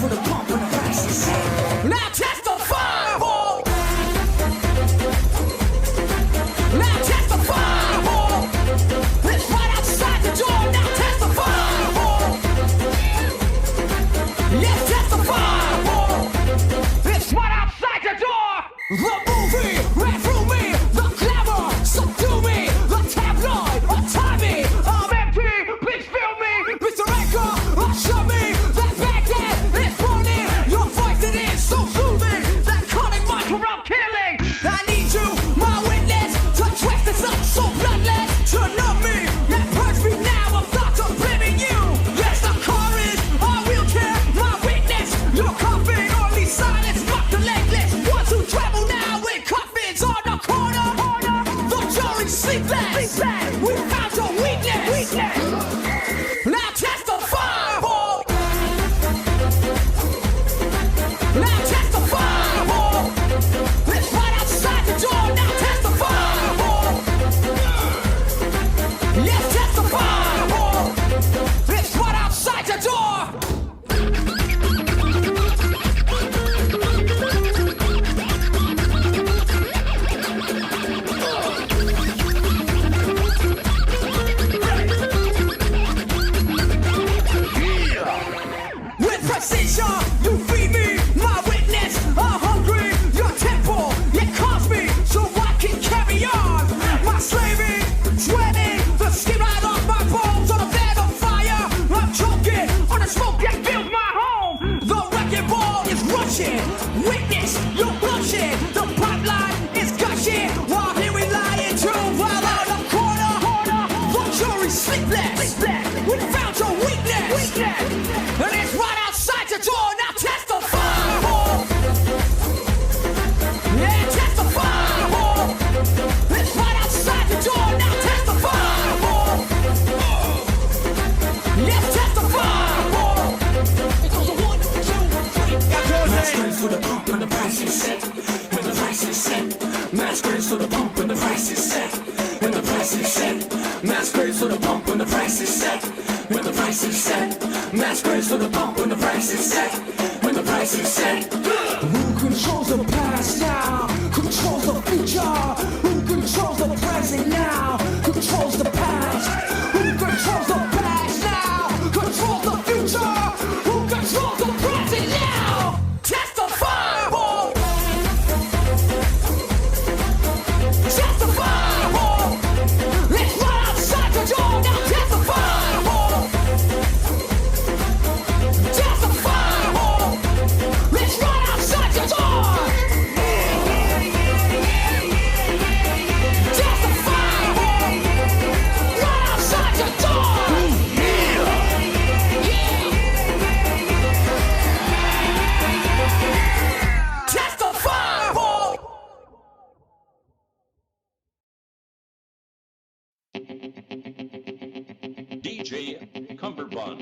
screams with a pump when the price is set. Now testify, boy. Now testify, boy. It's right outside the door. Now testify, boy. Yes, testify, boy. It's right outside the door. The movie ran through me. The glamour subdue me. The tabloid untie me. I'm empty. Please fill me. Mr. Anchor, usher me. That Baghdad is burning. Your voice it is so soothing. That cunning mind around killing. I need you, my witness, to twist this up so bloodless. To numb me, that purge me now. I'm not to blaming you. Yes, the car is a wheelchair. My witness, your coffin, only silence, fuck the legless. Ones who travel now in coffins on the corner. The jury sleepless. We found your weakness. Now testify, boy. Now testify, boy. It's right outside the door. Now testify, boy. Yes, testify, boy. It's right outside the door. With precision, you feed me, my witness. I'm hungry, your temple, it calls me so I can carry on. My slaving, sweating, the skin right off my bones on a bed of fire. I'm choking on the smoke that fills my home. The wrecking ball is rushing. Witness, you're blushing. The pipeline is gushing. While here we lying too, while out the corner, the jury's sleepless. We found your weakness. And it's right outside the door. Now testify, boy. Yeah, testify, boy. It's right outside the door. Now testify, boy. Yes, testify, boy. It goes a 1, 2, 3. Masquerades for the pump when the price is set. When the price is set. Masquerades for the pump when the price is set. When the price is set. Masquerades for the pump when the price is set. When the price is set. Masquerades for the pump when the price is set. When the price is set. Who controls the past now? Controls the future? Who controls the present now? Controls the past? Who controls the past now? Controls the future? Who controls the present now? Testify, boy! Testify, boy! It's right outside the door. Now testify, boy! Testify, boy! It's right outside the door. Testify, boy! Right outside the door. Testify, boy! DJ Cumberbund.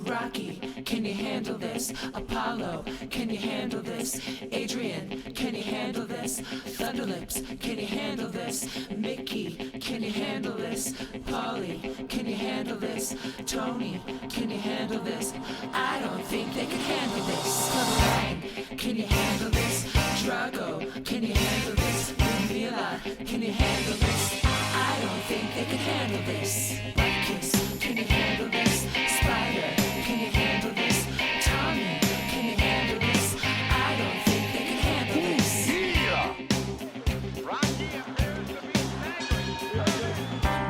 Rocky, can you handle this? Apollo, can you handle this? Adrian, can you handle this? Thunderlips, can you handle this? Mickey, can you handle this? Polly, can you handle this? Tony, can you handle this? I don't think they can handle this. Clubberang, can you handle this? Drago, can you handle this? Mila, can you handle this? I don't think they can handle this. Kiss, can you handle this? Spider, can you handle this? Tommy, can you handle this? I don't think they can handle this.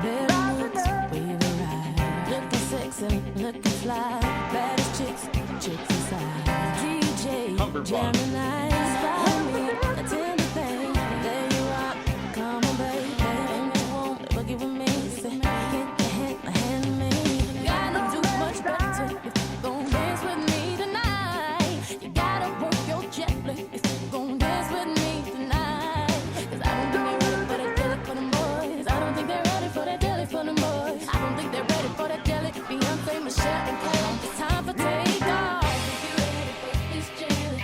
Better looks, wavy ride. Looking sexy, looking fly. Baddest chicks inside. DJ, jamming nice. Follow me, a tender thing. There you are, come on, baby. Anything you want, boogie with me. Say, get the hand in me. Gotta do much better if you gon' dance with me tonight. You gotta work your gently if you gon' dance with me tonight. 'Cause I don't think they're ready for that jelly for them boys. I don't think they're ready for that jelly for them boys. I don't think they're ready for that jelly. Beyonce, Michelle, and Cole. It's time for takeoff. If you're ready for this jelly,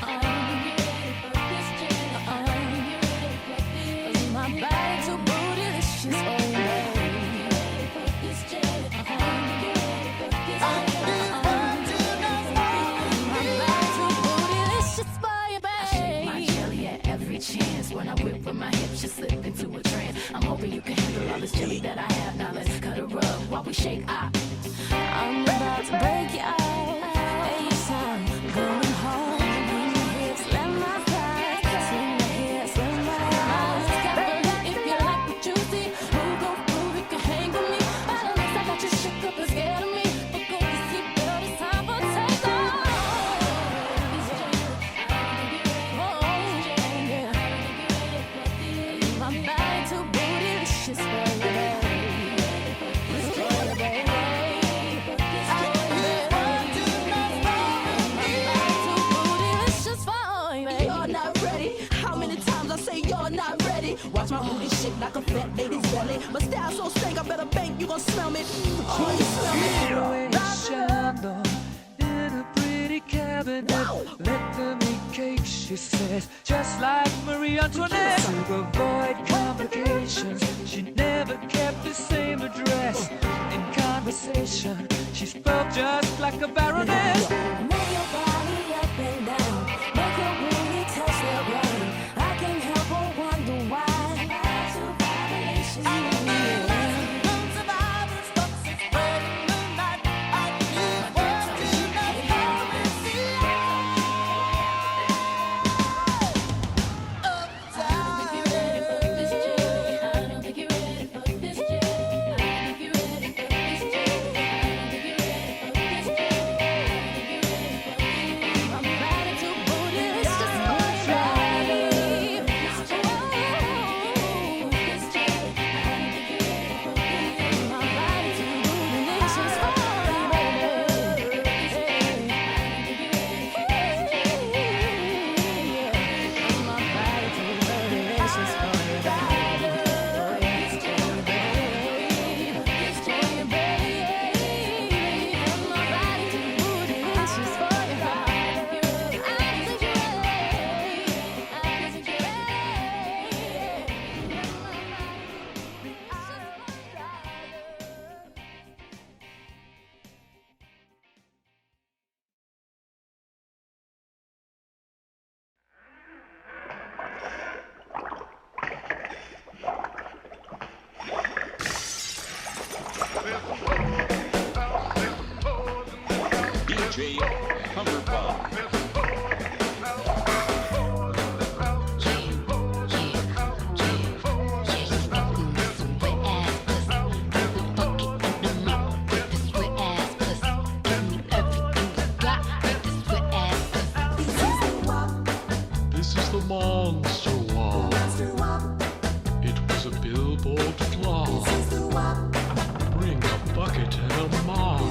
hurry, you can handle all this jelly that I have. Now let's cut a rug while we shake up. I'm about to break you out. Hey, son, going home. Bring your hips, let my thighs. Swing your hips, let my eyes. If you like what you see, move, go through, you can hang with me. By the legs, I got you shook up and scared of me. But go to sleep, girl, it's time for takeoff. My body too bootylicious for you, baby. Let's go, baby. You're not ready. How many times I say you're not ready? Watch my booty shake like a fat lady's belly. My style so stank, I better bank. You gon' smell me. Oh, you smell me. Chandon in a pretty cabinet. Let them eat cake, she says, just like Marie Antoinette. To avoid complications, she never kept the same address. In conversation, she spoke just like a baroness. Move your body up and down. Make your booty touch the ground. I can't help but wonder why. DJ Cumberbund. This is the monster walk. It was a billboard flop. Bring a bucket and a mop.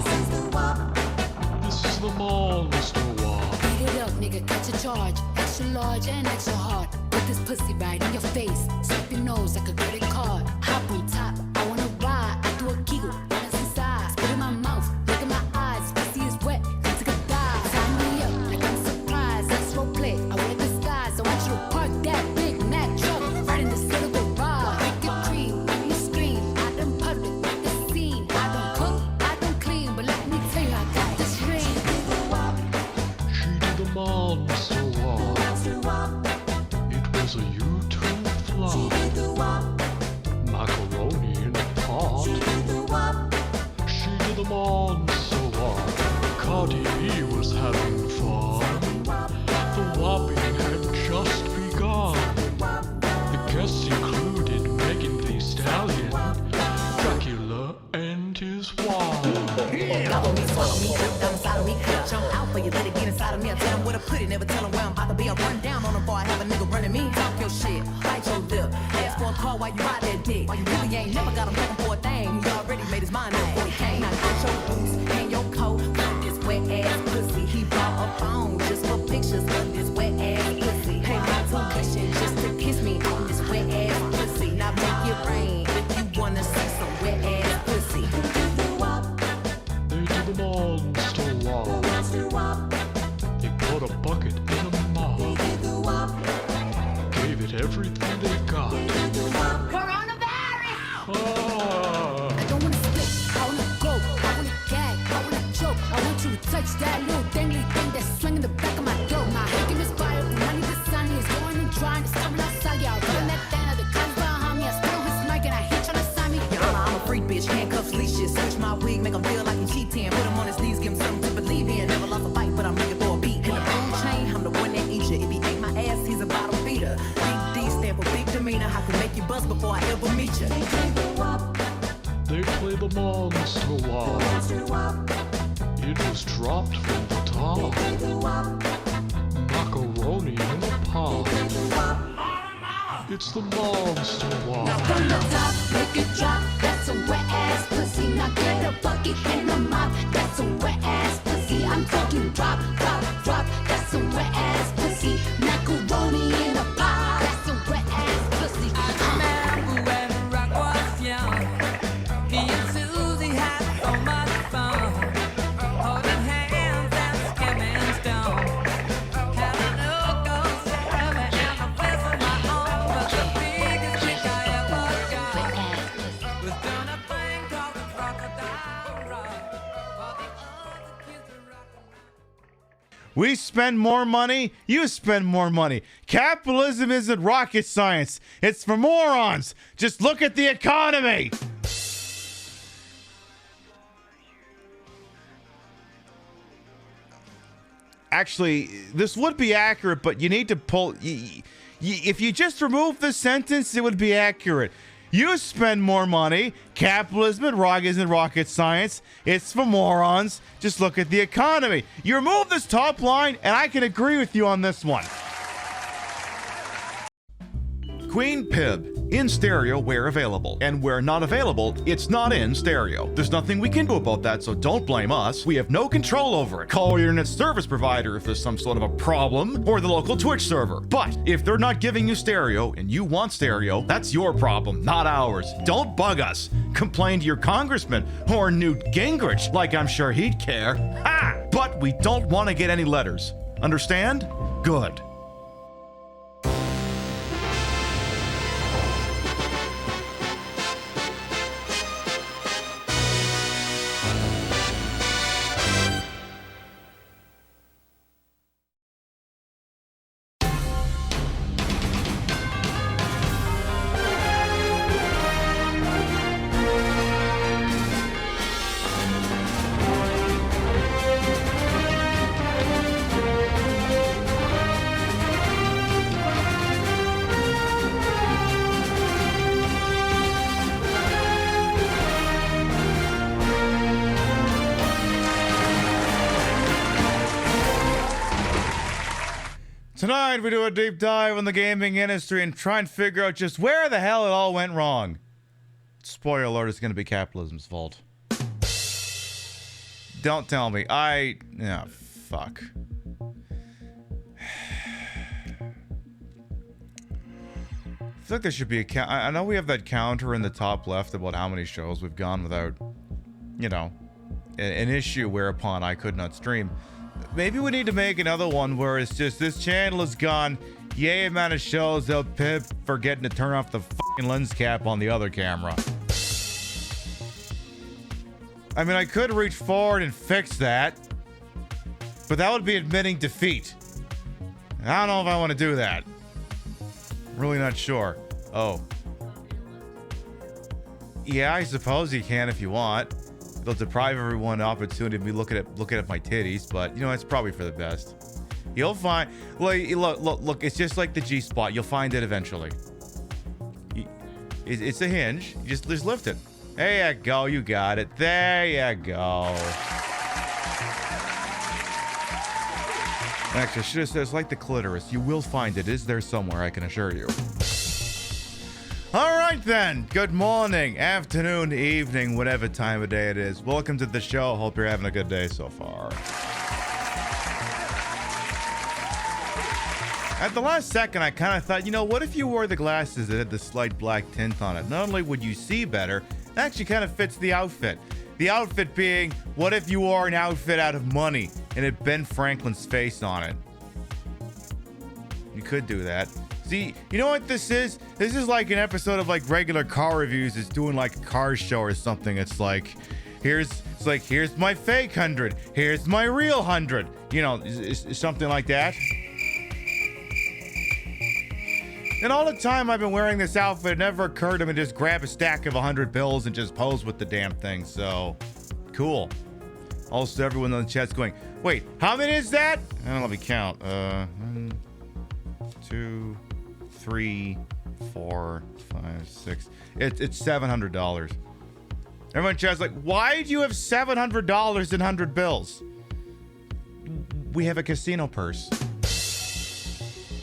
This is the monster walk. Beat it up, nigga, cut your charge. Extra large and extra hard. Put this pussy right in your face. Swipe your nose like a credit card. Hop on top, I wanna ride. I do a giggle, balance inside. Spit in my mouth, look in my eyes. Pussy is wet, come take a dive. Sign me up like I'm surprised. That's role play, I wear disguise. I want you to park that Big Mac truck right in the center garage. Make it cream, make me scream. I done public, make the scene. I don't cook, I don't clean. But let me tell you, I got this ring. She did the monster walk. It was a YouTube flop. Macaroni in a pot. She did the monster walk. Cardi B was having fun. The whopping had just begun. The guests included Megan Thee Stallion, Dracula, and his wife. Gobble me, swallow me, drip down inside of me. Jump out for you, let it get inside of me. I tell them where to put it, never tell them where I'm about to be. I run down on them before I have a nigga running me. Talk your shit, bite your lip. Ask for a call while you ride that dick. You really ain't never got him looking for a thing. He already made his mind up before he came. Now get your boots and your coat. Put this wet ass pussy. He bought a phone just for pictures of this wet ass pussy. Pay my tuition just to kiss me on this wet ass pussy. Now make it rain if you wanna see some wet ass pussy. They did the monster walk. They put a bucket in a mop. Gave it everything they got. Coronavirus! Ah. I don't wanna split, I wanna go, I wanna gag, I wanna choke. I want you to touch that little dangly thing that's swinging the back of my throat. My hacking is fire, the money, the sun is going and drying, it's coming out ever meet you. They play the monster walk. It was dropped from the top. Macaroni in a pot. It's the monster walk. From the top, make it drop. That's a wet ass pussy. Now get a bucket and a mop. That's a wet ass pussy. I'm talking drop, drop, drop. That's a wet ass pussy. Macaroni in a pot. That's a wet ass pussy. I remember when rock was young. Me and Susie had so much fun. Holding hands and skimming stone. Having a go seven and a place of my own. But the biggest trick I ever got was doing a thing called the crocodile rock. For the other kids to rock around. We spend more money, you spend more money. Capitalism isn't rocket science. It's for morons. Just look at the economy. Actually, this would be accurate, but you need to pull... if you just remove the sentence, it would be accurate. You spend more money. Capitalism isn't rocket science. It's for morons. Just look at the economy. You remove this top line, and I can agree with you on this one. Queen Pib, in stereo where available. And where not available, it's not in stereo. There's nothing we can do about that, so don't blame us. We have no control over it. Call your internet service provider if there's some sort of a problem, or the local Twitch server. But if they're not giving you stereo and you want stereo, that's your problem, not ours. Don't bug us. Complain to your congressman or Newt Gingrich, like I'm sure he'd care. Ha! But we don't want to get any letters. Understand? Good. Tonight, we do a deep dive on the gaming industry and try and figure out just where the hell it all went wrong. Spoiler alert, it's going to be capitalism's fault. Don't tell me. Fuck. I feel like there should be a I know we have that counter in the top left about how many shows we've gone without, you know, an issue whereupon I could not stream. Maybe we need to make another one where it's just this channel is gone. Yay amount of shows. They'll pip forgetting to turn off the fucking lens cap on the other camera. I mean, I could reach forward and fix that, but that would be admitting defeat. I don't know if I want to do that. Really not sure. Oh. Yeah, I suppose you can if you want. It'll deprive everyone an opportunity to be looking at my titties, but you know, it's probably for the best. You'll find, look, it's just like the G-spot. You'll find it eventually. It's a hinge. You just lift it. There you go. You got it. There you go. Actually, I should have said it's like the clitoris. You will find it. It is there somewhere, I can assure you. All right then. Good morning, afternoon, evening, whatever time of day it is. Welcome to the show. Hope you're having a good day so far. At the last second, I kind of thought, you know, what if you wore the glasses that had the slight black tint on it? Not only would you see better, it actually kind of fits the outfit. The outfit being, what if you wore an outfit out of money and it had Ben Franklin's face on it? You could do that. See, you know what this is? This is like an episode of like regular car reviews. It's doing like a car show or something. It's like, here's my fake 100. Here's my real 100. You know, something like that. And all the time I've been wearing this outfit, it never occurred to me to just grab a stack of 100 bills and just pose with the damn thing. So, cool. Also, everyone in the chat's going, wait, how many is that? Let me count. 1, 2, 3, 4, 5, 6. It's $700. Everyone chat's like, why do you have $700 in 100 bills? We have a casino purse.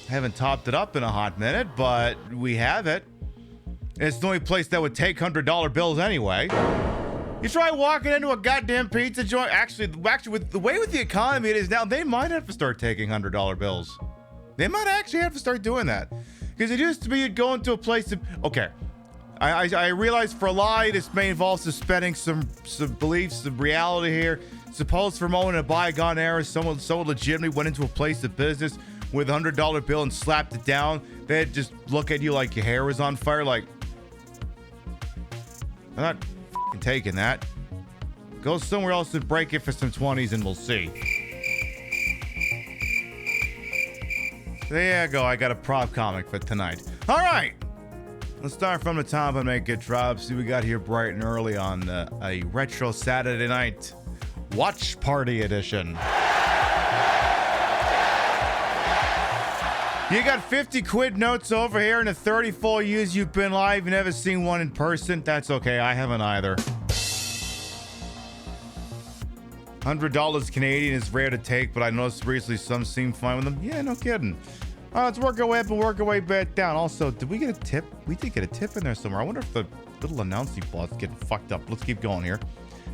I haven't topped it up in a hot minute, but we have it. It's the only place that would take $100 bills anyway. You try walking into a goddamn pizza joint. Actually, with the way with the economy it is now, they might have to start taking $100 bills. They might actually have to start doing that. Because it used to be you'd go into a place to, okay. I realize for a lie, this may involve suspending some beliefs, some reality here. Suppose for a moment in a bygone era, someone legitimately went into a place of business with a $100 bill and slapped it down. They'd just look at you like your hair was on fire, like, I'm not f***ing taking that. Go somewhere else and break it for some 20s and we'll see. There you go. I got a prop comic for tonight. All right. Let's start from the top and make it drop. See, we got here bright and early on a retro Saturday night watch party edition. You got 50 quid notes over here in the 34 years you've been live. You never seen one in person. That's okay. I haven't either. $100 Canadian is rare to take, but I noticed recently some seem fine with them. Yeah, no kidding. Let's work our way up and work our way back down. Also, did we get a tip? We did get a tip in there somewhere. I wonder if the little announcing bot's getting fucked up. Let's keep going here.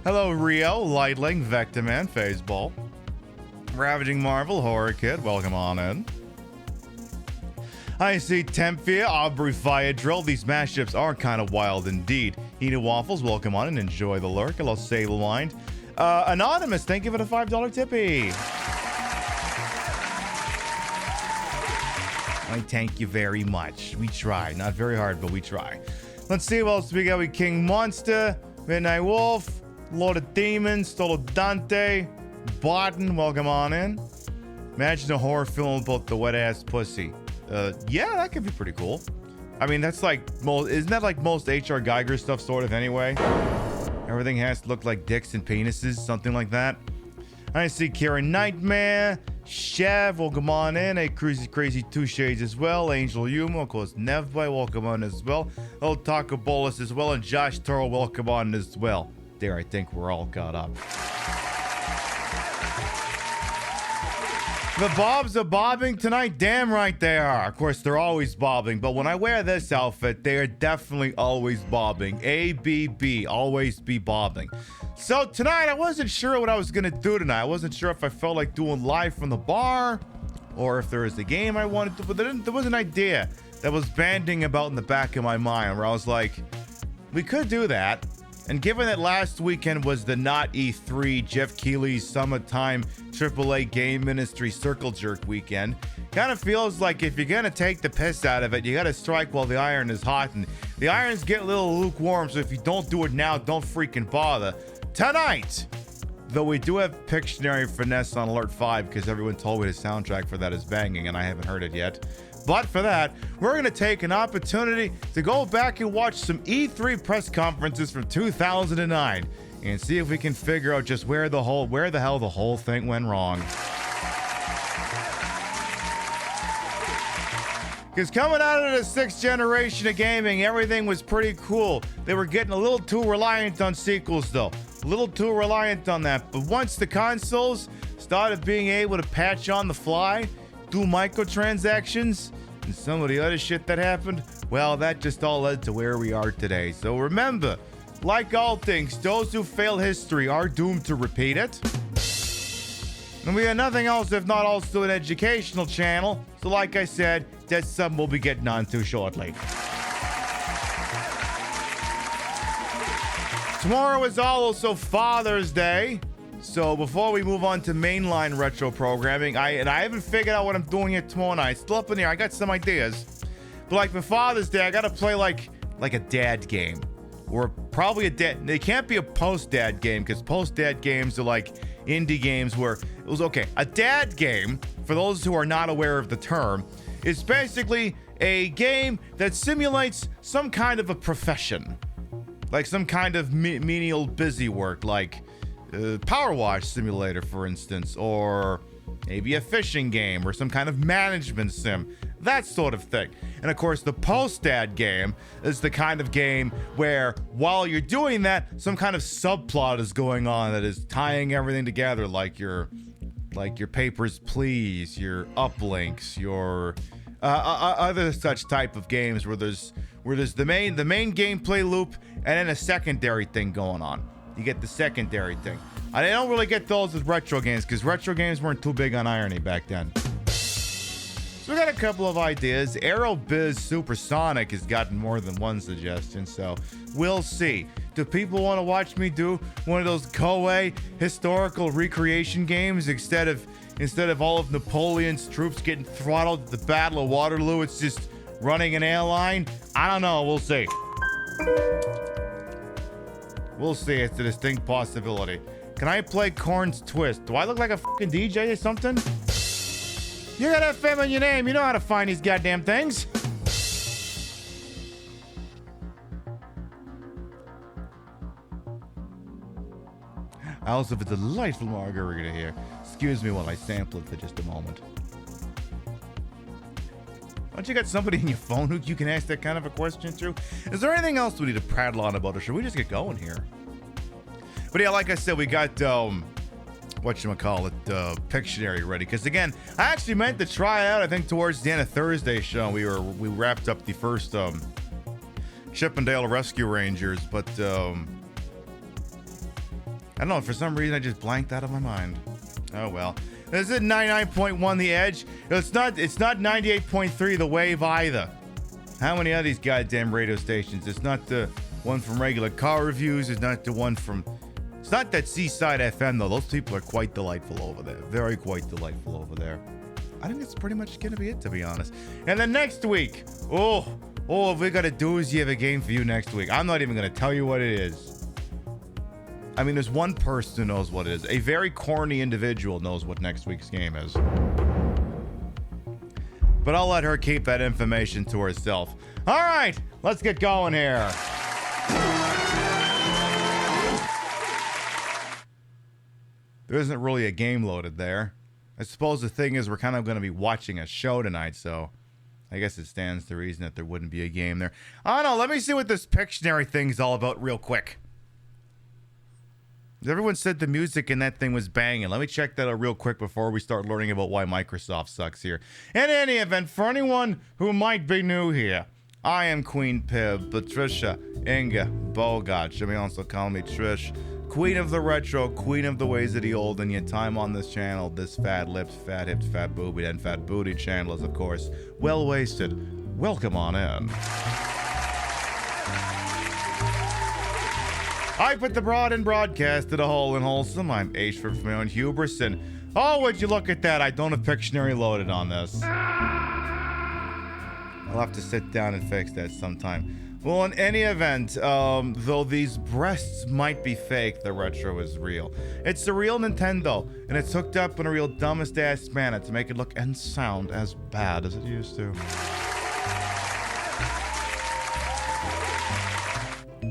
Hello, Rio, Lightling, Vectorman, Phaseball, Ravaging Marvel, Horror Kid. Welcome on in. I see Tempia, Aubrey Fire Drill. These mashups are kind of wild indeed. Heated Waffles, welcome on and enjoy the lurk. Hello, Sable Mind. Anonymous, thank you for the $5 tippy. I thank you very much. We try. Not very hard, but we try. Let's see what else we got. We King Monster, Midnight Wolf, Lord of Demons, Stolo Dante, Barton, welcome on in. Imagine a horror film about the wet-ass pussy. Yeah, that could be pretty cool. I mean, that's like isn't that like most H.R. Geiger stuff sort of anyway? Everything has to look like dicks and penises, something like that. I see Karen Nightmare, Chev, welcome on in. A Crazy Two Shades as well. Angel Yuma, of course, Nevboy, welcome on as well. Oh, Taco Bolus as well. And Josh Toro, welcome on as well. There, I think we're all caught up. The bobs are bobbing tonight. Damn right they are. Of course, they're always bobbing. But when I wear this outfit, they are definitely always bobbing. ABB, always be bobbing. So tonight, I wasn't sure what I was going to do tonight. I wasn't sure if I felt like doing live from the bar or if there was a game I wanted to. But there was an idea that was banding about in the back of my mind where I was like, we could do that. And given that last weekend was the not E3 Jeff Keighley's summertime AAA Game Ministry Circle Jerk weekend, kind of feels like if you're going to take the piss out of it, you got to strike while the iron is hot. And the irons get a little lukewarm, so if you don't do it now, don't freaking bother. Tonight, though we do have Pictionary Finesse on Alert 5 because everyone told me the soundtrack for that is banging and I haven't heard it yet. But for that, we're going to take an opportunity to go back and watch some E3 press conferences from 2009 and see if we can figure out just where the hell the whole thing went wrong. Because coming out of the 6th generation of gaming, everything was pretty cool. They were getting a little too reliant on sequels, though. A little too reliant on that. But once the consoles started being able to patch on the fly, do microtransactions, and some of the other shit that happened, well, that just all led to where we are today. So remember, like all things, those who fail history are doomed to repeat it. And we are nothing else if not also an educational channel. So like I said, that's something we'll be getting on to shortly. Tomorrow is also Father's Day. So before we move on to mainline retro programming, I haven't figured out what I'm doing here tomorrow night. Still up in the air. I got some ideas. But like for Father's Day, I got to play like a dad game. Or probably a dad. They can't be a post-dad game because post-dad games are like indie games where it was okay. A dad game, for those who are not aware of the term, is basically a game that simulates some kind of a profession. Like some kind of menial busy work, like Power Wash Simulator, for instance, or maybe a fishing game or some kind of management sim. that sort of thing. And of course, the post-ad game is the kind of game where while you're doing that, some kind of subplot is going on that is tying everything together, like your Papers, Please, your uplinks, your other such type of games where there's the main gameplay loop and then a secondary thing going on. You get the secondary thing. I don't really get those with retro games because retro games weren't too big on irony back then. So we got a couple of ideas. Aerobiz Supersonic has gotten more than one suggestion, so we'll see. Do people want to watch me do one of those Koei historical recreation games instead of all of Napoleon's troops getting throttled at the Battle of Waterloo? It's just running an airline? I don't know. We'll see. We'll see. It's a distinct possibility. Can I play Korn's Twist? Do I look like a fucking DJ or something? You got FM in your name. You know how to find these goddamn things. I also have a delightful margarita here. Excuse me while I sample it for just a moment. Don't you got somebody in your phone who you can ask that kind of a question to? Is there anything else we need to prattle on about, or should we just get going here? But yeah, like I said, we got Pictionary ready. Because again, I actually meant to try it out. I think towards the end of Thursday's show, we wrapped up the first Chippendale Rescue Rangers, but I don't know. For some reason, I just blanked out of my mind. Oh well. This is 99.1 The Edge. It's not 98.3 The Wave either. How many of these goddamn radio stations? It's not the one from regular car reviews. It's not the one from. It's not that Seaside FM though. Those people are quite delightful over there. Very quite delightful over there. I think it's pretty much gonna be it, to be honest. And then next week, if we got a doozy of a game for you next week. I'm not even gonna tell you what it is. I mean, there's one person who knows what it is. A very corny individual knows what next week's game is. But I'll let her keep that information to herself. All right, let's get going here. There isn't really a game loaded there. I suppose the thing is we're kind of going to be watching a show tonight, so I guess it stands to reason that there wouldn't be a game there. I don't know. Let me see what this Pictionary thing's all about real quick. Everyone said the music in that thing was banging. Let me check that out real quick before we start learning about why Microsoft sucks here. In any event, for anyone who might be new here, I am Queen Pib, Patricia Inga Bogart. You may also call me Trish. Queen of the retro, queen of the ways of the old, and your time on this channel, this fat-lipped, fat-hipped, fat-boobied, and fat-booty channel is, of course, well wasted. Welcome on in. I put the broad in broadcast to the whole and wholesome. I'm Ashford from my own hubris, and oh, would you look at that? I don't have Pictionary loaded on this. I'll have to sit down and fix that sometime. Well, in any event, though these breasts might be fake, the retro is real. It's the real Nintendo, and it's hooked up in a real dumbest ass manner to make it look and sound as bad as it used to.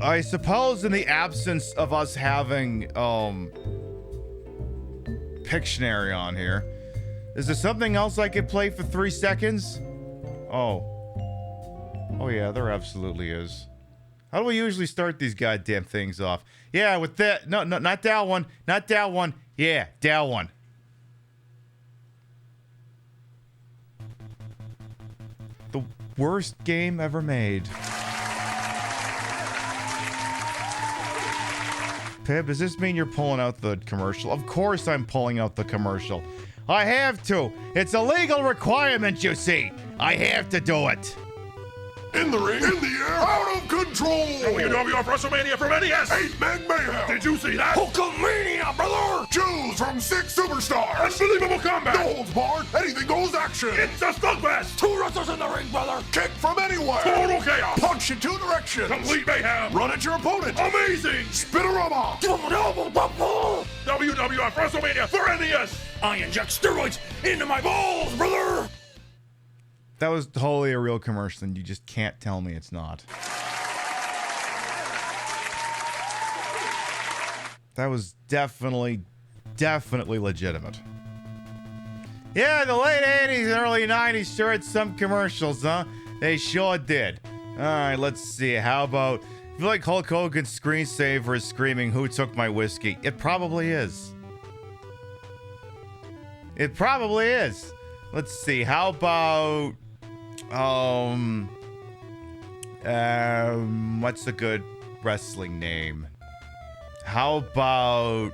I suppose in the absence of us having Pictionary on here, is there something else I could play for 3 seconds? Oh yeah, there absolutely is. How do we usually start these goddamn things off? Yeah, with that. No, not that one. Not that one. Yeah, that one. The worst game ever made. Pib, does this mean you're pulling out the commercial? Of course I'm pulling out the commercial. I have to. It's a legal requirement, you see. I have to do it. In the ring, in the air, out of control! WWF WrestleMania from NES! 8-Man Mayhem! Did you see that? Hulkamania, brother! Choose from 6 superstars! Unbelievable combat! No holds barred, anything goes action! It's a slugfest! 2 wrestlers in the ring, brother! Kick from anywhere! Total chaos! Punch in 2 directions! Complete mayhem! Run at your opponent! Amazing! Spinorama! WWF WrestleMania for NES! I inject steroids into my balls, brother! That was totally a real commercial, and you just can't tell me it's not. That was definitely legitimate. Yeah, the late 80s and early 90s sure had some commercials, huh? They sure did. All right, let's see. How about, I feel like Hulk Hogan's screensaver is screaming, "Who took my whiskey?" It probably is. It probably is. Let's see. How about, what's a good wrestling name? How about,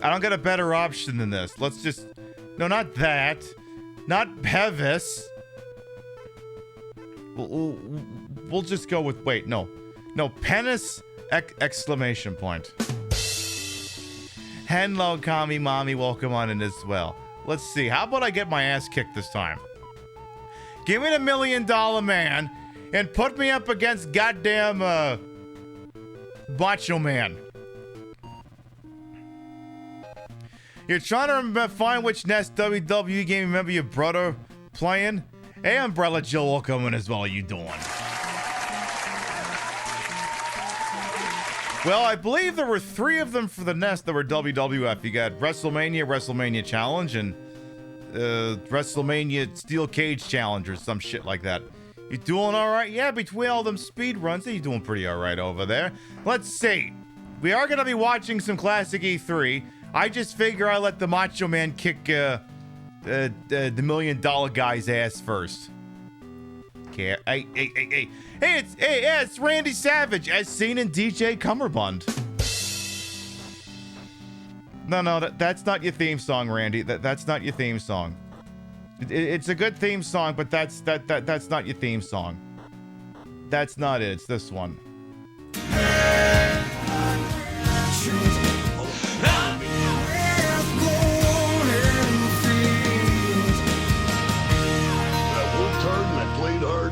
I don't get a better option than this. Let's just... No, not that. Not Bevis. We'll just go with... Wait, no. No, Penis! Exclamation point. Hello, Kami Mommy. Welcome on in as well. Let's see. How about I get my ass kicked this time? Give me the $1 Million Man and put me up against goddamn, Macho Man. You're trying to find which next WWE game you remember your brother playing? Hey, Umbrella Joe, welcome in as well. How you doing? Well, I believe there were 3 of them for the NES that were WWF. You got WrestleMania Challenge, and WrestleMania Steel Cage Challenge or some shit like that. You doing all right? Yeah, between all them speed runs, you're doing pretty all right over there. Let's see. We are going to be watching some classic E3. I just figure I let the Macho Man kick the $1 Million guy's ass first. Okay, hey, it's Randy Savage as seen in DJ Cummerbund. No, that's not your theme song, Randy. That's not your theme song. It's a good theme song, but that's not your theme song. That's not it. It's this one.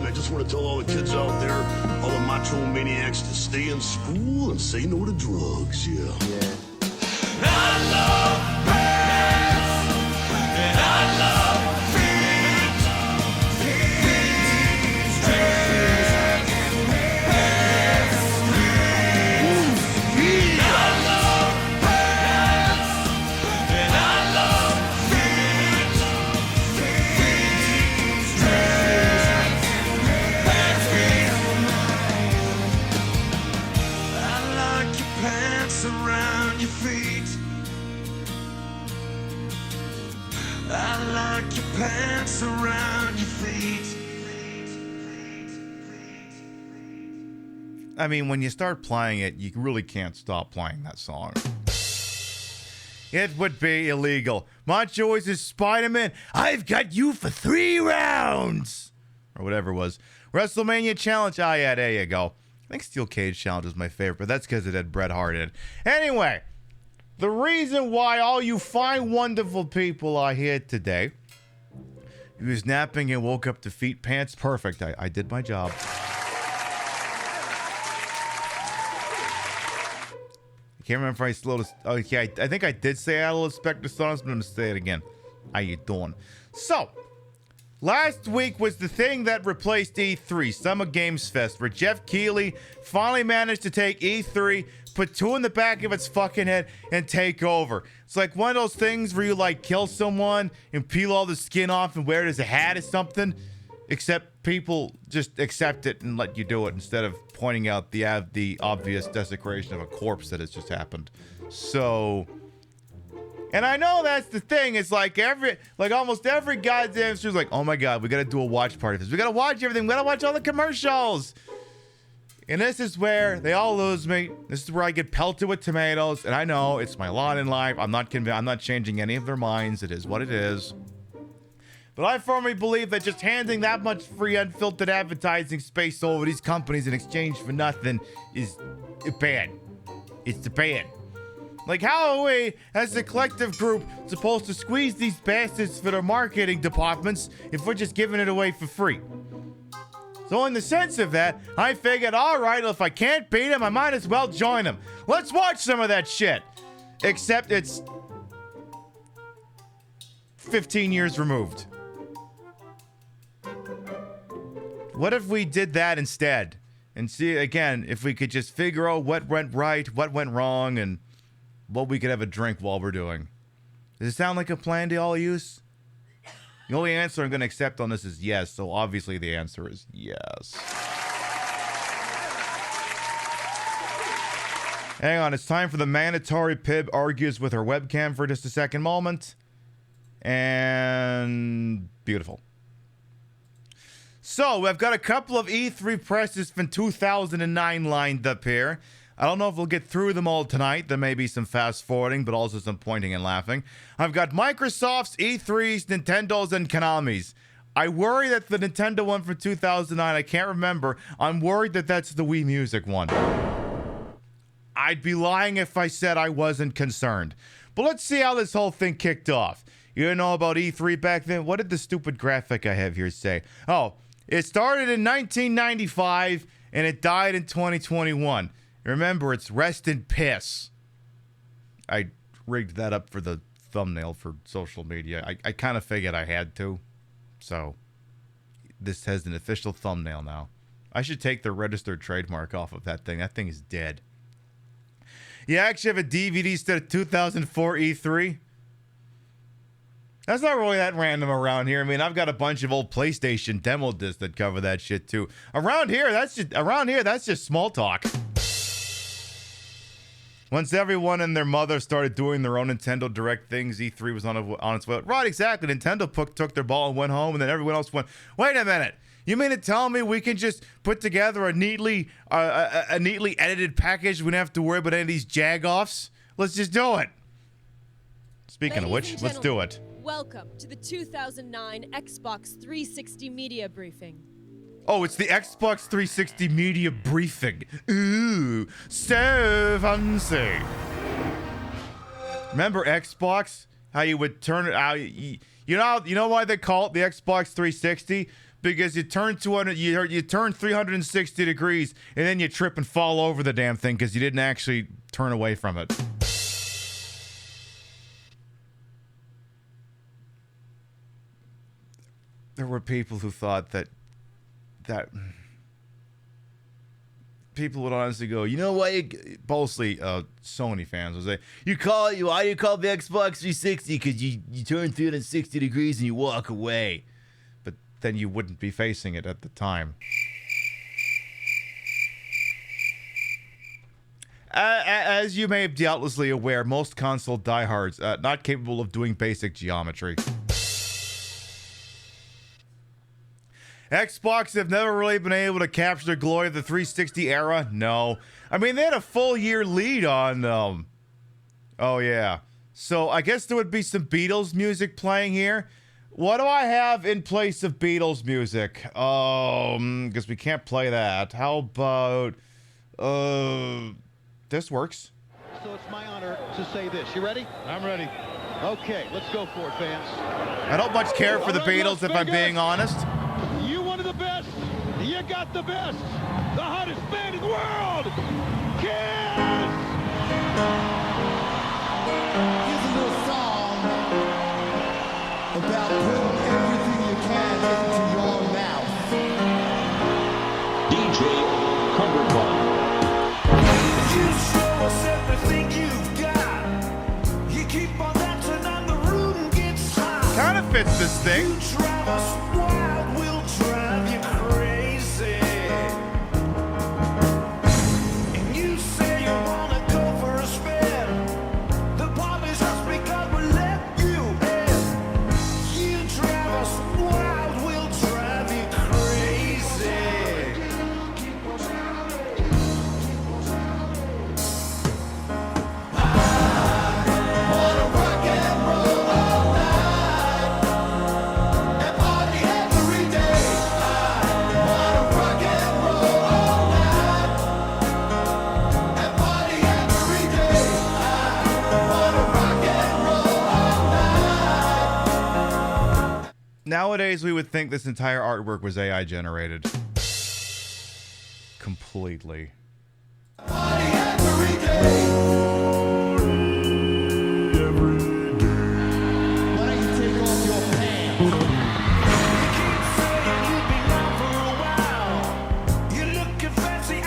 I just want to tell all the kids out there, all the macho maniacs, to stay in school and say no to drugs. Yeah. I love bands, and I love feet. I love bands, and I love feet. Around your feet. I like your pants around your feet. I mean, when you start playing it, you really can't stop playing that song. It would be illegal. Macho is Spider-Man. I've got you for 3 rounds. Or whatever it was. WrestleMania Challenge. Oh, yeah, there you go. I think Steel Cage Challenge is my favorite, but that's because it had Bret Hart in it. Anyway, the reason why all you fine, wonderful people are here today. He was napping and woke up to feet pants. Perfect. I did my job. I can't remember if I slowed this. Okay, I think I did say I will expect the songs, but I'm going to say it again. How you doing? So, last week was the thing that replaced E3, Summer Games Fest, where Jeff Keighley finally managed to take E3, put 2 in the back of its fucking head, and take over. It's like one of those things where you, like, kill someone and peel all the skin off and wear it as a hat or something, except people just accept it and let you do it instead of pointing out the obvious desecration of a corpse that has just happened. So... And I know that's the thing. It's like almost every goddamn show's like, oh my god, we gotta do a watch party of this. We gotta watch everything. We gotta watch all the commercials. And this is where they all lose me. This is where I get pelted with tomatoes. And I know it's my lot in life. I'm not changing any of their minds. It is what it is. But I firmly believe that just handing that much free, unfiltered advertising space over these companies in exchange for nothing is bad. It's bad. Like, how are we, as a collective group, supposed to squeeze these bastards for their marketing departments if we're just giving it away for free? So in the sense of that, I figured, all right, if I can't beat them, I might as well join them. Let's watch some of that shit. Except it's 15 years removed. What if we did that instead? and see, again, if we could just figure out what went right, what went wrong, and what we could have a drink while we're doing. Does it sound like a plan to all use? The only answer I'm going to accept on this is yes, so obviously the answer is yes. Hang on, it's time for the mandatory Pib argues with her webcam for just a second moment. And beautiful. So, I've got a couple of E3 presses from 2009 lined up here. I don't know if we'll get through them all tonight. There may be some fast forwarding, but also some pointing and laughing. I've got Microsoft's, E3's, Nintendo's, and Konami's. I worry that the Nintendo one from 2009, I can't remember. I'm worried that that's the Wii Music one. I'd be lying if I said I wasn't concerned. But let's see how this whole thing kicked off. You didn't know about E3 back then? What did the stupid graphic I have here say? Oh, it started in 1995 and it died in 2021. Remember, it's rest in piss. I rigged that up for the thumbnail for social media. I kind of figured I had to. So, this has an official thumbnail now. I should take the registered trademark off of that thing. That thing is dead. You actually have a DVD set of 2004 E3? That's not really that random around here. I mean, I've got a bunch of old PlayStation demo discs that cover that shit too. Around here, that's just small talk. Once everyone and their mother started doing their own Nintendo Direct things, E3 was on its way. Right, exactly. Nintendo took their ball and went home, and then everyone else went, wait a minute. You mean to tell me we can just put together a neatly edited package? We don't have to worry about any of these jag-offs? Let's just do it. Speaking of which, let's do it. Welcome to the 2009 Xbox 360 Media Briefing. Oh, it's the Xbox 360 Media Briefing. Ooh, so fancy. Remember Xbox? How you would turn it out? You know why they call it the Xbox 360? Because you turn 360 degrees and then you trip and fall over the damn thing because you didn't actually turn away from it. There were people who thought that people would honestly go, you know why? Mostly Sony fans would say, why you call the Xbox 360? Because you turn 360 degrees and you walk away. But then you wouldn't be facing it at the time. As you may be doubtlessly aware, most console diehards not capable of doing basic geometry. Xbox have never really been able to capture the glory of the 360 era. No. I mean, they had a full year lead on them. Oh, yeah. So I guess there would be some Beatles music playing here. What do I have in place of Beatles music? Because we can't play that. How about... this works. So it's my honor to say this. You ready? I'm ready. Okay, let's go for it, fans. I don't much care for the Beatles, if I'm being honest. You one of the best. You got the best. The hottest band in the world. Kiss! Here's a little song about putting everything you can into your mouth. DJ Cumberbund. You show us everything you've got. You keep on dancing and the room gets hot. Kind of fits this thing. You drive us wild, we'll drive you crazy. And you say you wanna go for a spin. The pub is just because we let you in. You drive us wild, we'll drive you crazy. Wanna rock and roll all night and party every day. Wanna rock and roll all night and party every day. Wanna rock and roll all night. Nowadays, we would think this entire artwork was AI generated. Completely. Party every day. Why don't you take off your pants? You keep saying you've been out for a while. You're looking fancy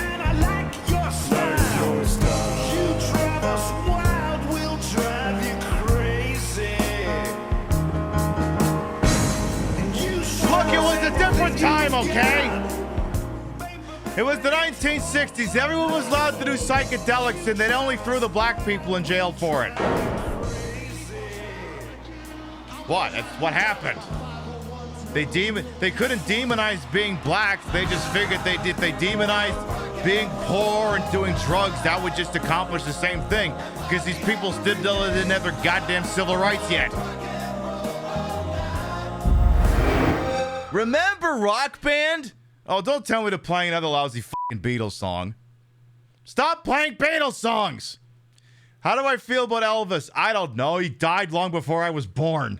different time, okay? It was the 1960s. Everyone was allowed to do psychedelics, and they only threw the black people in jail for it. What? That's what happened. They couldn't demonize being black. They just figured if they demonized being poor and doing drugs, that would just accomplish the same thing. Because these people still didn't have their goddamn civil rights yet. Remember Rock Band? Oh, don't tell me to play another lousy fucking Beatles song. Stop playing Beatles songs! How do I feel about Elvis? I don't know. He died long before I was born.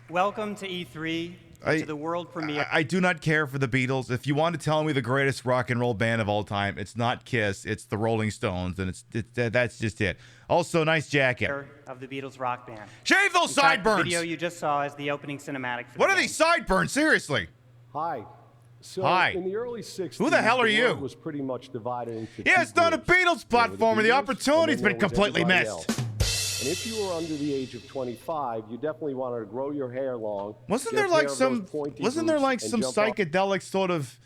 Welcome to E3, to the world premiere. I do not care for the Beatles. If you want to tell me the greatest rock and roll band of all time, it's not Kiss, it's the Rolling Stones, and that's just it. Also, nice jacket. Of the Beatles rock band. Shave those sideburns! The video you just saw is the opening cinematic. What are these sideburns? Seriously. Hi. So Hi. In the early 60s, who the hell are you? World was pretty much divided into yeah, it's not a Beatles platform, and the opportunity's been and then there was completely missed. else. And if you were under the age of 25, you definitely wanted to grow your hair long. Wasn't there like some psychedelic sort of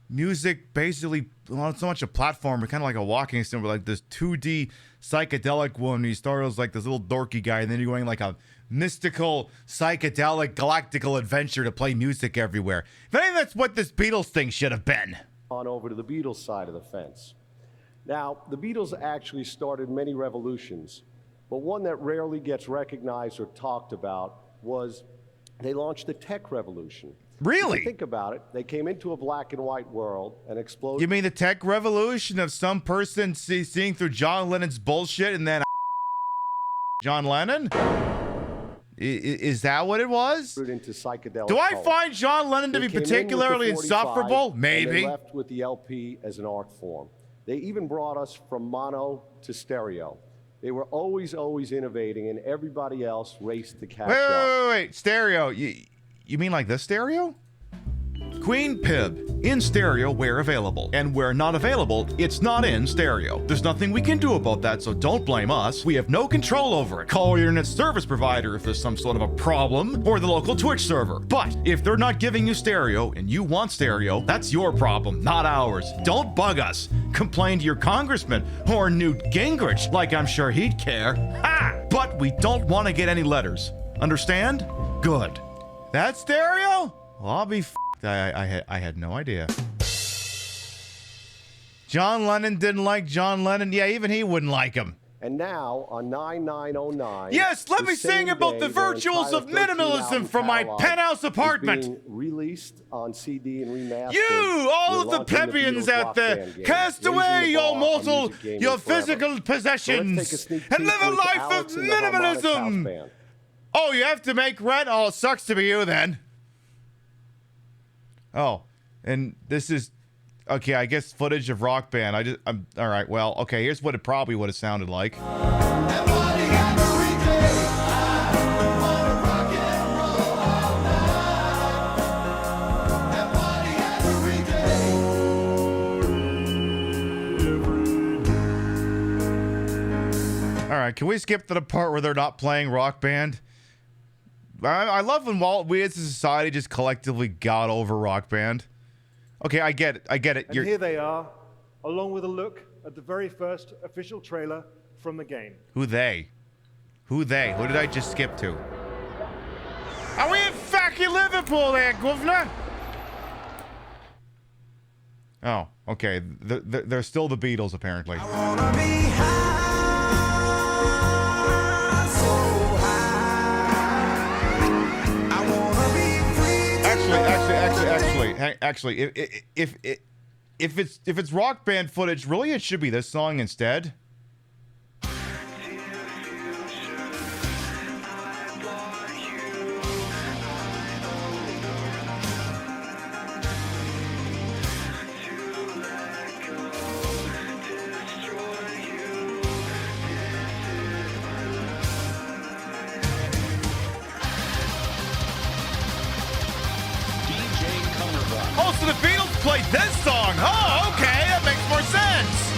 music, basically not so much a platform, but kind of like a walking sim, like this 2D psychedelic one. You started as like this little dorky guy, and then you're going like a mystical, psychedelic, galactical adventure to play music everywhere. If anything, that's what this Beatles thing should have been. On over to the Beatles side of the fence. Now, the Beatles actually started many revolutions, but one that rarely gets recognized or talked about was they launched the tech revolution. Really? If you think about it, they came into a black and white world and exploded. You mean the tech revolution of some person seeing through John Lennon's bullshit and then John Lennon? Is that what it was? Into psychedelic Do I color. find John Lennon to They be came in particularly with the 45, insufferable? and Maybe. they left with the LP as an art form. They even brought us from mono to stereo. They were always innovating, and everybody else raced to catch up. Wait. Stereo. You mean like this stereo? Queen Pib, in stereo where available. And where not available, it's not in stereo. There's nothing we can do about that, so don't blame us. We have no control over it. Call your internet service provider if there's some sort of a problem, or the local Twitch server. But if they're not giving you stereo and you want stereo, that's your problem, not ours. Don't bug us. Complain to your congressman or Newt Gingrich, like I'm sure he'd care. Ha! But we don't want to get any letters. Understand? Good. That stereo? Well, I'll be I had no idea. John Lennon didn't like John Lennon. Yeah, even he wouldn't like him. And now, on 9909... Yes, let me sing about the virtues of minimalism from my penthouse apartment. Being released on CD and remastered. You, all of the plebeians out there, cast away your mortal, your physical possessions, and live a life of minimalism. Oh, you have to make rent? Oh, it sucks to be you then. Oh, and this is, okay, I guess footage of Rock Band. I'm all right, well, okay, here's what it probably would have sounded like. All right, can we skip to the part where they're not playing Rock Band? I love when we as a society just collectively got over Rock Band. Okay, I get it. And here they are, along with a look at the very first official trailer from the game. Who they? Who did I just skip to? Are we in fucking Liverpool there, governor? Oh, okay. They're still the Beatles, apparently. I wanna be high. Actually, if it's Rock Band footage, really it should be this song instead. Oh, so the Beatles played this song. Oh, okay, that makes more sense.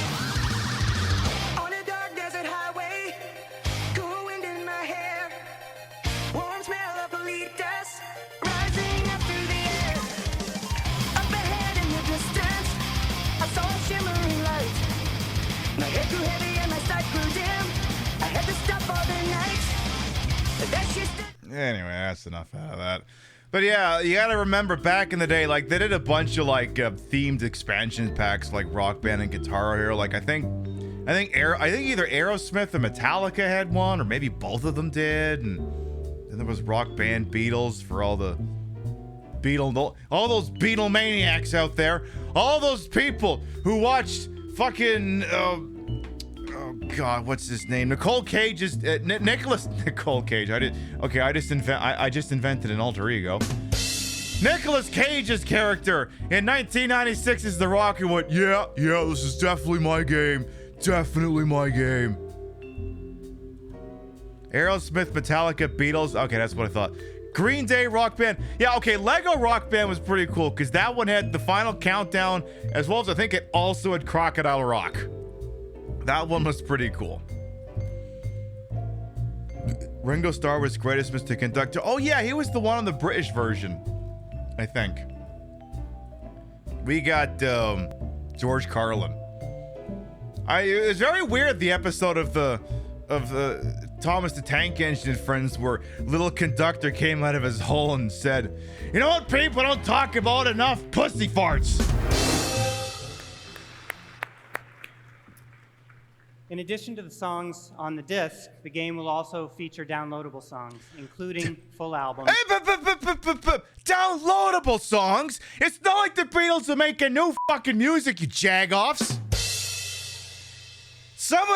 Anyway, that's enough out of that. But yeah, you gotta remember back in the day, like they did a bunch of like themed expansion packs, like Rock Band and Guitar Hero. Like I think either Aerosmith or Metallica had one, or maybe both of them did. And then there was Rock Band Beatles for all those Beatlemaniacs out there, all those people who watched fucking oh God, what's his name? Nicole Cage's Nicole Cage. I just invented an alter ego. Nicolas Cage's character in 1996 is The Rock, and went, yeah, this is definitely my game. Definitely my game. Aerosmith, Metallica, Beatles. Okay, that's what I thought. Green Day, Rock Band. Yeah, okay, Lego Rock Band was pretty cool because that one had the final countdown, as well as I think it also had Crocodile Rock. That one was pretty cool. Ringo Starr was greatest Mr. Conductor. Oh yeah, he was the one on the British version, I think. We got George Carlin. It was very weird, the episode of the Thomas the Tank Engine and Friends, where little conductor came out of his hole and said, "You know what people don't talk about enough? Pussy farts." In addition to the songs on the disc, the game will also feature downloadable songs, including full albums. Downloadable songs? It's not like the Beatles are making new fucking music, you jagoffs. Some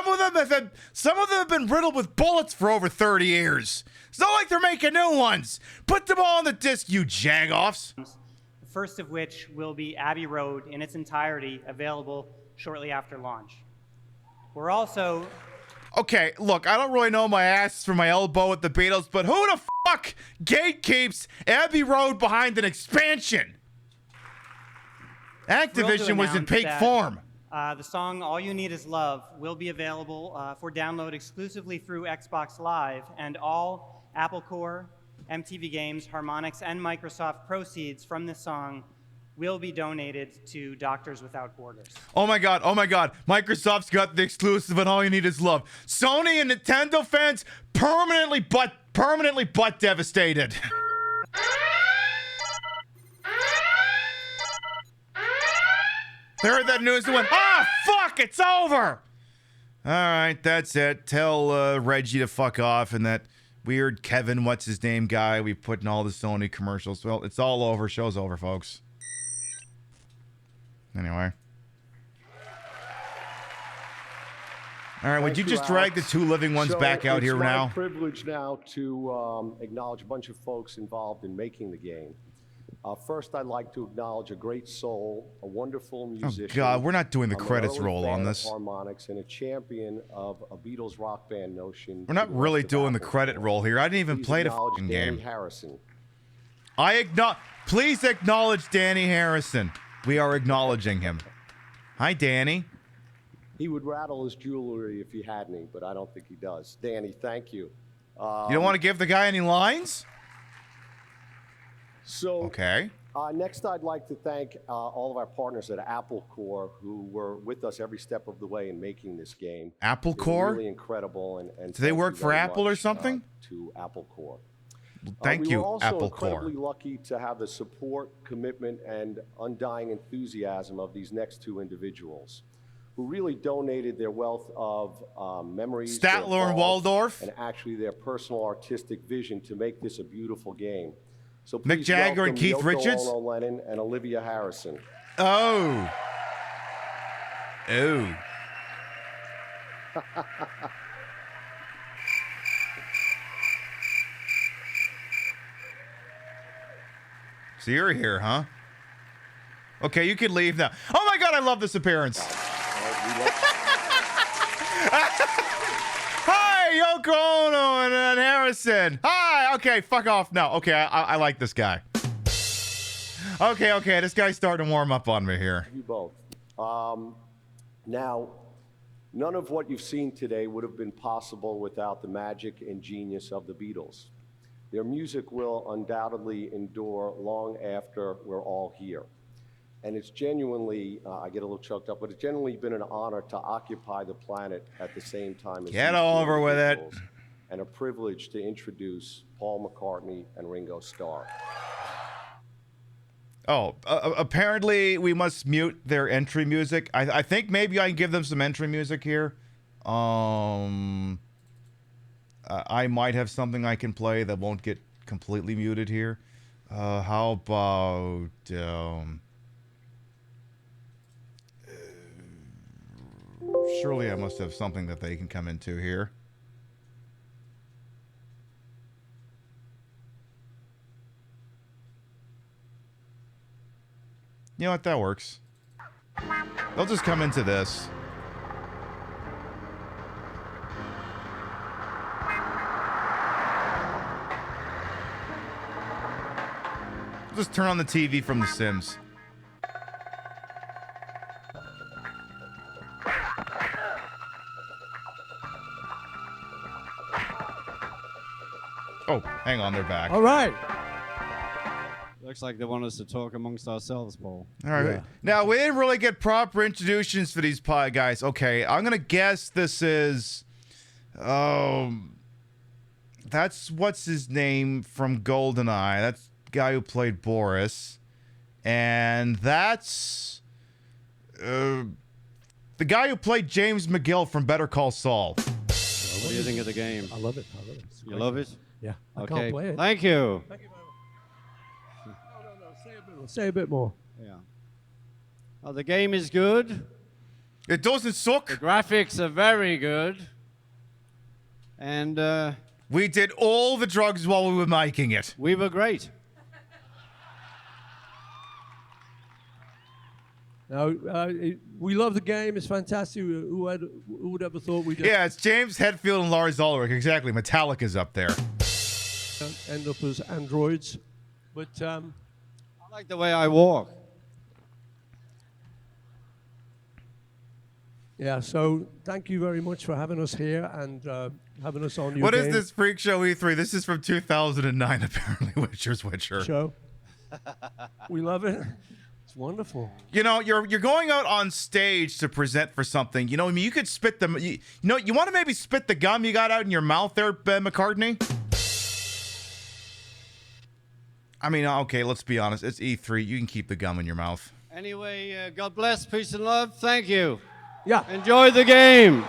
of them have been riddled with bullets for over 30 years. It's not like they're making new ones. Put them all on the disc, you jagoffs. The first of which will be Abbey Road in its entirety, available shortly after launch. We're also... Okay, look, I don't really know my ass from my elbow with the Beatles, but who the fuck gatekeeps Abbey Road behind an expansion? Activision was in peak form. The song All You Need Is Love will be available for download exclusively through Xbox Live, and all Apple Core, MTV Games, Harmonix, and Microsoft proceeds from this song will be donated to Doctors Without Borders. Oh my god, Microsoft's got the exclusive and All You Need Is Love. Sony and Nintendo fans permanently butt devastated. They heard that news and went, fuck, it's over. Alright, that's it. Tell Reggie to fuck off, and that weird Kevin, what's his name guy we put in all the Sony commercials. Well, it's all over. Show's over, folks. Anyway. Alright, would you just drag the two living ones back out here now? It's my privilege now to acknowledge a bunch of folks involved in making the game. First, I'd like to acknowledge a great soul, a wonderful musician. Oh God, we're not doing the credits roll on this. Harmonix, and a champion of a Beatles rock band notion. We're not really doing the credit roll here. I didn't even play the fucking game. Danny Harrison. Please acknowledge Danny Harrison. We are acknowledging him. Hi, Danny. He would rattle his jewelry if he had any, but I don't think he does. Danny, thank you. You don't want to give the guy any lines? So, okay. Next, I'd like to thank all of our partners at Apple Core who were with us every step of the way in making this game. Apple Core? Really incredible. And do they work for Apple or something? To Apple Core. Thank you, Apple Core. We were also incredibly lucky to have the support, commitment, and undying enthusiasm of these next two individuals who really donated their wealth of memories, Statler and Waldorf, and actually their personal artistic vision to make this a beautiful game. So Mick Jagger and Keith Richards, Ono Lennon, and Olivia Harrison. Oh. So you're here, huh? Okay, you can leave now. Oh my God, I love this appearance. Hi, Yoko Ono and Harrison. Hi. Okay, fuck off now. Okay, I like this guy. Okay, this guy's starting to warm up on me here. You both. Now, none of what you've seen today would have been possible without the magic and genius of the Beatles. Their music will undoubtedly endure long after we're all here. And it's genuinely, I get a little choked up, but it's genuinely been an honor to occupy the planet at the same time as Get these two over with it. individuals, and a privilege to introduce Paul McCartney and Ringo Starr. Oh, apparently we must mute their entry music. I think maybe I can give them some entry music here. I might have something I can play that won't get completely muted here. How about surely I must have something that they can come into here. You know what? That works. They'll just come into this. Just turn on the TV from The Sims. Oh, hang on, they're back. All right. Looks like they want us to talk amongst ourselves, Paul. All right. Yeah. Now, we didn't really get proper introductions for these guys. Okay, I'm going to guess this is... that's what's his name from GoldenEye. That's the guy who played Boris. And that's... the guy who played James McGill from Better Call Saul. What do you think of the game? I love it. I love it. You love it? Yeah. I Okay. can't play it. Thank you. Thank you very much. No. Say a bit more. Yeah. Oh, the game is good. It doesn't suck. The graphics are very good. And we did all the drugs while we were making it. We were great. No, we love the game. It's fantastic. Who would ever thought we'd Yeah, it's James Hetfield and Lars Ulrich. Exactly. Metallica's up there. end up as androids. But I like the way I walk. Yeah, so thank you very much for having us here and having us on your What game. is this Freak Show E3? This is from 2009, apparently. Witcher's Witcher. Show. We love it. It's wonderful. You know, you're going out on stage to present for something. You know, I mean, you could spit the... You want to maybe spit the gum you got out in your mouth there, Ben McCartney? I mean, okay, let's be honest. It's E3. You can keep the gum in your mouth. Anyway, God bless, peace and love. Thank you. Yeah. Enjoy the game.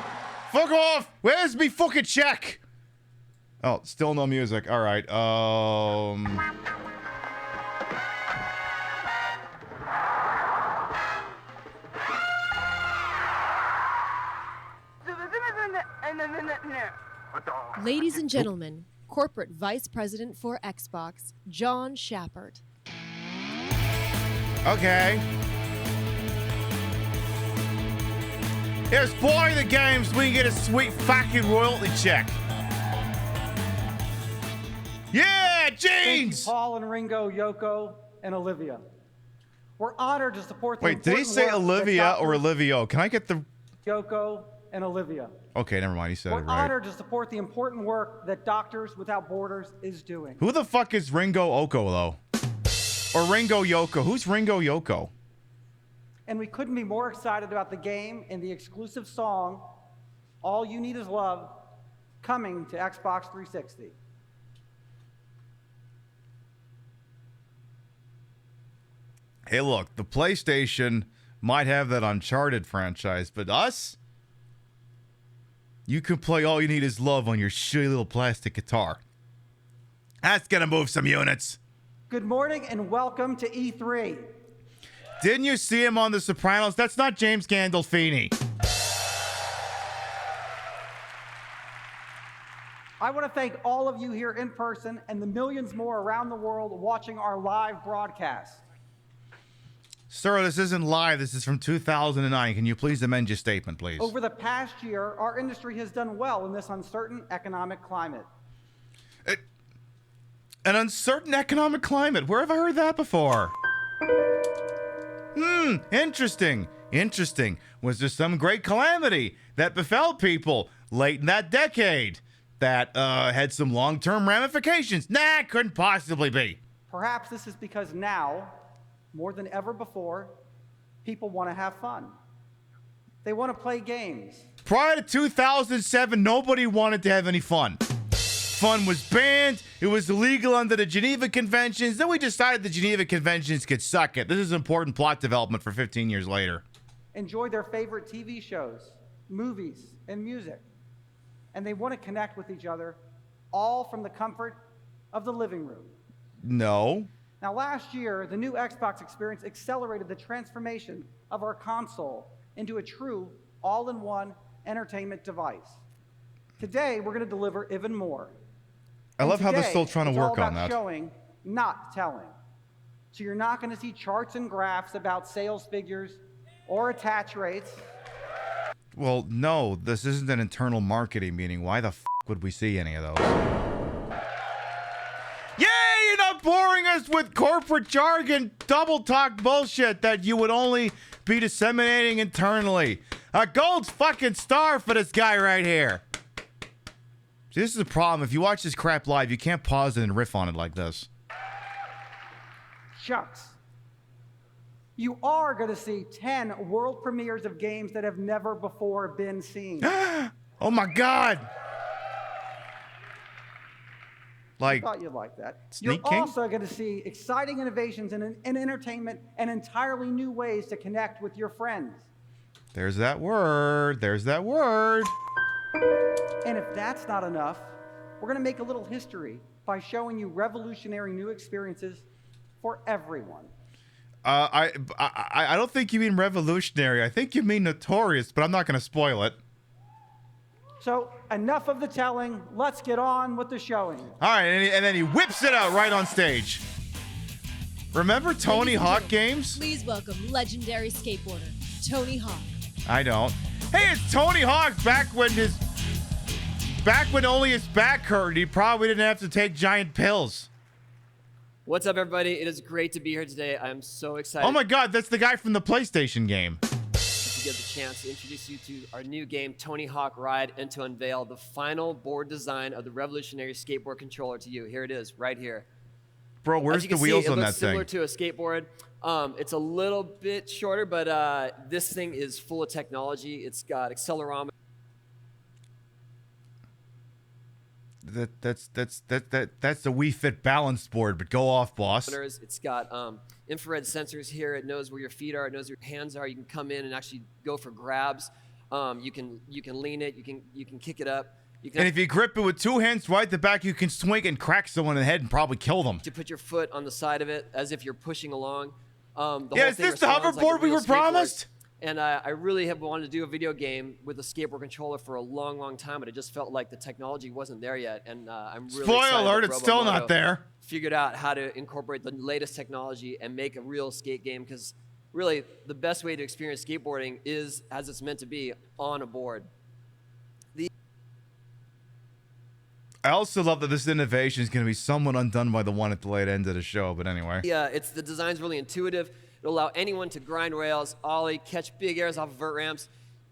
Fuck off. Where's me fucking check? Oh, still no music. All right. Ladies and gentlemen, Corporate Vice President for Xbox, John Shappert. Okay. Yes, buy the games, we can get a sweet fucking royalty check. Yeah, Thank jeans! you, Paul and Ringo, Yoko, and Olivia. We're honored to support the Wait, did he important say work that Olivia or doctors- Olivio? Can I get the... Yoko and Olivia. Okay, never mind, he said We're it right. honored to support the important work that Doctors Without Borders is doing. Who the fuck is Ringo Oko, though? Or Ringo Yoko? Who's Ringo Yoko? And we couldn't be more excited about the game and the exclusive song, All You Need Is Love, coming to Xbox 360. Hey, look, the PlayStation might have that Uncharted franchise, but us? You can play All You Need Is Love on your shitty little plastic guitar. That's gonna move some units. Good morning and welcome to E3. Didn't you see him on The Sopranos? That's not James Gandolfini. I want to thank all of you here in person and the millions more around the world watching our live broadcast. Sir, this isn't live. This is from 2009. Can you please amend your statement, please? Over the past year, our industry has done well in this uncertain economic climate. An uncertain economic climate. Where have I heard that before? Interesting. Interesting. Was there some great calamity that befell people late in that decade that had some long-term ramifications? Nah, couldn't possibly be. Perhaps this is because now, more than ever before, People want to have fun. They want to play games. Prior to 2007, nobody wanted to have any fun. Fun was banned. It was illegal under the Geneva Conventions. Then we decided the Geneva Conventions could suck it. This is important plot development for 15 years later. Enjoy their favorite TV shows, movies, and music. And they want to connect with each other, all from the comfort of the living room. No. Now, last year, the new Xbox experience accelerated the transformation of our console into a true all-in-one entertainment device. Today, we're going to deliver even more. I love how they're Today, still trying to it's all work on about that. Showing, not telling. So you're not going to see charts and graphs about sales figures or attach rates. Well, no, this isn't an internal marketing meeting. Why the f would we see any of those? Yay, you're not boring us with corporate jargon, double talk bullshit that you would only be disseminating internally. A gold fucking star for this guy right here. See, this is a problem. If you watch this crap live, you can't pause it and riff on it like this. Shucks. You are going to see 10 world premieres of games that have never before been seen. Oh my God. I thought you'd like that. Sneak You're King? also going to see exciting innovations in entertainment and entirely new ways to connect with your friends. There's that word. There's that word. And if that's not enough, we're going to make a little history by showing you revolutionary new experiences for everyone. I don't think you mean revolutionary. I think you mean notorious, but I'm not going to spoil it. So enough of the telling. Let's get on with the showing. All right, and then he whips it out right on stage. Remember Tony Hawk games? Please welcome legendary skateboarder, Tony Hawk. I don't. Hey, it's Tony Hawk back when only his back hurt. He probably didn't have to take giant pills. What's up, everybody? It is great to be here today. I'm so excited. Oh my God, that's the guy from the PlayStation game. To get the chance to introduce you to our new game, Tony Hawk Ride, and to unveil the final board design of the revolutionary skateboard controller to you. Here it is, right here. Bro, where's the wheels on that looks similar thing? to a skateboard. It's a little bit shorter, but this thing is full of technology. It's got accelerometer. That's the Wii Fit balance board, but go off, boss. It's got infrared sensors here. It knows where your feet are. It knows where your hands are. You can come in and actually go for grabs. You can lean it. You can kick it up. And if you grip it with two hands right at the back, you can swing and crack someone in the head and probably kill them. To put your foot on the side of it as if you're pushing along. Yeah, is this the hoverboard we were promised? And I really have wanted to do a video game with a skateboard controller for a long, long time, but it just felt like the technology wasn't there yet. And I'm really Spoiler excited alert, that it's still not Robomoto there. Figured out how to incorporate the latest technology and make a real skate game, because really the best way to experience skateboarding is as it's meant to be, on a board. I also love that this innovation is going to be somewhat undone by the one at the late end of the show, but anyway. Yeah, the design's really intuitive. It'll allow anyone to grind rails, ollie, catch big airs off of vert ramps.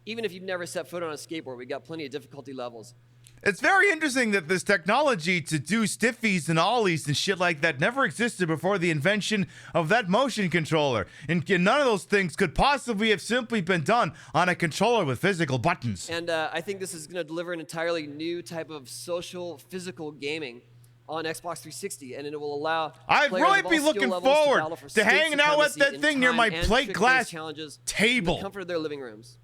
Even if you've never set foot on a skateboard, we got plenty of difficulty levels. It's very interesting that this technology to do stiffies and ollies and shit like that never existed before the invention of that motion controller. And none of those things could possibly have simply been done on a controller with physical buttons. And I think this is going to deliver an entirely new type of social, physical gaming on Xbox 360, and it will allow I'd players really of all be skill looking levels forward battle for to state hanging out with supremacy that in thing near my time and plate trick-based glass challenges table. in the comfort of their living rooms.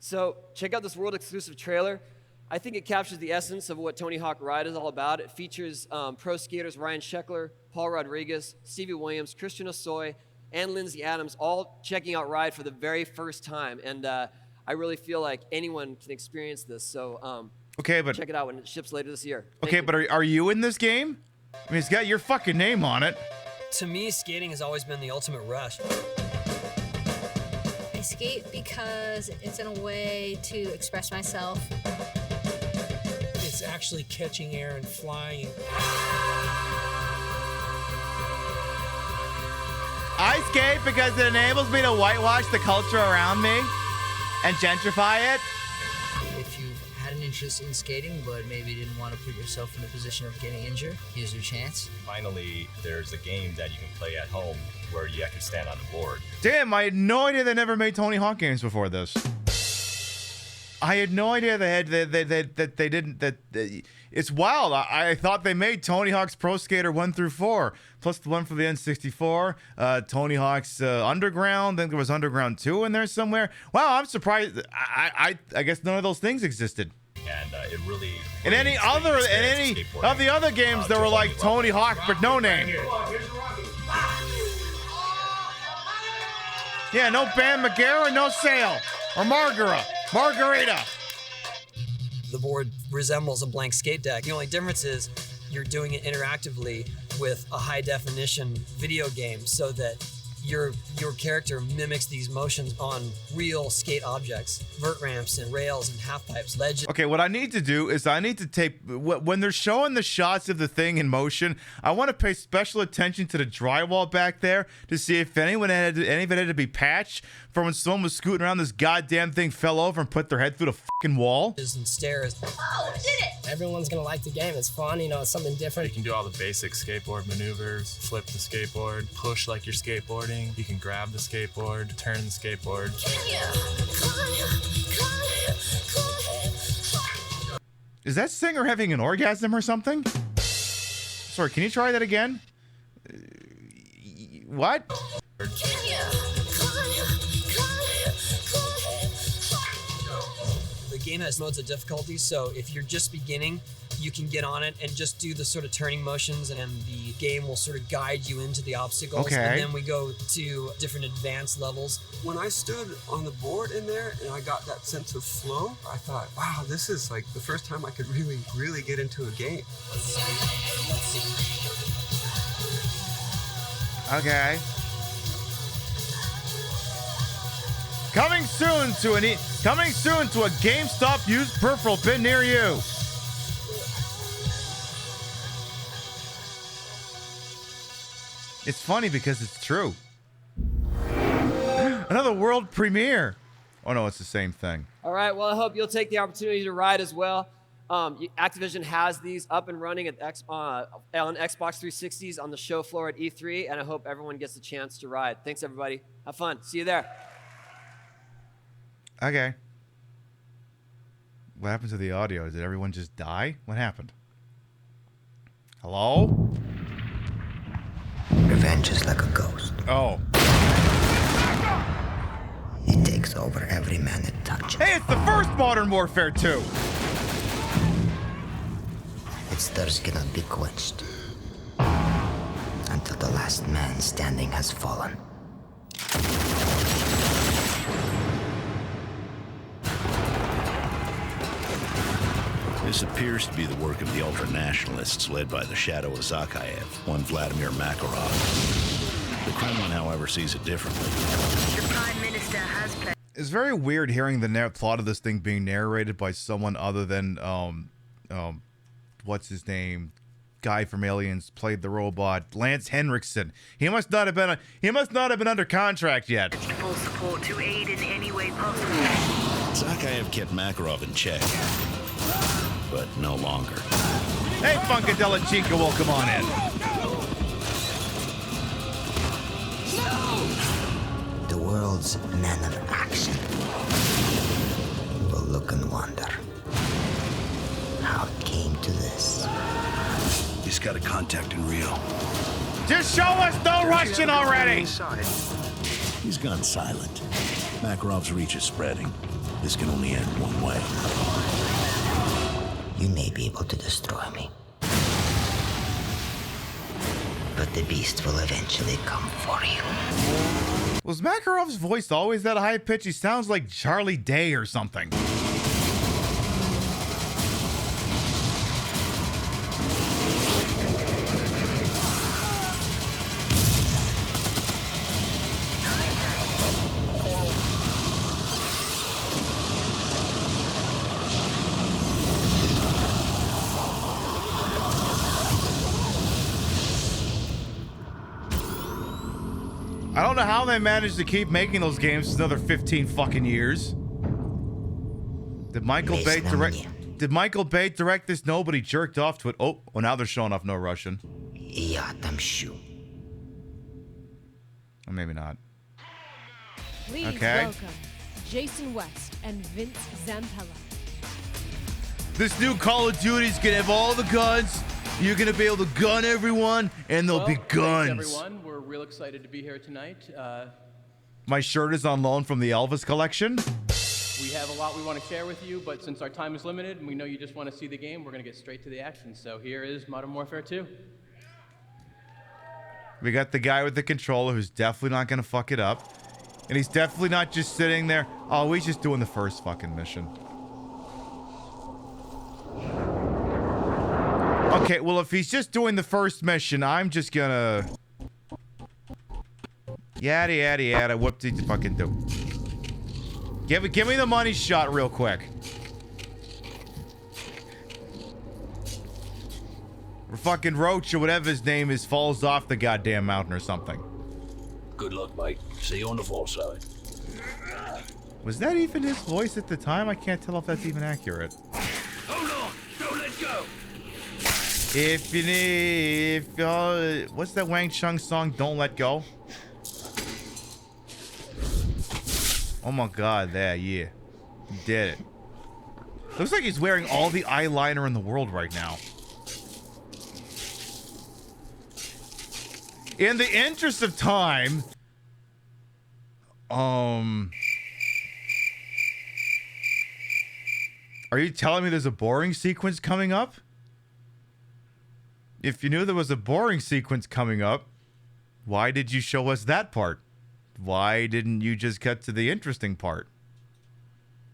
So check out this world-exclusive trailer. I think it captures the essence of what Tony Hawk Ride is all about. It features pro skaters Ryan Sheckler, Paul Rodriguez, Stevie Williams, Christian Osoy, and Lindsay Adams, all checking out Ride for the very first time. And I really feel like anyone can experience this. So okay, but check it out when it ships later this year. Okay, but are you in this game? I mean, it's got your fucking name on it. To me, skating has always been the ultimate rush. I skate because it's in a way to express myself. It's actually catching air and flying. I skate because it enables me to whitewash the culture around me and gentrify it. If you've had an anxious in skating, but maybe didn't want to put yourself in a position of getting injured. Here's your chance. Finally, there's a game that you can play at home where you actually stand on the board. Damn, I had no idea they never made Tony Hawk games before this. I had no idea they had that they didn't. It's wild. I thought they made Tony Hawk's Pro Skater 1 through 4, plus the one for the N64. Tony Hawk's Underground. Then there was Underground 2 in there somewhere. Wow, I'm surprised. I guess none of those things existed. And it really. In any of the other games, there were like Tony Hawk, but no name. Yeah, no Bam Margera, no Sale or Margarita. The board resembles a blank skate deck. The only difference is you're doing it interactively with a high definition video game so that your character mimics these motions on real skate objects, vert ramps and rails and half pipes, ledges. Okay, what I need to do is I need to tape when they're showing the shots of the thing in motion. I want to pay special attention to the drywall back there to see if any of it had to be patched for when someone was scooting around this goddamn thing, fell over and put their head through the fucking wall. And stairs. Oh, did it! Everyone's gonna like the game. It's fun, you know, it's something different. You can do all the basic skateboard maneuvers, flip the skateboard, push like you're skateboarding. You can grab the skateboard, turn the skateboard. Is that singer having an orgasm or something? Sorry, can you try that again? What? The game has modes of difficulty, so if you're just beginning, you can get on it and just do the sort of turning motions, and the game will sort of guide you into the obstacles. Okay. And then we go to different advanced levels. When I stood on the board in there and I got that sense of flow, I thought, wow, this is like the first time I could really get into a game. Okay. Coming soon to a GameStop used peripheral bin near you. It's funny because it's true. Another world premiere. Oh no, it's the same thing. All right, well, I hope you'll take the opportunity to ride as well. Activision has these up and running on Xbox 360s on the show floor at E3, and I hope everyone gets a chance to ride. Thanks, everybody. Have fun. See you there. Okay. What happened to the audio? Did everyone just die? What happened? Hello? Revenge is like a ghost. Oh. It takes over every man it touches. Hey, it's the first Modern Warfare 2. Its thirst cannot be quenched until the last man standing has fallen. This appears to be the work of the ultra-nationalists led by the shadow of Zakayev, one Vladimir Makarov. The Kremlin, however, sees it differently. The Prime Minister has pledged. It's very weird hearing the plot of this thing being narrated by someone other than, what's his name? Guy from Aliens played the robot, Lance Henriksen. He must not have been under contract yet. Full support to aid in any way possible. Zakayev kept Makarov in check, but no longer. Hey, Funkadella Chica, welcome on in. The world's men of action will look and wonder how it came to this. He's got a contact in Rio. Just show us no Russian already! He's gone silent. Makarov's reach is spreading. This can only end one way. You may be able to destroy me, but the beast will eventually come for you. Was Makarov's voice always that high pitch? He sounds like Charlie Day or something. I don't know how they managed to keep making those games for another 15 fucking years. Did Michael Bay direct? Did Michael Bay direct this? Nobody jerked off to it. Oh, well, now they're showing off no Russian. Я отомщу. Or maybe not. Please welcome Jason West and Vince Zampella. This new Call of Duty's gonna have all the guns. You're gonna be able to gun everyone, and there'll be guns. Thanks, everyone. We're real excited to be here tonight. My shirt is on loan from the Elvis collection. We have a lot we want to share with you, but since our time is limited and we know you just want to see the game, we're going to get straight to the action. So here is Modern Warfare 2. We got the guy with the controller who's definitely not gonna fuck it up. And he's definitely not just sitting there. Oh, he's just doing the first fucking mission. Okay, well, if he's just doing the first mission, I'm just gonna... Yada, yada, yada. What did you fucking do? Give me the money shot real quick. Or fucking Roach or whatever his name is falls off the goddamn mountain or something. Good luck, mate. See you on the far side. Was that even his voice at the time? I can't tell if that's even accurate. Hold on! Don't let go! If you need... what's that Wang Chung song? Don't Let Go? Oh my god, there, yeah. He did it. Looks like he's wearing all the eyeliner in the world right now. In the interest of time... Are you telling me there's a boring sequence coming up? If you knew there was a boring sequence coming up, why did you show us that part? Why didn't you just cut to the interesting part?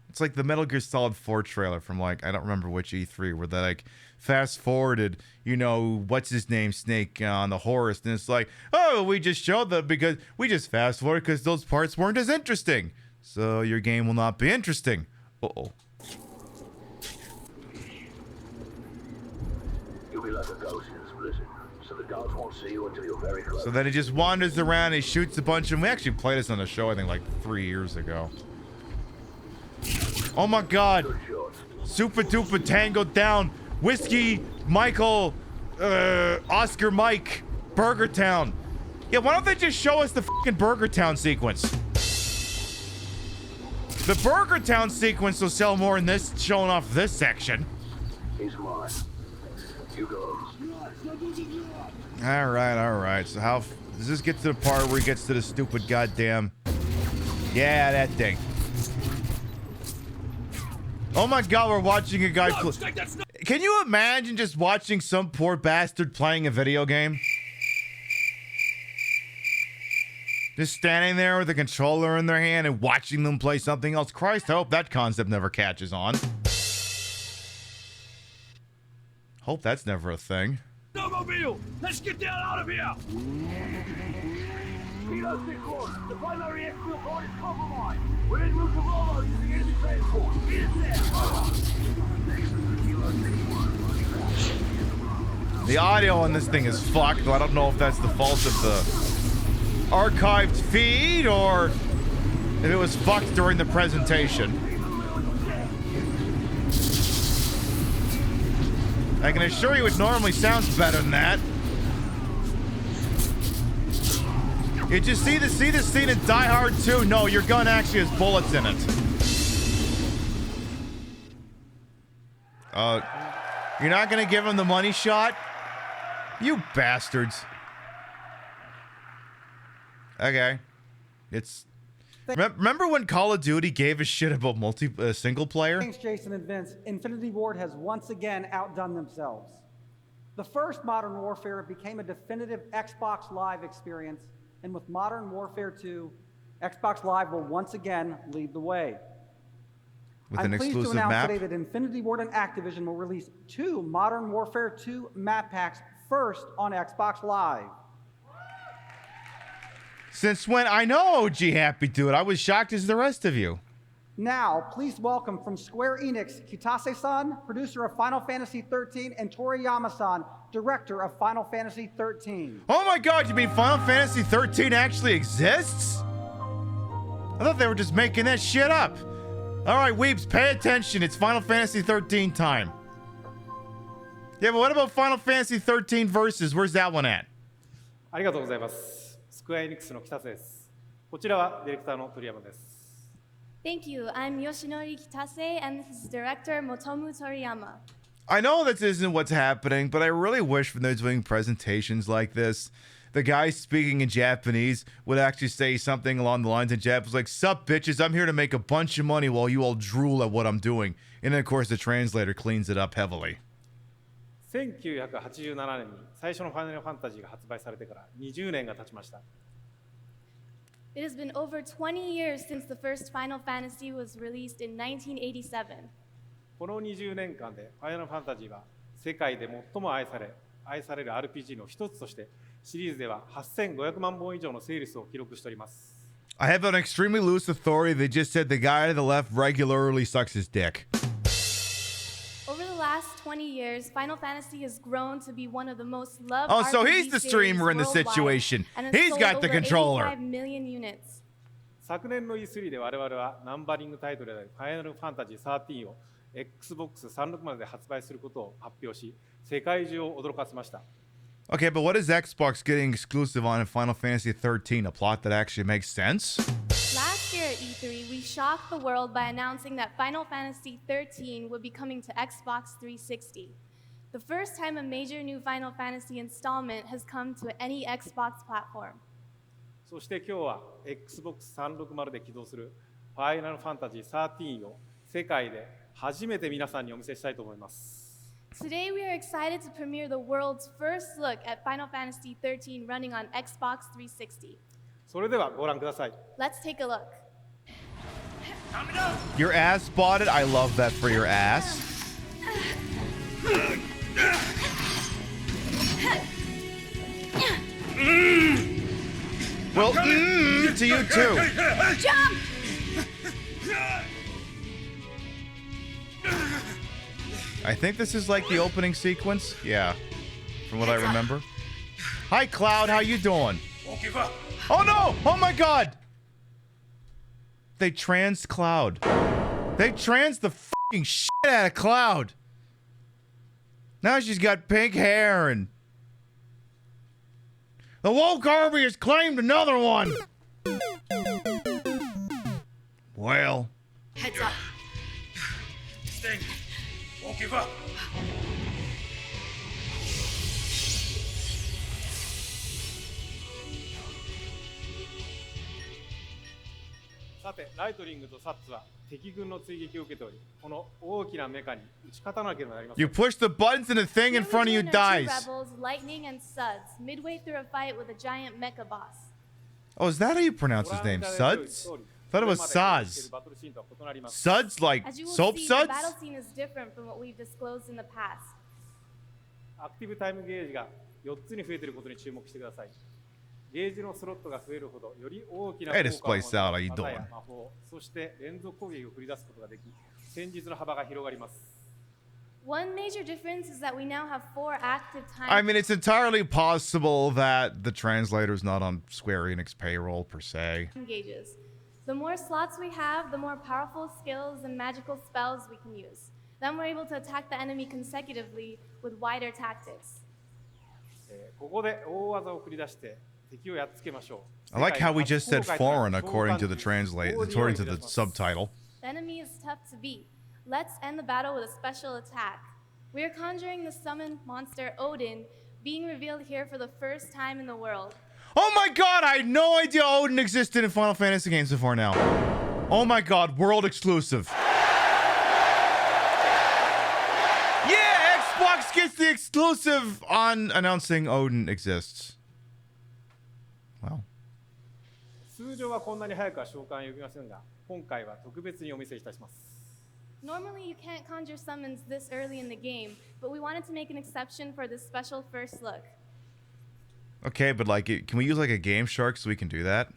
It's like the Metal Gear Solid 4 trailer from, like, I don't remember which E3, where they, like, fast-forwarded, you know, what's-his-name, Snake on the horse, and it's like, oh, we just showed that because we just fast-forwarded because those parts weren't as interesting. So your game will not be interesting. Uh-oh. You'll be like a ghost in this blizzard, so the guards won't see you until you're very close. So then he just wanders around, he shoots a bunch of them. We actually played this on the show, I think, like 3 years ago. Oh my god! Super Duper Tango down! Whiskey, Michael, Oscar Mike, Burger Town. Yeah, why don't they just show us the fucking Burger Town sequence? The Burger Town sequence will sell more than this, showing off this section. He's mine. You go. Alright. So how does this get to the part where he gets to the stupid goddamn... Yeah, that thing. Oh my god, we're watching a guy Can you imagine just watching some poor bastard playing a video game? Just standing there with a controller in their hand and watching them play something else. Christ, I hope that concept never catches on. Hope that's never a thing. Snowmobile! Let's get down out of here! Kilo 6-1, the primary exfil point is compromised. We're en route to Volvo using enemy transport. Get in there! The audio on this thing is fucked, though I don't know if that's the fault of the archived feed or if it was fucked during the presentation. I can assure you it normally sounds better than that. You just see the scene in Die Hard 2? No, your gun actually has bullets in it. You're not gonna give him the money shot? You bastards. Okay. It's... Remember when Call of Duty gave a shit about single player? Thanks, Jason and Vince. Infinity Ward has once again outdone themselves. The first Modern Warfare became a definitive Xbox Live experience, and with Modern Warfare 2, Xbox Live will once again lead the way. With I'm an pleased exclusive to announce map? today that Infinity Ward and Activision will release 2 Modern Warfare 2 map packs first on Xbox Live. Since when? I know OG Happy do it. I was shocked as the rest of you. Now, please welcome from Square Enix, Kitase-san, producer of Final Fantasy XIII, and Toriyama-san, director of Final Fantasy XIII. Oh my god, you mean Final Fantasy 13 actually exists? I thought they were just making that shit up. All right, Weeps, pay attention. It's Final Fantasy 13 time. Yeah, but what about Final Fantasy 13 Versus? Where's that one at? ありがとうございます。スクエアエニックスの北瀬です。こちらはディレクターの鳥山です。Thank you. I'm Yoshinori Kitase, and this is director Motomu Toriyama. I know this isn't what's happening, but I really wish when they're doing presentations like this, the guy speaking in Japanese would actually say something along the lines in Japanese, like, "Sup, bitches, I'm here to make a bunch of money while you all drool at what I'm doing." And then, of course, the translator cleans it up heavily. 1987年に最初のファイナルファンタジーが発売されてから20年が経ちました。It has been over 20 years since the first Final Fantasy was released in 1987. この20年間でファイナルファンタジーは世界で最も愛される RPG の一つとしてシリーズでは8500万本以上のセールスを記録しております。I have an extremely loose authority that just said the guy to the left regularly sucks his dick. Over the last 20 years, Final Fantasy has grown to be one of the most loved Oh, so he's RPG the streamer in the series worldwide, situation. and has He's sold got the over controller. 85 million units. 昨年の E3 で我々はナンバリングタイトルでファイナルファンタジー13を Xbox 360で発売することを発表し、世界中を驚かせました。Okay, but what is Xbox getting exclusive on in Final Fantasy 13? A plot that actually makes sense? Last year at E3, we shocked the world by announcing that Final Fantasy 13 would be coming to Xbox 360. The first time a major new Final Fantasy installment has come to any Xbox platform. そして今日は Xbox 360で起動するファイナルファンタジー13を世界で初めて皆さんにお見せしたいと思います。Today we are excited to premiere the world's first look at Final Fantasy 13 running on Xbox 360. それではご覧ください。 Let's take a look. Your ass spotted? I love that for your ass. Well, to you too. Jump! I think this is like the opening sequence. Yeah, from what I remember. Hi, Cloud. How you doing? Oh no! Oh my God! They trans Cloud. They trans the fucking shit out of Cloud. Now she's got pink hair and the woke army has claimed another one. Well. Heads up. Sting, won't give up. さて、ライトリングとサッツは敵軍の追撃を受けており、この大きなメカに打ち勝たなければなりません。 You push the buttons and the thing in front of you dies. Rebels, Lightning, and Suds, midway through a fight with a giant mecha boss. Oh, is that how you pronounce his name? Suds? Thought it was Saz. Suds like As you will soap see, the suds? battle scene is different from what we've disclosed in the past. アクティブタイムゲージが4つに増えていることに注目してください。ゲージのスロットが増えるほどより大きな Hey, 効 this 果を持 place つ out. How you 技や doing? 魔法、そして連続攻撃を繰り出すことができ、戦術の幅が広がります。 One major difference is that we now have 4 active time I mean, it's entirely possible that the translator's not on Square Enix payroll per se. gauges. The more slots we have, the more powerful skills and magical spells we can use. Then we're able to attack the enemy consecutively with wider tactics. ここで大技を繰り出して敵をやっつけましょう。 I like how we just said foreign according to the subtitle. The enemy is tough to beat. Let's end the battle with a special attack. We are conjuring the summoned monster Odin, being revealed here for the first time in the world. Oh my God, I had no idea Odin existed in Final Fantasy games before now. Oh my God, world exclusive. Yeah, Xbox gets the exclusive on announcing Odin exists. Well. 通常はこんなに早くは召喚呼びませんが、今回は特別にお見せいたします。 Normally, you can't conjure summons this early in the game, but we wanted to make an exception for this special first look. Okay, but like, can we use like a Game Shark so we can do that?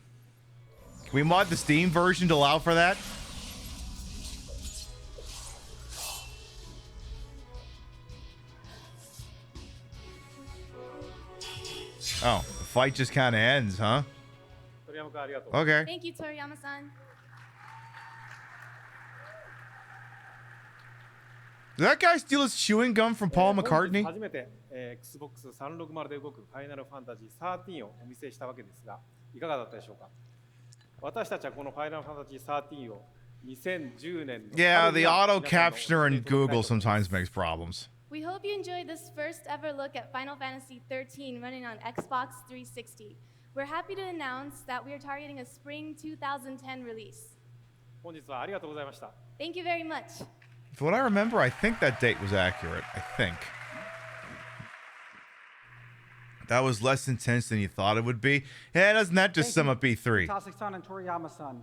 Can we mod the Steam version to allow for that? Oh, the fight just kind of ends, huh? Okay. Thank you, Toriyama-san. Did that guy steal his chewing gum from Paul 本日 McCartney? 初めて、Xbox 360で動くファイナルファンタジー13をお見せしたわけですが、いかがだったでしょうか。私たちはこのファイナルファンタジー13を2010年の Yeah, the 春に auto 皆さんの captioner in Google sometimes makes problems. We hope you enjoyed this first ever look at Final Fantasy XIII running on Xbox 360. We're happy to announce that we are targeting a spring 2010 release. 本日はありがとうございました。 Thank you very much. From what I remember, I think that date was accurate. I think. That was less intense than you thought it would be. Yeah, doesn't that just sum up E3? Tasek-san and Toriyama-san.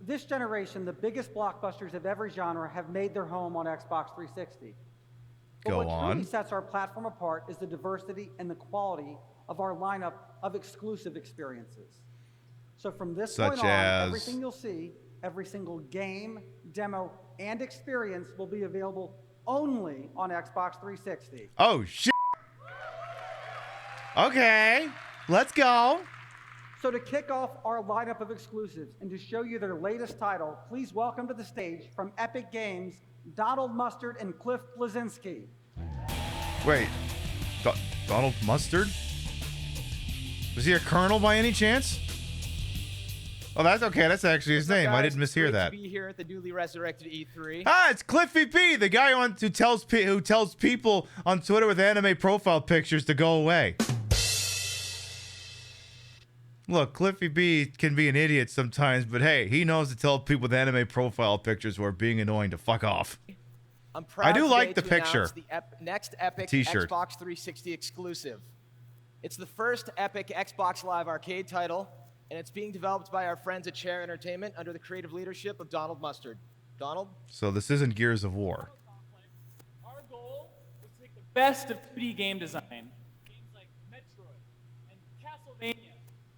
This generation, the biggest blockbusters of every genre have made their home on Xbox 360. But Go what on. truly sets our platform apart is the diversity and the quality of our lineup of exclusive experiences. So from this Such point on, as- everything you'll see, every single game, demo, and experience will be available only on Xbox 360. Oh, shit. Okay, let's go. So to kick off our lineup of exclusives and to show you their latest title, please welcome to the stage from Epic Games, Donald Mustard and Cliff Bleszinski. Wait, Donald Mustard? Was he a colonel by any chance? Oh, that's okay. That's actually his name. I didn't mishear that. Great to be here at the newly resurrected E3. Ah, it's Cliffy B, the guy who tells people on Twitter with anime profile pictures to go away. Look, Cliffy B can be an idiot sometimes, but hey, he knows to tell people with anime profile pictures who are being annoying to fuck off. I'm proud I do today like the to picture. announce the next Epic T-shirt. Xbox 360 exclusive. It's the first Epic Xbox Live Arcade title, and it's being developed by our friends at Share Entertainment under the creative leadership of Donald Mustard. Donald? So this isn't Gears of War. Our goal is to take the best of 2D game design, games like Metroid and Castlevania,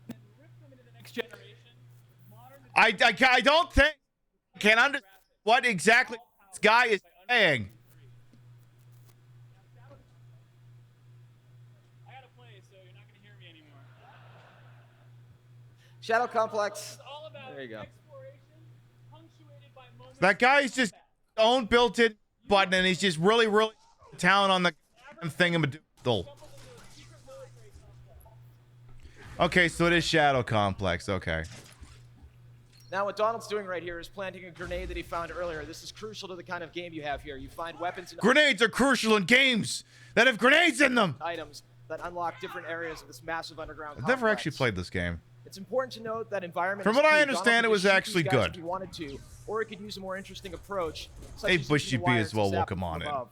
and then rip them into the next generation with modern. I don't think I can understand what exactly this guy is saying. I gotta play, so you're not gonna hear me anymore. Shadow Complex. There you go. That guy's just own built-in button, and he's just really talent on the thingamadoodle. Okay, so it is Shadow Complex. Okay. Now, what Donald's doing right here is planting a grenade that he found earlier. This is crucial to the kind of game you have here. You find weapons and Grenades are crucial in games that have grenades in them. items that unlock different areas of this massive underground I've never complex. actually played this game. It's important to note that environment From is what I key. understand, Donald it could was just shoot actually these guys good. if he wanted to, or he could use a more interesting approach. Such Hey, as using Bushy the B wires as well, to zap welcome them on from in. above.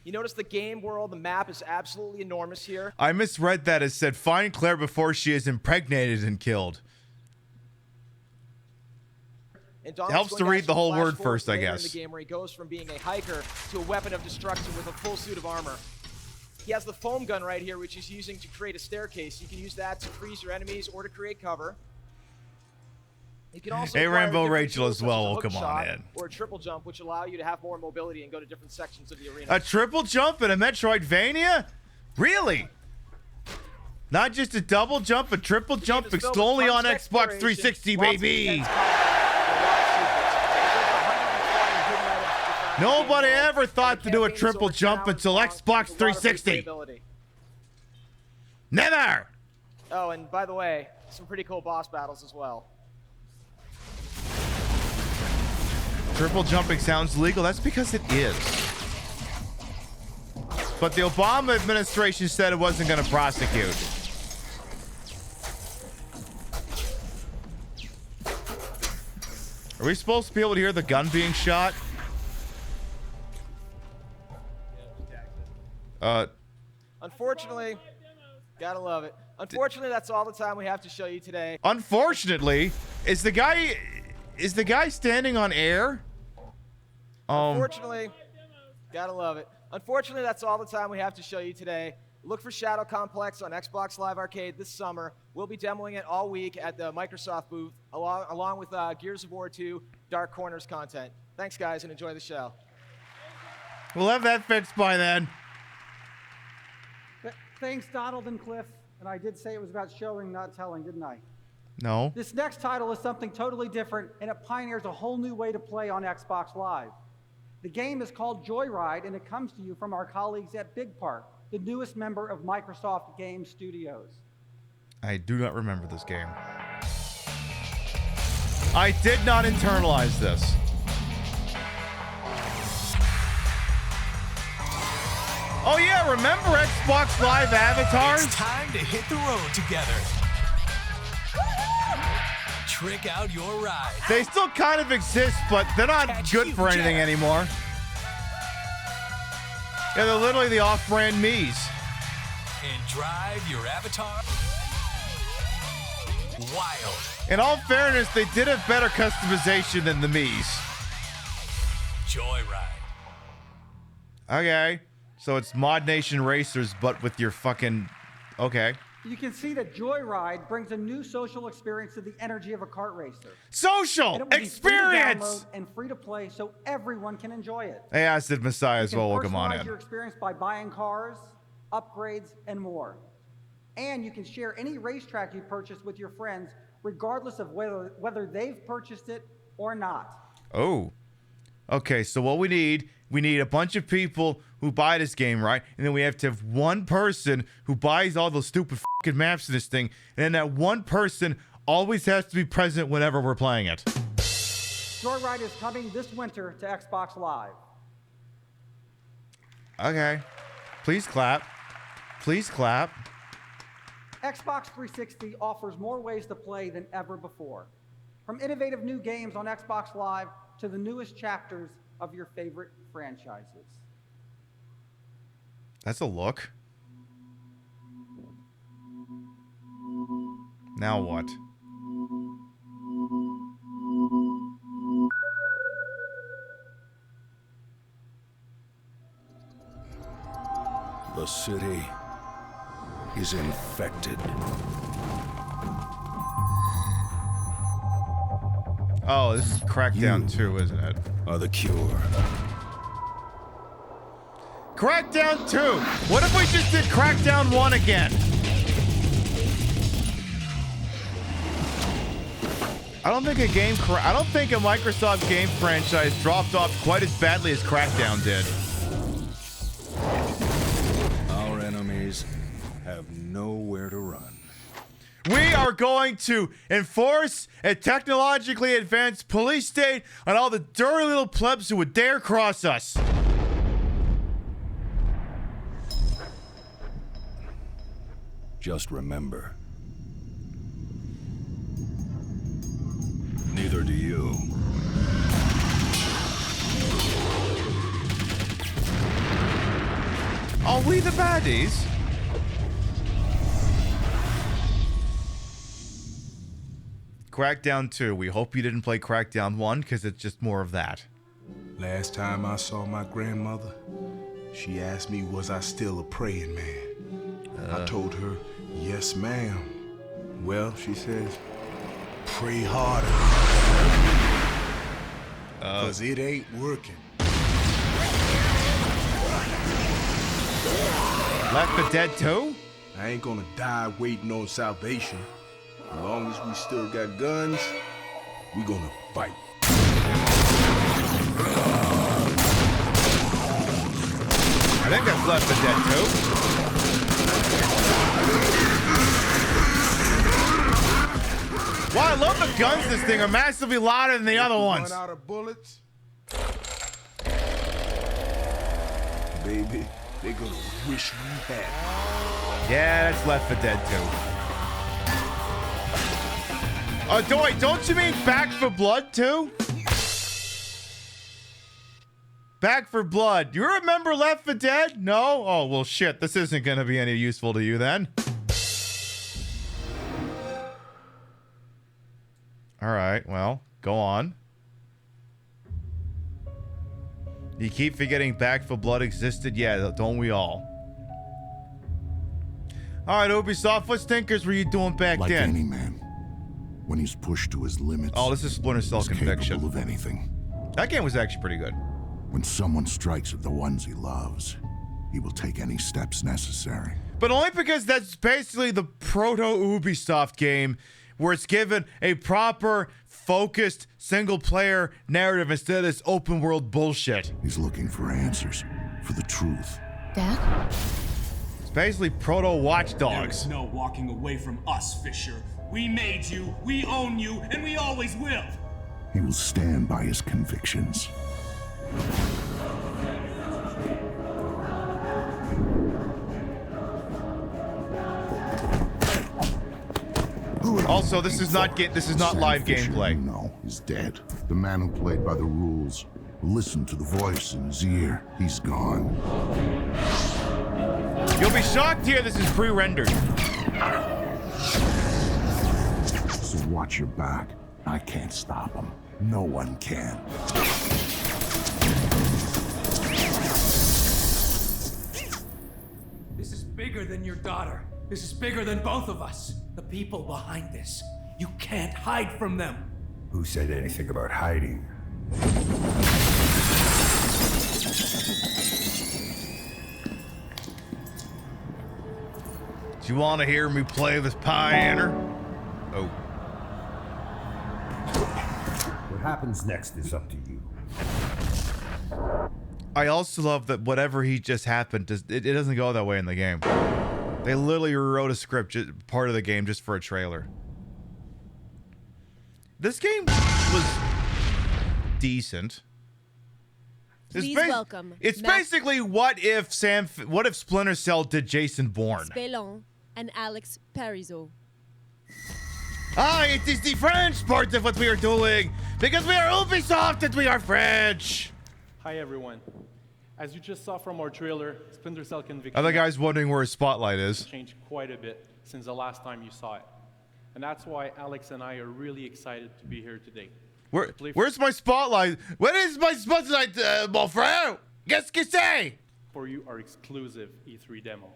You notice the game world, the map is absolutely enormous here. I misread that as said, find Claire before she is impregnated and killed. And Donald's Helps going to read actually the whole flash word forward first, I later guess. In the game where he goes from being a hiker to a weapon of destruction with a full suit of armor. He has the foam gun right here, which he's using to create a staircase. You can use that to freeze your enemies or to create cover. You can also Hey, acquire Rainbow different Rachel tools as such well, a hook welcome on shot in. Or a triple jump, which allow you to have more mobility and go to different sections of the arena. A triple jump in a Metroidvania? Really? Not just a double jump, a triple jump, it's only on Xbox 360, baby. Nobody ever thought to do a triple jump until Xbox 360. Never! Oh, and by the way, some pretty cool boss battles as well. Triple jumping sounds legal. That's because it is. But the Obama administration said it wasn't going to prosecute. Are we supposed to be able to hear the gun being shot? Unfortunately, gotta love it. Unfortunately, that's all the time we have to show you today. Unfortunately, is the guy standing on air? Unfortunately, gotta love it. Unfortunately, that's all the time we have to show you today. Look for Shadow Complex on Xbox Live Arcade this summer. We'll be demoing it all week at the Microsoft booth, along with Gears of War 2 Dark Corners content. Thanks, guys, and enjoy the show. We'll have that fixed by then. Thanks, Donald and Cliff. And I did say it was about showing, not telling, didn't I? No. This next title is something totally different, and it pioneers a whole new way to play on Xbox Live. The game is called Joyride, and it comes to you from our colleagues at Big Park, the newest member of Microsoft Game Studios. I do not remember this game. I did not internalize this. Oh yeah, remember Xbox Live avatars? It's time to hit the road together. Trick out your ride. They still kind of exist, but they're not good for anything anymore. Yeah, they're literally the off-brand Mii's. And drive your avatar wild. In all fairness, they did have better customization than the Mii's. Joyride. Okay, so it's Mod Nation Racers, but with your fucking... Okay. You can see that Joyride brings a new social experience to the energy of a kart racer. Social And it will be free to experience! download and free to play so everyone can enjoy it. Hey, I said Messiah as well. Welcome on Personalize in. your experience by buying cars, upgrades, and more. And you can share any racetrack you purchase with your friends, regardless of whether they've purchased it or not. Oh. Okay, so what we need a bunch of people who buy this game, right? And then we have to have one person who buys all those stupid fucking maps in this thing. And then that one person always has to be present whenever we're playing it. Joyride is coming this winter to Xbox Live. Okay. Please clap. Please clap. Xbox 360 offers more ways to play than ever before. From innovative new games on Xbox Live to the newest chapters of your favorite franchises. That's a look. Now what? The city is infected. Oh, this is Crackdown 2, isn't it? Are the cure. Crackdown 2! What if we just did Crackdown 1 again? I don't think a Microsoft game franchise dropped off quite as badly as Crackdown did. Our enemies have nowhere to run. We are going to enforce a technologically advanced police state on all the dirty little plebs who would dare cross us. Just remember, neither do you. Are we the baddies? Crackdown 2. We hope you didn't play Crackdown 1 because it's just more of that. Last time I saw my grandmother, she asked me was I still a praying man. I told her, yes, ma'am. Well, she says, pray harder. Because it ain't working. Left 4 Dead 2? I ain't gonna die waiting on salvation. As long as we still got guns, we gonna fight. I think that's Left 4 Dead 2. Wow, I love the guns in this thing are massively louder than the other ones. Run out of bullets. Baby, they gonna wish we had. Yeah, that's Left 4 Dead 2. Oh, don't you mean Back 4 Blood 2? Back 4 Blood. You remember Left 4 Dead? No? Oh, well, shit. This isn't going to be any useful to you then. All right, well, go on. You keep forgetting Back 4 Blood existed? Yeah, don't we all? All right, Ubisoft, what stinkers were you doing back like then? Any man, when he's pushed to his limits, oh, this is Splinter Cell Conviction. Capable of anything. That game was actually pretty good. When someone strikes at the ones he loves, he will take any steps necessary. But only because that's basically the proto Ubisoft game where it's given a proper focused single-player narrative instead of this open-world bullshit. He's looking for answers, for the truth. Dad? It's basically proto-Watch There Dogs. is no walking away from us, Fisher. We made you, we own you, and we always will. He will stand by his convictions. Also, this is not live gameplay. No, he's dead. The man who played by the rules, who listened to the voice in his ear, he's gone. You'll be shocked to hear this is pre-rendered. So watch your back. I can't stop him. No one can. This is bigger than your daughter. This is bigger than both of us. The people behind this. You can't hide from them. Who said anything about hiding? Do you want to hear me play this Pioneer? Oh. What happens next is up to you. I also love that whatever he just happened, it doesn't go that way in the game. They literally wrote a script, part of the game, just for a trailer. This game was decent. Please welcome. It's basically what if Splinter Cell did Jason Bourne. Spelon and Alex Parizeau. Ah, it is the French part of what we are doing, because we are Ubisoft and we are French. Hi everyone. As you just saw from our trailer, Splinter Cell Conviction Other guys wondering where his spotlight is. changed quite a bit since the last time you saw it. And that's why Alex and I are really excited to be here today. Where's my spotlight? Where is my spotlight, mon frère? Qu'est-ce que c'est? For you, our exclusive E3 demo.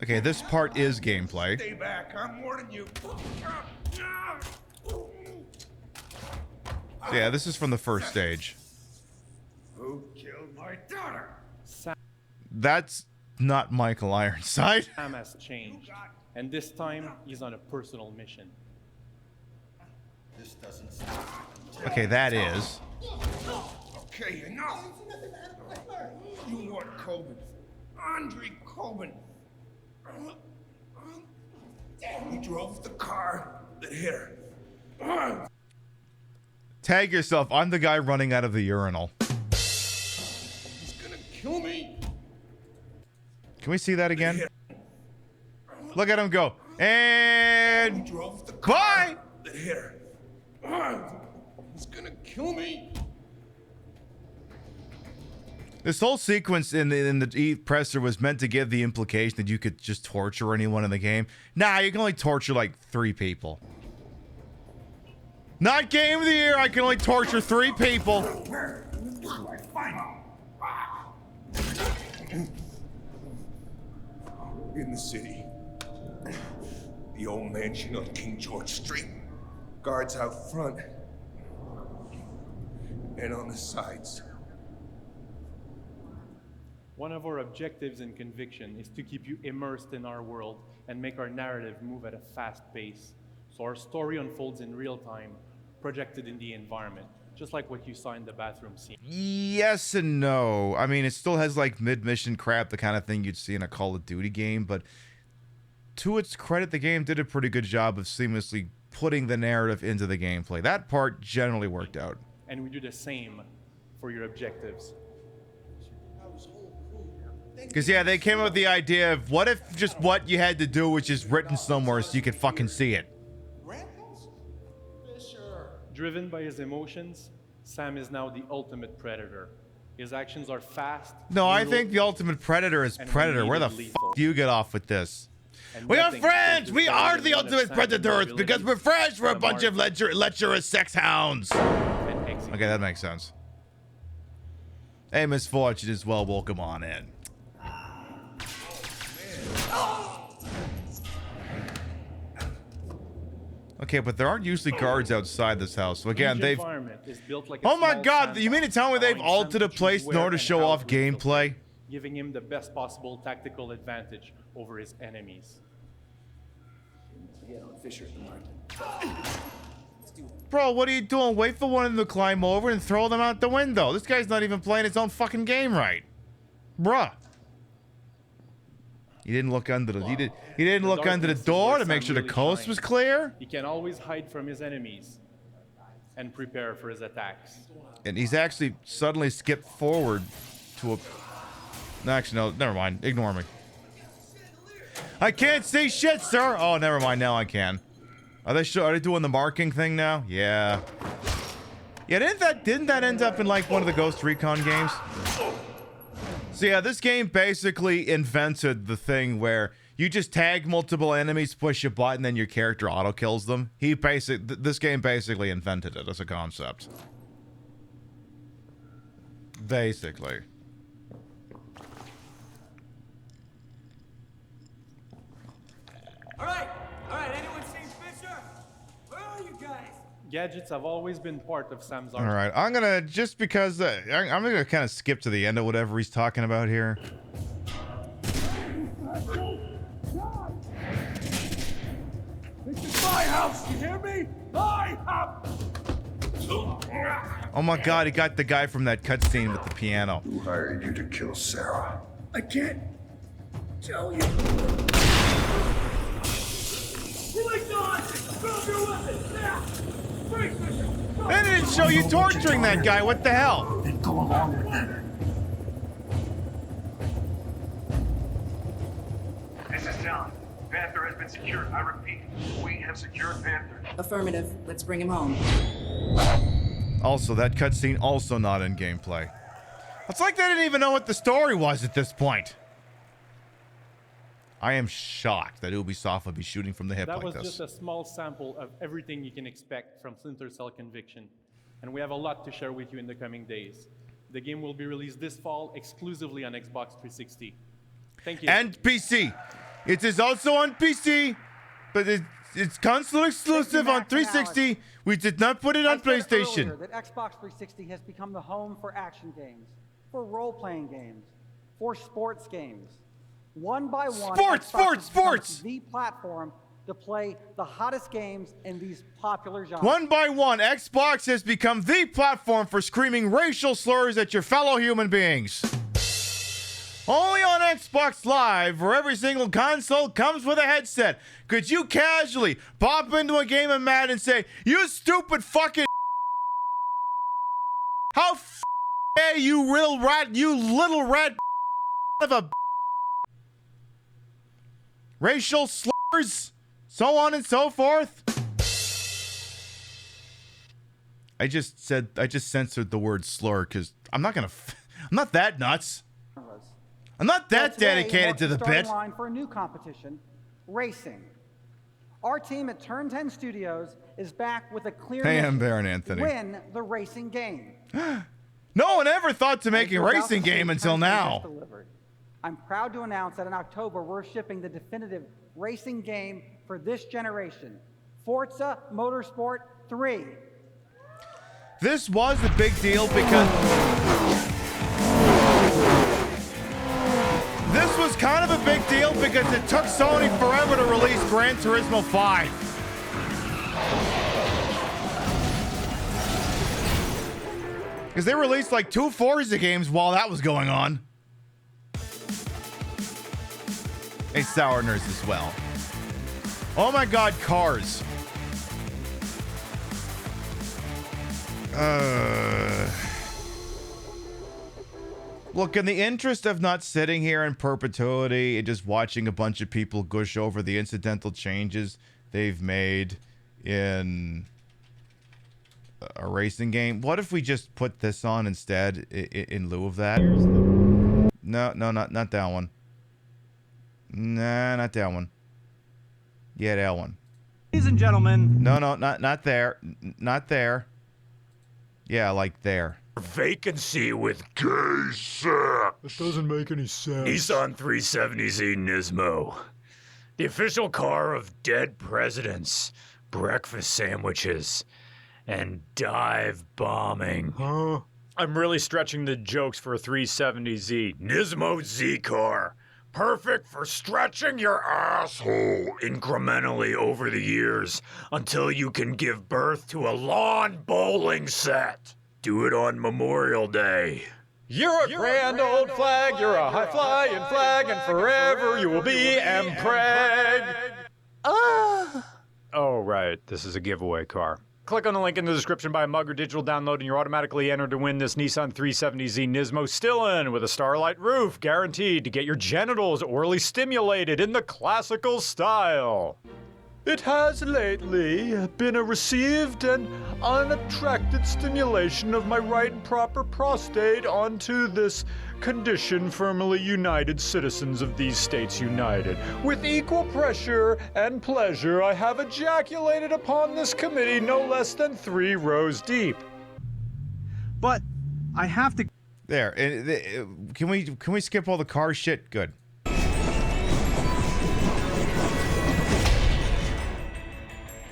Okay, this part is gameplay. Stay back, I'm warning you. Yeah, this is from the first stage. Who killed my daughter? That's not Michael Ironside. Sam has changed, and this time he's on a personal mission. This doesn't stop. Okay, that is. Okay, enough. You want Coben. Andre Coben. He drove the car that hit her. Tag yourself. I'm the guy running out of the urinal. He's gonna kill me. Can we see that again? Look at him go. And bye. That hit her. He's gonna kill me. This whole sequence in the E-Presser was meant to give the implication that you could just torture anyone in the game. Nah, you can only torture like 3 people. Not Game of the Year, I can only torture 3 people. Where do I find him? In the city. The old mansion on King George Street. Guards out front. And on the sides. One of our objectives in Conviction is to keep you immersed in our world and make our narrative move at a fast pace. So our story unfolds in real time, projected in the environment, just like what you saw in the bathroom scene. Yes and no. I mean, it still has like mid-mission crap, the kind of thing you'd see in a Call of Duty game, but to its credit, the game did a pretty good job of seamlessly putting the narrative into the gameplay. That part generally worked out. And we do the same for your objectives. Because, yeah, they came up with the idea of what if just what you had to do was just written somewhere so you could fucking see it. Driven by his emotions, Sam is now the ultimate predator. His actions are fast. No, I brutal, think the ultimate predator is Predator. Where the fuck do you get off with this? And We are nothing friends! is We better are than the one of ultimate Sam's predators abilities because we're friends! We're a to bunch of mark lecherous sex hounds! Okay, that makes sense. Hey, Misfortune is well, welcome on in. Okay, but there aren't usually guards outside this house. So again, Each they've... environment is built like a Oh my small god, you mean to tell me they've allowing Sam altered a choose place in where order to and show how off to infiltrate. gameplay? giving him the best possible tactical advantage over his enemies. Bro, what are you doing? Wait for one of them to climb over and throw them out the window. This guy's not even playing his own fucking game right. Bruh. He didn't look under the he didn't look under the door to make sure the coast was clear. He can always hide from his enemies and prepare for his attacks. And he's actually suddenly skipped forward to a... No, actually, no, never mind. Ignore me. I can't see shit, sir. Oh, never mind. Now I can. Are they doing the marking thing now? Yeah. Yeah, didn't that end up in like one of the Ghost Recon games? So yeah, this game basically invented the thing where you just tag multiple enemies, push a button, then your character auto kills them. This game basically invented it as a concept. Basically. All right, anyone seen Fisher? Where are you guys? Gadgets have always been part of Sam's All arsenal. right, I'm gonna, just because I'm gonna kind of skip to the end of whatever he's talking about here. This is my house, you hear me? My house! Oh my god, he got the guy from that cutscene with the piano. Who hired you to kill Sarah? I can't tell you. Release the hostage! Drop your weapons, now! Break, Fisher! They didn't show you torturing that guy, what the hell? Then go along with them. This is John. Panther has been secured. I repeat, we have secured Panther. Affirmative. Let's bring him home. Also, that cutscene also not in gameplay. It's like they didn't even know what the story was at this point. I am shocked that Ubisoft would be shooting from the hip That like was this. just a small sample of everything you can expect from Splinter Cell Conviction. And we have a lot to share with you in the coming days. The game will be released this fall exclusively on Xbox 360. Thank you. And PC. It is also on PC, but it's console exclusive on 360. We did not put it on PlayStation. Earlier that Xbox 360 has become the home for action games, for role-playing games, for sports games. One by one, Sports! The platform to play the hottest games in these popular genres. One by one, Xbox has become the platform for screaming racial slurs at your fellow human beings. Only on Xbox Live, where every single console comes with a headset, could you casually pop into a game of Madden and say, "You stupid fucking how dare you real rat, you little rat of a racial slurs, so on and so forth." I just censored the word slur because I'm not that nuts. I'm not that dedicated to the bit. Line for a new competition, racing. Our team at Turn 10 Studios is back with a clear Hey, I'm mission. Baron Anthony. Win the racing game. No one ever thought to make a racing game until now. I'm proud to announce that in October, we're shipping the definitive racing game for this generation, Forza Motorsport 3. This was a big deal because... This was kind of a big deal because it took Sony forever to release Gran Turismo 5. Because they released like 2 Forza games while that was going on. Hey, Sour Nerds as well. Oh my god, cars. Look, in the interest of not sitting here in perpetuity and just watching a bunch of people gush over the incidental changes they've made in a racing game, what if we just put this on instead in lieu of that? No, not that one. Nah, not that one. Yeah, that one. Ladies and gentlemen. No, not there. Not there. Yeah, like there. Vacancy with gay sex. That doesn't make any sense. Nissan 370Z Nismo. The official car of dead presidents, breakfast sandwiches, and dive bombing. Huh? I'm really stretching the jokes for a 370Z. Nismo Z-Car. Perfect for stretching your asshole incrementally over the years until you can give birth to a lawn bowling set. Do it on Memorial Day. You're a grand old flag, you're a high-flying flag, and forever you will be M. Craig. Oh, right. This is a giveaway car. Click on the link in the description, buy a mug or digital download, and you're automatically entered to win this Nissan 370Z Nismo still-in with a Starlight roof, guaranteed to get your genitals orally stimulated in the classical style. It has lately been a received and unattracted stimulation of my right and proper prostate onto this condition firmly united citizens of these states united. With equal pressure and pleasure, I have ejaculated upon this committee no less than 3 rows deep. But I have to... There. Can we skip all the car shit? Good.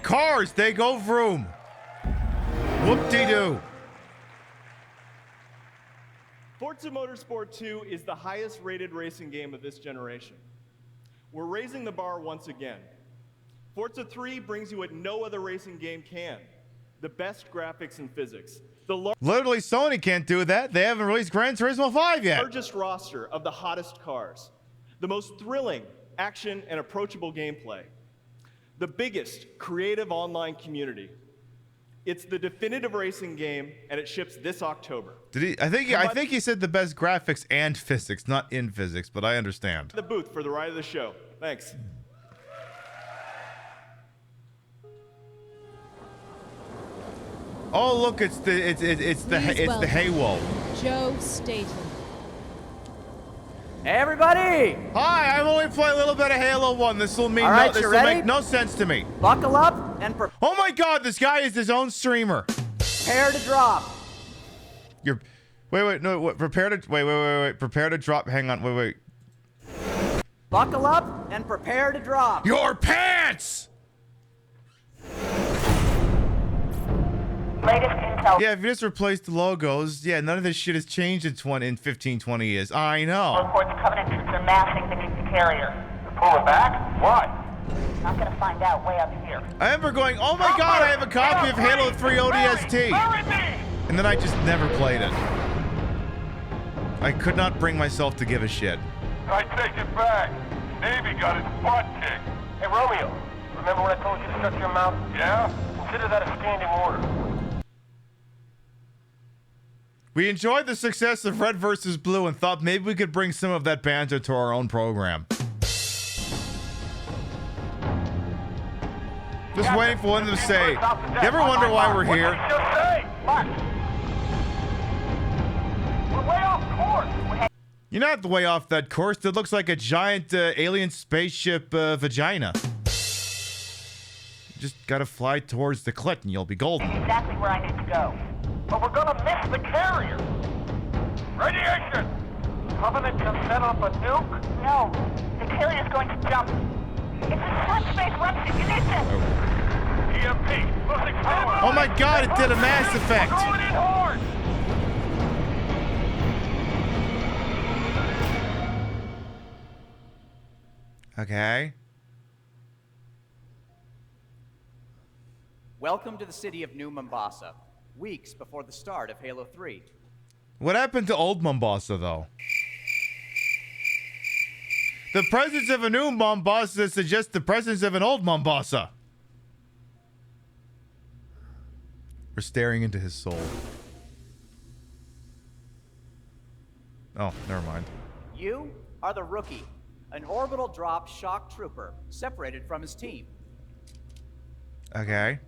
Cars, they go vroom. Whoop-de-doo. Forza Motorsport 2 is the highest rated racing game of this generation. We're raising the bar once again. Forza 3 brings you what no other racing game can. The best graphics and physics. Literally, Sony can't do that. They haven't released Gran Turismo 5 yet. Largest roster of the hottest cars. The most thrilling action and approachable gameplay. The biggest creative online community. It's the definitive racing game, and it ships this October. Did he? I think he said the best graphics and physics, not in physics, but I understand. The booth for the ride of the show. Thanks. Oh look, it's the Halo. Joe Staten. Hey everybody! Hi, I've only played a little bit of Halo 1. This will mean this will make no sense to me. Buckle up and oh my God, this guy is his own streamer. Prepare to drop. Prepare to drop. Hang on, wait. Buckle up and prepare to drop. Your pants! Latest intel. Yeah, if you just replace the logos, yeah, none of this shit has changed in 15, 20 years. I know. Reports Covenant troops are massing beneath the carrier. Pull it back? Why? Not gonna find out way up here. I remember going, oh my God, I have a copy of Halo 3 ODST. And then I just never played it. I could not bring myself to give a shit. I take it back. Navy got its butt kicked. Hey Romeo, remember when I told you to shut your mouth? Yeah? Consider that a standing order. We enjoyed the success of Red vs. Blue and thought maybe we could bring some of that banter to our own program. Just waiting for one of them to say, you ever wonder why we're here? We're way off course. You're not way off that course. It looks like a giant alien spaceship vagina. You just gotta fly towards the clit and you'll be golden. Exactly where I need to go. But we're gonna miss the carrier. Radiation! Covenant just set up a nuke? No, the carrier's going to jump. It's a slip space rupture. You need to... EMP! Losing power! Oh my God, it did a mass effect! Throw it in hard! Okay. Welcome to the city of New Mombasa, weeks before the start of Halo 3. What happened to old Mombasa, though? The presence of a new Mombasa suggests the presence of an old Mombasa. We're staring into his soul. Oh, never mind. You are the rookie, an orbital drop shock trooper separated from his team. Okay.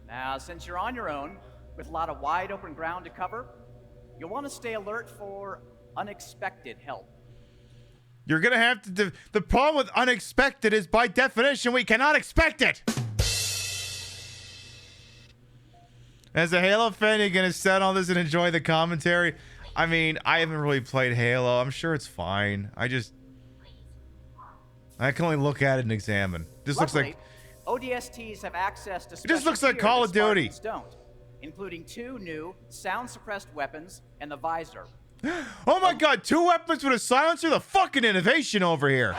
Now, since you're on your own, with a lot of wide open ground to cover, you'll want to stay alert for unexpected help. You're gonna have to... The problem with unexpected is, by definition, we cannot expect it! As a Halo fan, you're gonna sit on this and enjoy the commentary? I mean, I haven't really played Halo. I'm sure it's fine. I can only look at it and examine. This looks like... ODSTs have access to it just looks like Call of Duty. Don't. including 2 new sound-suppressed weapons and the visor. Oh my god, 2 weapons with a silencer? The fucking innovation over here.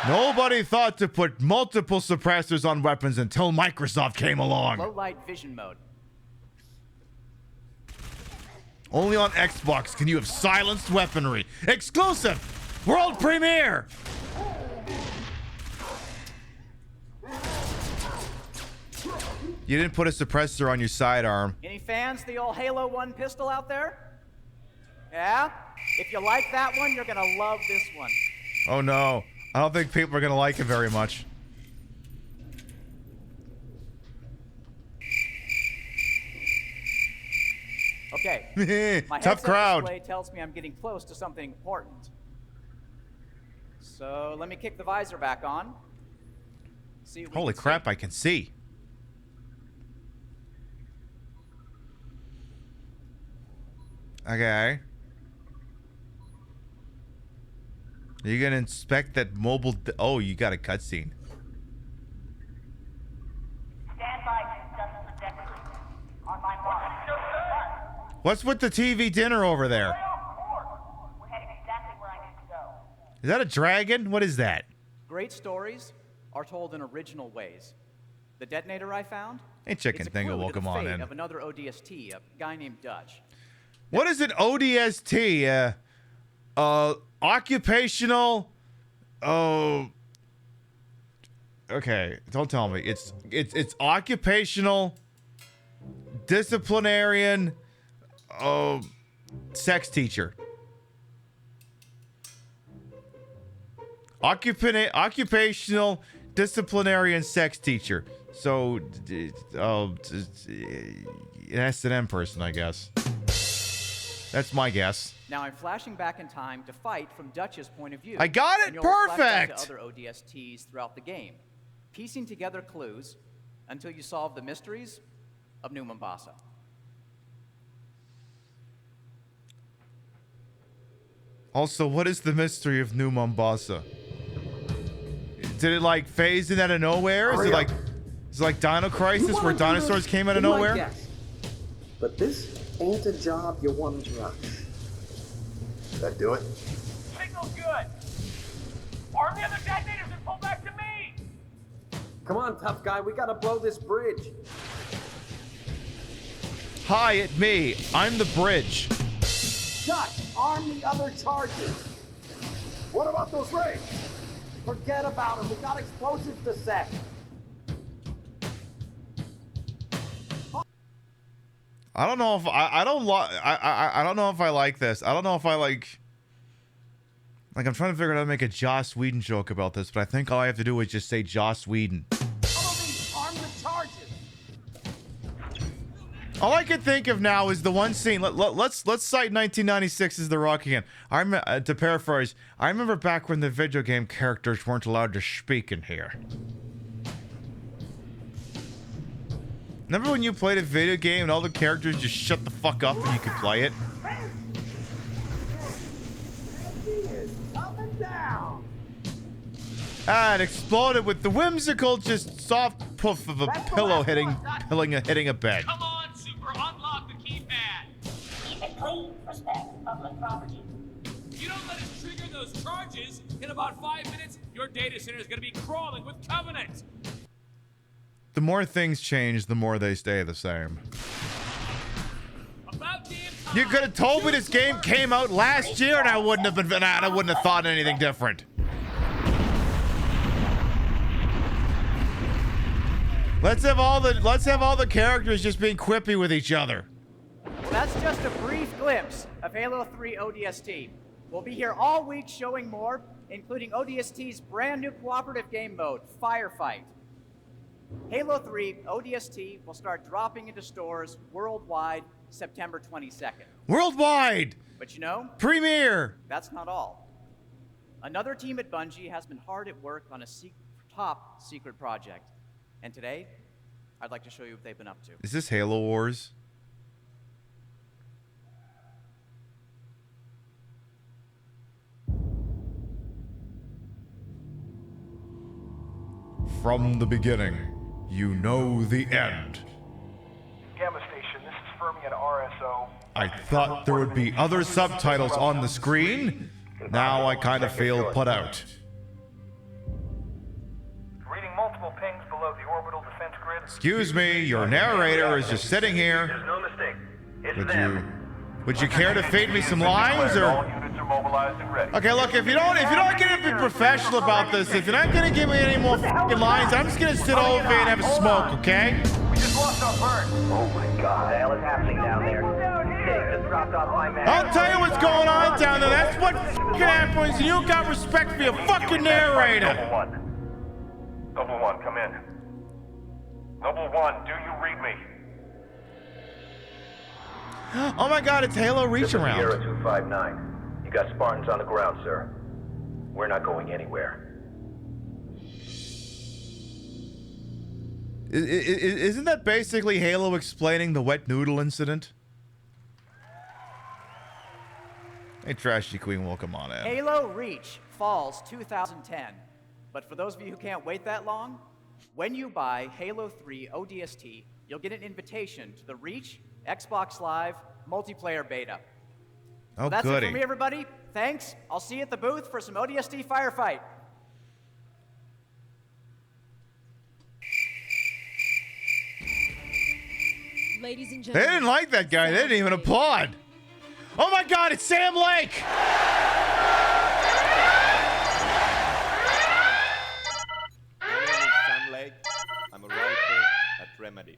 Nobody thought to put multiple suppressors on weapons until Microsoft came along. Low-light vision mode. Only on Xbox can you have silenced weaponry. Exclusive! World premiere! You didn't put a suppressor on your sidearm. Any fans of the old Halo 1 pistol out there? Yeah? If you like that one, you're gonna love this one. Oh no. I don't think people are gonna like it very much. Okay. My Tough headset crowd. display tells me I'm getting close to something important. So let me kick the visor back on. See what we Holy can crap, I can see. Okay. Are you gonna inspect that mobile? Oh, you got a cutscene. Stand by to adjust the deck crew. On my mark. What's with the TV dinner over there? We're heading exactly where I need to go. Is that a dragon? What is that? Great stories are told in original ways. The detonator I found? Hey, chicken it's a thing clue will to the come on fate in. of another ODST, a guy named Dutch. What is an ODST? Occupational. Oh. Okay, don't tell me. It's occupational, disciplinarian, sex teacher. Occupational, disciplinarian, sex teacher. So, an S&M person, I guess. That's my guess. Now I'm flashing back in time to fight from Dutch's point of view. I got it! And you'll reflect back Perfect! to other ODSTs throughout the game, piecing together clues until you solve the mysteries of New Mombasa. Also, what is the mystery of New Mombasa? Did it like phase in out of nowhere? Is it like Dino Crisis where dinosaurs came out of nowhere? Yes. But this ain't a job you want to rush. That do it? Signal's good. Arm the other detonators and pull back to me. Come on, tough guy, we gotta blow this bridge. Hi, it's me. I'm the bridge. Dutch, arm the other charges. What about those rays? Forget about them. We got explosives to set. I don't know if I don't know if I like this. I don't know if I like I'm trying to figure out how to make a Joss Whedon joke about this, but I think all I have to do is just say Joss Whedon. Arm the charges. All I can think of now is the one scene. Let's cite 1996 as the Rock again. To paraphrase, I remember back when the video game characters weren't allowed to speak in here. Remember when you played a video game and all the characters just shut the fuck up and you could play it? Ah, it exploded with the whimsical, just soft poof of a pillow hitting a bed. Come on, Super, unlock the keypad. Keep it clean for specs public property. If you don't let us trigger those charges, in about 5 minutes, your data center is going to be crawling with Covenant. The more things change, the more they stay the same. You could have told me this game came out last year, and I wouldn't have thought anything different. Let's have all the characters just being quippy with each other. Well, that's just a brief glimpse of Halo 3 ODST. We'll be here all week showing more, including ODST's brand new cooperative game mode, Firefight. Halo 3 ODST will start dropping into stores worldwide September 22nd. Worldwide! But you know, Premiere! That's not all. Another team at Bungie has been hard at work on a top secret project. And today, I'd like to show you what they've been up to. Is this Halo Wars? From the beginning, You know the end. Gamma Station, this is Fermi at RSO. I thought there would be other subtitles on the screen. Now I kind of feel put out. Reading multiple pings below the orbital defense grid. Excuse me, your narrator is just sitting here. There's no mistake. It's Would you care to feed me some lines, or? All units are mobilized and ready. Okay, look, if you don't get to be professional about this, if you're not gonna give me any more fucking lines, I'm just gonna sit over here and have a smoke, okay? We just lost our bird. Oh my God. What the hell is happening down there? Dave just dropped off my man. I'll tell you what's going on down there. That's what fucking happens. You don't got respect for your fucking narrator. Noble One, come in. Noble One, do you read me? Oh my God, it's Halo Reach This is Around. Sierra 259. You got Spartans on the ground, sir. We're not going anywhere. Isn't that basically Halo explaining the wet noodle incident? Hey, Trashy Queen, welcome on in. Halo Reach Falls 2010. But for those of you who can't wait that long, when you buy Halo 3 ODST, you'll get an invitation to the Reach Xbox Live multiplayer beta. Oh, Well, that's goody. it for me, everybody. Thanks. I'll see you at the booth for some ODST firefight. Ladies and They gentlemen. didn't like that guy. They didn't even applaud. Oh my God, it's Sam Lake! My name is Sam Lake. I'm a writer at Remedy.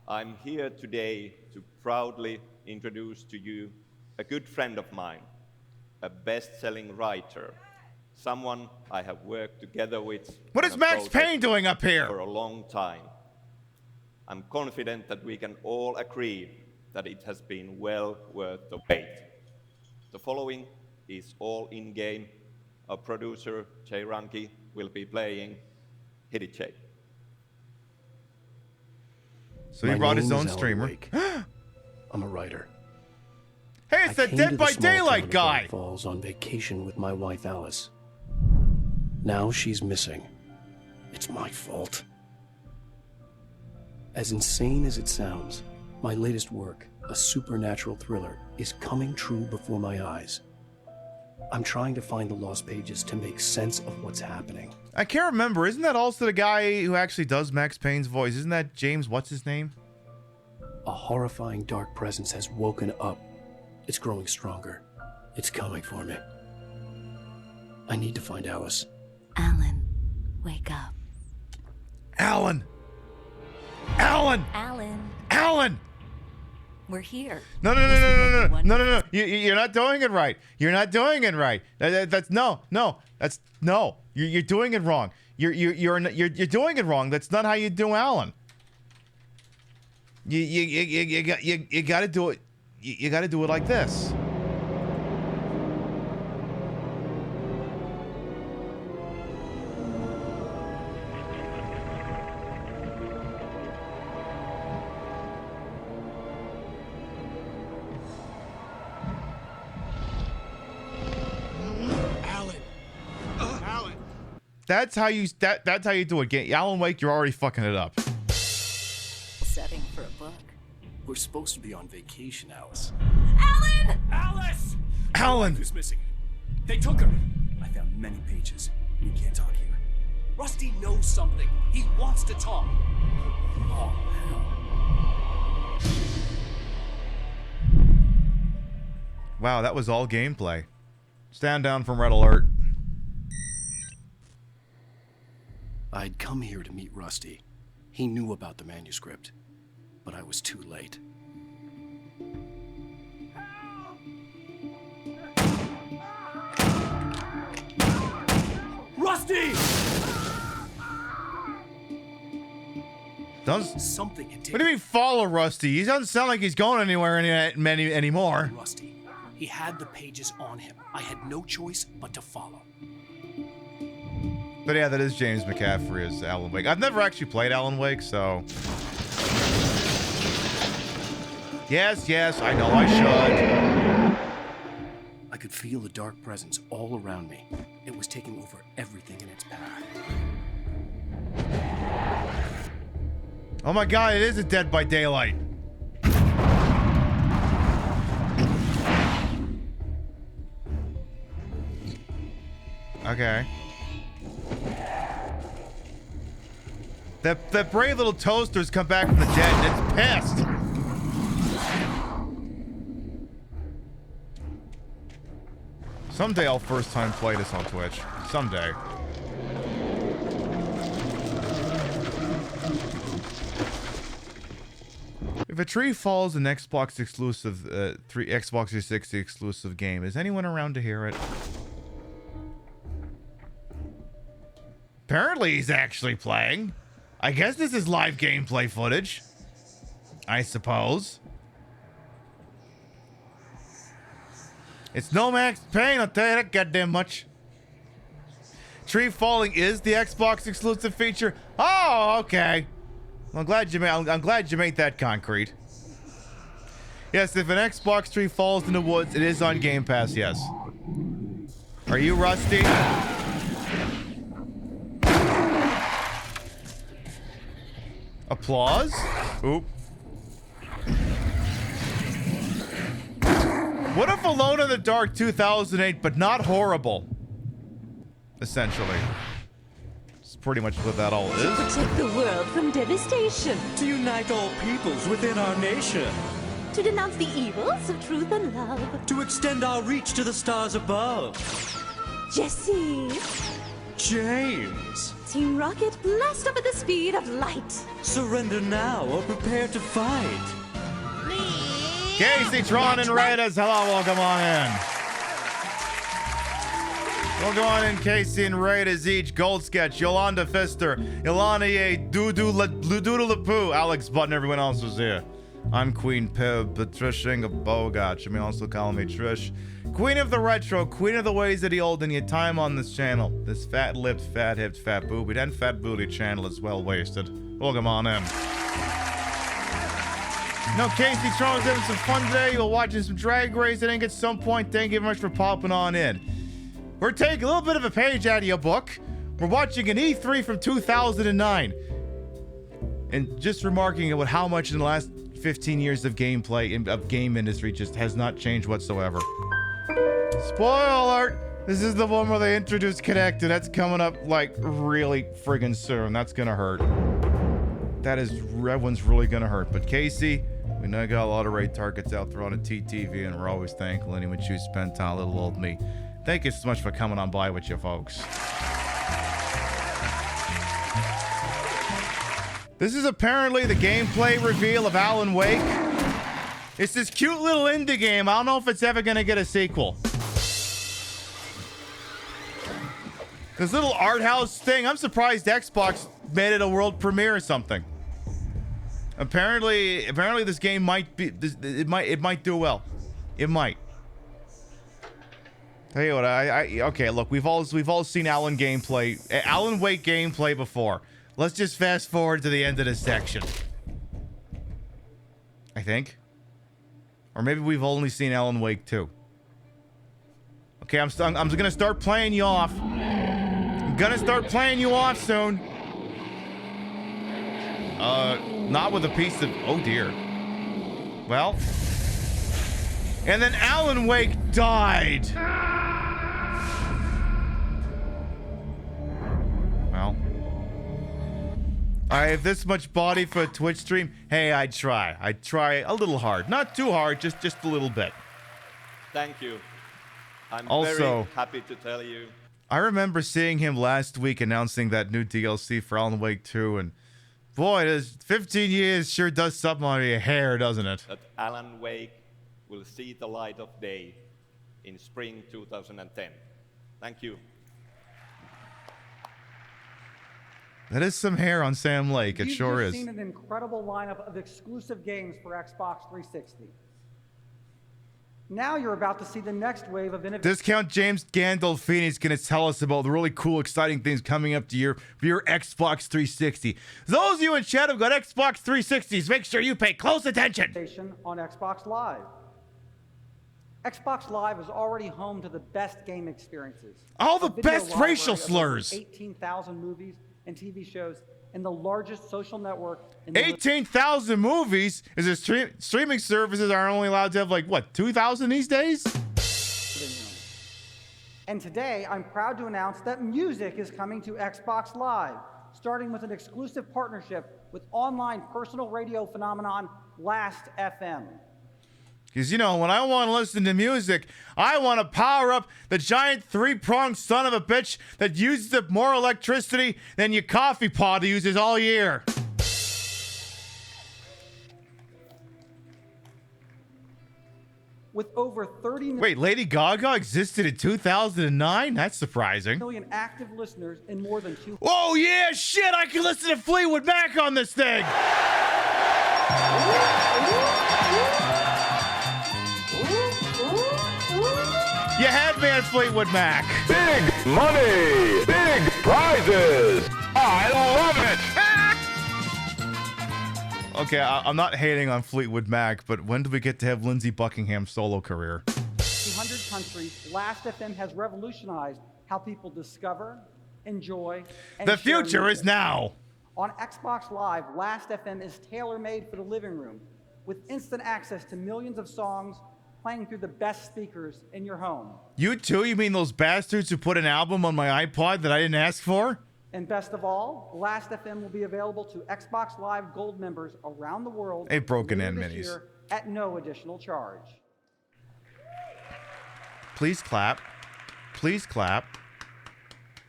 I'm here today to proudly introduce to you a good friend of mine, a best-selling writer, someone I have worked together with. What on is a Max project Payne doing up here? For a long time. I'm confident that we can all agree that it has been well worth the wait. The following is all in-game. Our producer, Jay Ranke, will be playing Hit It, Jay. So he brought his own streamer. I'm a writer. Hey, it's the Dead by Daylight guy! Falls on vacation with my wife Alice. Now she's missing. It's my fault. As insane as it sounds, my latest work, a supernatural thriller, is coming true before my eyes. I'm trying to find the lost pages to make sense of what's happening. I can't remember. Isn't that also the guy who actually does Max Payne's voice? Isn't that James, what's his name? A horrifying dark presence has woken up. It's growing stronger. It's coming for me. I need to find Alice. Alan, wake up. Alan! Alan! Alan, Alan! we're here. No. You're not doing it right. You're not doing it right. That's no. You're doing it wrong. You're doing it wrong. That's not how you do Alan. You got to do it. You got to do it like this. That's how you do it. Alan Wake, you're already fucking it up. Setting for a book. We're supposed to be on vacation, Alice. Alan! Alice! Alan! Who's missing? They took her. I found many pages. We can't talk here. Rusty knows something. He wants to talk. Oh, hell. Wow, that was all gameplay. Stand down from Red Alert. I'd come here to meet Rusty. He knew about the manuscript, but I was too late. Rusty! Something had What do you mean follow Rusty? He doesn't sound like he's going anywhere anymore. Rusty. He had the pages on him. I had no choice but to follow. But yeah, that is James McCaffrey as Alan Wake. I've never actually played Alan Wake, so... Yes, I know I should. I could feel the dark presence all around me. It was taking over everything in its path. Oh my god, it is a Dead by Daylight. Okay. That brave little toaster's come back from the dead and it's pissed. Someday I'll first time play this on Twitch. Someday. If a tree falls, an Xbox exclusive, Xbox 360 exclusive game, is anyone around to hear it? Apparently he's actually playing. I guess this is live gameplay footage. I suppose. It's no Max Payne, I'll tell you that goddamn much. Tree falling is the Xbox exclusive feature. Oh, okay. I'm glad you made that concrete. Yes, if an Xbox tree falls in the woods, it is on Game Pass, yes. Are you rusty? Applause? Oop. What if Alone in the Dark 2008, but not horrible? Essentially. It's pretty much what that all is. To protect the world from devastation. To unite all peoples within our nation. To denounce the evils of truth and love. To extend our reach to the stars above. Jesse. James. Team Rocket, blast up at the speed of light. Surrender now or prepare to fight. Casey, Tron, and Raiders, hello, welcome on in. Welcome on in, Casey and Raiders, each Gold Sketch, Yolanda Fister, Ilana Ye, Doodoo Lapoo, Alex Button, everyone else was here. I'm Queen Pib, Patricia Inga Bogart, you may also call me Trish. Queen of the Retro, Queen of the Ways of the Old, and your time on this channel. This fat-lipped, fat-hipped, fat-boobied, and fat-booty channel is well wasted. Welcome on in. No, Casey Tron was having some fun today. We're watching some Drag Race, I think, at some point. Thank you very much for popping on in. We're taking a little bit of a page out of your book. We're watching an E3 from 2009. And just remarking about how much in the last 15 years of gameplay, of game industry, just has not changed whatsoever. Spoiler alert! This is the one where they introduced Kinect, and that's coming up, like, really friggin' soon. That's gonna hurt. That one's really gonna hurt. But Casey, we know you got a lot of raid targets out there on the TTV, and we're always thankful anyone you spend time, little old me. Thank you so much for coming on by with you folks. This is apparently the gameplay reveal of Alan Wake. It's this cute little indie game. I don't know if it's ever gonna get a sequel. This little art house thing, I'm surprised Xbox made it a world premiere or something. Apparently this game might be, it might do well. It might. Tell you what, okay, look, we've all seen Alan Wake gameplay before. Let's just fast forward to the end of this section. I think. Or maybe we've only seen Alan Wake 2. Okay, I'm gonna start playing you off. I'm gonna start playing you off soon. Not with a piece of... Oh, dear. Well. And then Alan Wake died. Well. I have this much body for a Twitch stream. Hey, I'd try. I'd try a little hard. Not too hard, just a little bit. Thank you. I'm also very happy to tell you. I remember seeing him last week announcing that new DLC for Alan Wake 2, and boy, this 15 years sure does something on your hair, doesn't it? That Alan Wake will see the light of day in spring 2010. Thank you. That is some hair on Sam Lake. It sure is. You've seen an incredible lineup of exclusive games for Xbox 360. Now you're about to see the next wave of innovation. Discount James Gandolfini is going to tell us about the really cool, exciting things coming up to your Xbox 360. Those of you in chat who've got Xbox 360s, make sure you pay close attention. On Xbox Live. Xbox Live is already home to the best game experiences. All the best racial slurs. 18,000 movies and TV shows and the largest social network in the 18,000 movies? Is it streaming services are only allowed to have like what, 2,000 these days? And today, I'm proud to announce that music is coming to Xbox Live, starting with an exclusive partnership with online personal radio phenomenon Last FM. Because, you know, when I want to listen to music, I want to power up the giant three-pronged son of a bitch that uses up more electricity than your coffee pot uses all year. With over 30 Wait, Lady Gaga existed in 2009? That's surprising. million active listeners in more than 2. Oh, yeah, shit, I can listen to Fleetwood Mac on this thing. You had me at Fleetwood Mac. Big money, big prizes. I love it. Okay, I'm not hating on Fleetwood Mac, but when do we get to have Lindsey Buckingham's solo career? 200 countries, Last FM has revolutionized how people discover, enjoy, and The share future is music. now. On Xbox Live, Last FM is tailor-made for the living room, with instant access to millions of songs playing through the best speakers in your home. You too? You mean those bastards who put an album on my iPod that I didn't ask for? And best of all, Last FM will be available to Xbox Live Gold members around the world. Hey, broken later in this minis. year at no additional charge. Please clap. Please clap.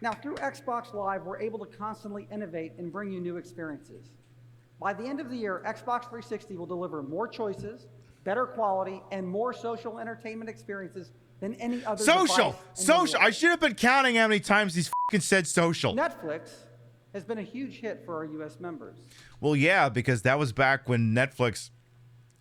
Now, through Xbox Live, we're able to constantly innovate and bring you new experiences. By the end of the year, Xbox 360 will deliver more choices, better quality, and more social entertainment experiences than any other Social! device in the Social! I world. should have been counting how many times he's fucking said social. Netflix has been a huge hit for our U.S. members. Well, yeah, because that was back when Netflix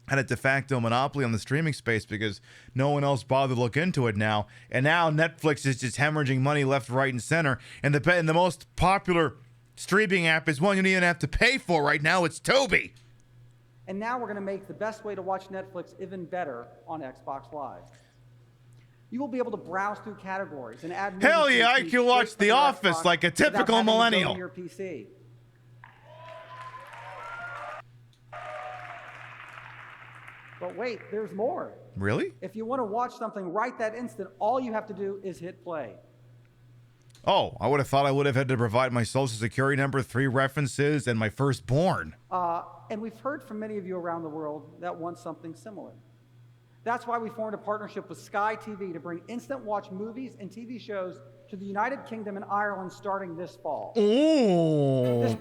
had a de facto monopoly on the streaming space because no one else bothered to look into it now. And now Netflix is just hemorrhaging money left, right, and center. And the most popular streaming app is one you don't even have to pay for right now. It's Tubi. And now we're going to make the best way to watch Netflix even better on Xbox Live. You will be able to browse through categories and add movies Hell to yeah, your I feed can watch straight The from your Office Xbox like a without typical having to go to millennial. your PC. But wait, there's more. Really? If you want to watch something right that instant, all you have to do is hit play. Oh, I would have thought I would have had to provide my social security number, 3 references, and my firstborn. And we've heard from many of you around the world that want something similar. That's why we formed a partnership with Sky TV to bring instant watch movies and TV shows to the United Kingdom and Ireland starting this fall. Oh,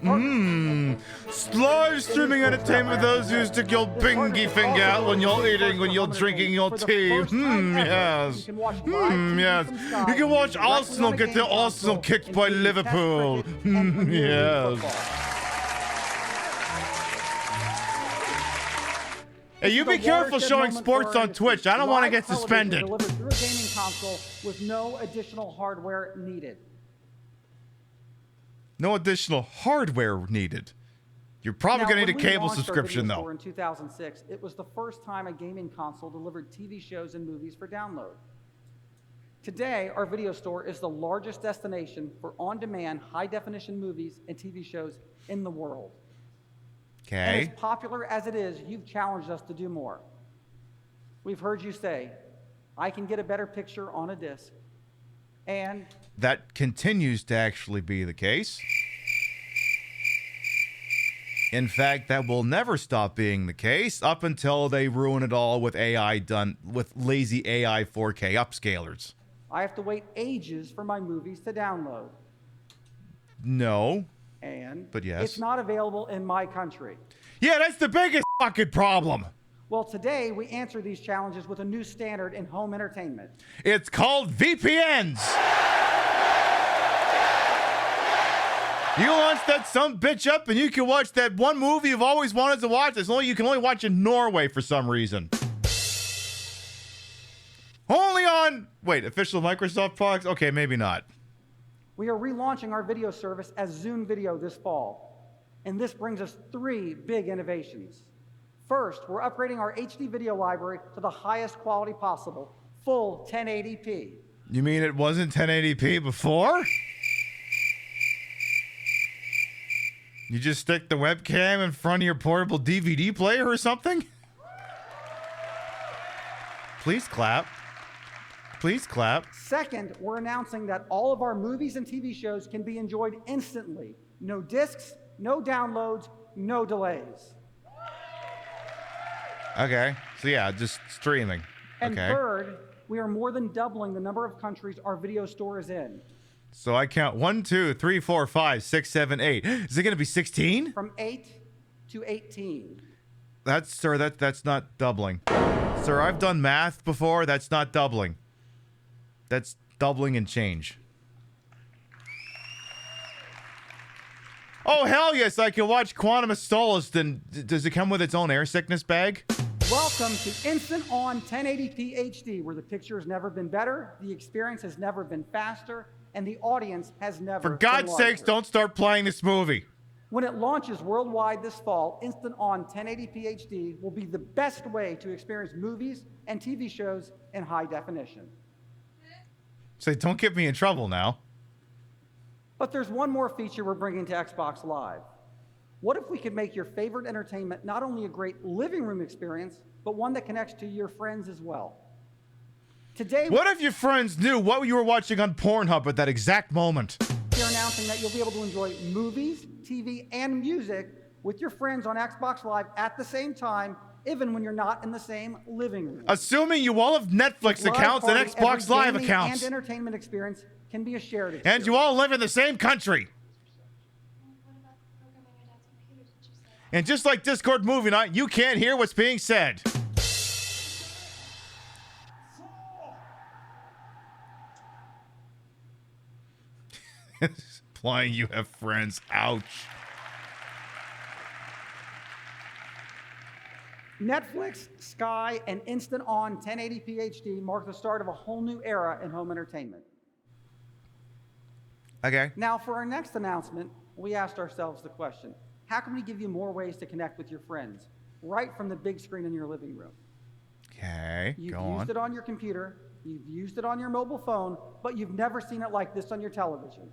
live streaming entertainment for those who stick your pinky finger out when you're eating, when you're drinking your tea. Yes. Yes. You can watch Arsenal get their Arsenal kicked by Liverpool. Yes. Hey, you be careful showing sports on Twitch. I don't want to get suspended. Delivered through a gaming console with no additional hardware needed. No additional hardware needed. You're probably going to need a cable subscription, though. In 2006, it was the first time a gaming console delivered TV shows and movies for download. Today, our video store is the largest destination for on-demand, high-definition movies and TV shows in the world. And Okay. as popular as it is, you've challenged us to do more. We've heard you say, I can get a better picture on a disc. And That continues to actually be the case. In fact, that will never stop being the case up until they ruin it all with AI done with lazy AI 4K upscalers. I have to wait ages for my movies to download. No. And But yes. it's not available in my country. Yeah, that's the biggest fucking problem. Well, today we answer these challenges with a new standard in home entertainment. It's called VPNs. You launch that some bitch up and you can watch that one movie you've always wanted to watch. You can only watch in Norway for some reason. Only on, wait, official Microsoft products? Okay, maybe not. We are relaunching our video service as Zoom Video this fall. And this brings us 3 big innovations. First, we're upgrading our HD video library to the highest quality possible, full 1080p. You mean it wasn't 1080p before? You just stick the webcam in front of your portable DVD player or something? Please clap. Please clap. Second, we're announcing that all of our movies and TV shows can be enjoyed instantly. No discs, no downloads, no delays. Okay. So yeah, just streaming. And okay. third, we are more than doubling the number of countries our video store is in. So I count 1, 2, 3, 4, 5, 6, 7, 8. Is it going to be 16? From 8 to 18. That's not doubling. Sir, I've done math before. That's not doubling. That's doubling and change. Oh, hell yes, I can watch Quantum of Solace. Then does it come with its own air sickness bag? Welcome to Instant On 1080p HD, where the picture has never been better, the experience has never been faster, and the audience has never For been God's larger. sakes, don't start playing this movie. When it launches worldwide this fall, Instant On 1080p HD will be the best way to experience movies and TV shows in high definition. Say, don't get me in trouble now. But there's one more feature we're bringing to Xbox Live. What if we could make your favorite entertainment not only a great living room experience, but one that connects to your friends as well? Today, What if your friends knew what you were watching on Pornhub at that exact moment? we're announcing that you'll be able to enjoy movies, TV, and music with your friends on Xbox Live at the same time, even when you're not in the same living room. Assuming you all have Netflix Live accounts and Party, Xbox every Live gaming accounts. And entertainment experience can be a shared experience. And you all live in the same country. And just like Discord Movie Night, you can't hear what's being said. Implying you have friends. Ouch. Netflix, Sky, and Instant On 1080p HD mark the start of a whole new era in home entertainment. Okay. Now, for our next announcement, we asked ourselves the question, how can we give you more ways to connect with your friends right from the big screen in your living room? Okay, You've go used on. it on your computer, you've used it on your mobile phone, but you've never seen it like this on your television.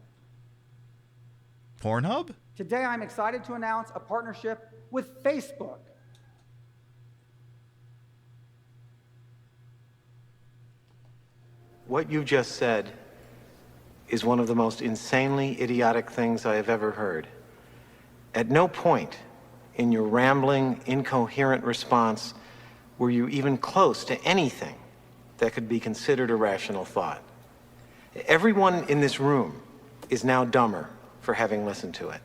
Pornhub? Today, I'm excited to announce a partnership with Facebook. What you just said is one of the most insanely idiotic things I have ever heard. At no point in your rambling, incoherent response were you even close to anything that could be considered a rational thought. Everyone in this room is now dumber for having listened to it.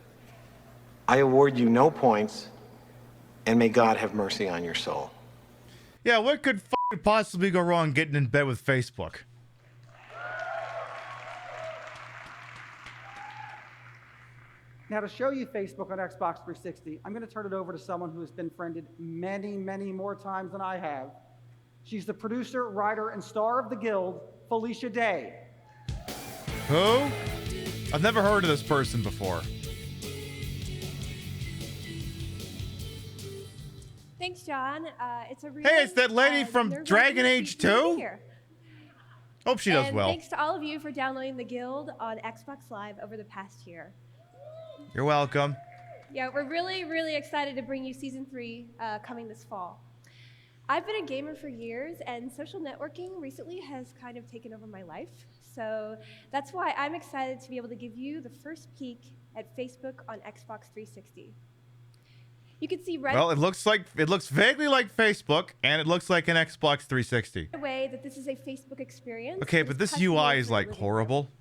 I award you no points, and may God have mercy on your soul. Yeah, what could possibly go wrong getting in bed with Facebook? Now, to show you Facebook on Xbox 360, I'm going to turn it over to someone who has been friended many, many more times than I have. She's the producer, writer, and star of The Guild, Felicia Day. Who? I've never heard of this person before. Thanks, John. It's a real, Hey, it's that lady from Dragon Age 2? Hope she does well. Thanks to all of you for downloading The Guild on Xbox Live over the past year. You're welcome. Yeah, we're really, really excited to bring you Season 3 coming this fall. I've been a gamer for years, and social networking recently has kind of taken over my life. So that's why I'm excited to be able to give you the first peek at Facebook on Xbox 360. You can see right Well, it looks vaguely like Facebook, and it looks like an Xbox 360. away that this is a Facebook experience. Okay, that but is this custom UI made is for your like living horrible. room.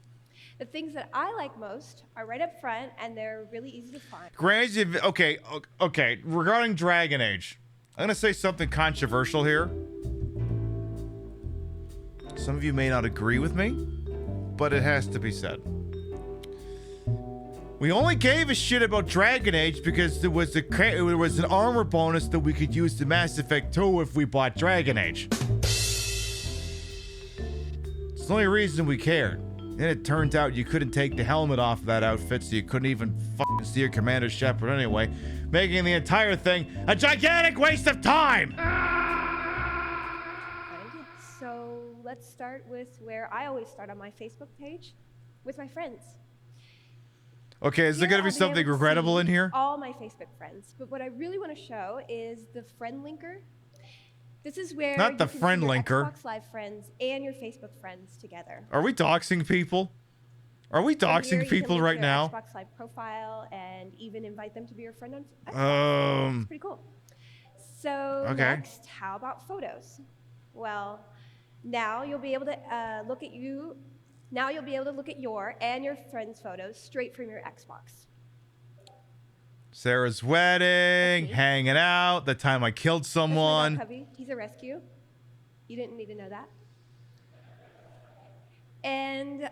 The things that I like most are right up front, and they're really easy to find. Granted, okay. Regarding Dragon Age, I'm gonna say something controversial here. Some of you may not agree with me, but it has to be said. We only gave a shit about Dragon Age because there was an armor bonus that we could use to Mass Effect 2 if we bought Dragon Age. It's the only reason we cared. And it turned out you couldn't take the helmet off of that outfit, so you couldn't even fucking see your Commander Shepard anyway, making the entire thing a gigantic waste of time! So let's start with where I always start on my Facebook page, with my friends. Okay, is there going to be I'll something able to regrettable see in here? All my Facebook friends. But what I really want to show is the friend linker. This is where Not you the can friend see your linker. Xbox Live friends and your Facebook friends together. Are we doxing people? Are we And here doxing you can people link right your now? Xbox Live profile and even invite them to be your friend on Xbox. It's pretty cool. So Okay. next, how about photos? Well, now you'll be able to look at you. Now you'll be able to look at your and your friends' photos straight from your Xbox. Sarah's wedding, hanging out, the time I killed That's my dog, someone. Cubby. He's a rescue. You didn't need to know that. And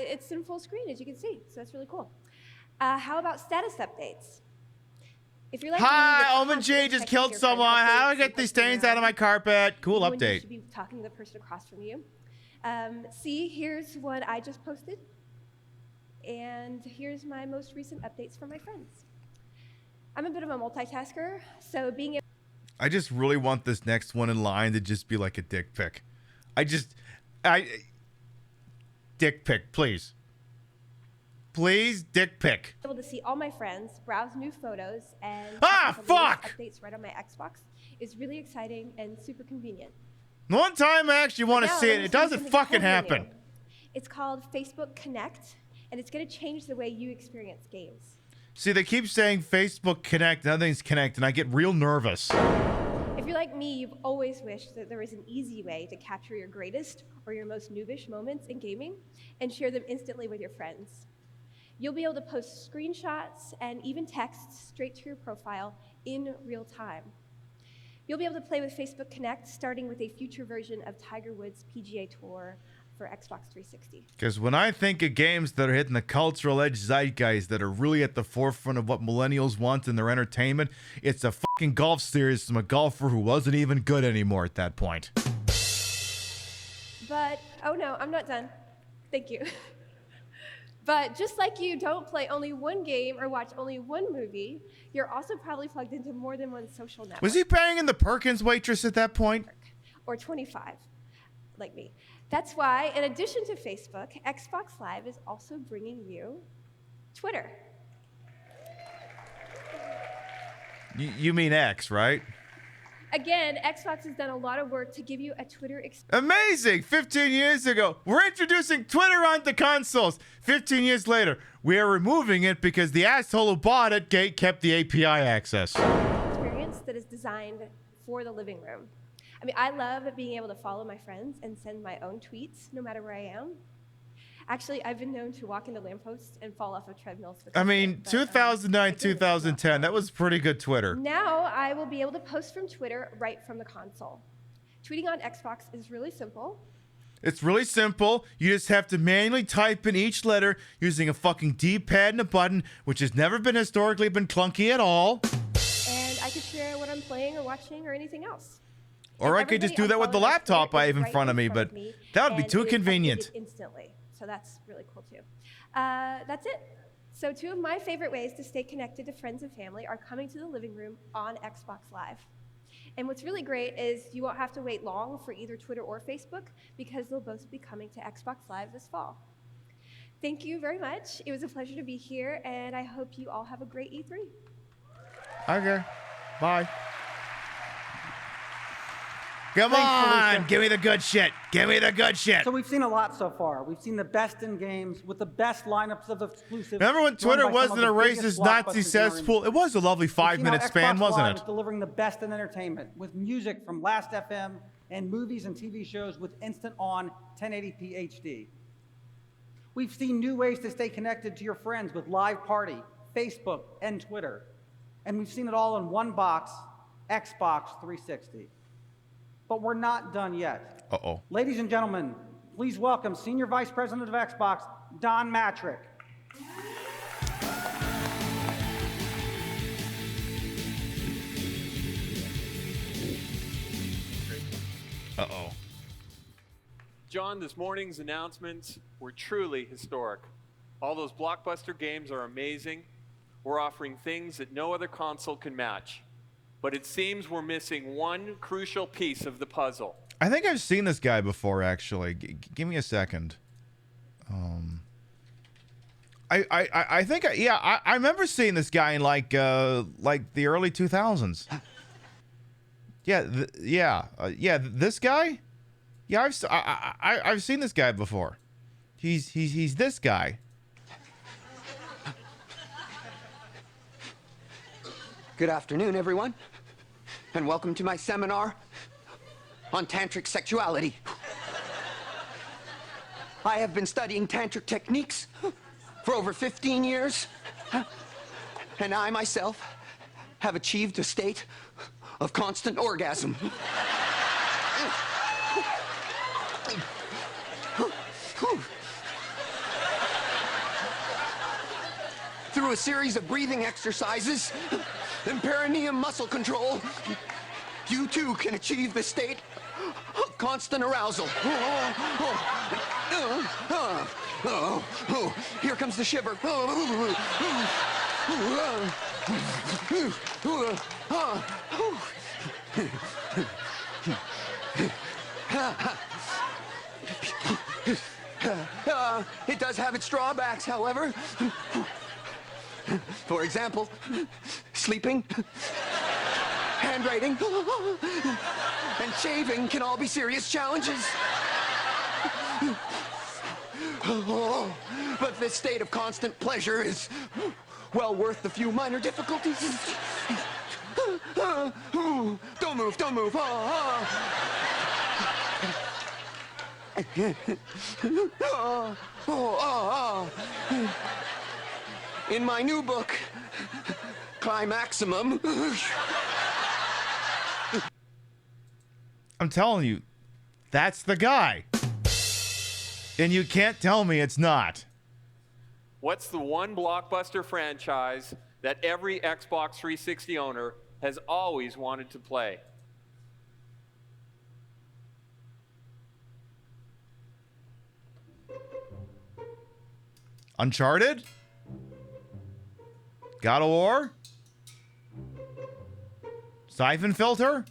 it's in full screen, as you can see, so that's really cool. How about status updates? If you're like me, Hi, you're Omen G constantly just checking killed your friends' someone. How do I updates get and these posting stains out of my around carpet? Cool when you update. should be talking to the person across from you. See, here's what I just posted. And here's my most recent updates from my friends. I'm a bit of a multitasker, so being able I just really want this next one in line to just be like a dick pic. Dick pic, please. Please, dick pic. to see all my friends, browse new photos, and updates right on my Xbox is really exciting and super convenient. The one time I actually want to Now, see let it, me it show you doesn't something fucking totally happen. new. It's called Facebook Connect, and it's going to change the way you experience games. See, they keep saying Facebook Connect, nothing's Connect, and I get real nervous. If you're like me, you've always wished that there was an easy way to capture your greatest or your most noobish moments in gaming and share them instantly with your friends. You'll be able to post screenshots and even texts straight to your profile in real time. You'll be able to play with Facebook Connect, starting with a future version of Tiger Woods' PGA Tour for Xbox 360. Because when I think of games that are hitting the cultural edge zeitgeist, that are really at the forefront of what millennials want in their entertainment, it's a fucking golf series from a golfer who wasn't even good anymore at that point. But, oh no, I'm not done. Thank you. But just like you don't play only one game or watch only one movie, you're also probably plugged into more than one social network. Was he banging the Perkins waitress at that point? Or 25, like me. That's why, in addition to Facebook, Xbox Live is also bringing you Twitter. You mean X, right? Again, Xbox has done a lot of work to give you a Twitter experience. Amazing! 15 years ago, we're introducing Twitter onto consoles. 15 years later, we are removing it because the asshole who bought it kept the API access. Experience that is designed for the living room. I mean, I love being able to follow my friends and send my own tweets no matter where I am. Actually, I've been known to walk into lampposts and fall off of treadmills. I mean, 2009, 2010, that was pretty good Twitter. Now I will be able to post from Twitter right from the console. Tweeting on Xbox is really simple. It's really simple. You just have to manually type in each letter using a fucking D-pad and a button, which has never been historically been clunky at all. And I could share what I'm playing or watching or anything else. Or I could just do that with the laptop I have in front of me, but that would be too convenient. Instantly. So that's really cool too. That's it. So 2 of my favorite ways to stay connected to friends and family are coming to the living room on Xbox Live. And what's really great is you won't have to wait long for either Twitter or Facebook because they'll both be coming to Xbox Live this fall. Thank you very much. It was a pleasure to be here, and I hope you all have a great E3. Okay. Bye. Come Thanks, on, Felicia. give me the good shit. Give me the good shit. So we've seen a lot so far. We've seen the best in games with the best lineups of exclusives. Remember when run Twitter by some wasn't of a the biggest racist Nazi blockbusters in our cesspool? It was a lovely We've seen how 5-minute span, Xbox wasn't Live it? is delivering the best in entertainment with music from Last FM and movies and TV shows with instant on 1080p HD. We've seen new ways to stay connected to your friends with Live Party, Facebook, and Twitter. And we've seen it all in one box, Xbox 360. But we're not done yet. Uh-oh. Ladies and gentlemen, please welcome Senior Vice President of Xbox, Don Matrick. Uh-oh. John, this morning's announcements were truly historic. All those blockbuster games are amazing. We're offering things that no other console can match. But it seems we're missing one crucial piece of the puzzle. I think I've seen this guy before, actually. Give me a second. I think I remember seeing this guy in like the early 2000s. Yeah, this guy. Yeah, I've seen this guy before. He's this guy. Good afternoon, everyone, and welcome to my seminar on tantric sexuality. I have been studying tantric techniques for over 15 years, and I myself have achieved a state of constant orgasm. Through a series of breathing exercises and perineum muscle control, you too can achieve the state of constant arousal. Here comes the shiver. It does have its drawbacks, however. For example, sleeping, handwriting, and shaving can all be serious challenges. But this state of constant pleasure is well worth the few minor difficulties. Don't move, don't move. In my new book, Climaximum. I'm telling you, that's the guy. And you can't tell me it's not. What's the one blockbuster franchise that every Xbox 360 owner has always wanted to play? Uncharted? God of War? Siphon Filter?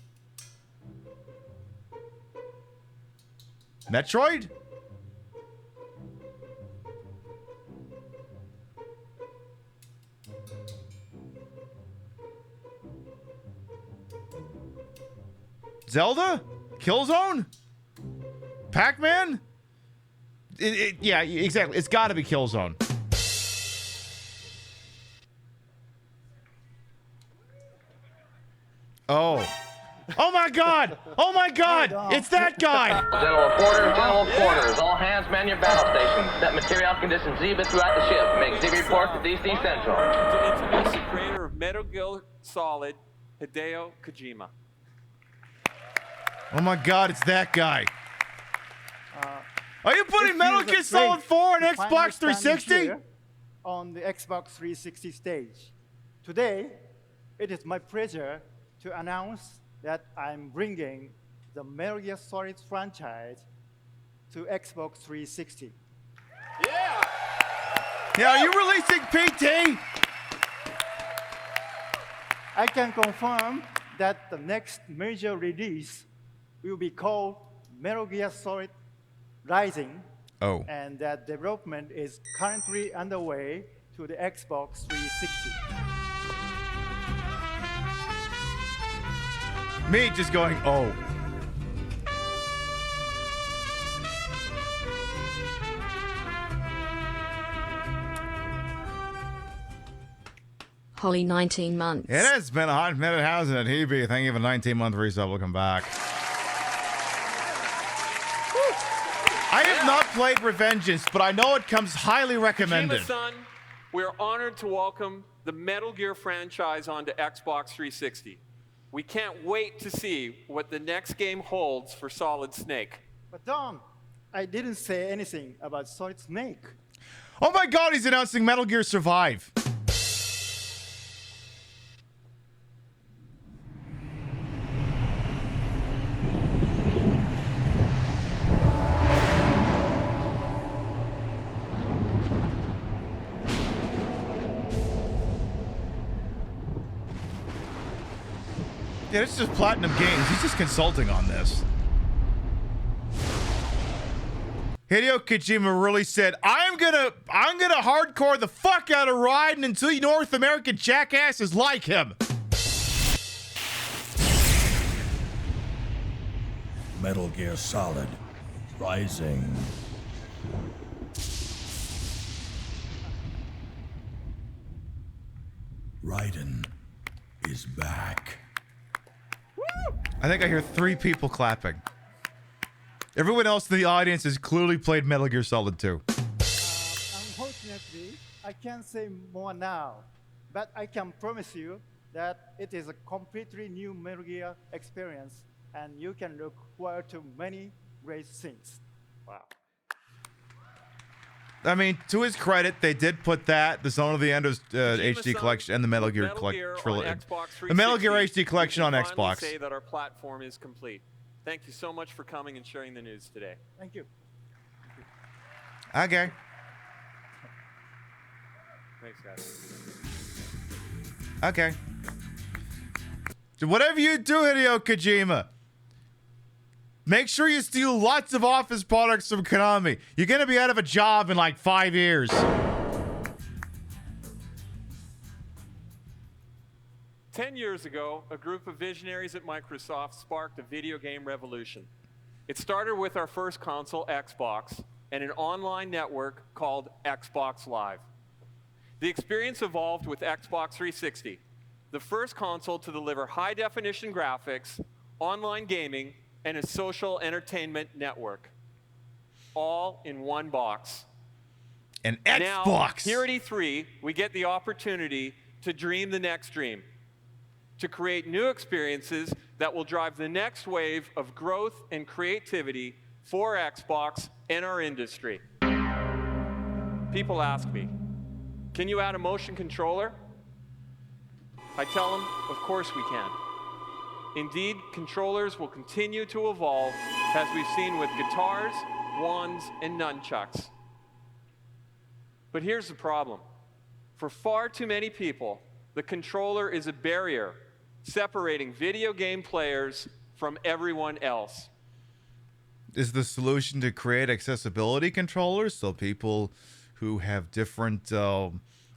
Metroid? Zelda? Killzone? Pac-Man? Yeah, exactly. It's got to be Killzone. Oh. Oh my God! Oh my God! It's that guy! General reporters, all hands man your battle stations. Set material conditions exhibit throughout the ship. Make zero reports to DC Central. To introduce the creator of Metal Gear Solid, Hideo Kojima. Oh my God, it's that guy. Are you putting Metal Gear Solid 4 on Xbox 360? On the Xbox 360 stage. Today, it is my pleasure to announce that I'm bringing the Metal Gear Solid franchise to Xbox 360. Yeah, are you releasing PT? I can confirm that the next major release will be called Metal Gear Solid Rising. Oh. And that development is currently underway to the Xbox 360. Me just going, oh. Holly, 19 months. It has been a hot minute, hasn't it, Hebe? Thank you for 19-month resub. Welcome back. I have not played Revengeance, but I know it comes highly recommended. Kojima-san, we're honored to welcome the Metal Gear franchise onto Xbox 360. We can't wait to see what the next game holds for Solid Snake. But Dom, I didn't say anything about Solid Snake. Oh my God, he's announcing Metal Gear Survive. Yeah, this is just Platinum Games. He's just consulting on this. Hideo Kojima really said, I'm gonna hardcore the fuck out of Raiden until you North American jackasses like him. Metal Gear Solid Rising. Raiden is back. I think I hear 3 people clapping. Everyone else in the audience has clearly played Metal Gear Solid 2. Unfortunately, I can't say more now, but I can promise you that it is a completely new Metal Gear experience, and you can look forward to many great things. Wow. I mean, to his credit, they did put that, the Zone of the End HD collection, and the Metal Gear trilogy. The Metal Gear HD collection on Xbox. Say that our platform is complete. Thank you so much for coming and sharing the news today. Thank you. Okay. Thanks, guys. Okay. So whatever you do, Hideo Kojima, make sure you steal lots of Office products from Konami. You're going to be out of a job in like 5 years. 10 years ago, a group of visionaries at Microsoft sparked a video game revolution. It started with our first console, Xbox, and an online network called Xbox Live. The experience evolved with Xbox 360, the first console to deliver high-definition graphics, online gaming, and a social entertainment network, all in one box. An Now, Xbox! here at E3, we get the opportunity to dream the next dream, to create new experiences that will drive the next wave of growth and creativity for Xbox and our industry. People ask me, can you add a motion controller? I tell them, of course we can. Indeed, controllers will continue to evolve, as we've seen with guitars, wands, and nunchucks. But here's the problem. For far too many people, the controller is a barrier separating video game players from everyone else. Is the solution to create accessibility controllers so people who have different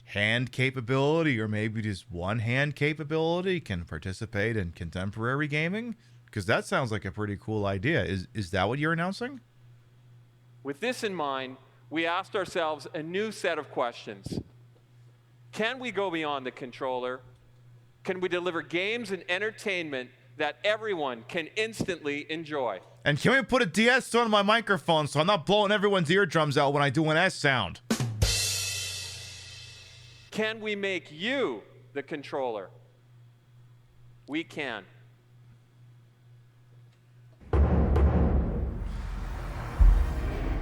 hand capability or maybe just one hand capability can participate in contemporary gaming? Because that sounds like a pretty cool idea. Is that what you're announcing? With this in mind, we asked ourselves a new set of questions. Can we go beyond the controller? Can we deliver games and entertainment that everyone can instantly enjoy? And can we put a DS on my microphone so I'm not blowing everyone's eardrums out when I do an S sound? Can we make you the controller? We can.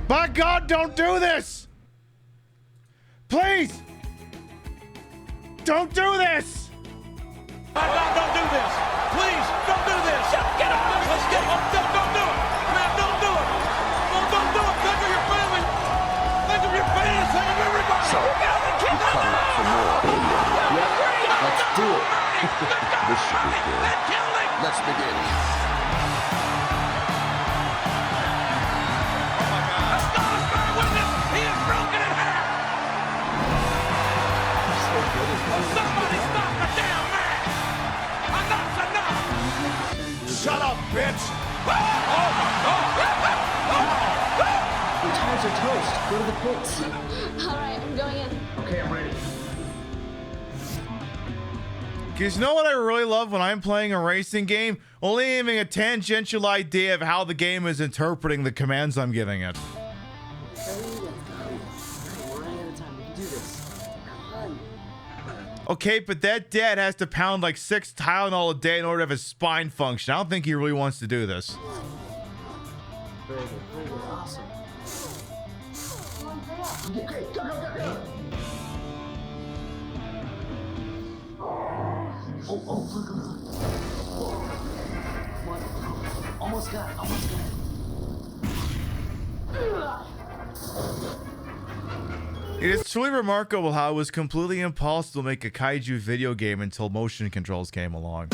By God, don't do this! Please! Don't do this! My God, don't do this! Please, don't do this! Get off! Let's get off! Don't do it! Man, don't do it! Don't do it! Think of your family! Think of your fans! Think of everybody! So, keep coming up for more. Yep, let's do it. This should be good. Let's begin. He is broken in half! Somebody stop the damn man! Enough's enough! Shut up, bitch! Oh my God! Your tires are toast. Go to the pits. All right, I'm going in. Okay, I'm ready. Because you know what I really love when I'm playing a racing game? Only having a tangential idea of how the game is interpreting the commands I'm giving it. Okay, but that dad has to pound like 6 Tylenol a day in order to have his spine function. I don't think he really wants to do this. Very good, awesome. Okay, go, go, go, go. Oh, look. Come on. Almost got it, almost got it. It is truly remarkable how it was completely impossible to make a kaiju video game until motion controls came along.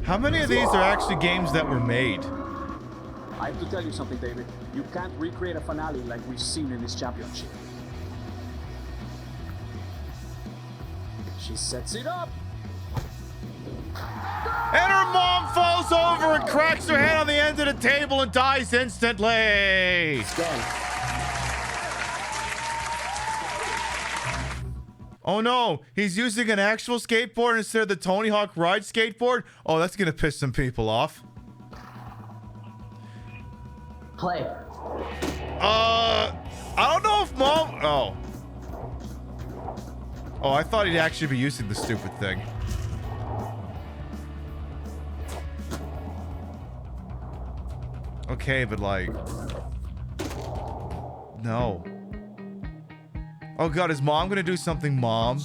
How many of these are actually games that were made? I have to tell you something, David. You can't recreate a finale like we've seen in this championship. She sets it up. And her mom falls over and cracks her head on the end of the table and dies instantly. Oh no, he's using an actual skateboard instead of the Tony Hawk Ride skateboard? Oh, that's gonna piss some people off. Play. I don't know if mom... Oh. Oh, I thought he'd actually be using the stupid thing. Okay, but like... No. Oh god, is mom gonna do something mom?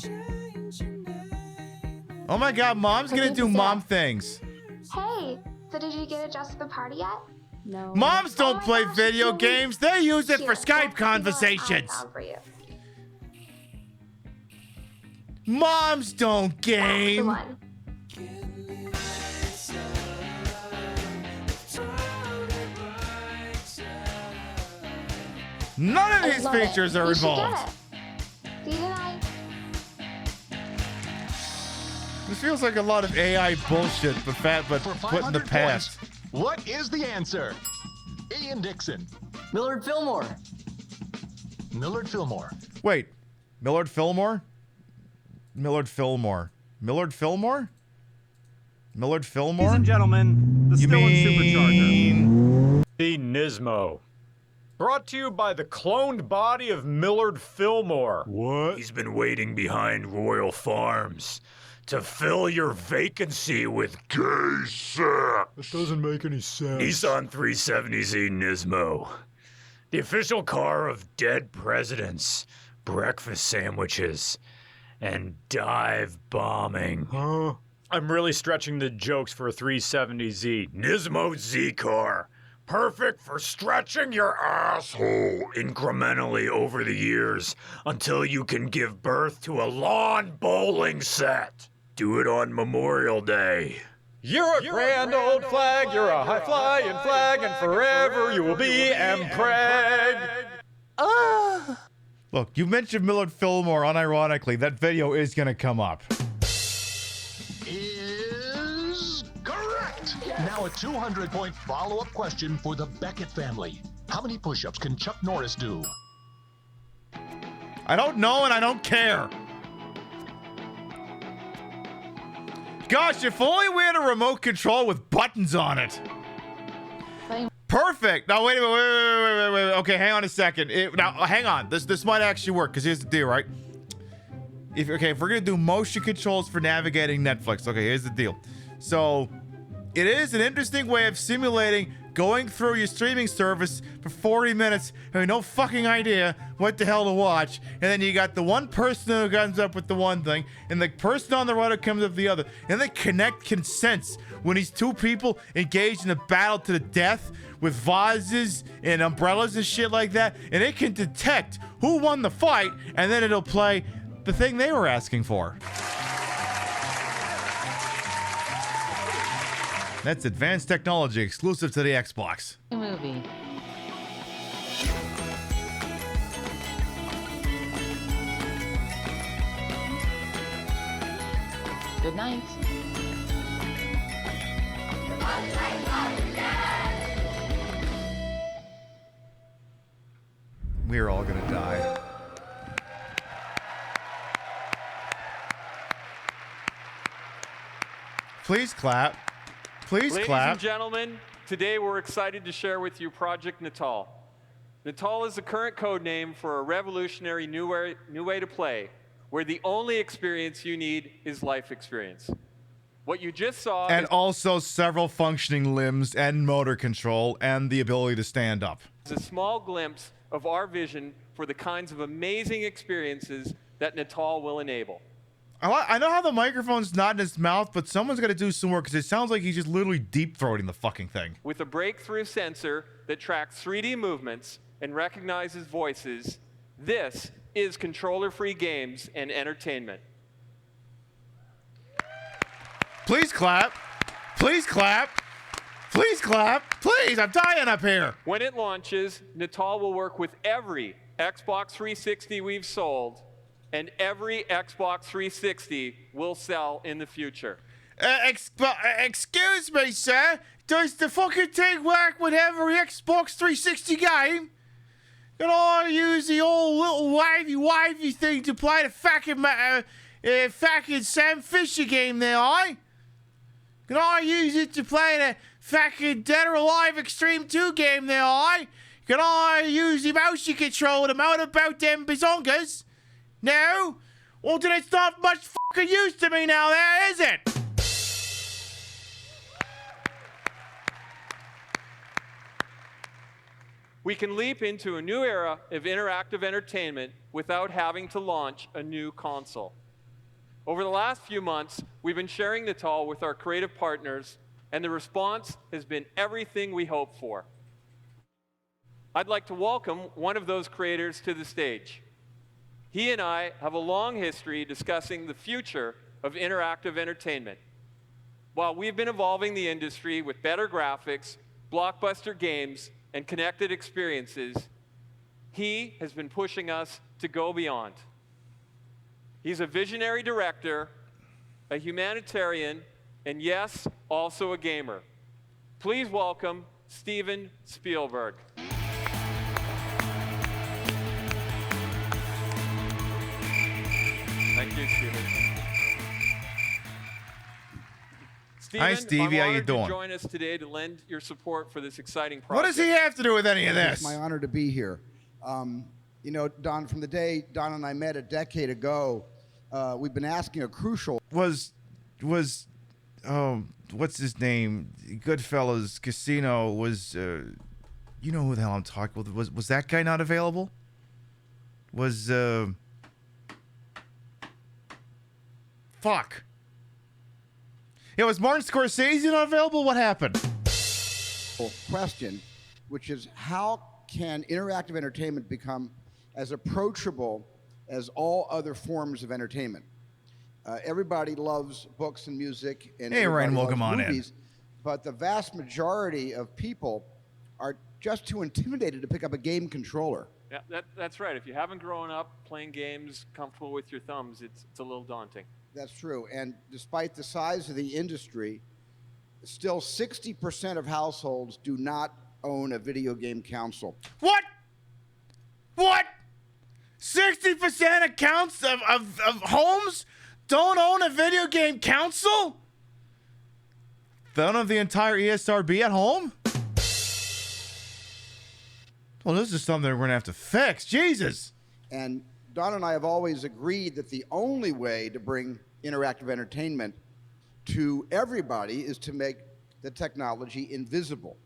Oh my god, mom's gonna do mom things. Hey, so did you get adjusted to the party yet? No. Moms don't play video games. They use it for Skype conversations. Moms don't game. None of these features are involved. This feels like a lot of AI bullshit, but put in the past. What is the answer? Ian Dixon. Millard Fillmore. Millard Fillmore. Wait, Millard Fillmore? Millard Fillmore. Millard Fillmore? Millard Fillmore? Ladies and gentlemen, the You Still mean... Supercharger. The Nismo. Brought to you by the cloned body of Millard Fillmore. What? He's been waiting behind Royal Farms to fill your vacancy with gay sex. That doesn't make any sense. Nissan 370Z Nismo. The official car of dead presidents, breakfast sandwiches, and dive bombing. Huh? I'm really stretching the jokes for a 370Z. Nismo Z car. Perfect for stretching your asshole incrementally over the years until you can give birth to a lawn bowling set. Do it on Memorial Day. You're a grand old flag, you're a high-flying flag, and forever you will be Mpreg. Look, you mentioned Millard Fillmore unironically. That video is gonna come up. Is correct. Now a 200-point follow-up question for the Beckett family. How many push-ups can Chuck Norris do? I don't know and I don't care. Gosh, if only we had a remote control with buttons on it. Perfect. Now wait a minute. Wait. Okay, hang on a second. Now hang on. This might actually work because here's the deal, right? If we're gonna do motion controls for navigating Netflix. Okay, here's the deal. So it is an interesting way of simulating going through your streaming service for 40 minutes, having no fucking idea what the hell to watch, and then you got the one person who comes up with the one thing, and the person on the right who comes up with the other, and they can sense when these two people engage in a battle to the death with vases and umbrellas and shit like that, and it can detect who won the fight, and then it'll play the thing they were asking for. That's advanced technology exclusive to the Xbox. Movie. Good night. We're all gonna die. Please clap. Please Ladies clap. and gentlemen, today we're excited to share with you Project Natal. Natal is the current code name for a revolutionary new way to play, where the only experience you need is life experience. What you just saw And is also several functioning limbs and motor control and the ability to stand up. a small glimpse of our vision for the kinds of amazing experiences that Natal will enable. I know how the microphone's not in his mouth, but someone's got to do some work because it sounds like he's just literally deep-throating the fucking thing. With a breakthrough sensor that tracks 3D movements and recognizes voices, this is controller-free games and entertainment. Please clap. Please clap. Please clap. Please, I'm dying up here. When it launches, Natal will work with every Xbox 360 we've sold, and every Xbox 360 will sell in the future. Excuse me, sir. Does the fucking thing work with every Xbox 360 game? Can I use the old little wavy thing to play the fucking Sam Fisher game there, aye? Can I use it to play the fucking Dead or Alive Extreme 2 game there, aye? Can I use the motion control to moan about them bazongas? No? Well, then it's not much fucking use to me now there, is it? We can leap into a new era of interactive entertainment without having to launch a new console. Over the last few months, we've been sharing Natal with our creative partners, and the response has been everything we hoped for. I'd like to welcome one of those creators to the stage. He and I have a long history discussing the future of interactive entertainment. While we've been evolving the industry with better graphics, blockbuster games, and connected experiences, he has been pushing us to go beyond. He's a visionary director, a humanitarian, and yes, also a gamer. Please welcome Steven Spielberg. Thank you, Steven. Hi, Stevie. I'm How you honored doing? to join us today to lend your support for this exciting project. What does he have to do with any of this? It's my honor to be here. You know, Don, from the day Don and I met a decade ago, we've been asking a crucial... What's his name? Goodfellas Casino was, you know who the hell I'm talking with. Was that guy not available? Fuck. Yeah, was Martin Scorsese not available? What happened? Question, which is how can interactive entertainment become as approachable as all other forms of entertainment? Everybody loves books and music, and hey, Ryan, welcome on movies, but the vast majority of people are just too intimidated to pick up a game controller. Yeah, that's right. If you haven't grown up playing games comfortable with your thumbs, it's a little daunting. That's true. And despite the size of the industry, still 60% of households do not own a video game console. What? 60% of homes don't own a video game console? They don't have the entire ESRB at home? Well, this is something we're going to have to fix. Jesus. And Don and I have always agreed that the only way to bring interactive entertainment to everybody is to make the technology invisible.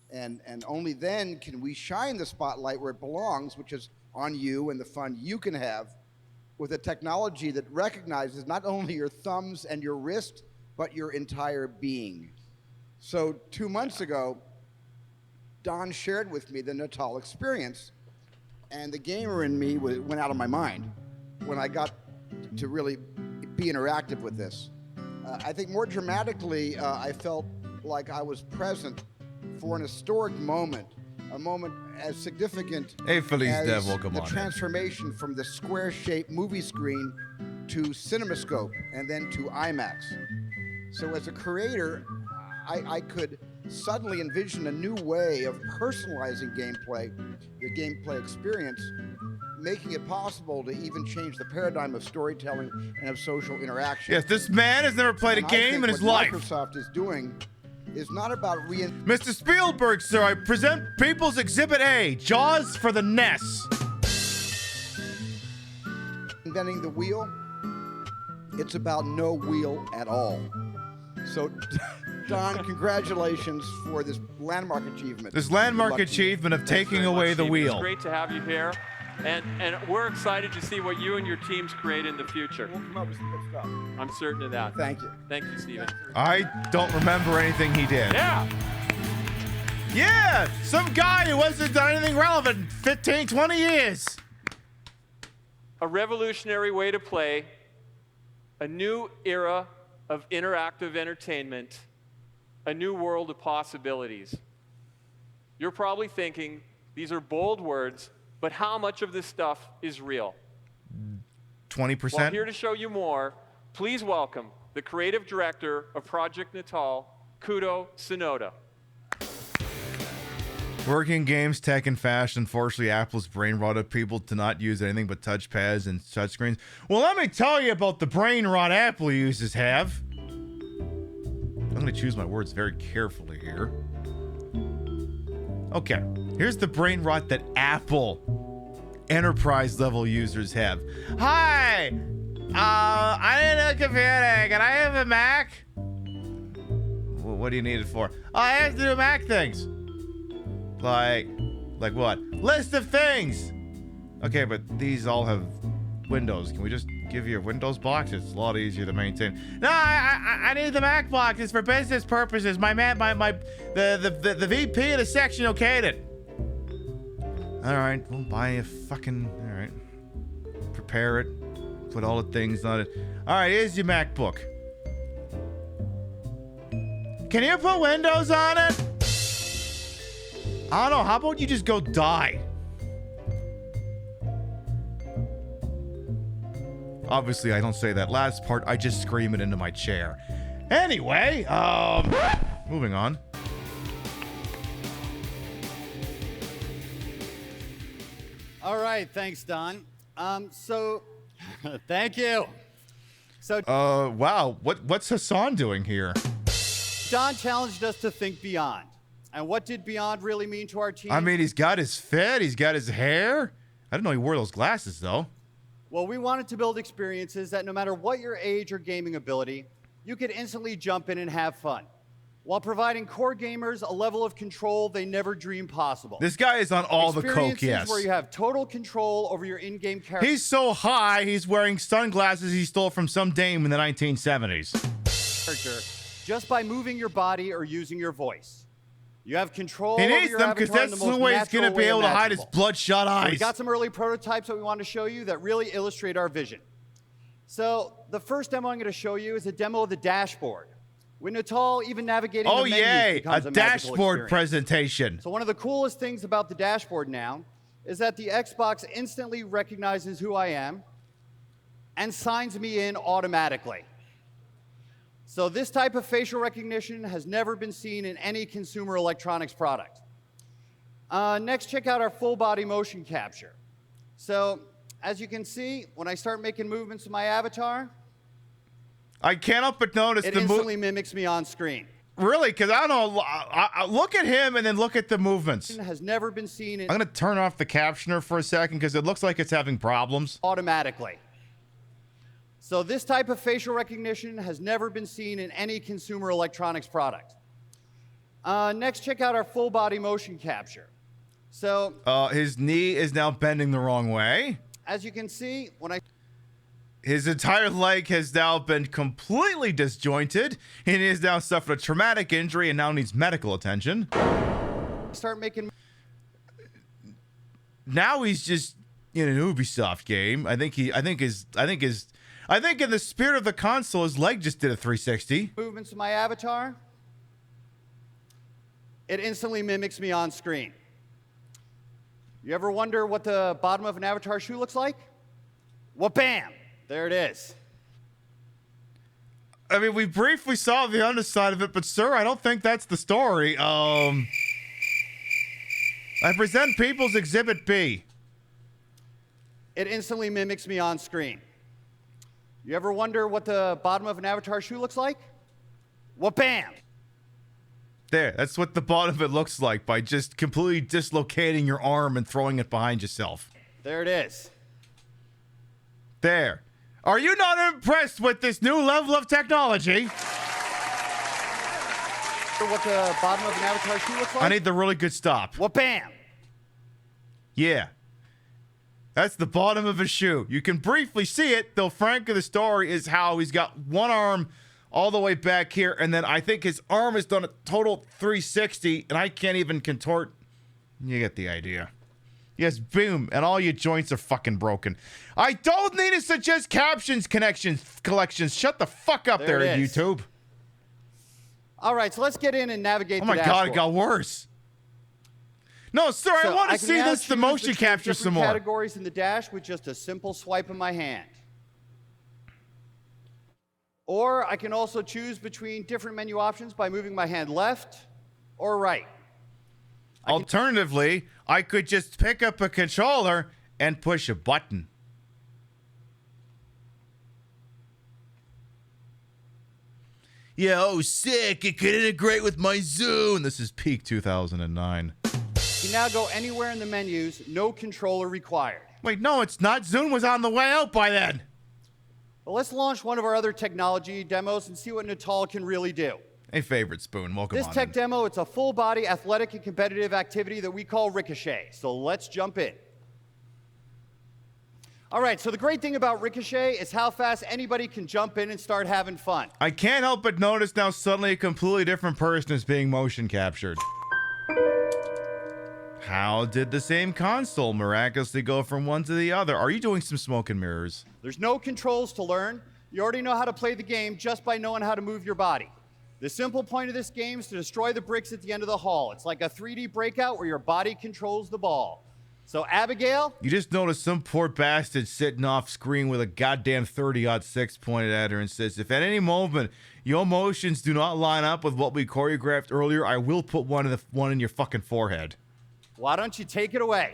And only then can we shine the spotlight where it belongs, which is on you and the fun you can have with a technology that recognizes not only your thumbs and your wrist, but your entire being. So 2 months ago, Don shared with me the Natal experience, and the gamer in me went out of my mind when I got to really be interactive with this. I think more dramatically, I felt like I was present for an historic moment, a moment as significant Hey, Feliz as Devil, come the on. transformation from the square-shaped movie screen to CinemaScope and then to IMAX. So as a creator, I could suddenly envision a new way of personalizing gameplay, the gameplay experience, making it possible to even change the paradigm of storytelling and of social interaction. Yes, this man has never played a And I game think in his what life. Microsoft is doing is not about Mr. Spielberg, sir, I present People's Exhibit A, Jaws for the NES. reinventing the wheel. It's about no wheel at all. So, Don, congratulations for this landmark achievement. This landmark Good luck to you. achievement of Thanks taking very away much, the Steve. wheel. It's great to have you here, and we're excited to see what you and your teams create in the future. We'll come up with some good stuff. I'm certain of that. Thank you. Thank you, Steven. I don't remember anything he did. Yeah. Yeah, some guy who hasn't done anything relevant in 15, 20 years. A revolutionary way to play, a new era of interactive entertainment, a new world of possibilities. You're probably thinking, these are bold words, but how much of this stuff is real? 20%? Well, here to show you more, please welcome the creative director of Project Natal, Kudo Sonoda. Working games, tech, and fashion. Unfortunately, Apple's brain rotted people to not use anything but touchpads and touchscreens. Well, let me tell you about the brain rot Apple users have. I'm going to choose my words very carefully here. Okay, here's the brain rot that Apple enterprise level users have. Hi! I need a computer. Can I have a Mac? Well, what do you need it for? Oh, I have to do Mac things. Like what? List of things! Okay, but these all have Windows. Can we just give you a Windows box? It's a lot easier to maintain. No, I need the Mac box. It's for business purposes. The VP of the section okayed it. All right, we'll buy a fucking. All right, prepare it. Put all the things on it. All right, here's your MacBook. Can you put Windows on it? I don't know. How about you just go die? Obviously, I don't say that last part. I just scream it into my chair. Anyway, moving on. All right, thanks, Don. Thank you. So, wow, what's Hassan doing here? Don challenged us to think beyond. And what did beyond really mean to our team? I mean, he's got his fit, he's got his hair. I didn't know he wore those glasses, though. Well, we wanted to build experiences that no matter what your age or gaming ability, you could instantly jump in and have fun, while providing core gamers a level of control they never dreamed possible. This guy is on all the coke, yes. Where you have total control over your in-game character. He's so high, he's wearing sunglasses he stole from some dame in the 1970s. Just by moving your body or using your voice. You have control he over needs your them because avatar that's in the the most way he's going to natural be way able to hide his imaginable. bloodshot eyes. We got some early prototypes that we want to show you that really illustrate our vision. So the first demo I'm going to show you is a demo of the dashboard. With Natal even navigating the menus yay, becomes a magical dashboard experience. presentation. So one of the coolest things about the dashboard now is that the Xbox instantly recognizes who I am and signs me in automatically. So this type of facial recognition has never been seen in any consumer electronics product. Next, check out our full body motion capture. So as you can see, when I start making movements with my avatar, I can't help but notice it instantly mimics me on screen. Really? Because I don't know. I look at him and then look at the movements. It has never been seen in I'm going to turn off the captioner for a second because it looks like it's having problems. Automatically. So this type of facial recognition has never been seen in any consumer electronics product. Next, check out our full body motion capture. So his knee is now bending the wrong way. As you can see, his entire leg has now been completely disjointed, and he has now suffered a traumatic injury and now needs medical attention. Start making. Now he's just in an Ubisoft game. I think in the spirit of the console, his leg just did a 360. Movements of my avatar. It instantly mimics me on screen. You ever wonder what the bottom of an avatar shoe looks like? Well, bam! There it is. I mean, we briefly saw the underside of it, but sir, I don't think that's the story. I present People's Exhibit B. It instantly mimics me on screen. You ever wonder what the bottom of an avatar shoe looks like? Well, bam! There, that's what the bottom of it looks like by just completely dislocating your arm and throwing it behind yourself. There it is. There. Are you not impressed with this new level of technology? What the bottom of an avatar shoe looks like? I need the really good stop. Well, bam! Yeah. That's the bottom of a shoe. You can briefly see it, though frank of the story is how he's got one arm all the way back here, and then I think his arm has done a total 360, and I can't even contort. You get the idea. Yes, boom, and all your joints are fucking broken. I don't need to suggest captions collections. Shut the fuck up there it is. YouTube. All right, so let's get in and navigate Oh the my God, dashboard. it got worse. No, sir, I So want to can see now this, the choose motion between capture different some more. categories in the dash with just a simple swipe of my hand. Or I can also choose between different menu options by moving my hand left or right. Alternatively, I could just pick up a controller and push a button. Yeah, oh, sick. It could integrate with my Zune. This is peak 2009. You can now go anywhere in the menus, no controller required. Wait, no, it's not. Zune was on the way out by then. Well, let's launch one of our other technology demos and see what Natal can really do. A favorite spoon. Welcome This on tech in. demo, it's a full-body athletic and competitive activity that we call Ricochet. So let's jump in. All right, so the great thing about Ricochet is how fast anybody can jump in and start having fun. I can't help but notice now suddenly a completely different person is being motion captured. How did the same console miraculously go from one to the other? Are you doing some smoke and mirrors? There's no controls to learn. You already know how to play the game just by knowing how to move your body. The simple point of this game is to destroy the bricks at the end of the hall. It's like a 3D breakout where your body controls the ball. So, Abigail? You just noticed some poor bastard sitting off screen with a goddamn 30-06 pointed at her and says, if at any moment your motions do not line up with what we choreographed earlier, I will put one in your fucking forehead. Why don't you take it away?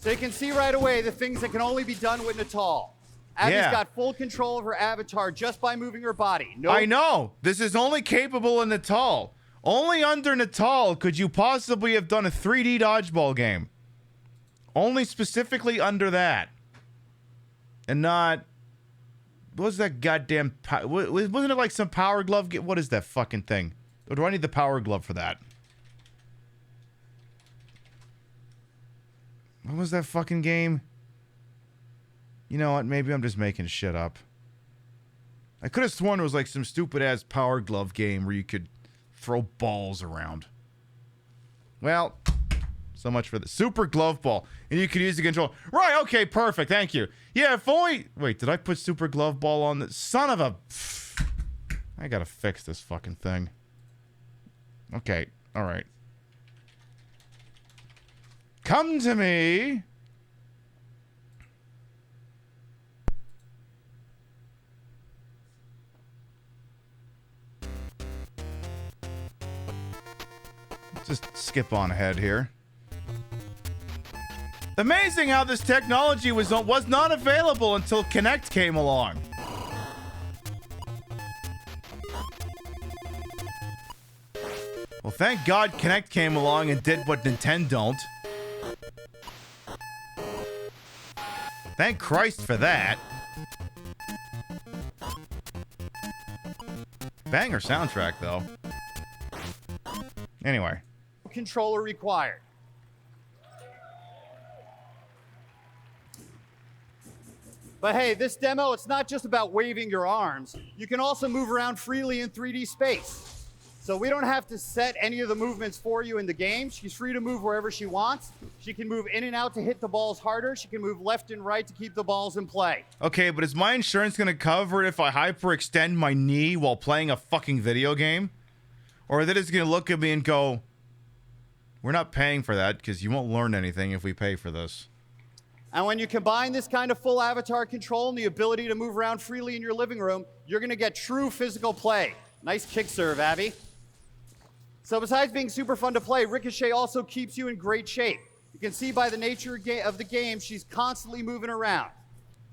So you can see right away the things that can only be done with Natal. Abby's got full control of her avatar just by moving her body. I know. This is only capable in Natal. Only under Natal could you possibly have done a 3D dodgeball game. Only specifically under that. And not... What was that goddamn... Wasn't it like some Power Glove? What is that fucking thing? Or do I need the Power Glove for that? What was that fucking game? You know what? Maybe I'm just making shit up. I could have sworn it was like some stupid-ass Power Glove game where you could throw balls around. Well, so much for the Super Glove Ball. And you could use the control. Right, okay, perfect, thank you. Yeah, if only... Wait, did I put Super Glove Ball on the... Son of a... I gotta fix this fucking thing. Okay, alright. Come to me. Just skip on ahead here. Amazing how this technology was not available until Kinect came along. Well, thank God Kinect came along and did what Nintendo don't. Thank Christ for that. Banger soundtrack, though. Anyway. Controller required. But hey, this demo, it's not just about waving your arms. You can also move around freely in 3D space. So we don't have to set any of the movements for you in the game. She's free to move wherever she wants. She can move in and out to hit the balls harder. She can move left and right to keep the balls in play. Okay, but is my insurance going to cover it if I hyperextend my knee while playing a fucking video game? Or are they just going to look at me and go, we're not paying for that because you won't learn anything if we pay for this? And when you combine this kind of full avatar control and the ability to move around freely in your living room, you're going to get true physical play. Nice kick serve, Abby. So besides being super fun to play, Ricochet also keeps you in great shape. You can see by the nature of the game, she's constantly moving around.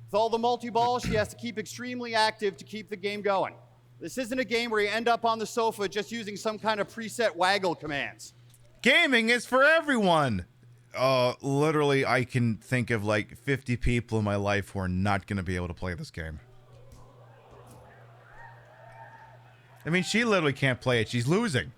With all the multi-balls, she has to keep extremely active to keep the game going. This isn't a game where you end up on the sofa just using some kind of preset waggle commands. Gaming is for everyone. Literally, I can think of like 50 people in my life who are not going to be able to play this game. I mean, she literally can't play it. She's losing.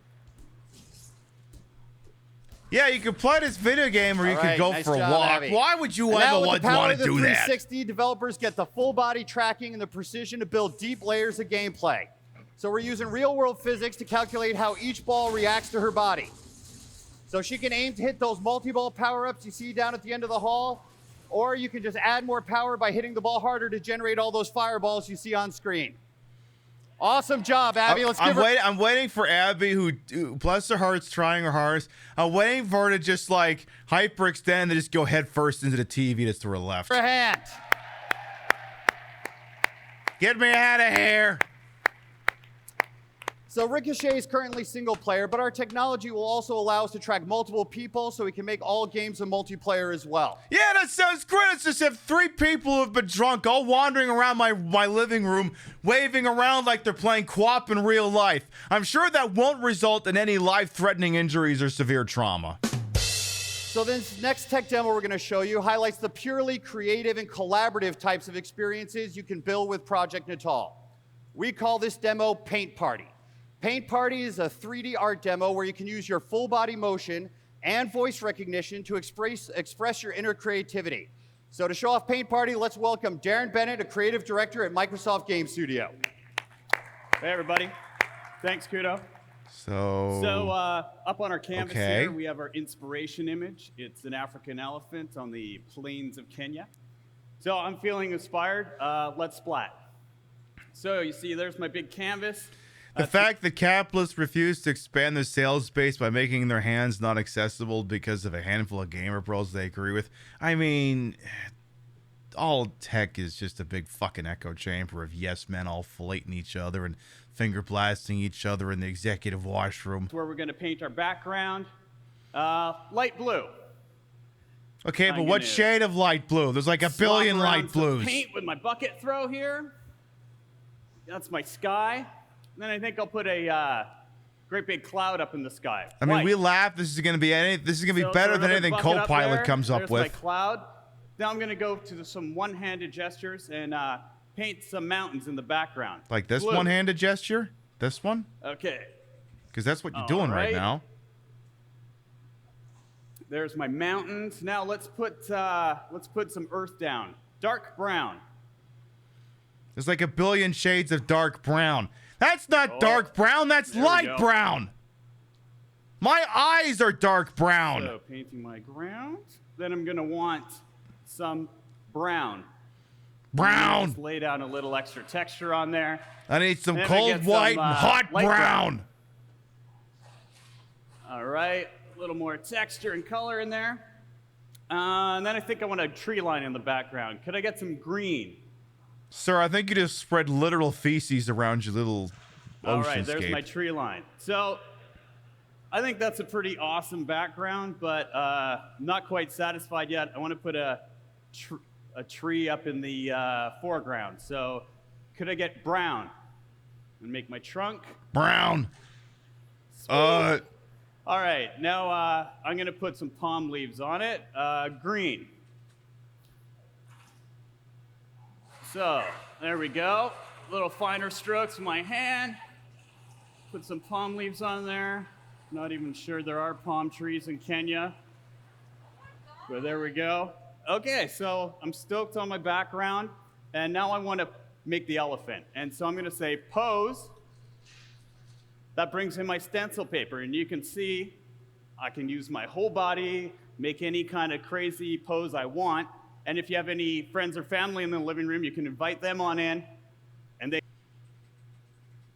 Yeah, you can play this video game or you can go for a walk. Abby. Why would you And ever now want with the power to of the do that? 360, developers get the full body tracking and the precision to build deep layers of gameplay. So we're using real world physics to calculate how each ball reacts to her body. So she can aim to hit those multi-ball power-ups you see down at the end of the hall, or you can just add more power by hitting the ball harder to generate all those fireballs you see on screen. Awesome job, Abby. Let's give her. I'm waiting for Abby, who bless her heart's trying her hardest. I'm waiting for her to just like hyperextend and just go head first into the TV that's to her left. Her hand. Get me out of here. So Ricochet is currently single player, but our technology will also allow us to track multiple people so we can make all games a multiplayer as well. Yeah, that sounds great. Let's just have 3 people who've been drunk all wandering around my living room, waving around like they're playing co-op in real life. I'm sure that won't result in any life-threatening injuries or severe trauma. So this next tech demo we're going to show you highlights the purely creative and collaborative types of experiences you can build with Project Natal. We call this demo Paint Party. Paint Party is a 3D art demo where you can use your full body motion and voice recognition to express your inner creativity. So to show off Paint Party, let's welcome Darren Bennett, a creative director at Microsoft Game Studio. Hey everybody, thanks Kudo. So up on our canvas here, we have our inspiration image. It's an African elephant on the plains of Kenya. So I'm feeling inspired, let's splat. So you see there's my big canvas. The fact that capitalists refuse to expand their sales base by making their hands not accessible because of a handful of gamer bros they agree with. I mean, all tech is just a big fucking echo chamber of yes men all filleting each other and finger blasting each other in the executive washroom. Where we're going to paint our background light blue. Okay, but what shade of light blue? There's like a billion light blues. Paint with my bucket throw here. That's my sky. And then I think I'll put a great big cloud up in the sky. I mean, we laugh. This is going to be better than anything Copilot comes up with. There's my cloud. Now I'm going to go to some one-handed gestures and paint some mountains in the background. Like this Blue. one-handed gesture? This one? Okay. Because that's what you're doing right now. There's my mountains. Now let's put some earth down. Dark brown. There's like a billion shades of dark brown. That's not dark brown, that's light brown. My eyes are dark brown. So painting my ground. Then I'm gonna want some brown. Brown. Just lay down a little extra texture on there. I need some cold white and hot brown. All right, a little more texture and color in there. And then I think I want a tree line in the background. Could I get some green? Sir, I think you just spread literal feces around your little oceanscape. All right, there's my tree line. So I think that's a pretty awesome background, but not quite satisfied yet. I want to put a tree up in the foreground. So could I get brown and make my trunk? Brown. All right, now I'm going to put some palm leaves on it. Green. So, there we go. A little finer strokes with my hand. Put some palm leaves on there. Not even sure there are palm trees in Kenya. But there we go. Okay, so I'm stoked on my background. And now I want to make the elephant. And so I'm going to say pose. That brings in my stencil paper. And you can see I can use my whole body, make any kind of crazy pose I want. And if you have any friends or family in the living room, you can invite them on in, and they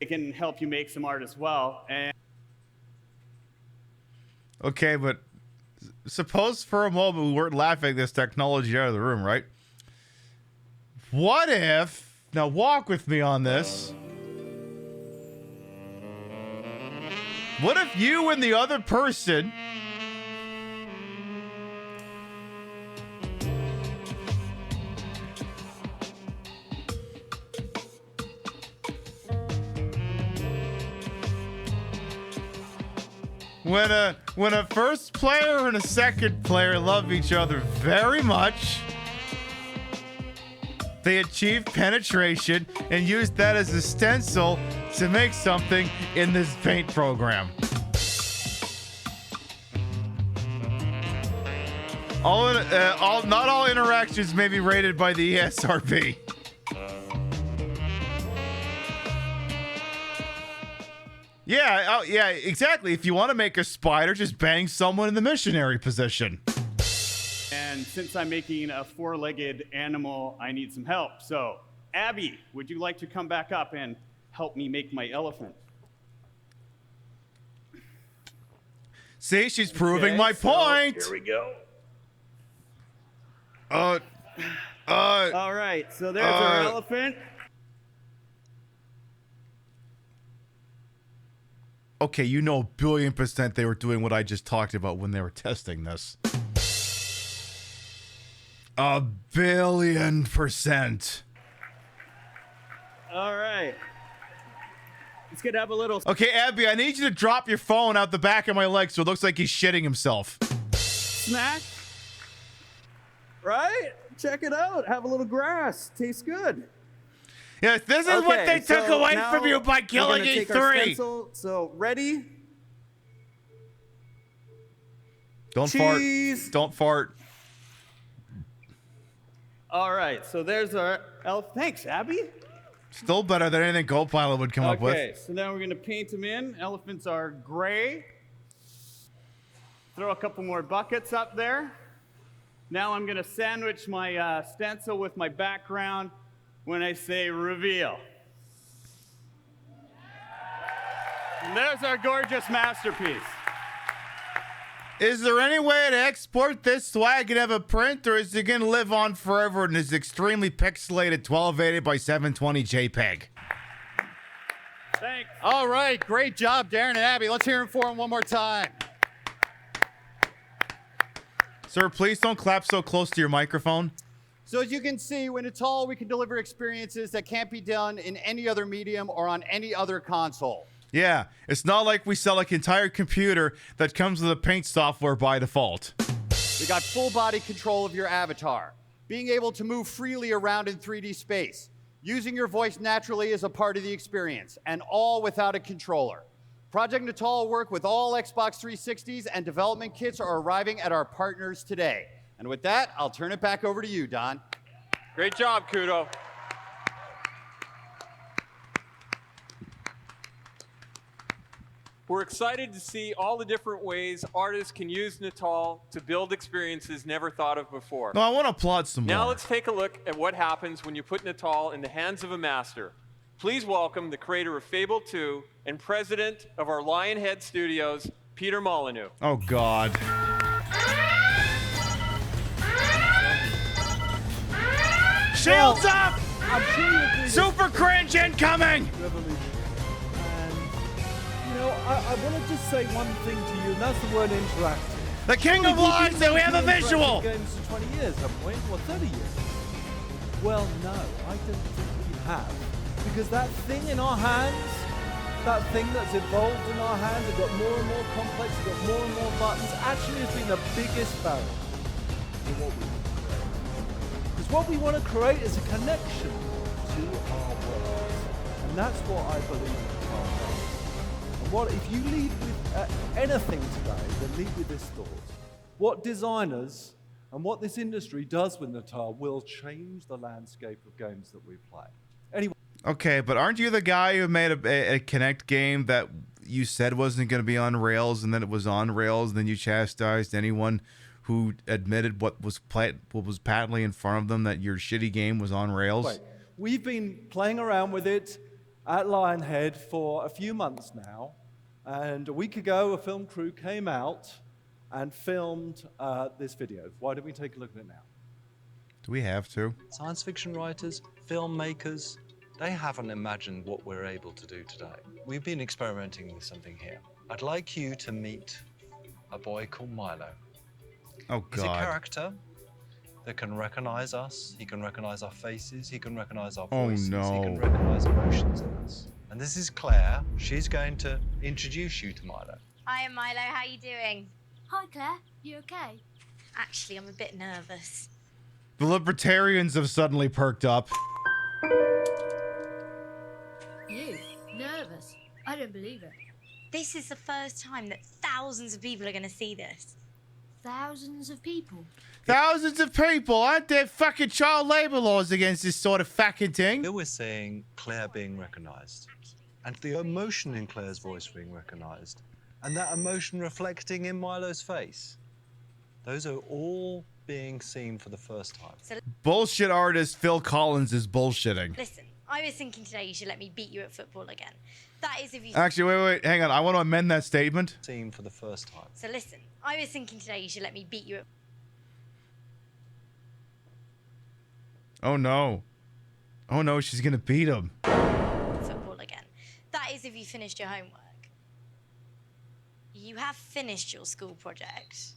can help you make some art as well. And okay, but suppose for a moment we weren't laughing at this technology out of the room, right? What if, now walk with me on this. What if you and the other person when a first player and a second player love each other very much, they achieve penetration and use that as a stencil to make something in this paint program. Not all interactions may be rated by the ESRB. Yeah, yeah, exactly. If you want to make a spider, just bang someone in the missionary position. And since I'm making a four-legged animal, I need some help. So, Abby, would you like to come back up and help me make my elephant. See, she's proving my point. Here we go. All right, so there's our elephant. Okay, you know 1,000,000,000% they were doing what I just talked about when they were testing this. 1,000,000,000%. All right. It's gonna have a little. Okay, Abby, I need you to drop your phone out the back of my leg so it looks like he's shitting himself. Snack. Right? Check it out. Have a little grass. Tastes good. Yes, this is what they took away from you by killing E3. So ready? Don't Cheese. fart. Don't fart. All right, so there's our elf. Thanks, Abby. Still better than anything Copilot would come up with. Okay, so now we're gonna paint them in. Elephants are gray. Throw a couple more buckets up there. Now I'm gonna sandwich my stencil with my background when I say reveal. And there's our gorgeous masterpiece. Is there any way to export this swag and have a print, or is it going to live on forever in this extremely pixelated 1280 by 720 JPEG? Thanks. All right, great job, Darren and Abby. Let's hear them for them one more time. Sir, please don't clap so close to your microphone. So as you can see, when it's all, we can deliver experiences that can't be done in any other medium or on any other console. Yeah, it's not like we sell an entire computer that comes with a paint software by default. We got full body control of your avatar, being able to move freely around in 3D space, using your voice naturally as a part of the experience, and all without a controller. Project Natal will work with all Xbox 360s, and development kits are arriving at our partners today. And with that, I'll turn it back over to you, Don. Great job, Kudo. We're excited to see all the different ways artists can use Natal to build experiences never thought of before. No, I want to applaud some Now more. let's take a look at what happens when you put Natal in the hands of a master. Please welcome the creator of Fable 2 and president of our Lionhead Studios, Peter Molyneux. Oh, God. Shields up! I'm sure you agree. Super cringe incoming! Revolution. And, you know, I want to just say one thing to you, and that's the word interactive. The king of lies, and we have a visual! Games for 20 years, haven't we? Or 30 years? Well, no, I don't think we have. Because that thing in our hands, that thing that's evolved in our hands, it got more and more complex, it got more and more buttons, actually has been the biggest barrier in what we want to create. Because what we want to create is a connection to our world. And that's what I believe in our world. And what, if you lead with anything today, then lead with this thought. What designers and what this industry does with Natal will change the landscape of games that we play. Anyway. Okay, but aren't you the guy who made a Kinect game that you said wasn't going to be on rails, and then it was on rails, and then you chastised anyone who admitted what was patently in front of them, that your shitty game was on rails? Wait, we've been playing around with it at Lionhead for a few months now, and a week ago a film crew came out and filmed this video. Why don't we take a look at it now? Do we have to? Science fiction writers, filmmakers, they haven't imagined what we're able to do today. We've been experimenting with something here. I'd like you to meet a boy called Milo. Oh, He's a God. character that can recognize us, he can recognize our faces, he can recognize our Oh, voices, no. he can recognize emotions in us. And this is Claire. She's going to introduce you to Milo. Hi, I'm Milo. How you doing? Hi, Claire. You okay? Actually, I'm a bit nervous. The libertarians have suddenly perked up. You? Nervous? I don't believe it. This is the first time that thousands of people are going to see this. Thousands of people? Thousands of people! Aren't there fucking child labor laws against this sort of fucking thing? Here we're seeing Claire being recognized, and the emotion in Claire's voice being recognized, and that emotion reflecting in Milo's face. Those are all being seen for the first time. Bullshit artist Phil Collins is bullshitting. Listen, I was thinking today you should let me beat you at football again. That is if you... Actually, wait, hang on. I want to amend that statement. Seen for the first time. So listen, I was thinking today you should let me beat you at Oh no. Oh no, she's gonna beat him. football again. That is if you finished your homework. You have finished your school project.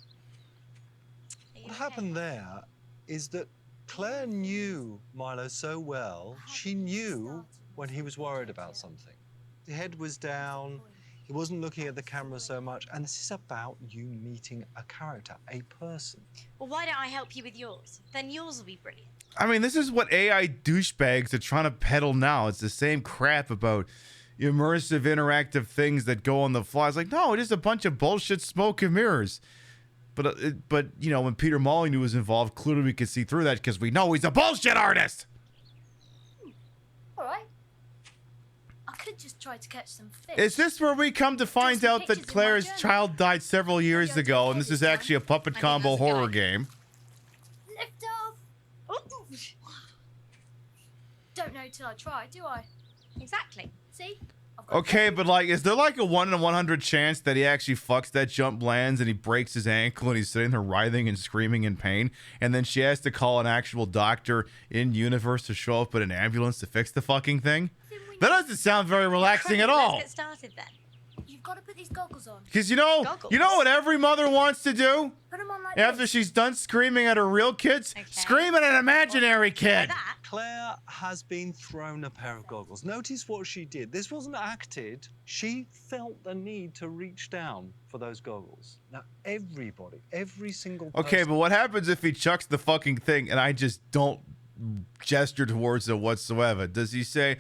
What happened there is that Claire knew Milo so well, she knew when he was worried about something. The head was down, he wasn't looking at the camera so much, and this is about you meeting a character, a person. Well, why don't I help you with yours? Then yours will be brilliant. I mean, this is what AI douchebags are trying to peddle now. It's the same crap about immersive, interactive things that go on the fly. It's like, no, it is a bunch of bullshit, smoke and mirrors. But you know, when Peter Molyneux was involved, clearly we could see through that because we know he's a bullshit artist. All right. I could just try to catch some fish. Is this where we come to find out that Claire's child died several years ago, and this is actually a puppet combo horror game? Lift off. Don't know till I try, do I? Exactly. See? Okay, but like, is there like a 1 in 100 chance that he actually fucks that jump, lands, and he breaks his ankle, and he's sitting there writhing and screaming in pain, and then she has to call an actual doctor in universe to show up in an ambulance to fix the fucking thing? That doesn't sound very relaxing at all. Let's get started then. You've got to put these goggles on. Because you know what every mother wants to do Put them on like after this. she's done screaming at her real kids? Scream at an imaginary kid. Claire has been thrown a pair of goggles. Notice what she did. This wasn't acted. She felt the need to reach down for those goggles. Now, everybody, every single person... Okay, but what happens if he chucks the fucking thing and I just don't gesture towards it whatsoever? Does he say,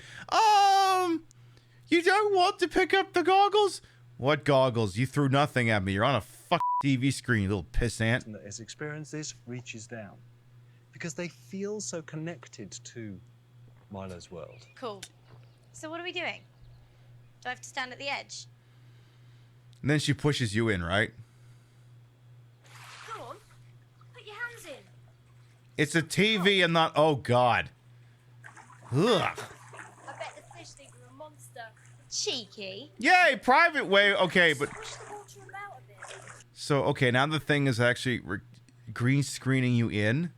you don't want to pick up the goggles? What goggles? You threw nothing at me. You're on a fucking TV screen, you little pissant. ...that has experienced this reaches down. Because they feel so connected to Milo's world. Cool. So what are we doing? Do I have to stand at the edge? And then she pushes you in, right? Come on. Put your hands in. It's a TV and not... Oh, God. Ugh. I bet the fish think we're a monster. Cheeky. Yay, private way. Okay, but... Push the water about a bit. So, okay, now the thing is actually green screening you in.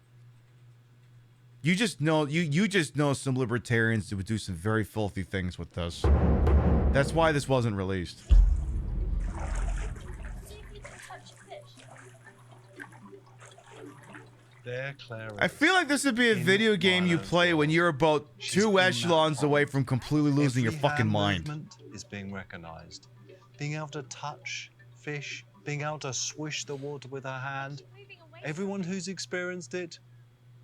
You just know you just know some libertarians would do some very filthy things with this. That's why this wasn't released. See if you can touch a fish. There, Claire. I feel like this would be a video game you play when you're about 2 echelons away from completely losing your fucking mind. Movement is being recognized. Being able to touch fish, being able to swish the water with her hand. Everyone who's experienced it,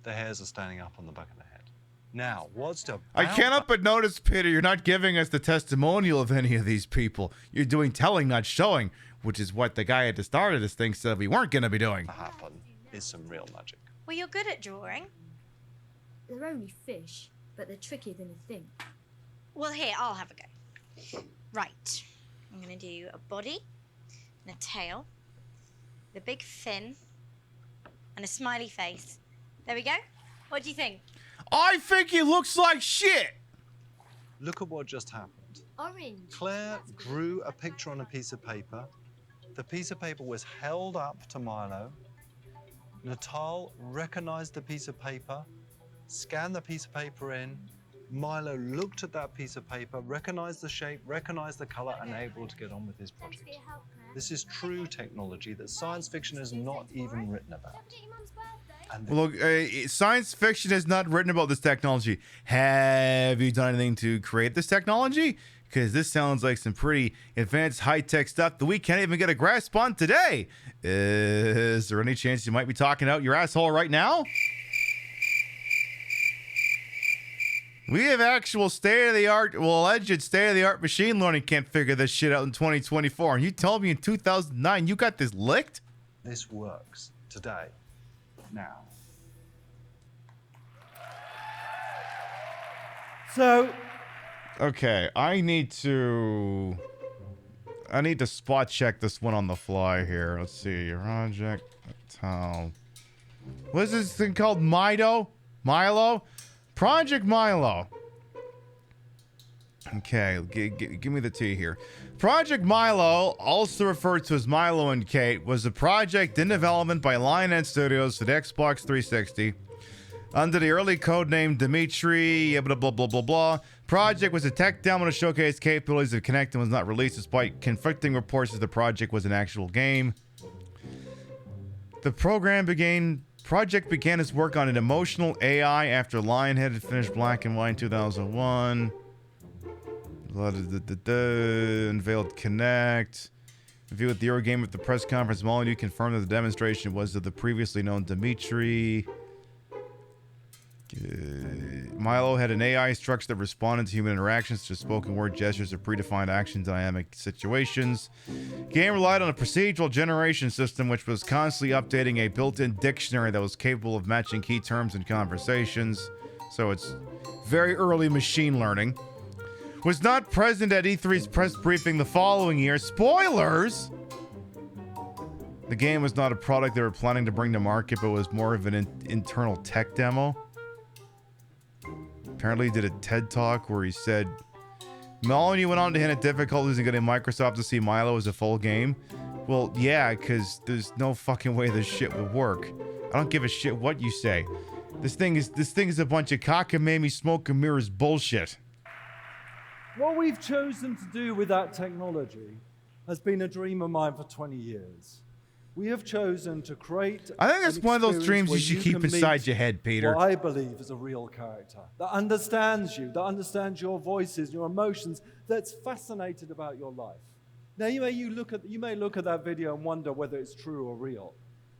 the hairs are standing up on the back of the head. Now, what's to... I can't help but notice, Peter, you're not giving us the testimonial of any of these people. You're doing telling, not showing, which is what the guy at the start of this thing said we weren't going to be doing. ...happen is some real magic. Well, you're good at drawing. They're only fish, but they're trickier than you think. Well, here, I'll have a go. Right. I'm going to do a body and a tail, the big fin, and a smiley face. There we go. What do you think? I think he looks like shit. Look at what just happened. Orange. Claire drew a picture on a piece of paper. The piece of paper was held up to Milo. Natal recognized the piece of paper, scanned the piece of paper in. Milo looked at that piece of paper, recognized the shape, recognized the color, and able to get on with his project. This is true technology that science fiction has not even written about. Well, look, science fiction has not written about this technology. Have you done anything to create this technology? Because this sounds like some pretty advanced high-tech stuff that we can't even get a grasp on today. Is there any chance you might be talking out your asshole right now? We have actual state-of-the-art, well, alleged state-of-the-art machine learning can't figure this shit out in 2024. And you told me in 2009 you got this licked? This works today. Now. So. Okay, I need to spot check this one on the fly here. Let's see. Project Tal. What is this thing called? Milo? Project Milo. Okay, give me the tea here. Project Milo, also referred to as Milo and Kate, was a project in development by Lionhead Studios for the Xbox 360. Under the early codename Dimitri, blah, blah, blah, blah, blah. Project was a tech demo to showcase capabilities of Kinect and was not released despite conflicting reports that the project was an actual game. The project began its work on an emotional AI after Lionhead had finished Black and White in 2001. Unveiled Kinect. Reviewed the Eurogame at the press conference. Molyneux confirmed that the demonstration was of the previously known Dimitri. Milo had an AI structure that responded to human interactions, such as spoken word gestures or predefined action dynamic situations. Game relied on a procedural generation system, which was constantly updating a built-in dictionary that was capable of matching key terms in conversations. So it's very early machine learning. Was not present at E3's press briefing the following year. Spoilers! The game was not a product they were planning to bring to market, but was more of an internal tech demo. Apparently he did a TED Talk where he said, Molyneux went on to hint at difficulties in getting Microsoft to see Milo as a full game. Well, yeah, because there's no fucking way this shit would work. I don't give a shit what you say. This thing is a bunch of cockamamie smoke and mirrors bullshit. What we've chosen to do with that technology has been a dream of mine for 20 years. We have chosen to create. I think that's one of those dreams you should keep inside your head, Peter. What I believe is a real character that understands you, that understands your voices, your emotions, that's fascinated about your life. Now, you may look at that video and wonder whether it's true or real,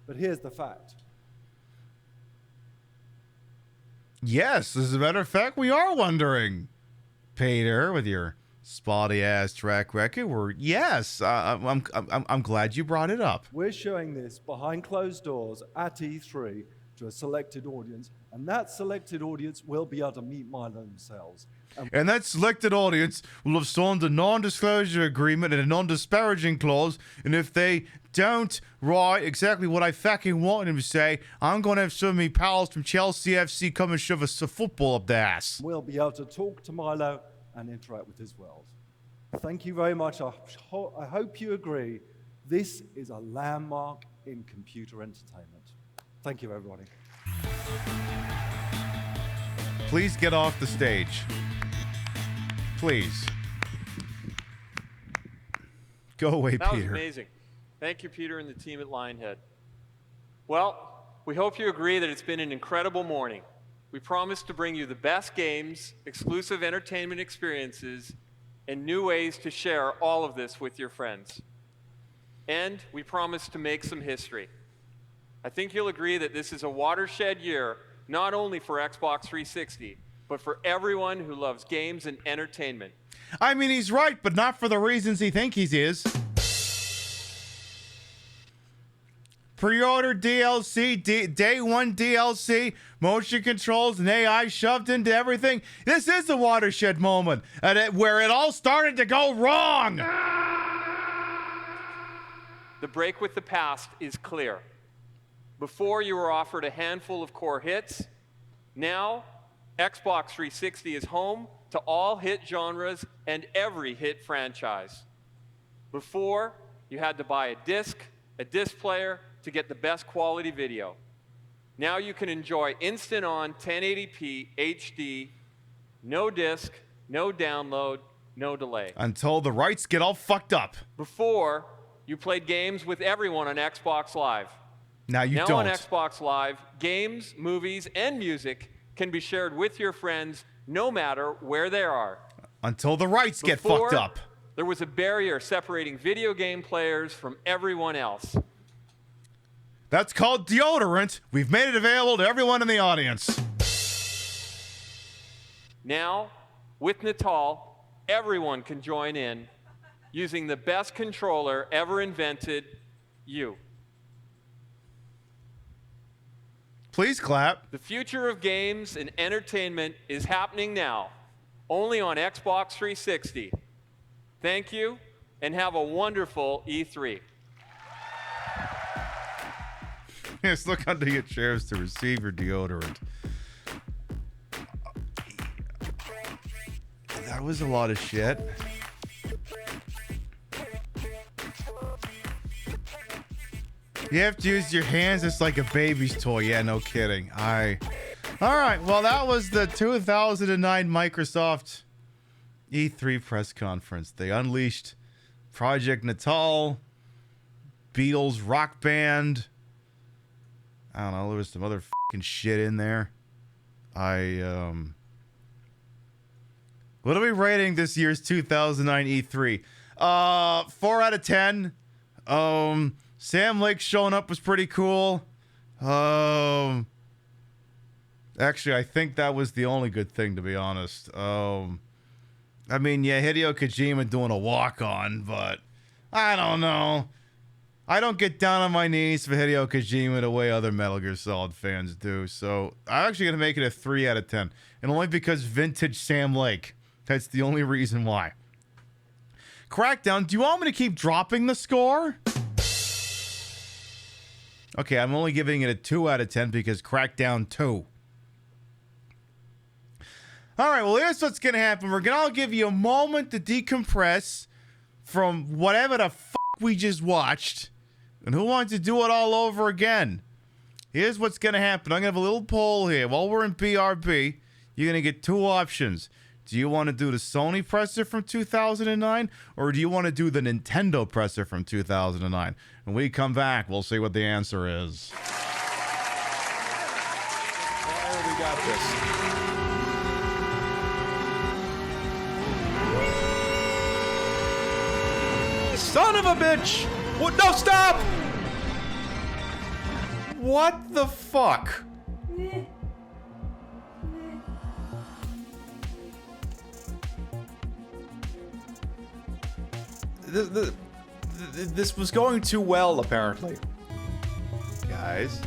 but here's the fact. Yes, as a matter of fact, we are wondering, Peter, with your spotty ass track record. I'm glad you brought it up. We're showing this behind closed doors at E3 to a selected audience, and that selected audience will be able to meet Milo themselves. And that selected audience will have signed a non-disclosure agreement and a non-disparaging clause, and if they don't write exactly what I fucking want them to say, I'm going to have some of me pals from Chelsea FC come and shove us a football up their ass. We'll be able to talk to Milo and interact with his world. Thank you very much. I hope you agree. This is a landmark in computer entertainment. Thank you, everybody. Please get off the stage. Please. Go away, That Peter. was amazing. Thank you, Peter, and the team at Lionhead. Well, we hope you agree that it's been an incredible morning. We promise to bring you the best games, exclusive entertainment experiences, and new ways to share all of this with your friends. And we promise to make some history. I think you'll agree that this is a watershed year, not only for Xbox 360, but for everyone who loves games and entertainment. I mean, he's right, but not for the reasons he thinks he is. Pre-order DLC, day one DLC, motion controls and AI shoved into everything. This is the watershed moment where it all started to go wrong. The break with the past is clear. Before, you were offered a handful of core hits. Now, Xbox 360 is home to all hit genres and every hit franchise. Before, you had to buy a disc player, to get the best quality video. Now you can enjoy instant on 1080p HD, no disc, no download, no delay. Until the rights get all fucked up. Before, you played games with everyone on Xbox Live. Now you don't. Now on Xbox Live, games, movies, and music can be shared with your friends no matter where they are. Until the rights get fucked up. There was a barrier separating video game players from everyone else. That's called deodorant. We've made it available to everyone in the audience. Now, with Natal, everyone can join in using the best controller ever invented, you. Please clap. The future of games and entertainment is happening now, only on Xbox 360. Thank you, and have a wonderful E3. Yes, look under your chairs to receive your deodorant. That was a lot of shit. You have to use your hands. It's like a baby's toy. Yeah, no kidding. All right. Well, that was the 2009 Microsoft E3 press conference. They unleashed Project Natal, Beatles Rock Band. I don't know. There was some other fucking shit in there. What are we rating this year's 2009 E3? 4 out of 10. Sam Lake showing up was pretty cool. Actually, I think that was the only good thing, to be honest. I mean, yeah, Hideo Kojima doing a walk-on, but I don't know. I don't get down on my knees for Hideo Kojima the way other Metal Gear Solid fans do. So I'm actually going to make it a 3 out of 10. And only because vintage Sam Lake. That's the only reason why. Crackdown, do you want me to keep dropping the score? Okay, I'm only giving it a 2 out of 10 because Crackdown 2. All right, well, here's what's going to happen. We're going to give you a moment to decompress from whatever the fuck we just watched. And who wants to do it all over again? Here's what's going to happen. I'm going to have a little poll here. While we're in BRB, you're going to get 2 options. Do you want to do the Sony presser from 2009, or do you want to do the Nintendo presser from 2009? When we come back, we'll see what the answer is. There we got this. Son of a bitch! What? No, stop! What the fuck? This was going too well, apparently. Guys.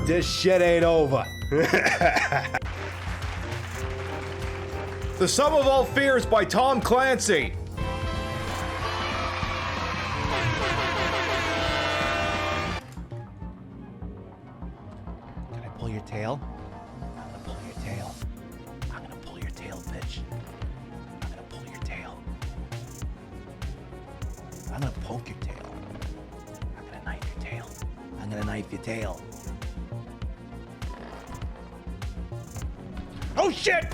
This shit ain't over. The Sum of All Fears by Tom Clancy. Can I pull your tail? I'm gonna pull your tail. I'm gonna pull your tail, bitch. I'm gonna pull your tail. I'm gonna poke your tail. I'm gonna knife your tail. I'm gonna knife your tail. Oh shit!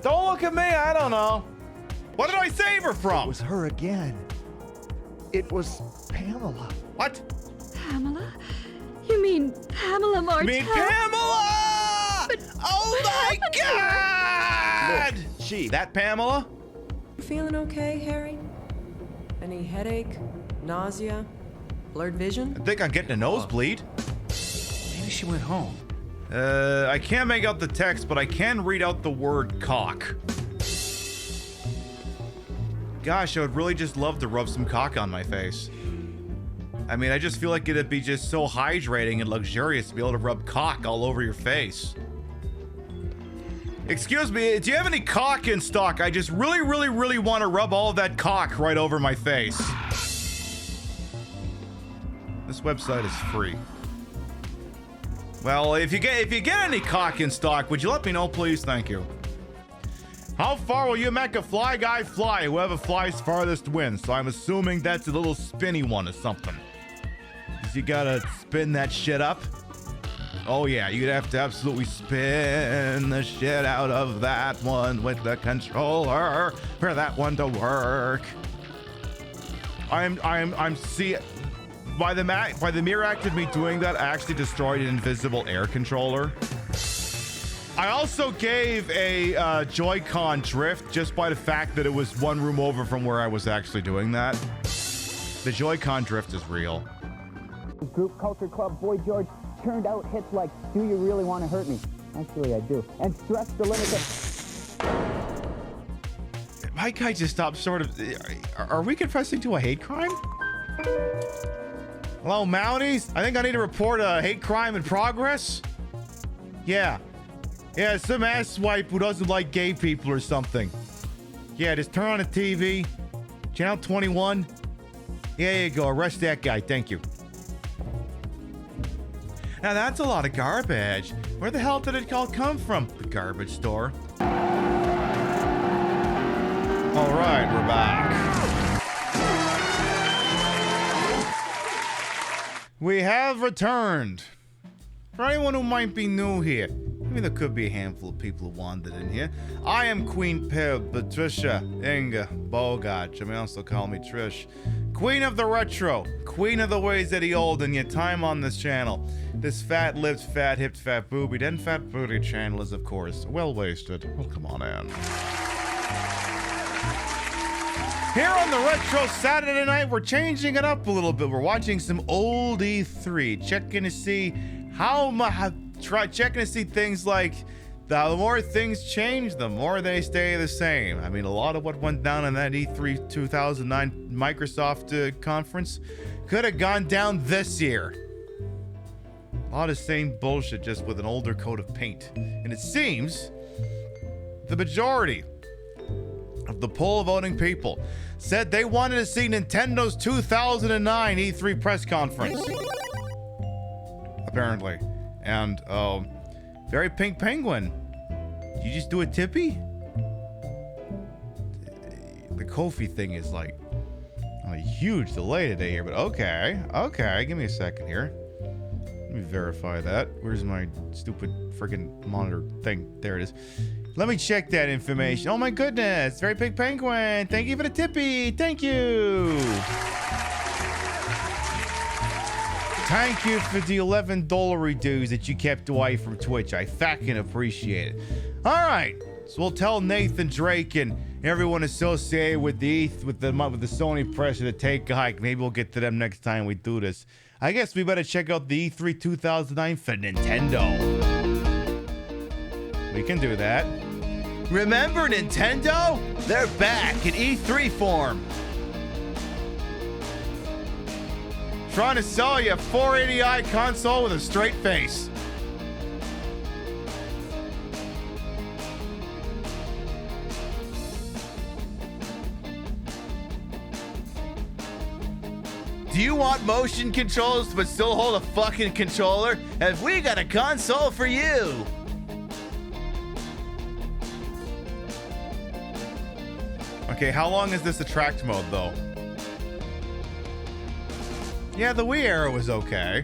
Don't look at me, I don't know. What did I save her from? It was her again. It was Pamela. What? Pamela? You mean Pamela Martell? You mean Pamela? But oh my God! Look, she. That Pamela? Feeling okay, Harry? Any headache, nausea, blurred vision? I think I'm getting a nosebleed. Maybe she went home. I can't make out the text, but I can read out the word cock. Gosh, I would really just love to rub some cock on my face. I mean, I just feel like it'd be just so hydrating and luxurious to be able to rub cock all over your face. Excuse me, do you have any cock in stock? I just really want to rub all of that cock right over my face. This website is free. Well, if you get any cock in stock, would you let me know, please? Thank you. How far will you make a fly guy fly? Whoever flies farthest wins. So I'm assuming that's a little spinny one or something. 'Cause you gotta spin that shit up. Oh yeah, you'd have to absolutely spin the shit out of that one with the controller for that one to work. I'm see. By the mere act of me doing that, I actually destroyed an invisible air controller. I also gave a Joy-Con drift just by the fact that it was one room over from where I was actually doing that. The Joy-Con drift is real. Group Culture Club Boy George churned out hits like "Do You Really Want to Hurt Me?" Actually, I do. And "Stretch the Limit." My guy just stopped sort of... Are we confessing to a hate crime? Hello, Mounties? I think I need to report a hate crime in progress. Yeah. Yeah, some ass swipe who doesn't like gay people or something. Yeah, just turn on the TV. Channel 21. Yeah, there you go. Arrest that guy. Thank you. Now, that's a lot of garbage. Where the hell did it all come from? The garbage store. All right, we're back. We have returned. For anyone who might be new here, I mean, there could be a handful of people who wandered in here. I am Queen Pib, Patricia Inga Bogach. You may also call me Trish. Queen of the Retro, Queen of the Ways of the Old, and your time on this channel. This fat-lipped, fat-hipped, fat-boobied, and fat-booty channel is, of course, well-wasted. Well, come on in. Here on the Retro Saturday night, we're changing it up a little bit. We're watching some old E3, checking to see how much. Checking to see things like the more things change, the more they stay the same. I mean, a lot of what went down in that E3 2009 Microsoft conference could have gone down this year. A lot of same bullshit, just with an older coat of paint. And it seems the majority of the poll voting people said they wanted to see Nintendo's 2009 E3 press conference. Apparently. And, very pink penguin. Did you just do a tippy? The Kofi thing is like on a huge delay today here, but okay. Give me a second here. Let me verify that. Where's my stupid freaking monitor thing? There it is. Let me check that information. Oh my goodness. Very pink penguin. Thank you for the tippy. Thank you. Thank you for the $11 dues that you kept away from Twitch. I fucking appreciate it. All right, so we'll tell Nathan Drake and everyone associated with the Sony pressure to take a hike. Maybe we'll get to them next time we do this. I guess we better check out the E3 2009 for Nintendo. We can do that. Remember Nintendo? They're back in E3 form. Trying to sell you a 480i console with a straight face. Do you want motion controls but still hold a fucking controller? Have we got a console for you? Okay, how long is this attract mode though? Yeah, the Wii era was okay.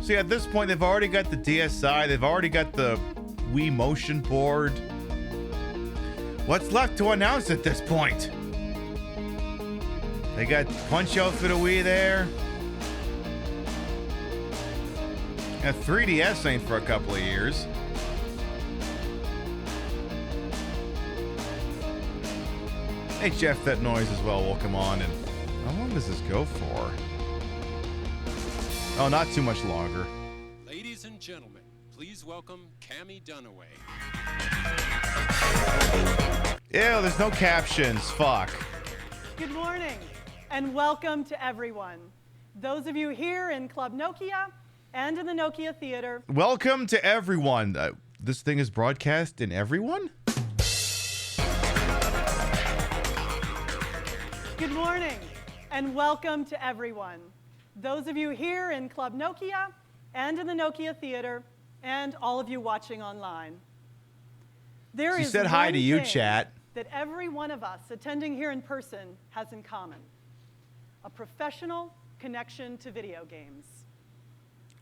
See, at this point, they've already got the DSi, they've already got the Wii motion board. What's left to announce at this point? They got Punch-Out for the Wii there. Yeah, 3DS ain't for a couple of years. Hey, Jeff, that noise as well. Welcome on. And how long does this go for? Oh, not too much longer. Ladies and gentlemen, please welcome Cammie Dunaway. Ew, there's no captions. Fuck. Good morning, and welcome to everyone. Those of you here in Club Nokia and in the Nokia Theater. Welcome to everyone. This thing is broadcast in everyone? Good morning, and welcome to everyone. Those of you here in Club Nokia and in the Nokia Theater, and all of you watching online. There is said hi one to you, thing chat. that every one of us attending here in person has in common: a professional connection to video games.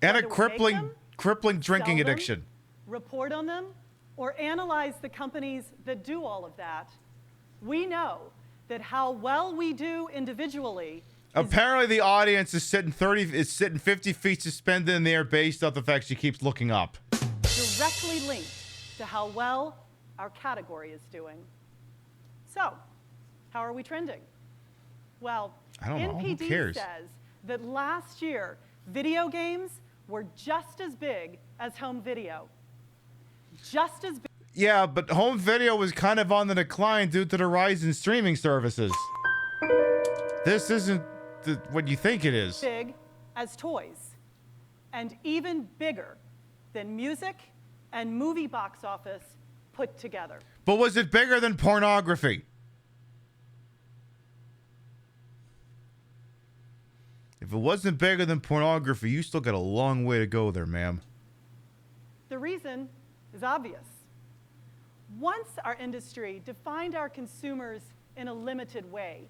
And Whether a we make them, crippling drinking sell them, addiction. report on them, or analyze the companies that do all of that, we know that how well we do individually Apparently, the audience is sitting 50 feet suspended in the air based off the fact she keeps looking up. directly linked to how well our category is doing. So, how are we trending? Well, I don't know. Who NPD cares? says that last year, video games were just as big as home video. Just as big. Yeah, but home video was kind of on the decline due to the rise in streaming services. This isn't what you think it is. Big as toys, and even bigger than music and movie box office put together. But was it bigger than pornography? If it wasn't bigger than pornography, you still got a long way to go there, ma'am. The reason is obvious. Once our industry defined our consumers in a limited way,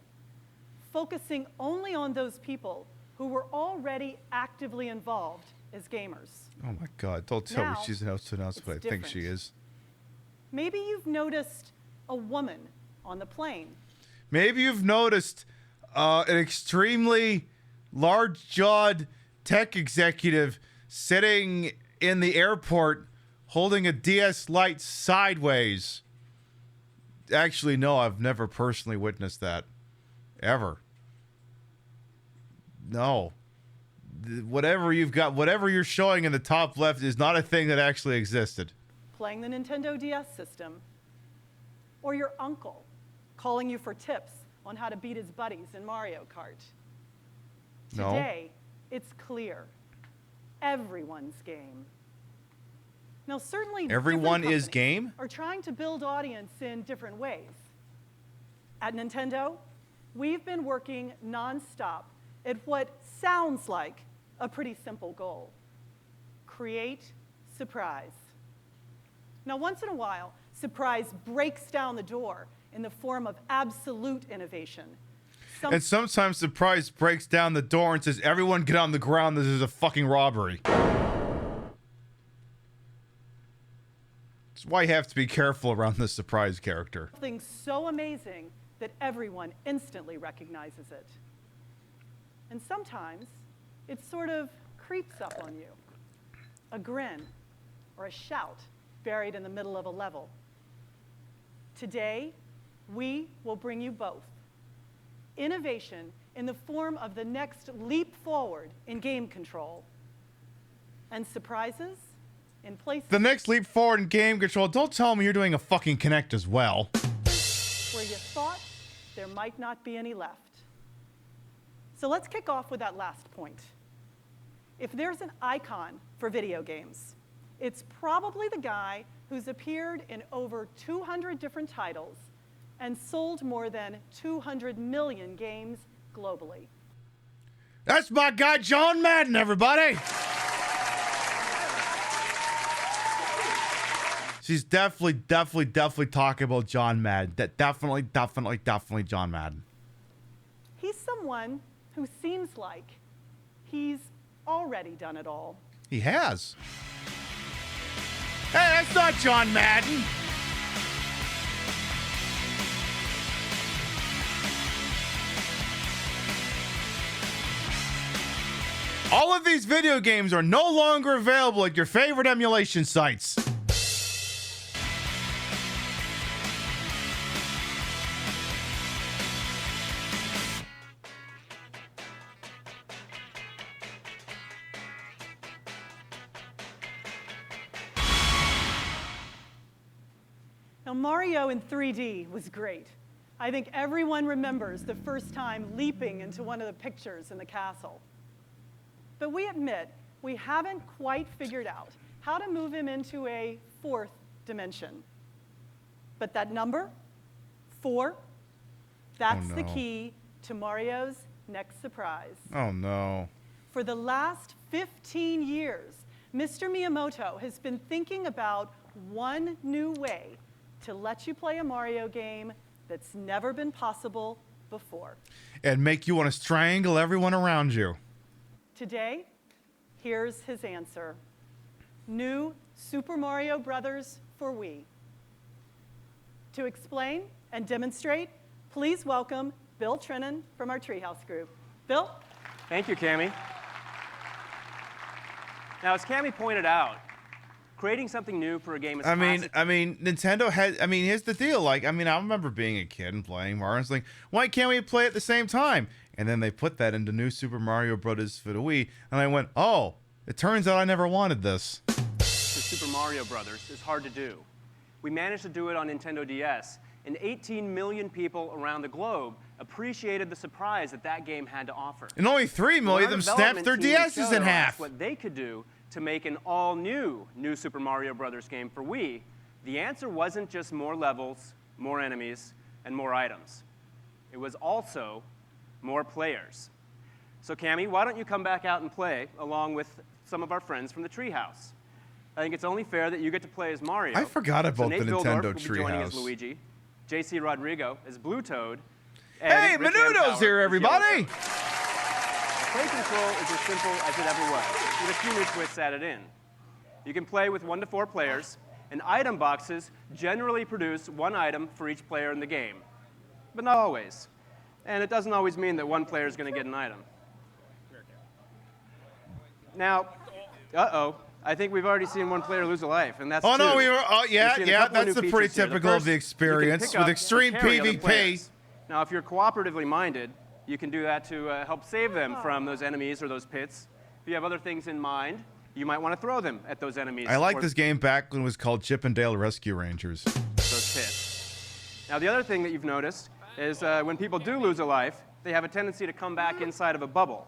focusing only on those people who were already actively involved as gamers. Oh my God, don't tell me Now, she's an house but I think she is. Maybe you've noticed a woman on the plane. Maybe you've noticed an extremely large-jawed tech executive sitting in the airport holding a DS Lite sideways. Actually, no, I've never personally witnessed that. Ever. No. Whatever you've got, whatever you're showing in the top left is not a thing that actually existed. Playing the Nintendo DS system, or your uncle calling you for tips on how to beat his buddies in Mario Kart. No. Today, it's clear. Everyone's game. Now, certainly, Everyone different is companies game? are trying to build audience in different ways. At Nintendo, we've been working nonstop at what sounds like a pretty simple goal: create surprise. Now, once in a while, surprise breaks down the door in the form of absolute innovation. And sometimes surprise breaks down the door and says, everyone get on the ground, this is a fucking robbery. That's why you have to be careful around this surprise character. Something so amazing that everyone instantly recognizes it. And sometimes it sort of creeps up on you. A grin or a shout buried in the middle of a level. Today, we will bring you both. Innovation in the form of the next leap forward in game control, and surprises in places The next leap forward in game control, don't tell me you're doing a fucking Kinect as well. where you thought there might not be any left. So let's kick off with that last point. If there's an icon for video games, it's probably the guy who's appeared in over 200 different titles and sold more than 200 million games globally. That's my guy, John Madden, everybody. She's definitely talking about John Madden. Definitely John Madden. He's someone who seems like he's already done it all. He has. Hey, that's not John Madden. All of these video games are no longer available at your favorite emulation sites. Now, Mario in 3D was great. I think everyone remembers the first time leaping into one of the pictures in the castle. But we admit we haven't quite figured out how to move him into a fourth dimension. But that number, 4, that's the key to Mario's next surprise. Oh no. For the last 15 years, Mr. Miyamoto has been thinking about one new way to let you play a Mario game that's never been possible before. And make you want to strangle everyone around you. Today, here's his answer. New Super Mario Brothers for Wii. To explain and demonstrate, please welcome Bill Trinan from our Treehouse group. Bill? Thank you, Cammie. Now, as Cammie pointed out, Creating something new for a game is I mean, classic. Nintendo has. I mean, here's the deal. Like, I mean, I remember being a kid and playing Mario. It's like, why can't we play at the same time? And then they put that into New Super Mario Brothers for the Wii, and I went, oh, it turns out I never wanted this. The Super Mario Brothers is hard to do. We managed to do it on Nintendo DS, and 18 million people around the globe appreciated the surprise that that game had to offer. And only 3 million of them snapped their DSs in half. What they could do to make an all-new New Super Mario Brothers game for Wii. The answer wasn't just more levels, more enemies, and more items. It was also more players. So Cammy, why don't you come back out and play along with some of our friends from the Treehouse? I think it's only fair that you get to play as Mario. I forgot about Nate the Vildorf Nintendo will be joining as Treehouse. Luigi, JC Rodrigo as Blue Toad. Hey, And Rick Menudo's Van Power here, as everybody! Yellow Toad. Play control is as simple as it ever was, with a few new twists added in. You can play with 1 to 4 players, and item boxes generally produce 1 item for each player in the game, but not always. And it doesn't always mean that 1 player is going to get an item. Now, I think we've already seen 1 player lose a life, and that's Oh, no, two. we were. Oh, We've yeah, seen a yeah, couple of that's new a pretty features here. The typical of first, the you can experience pick with up extreme and carry other PvP. players. Now, if you're cooperatively minded, you can do that to help save them from those enemies or those pits. If you have other things in mind, you might want to throw them at those enemies. I like or this game back when it was called Chip and Dale Rescue Rangers. those pits. Now, the other thing that you've noticed is when people do lose a life, they have a tendency to come back inside of a bubble.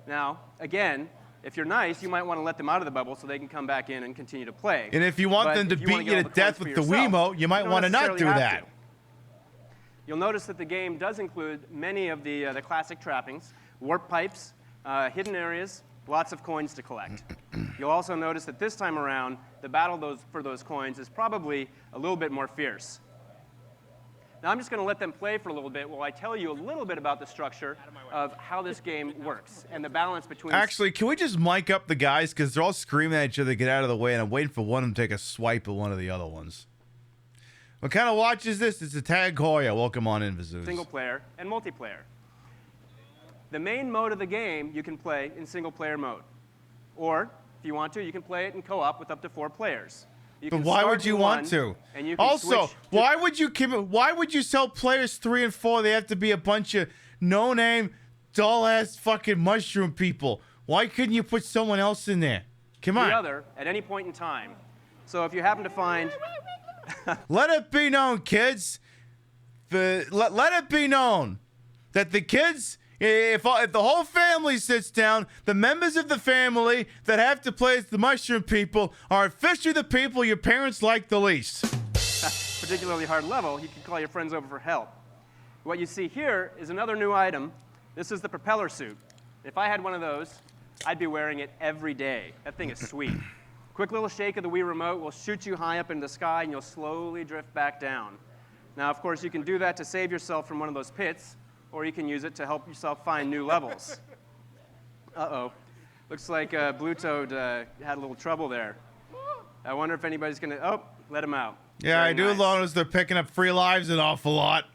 Now, again, if you're nice, you might want to let them out of the bubble so they can come back in and continue to play. And if you want But them to if you wanna beat get you all to the death coins with for the yourself, Wiimote, you might don't want to not necessarily do have that. to. You'll notice that the game does include many of the classic trappings, warp pipes, hidden areas, lots of coins to collect. You'll also notice that this time around, the battle for those coins is probably a little bit more fierce. Now I'm just going to let them play for a little bit while I tell you a little bit about the structure of how this game works and the balance between... Actually, can we just mic up the guys? Because they're all screaming at each other to get out of the way, and I'm waiting for one of them to take a swipe at one of the other ones. What kind of watch is this? It's a Tag Heuer. Welcome on in, Vazuz. Single player and multiplayer. The main mode of the game you can play in single player mode. Or, if you want to, you can play it in co-op with up to 4 players. You But can why start would you in want one, to? And you can Also, switch to- why would you sell players 3 and 4? They have to be a bunch of no-name, dull-ass fucking mushroom people. Why couldn't you put someone else in there? Come on. the other at any point in time. So if you happen to find... Let it be known, kids. Let it be known that the kids, if the whole family sits down, the members of the family that have to play as the mushroom people are officially the people your parents like the least. particularly hard level, you can call your friends over for help. What you see here is another new item. This is the propeller suit. If I had one of those, I'd be wearing it every day. That thing is sweet. Quick little shake of the Wii remote will shoot you high up into the sky, and you'll slowly drift back down. Now, of course, you can do that to save yourself from one of those pits, or you can use it to help yourself find new levels. Uh-oh. Looks like Blue Toad had a little trouble there. I wonder if anybody's going to... Oh, let him out. Yeah, Very I do nice. notice they're picking up free lives an awful lot.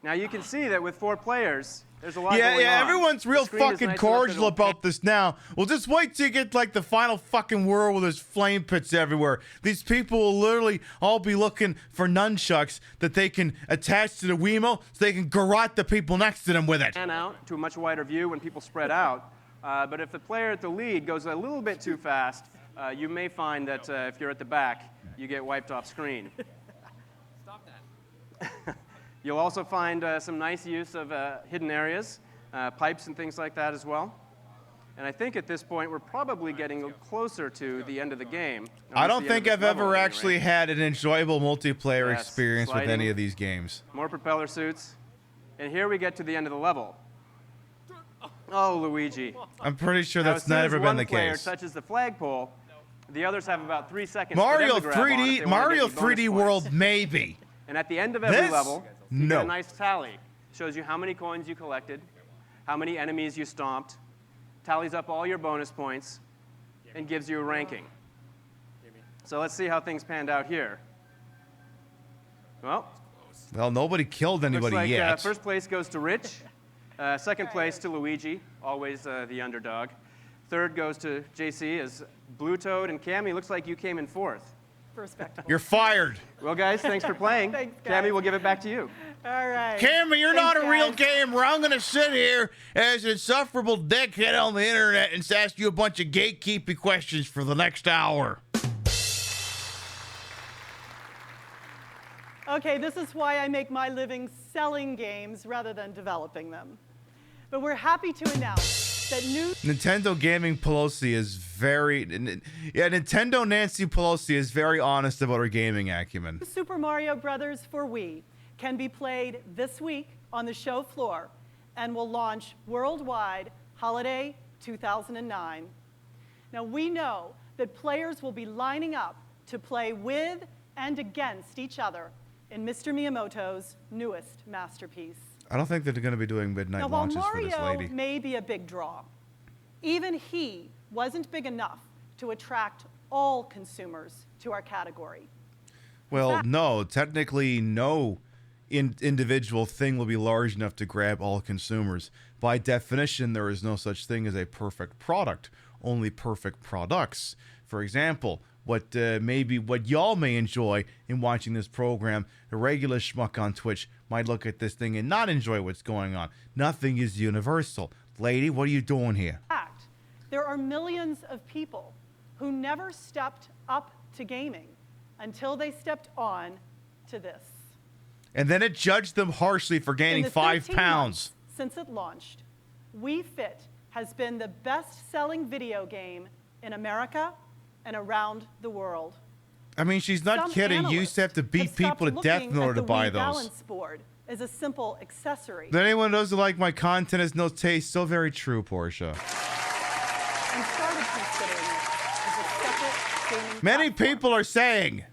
Now, you can see that with 4 players, there's a lot Yeah, going on. everyone's The real screen is fucking nice enough that cordial it'll about this now. Well, just wait till you get like the final fucking world where there's flame pits everywhere. These people will literally all be looking for nunchucks that they can attach to the Wiimote so they can garrote the people next to them with it. pan out to a much wider view when people spread out. But if the player at the lead goes a little bit too fast, you may find that if you're at the back, you get wiped off screen. Stop that. You'll also find some nice use of hidden areas, pipes and things like that as well. And I think at this point, we're probably getting closer to the end of the game. I Almost don't the end think of I've this level, ever at any actually rate. had an enjoyable multiplayer Yes, experience with sliding. any of these games. More propeller suits. And here we get to the end of the level. Oh, Luigi. I'm pretty sure Now, that's as soon as never been one the player case. touches the flagpole, the others have about 3 seconds for Mario them to grab on if 3D, they wanna get Mario any bonus 3D points. World, maybe. And at the end of every This? level, you No. get a nice tally. Shows you how many coins you collected, how many enemies you stomped, tallies up all your bonus points, and gives you a ranking. So let's see how things panned out here. Well, Well, nobody killed anybody looks like yet. first place goes to Rich, second place to Luigi, always the underdog. Third goes to JC as Blue Toad, and Cammy, looks like you came in fourth. Respectable. You're fired. Well, guys, thanks for playing. Thanks, guys. Cammy, we'll give it back to you. All right. Cammy, you're Thanks, not a real guys. gamer. I'm going to sit here as an insufferable dickhead on the internet and ask you a bunch of gatekeeping questions for the next hour. Okay, this is why I make my living selling games rather than developing them. But we're happy to announce that new Nintendo Gaming Pelosi is Nintendo Nancy Pelosi is very honest about her gaming acumen. Super Mario Brothers for Wii can be played this week on the show floor and will launch worldwide holiday 2009. Now we know that players will be lining up to play with and against each other in Mr. Miyamoto's newest masterpiece. I don't think that they're going to be doing midnight Now, while launches for this Mario lady. may be a big draw, even he wasn't big enough to attract all consumers to our category. Well, no, technically no individual thing will be large enough to grab all consumers. By definition, there is no such thing as a perfect product, only perfect products. For example, what y'all may enjoy in watching this program, a regular schmuck on Twitch might look at this thing and not enjoy what's going on. Nothing is universal. Lady, what are you doing here? In fact, there are millions of people who never stepped up to gaming until they stepped on to this. And then it judged them harshly for gaining In the 5 13 pounds. months since it launched, Wii Fit has been the best-selling video game in America and around the world. I mean, she's not Some kidding. You used to have to beat people to death in order to buy those. Balance board is a simple accessory. If anyone doesn't like my content has no taste, so very true, Portia. And started considering it as a separate gaming Many platform. people are saying.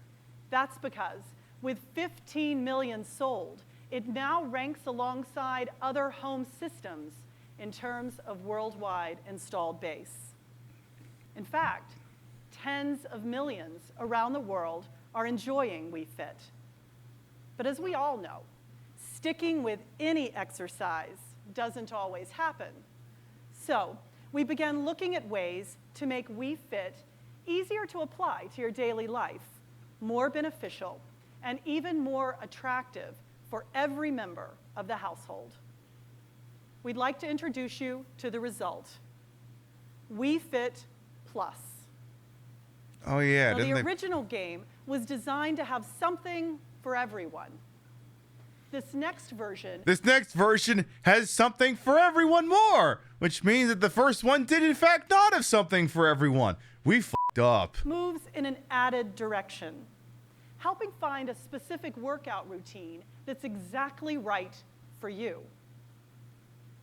That's because with 15 million sold, it now ranks alongside other home systems in terms of worldwide installed base. In fact, tens of millions around the world are enjoying Wii Fit. But as we all know, sticking with any exercise doesn't always happen. So we began looking at ways to make Wii Fit easier to apply to your daily life, more beneficial, and even more attractive for every member of the household. We'd like to introduce you to the result, Wii Fit Plus. Oh, yeah. Now, the didn't they... original game was designed to have something for everyone. This next version has something for everyone more, which means that the first one did, in fact, not have something for everyone. We f***ed up. moves in an added direction, helping find a specific workout routine that's exactly right for you.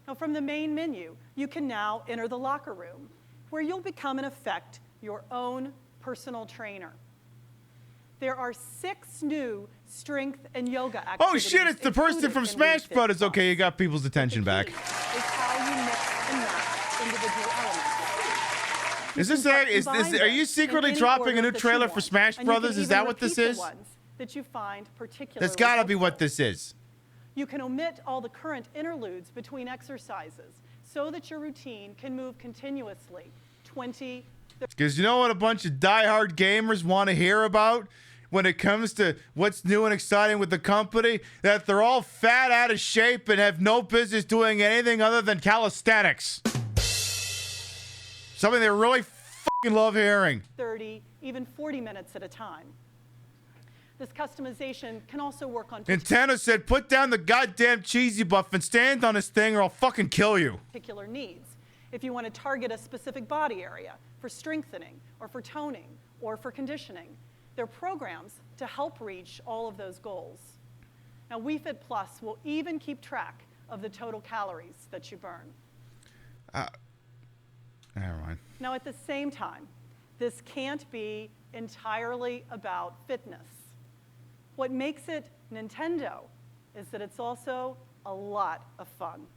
Now, from the main menu, you can now enter the locker room, where you'll become, in effect, your own personal trainer. There are 6 new strength and yoga activities. Oh, shit, it's the person from Smash Brothers. Okay, you got people's attention back. Is how you mix and match individual elements. Is this, are you secretly dropping a new trailer for Smash Brothers? Is that what this is? That you find particularly That's gotta be what this is. You can omit all the current interludes between exercises so that your routine can move continuously 20. Because you know what a bunch of diehard gamers want to hear about when it comes to what's new and exciting with the company? That they're all fat, out of shape, and have no business doing anything other than calisthenics. Something they really fucking love hearing. 30, even 40 minutes at a time. This customization can also work on Nintendo said, put down the goddamn cheesy buff and stand on this thing or I'll fucking kill you. particular needs. If you want to target a specific body area for strengthening or for toning or for conditioning, there are programs to help reach all of those goals. Now, Wii Fit Plus will even keep track of the total calories that you burn. Never mind. Now, at the same time, this can't be entirely about fitness. What makes it Nintendo is that it's also a lot of fun.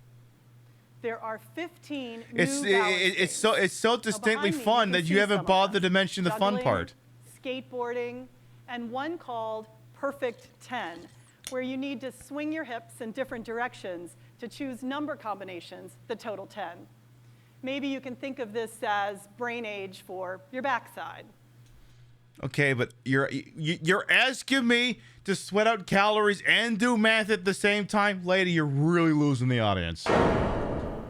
There are 15 new It's so distinctly behind me, fun you that can you see haven't some of bothered them. to mention the fun Juggling, part. Skateboarding, and one called Perfect 10, where you need to swing your hips in different directions to choose number combinations that total 10. maybe you can think of this as brain age for your backside. Okay, but you're asking me to sweat out calories and do math at the same time? Lady, you're really losing the audience.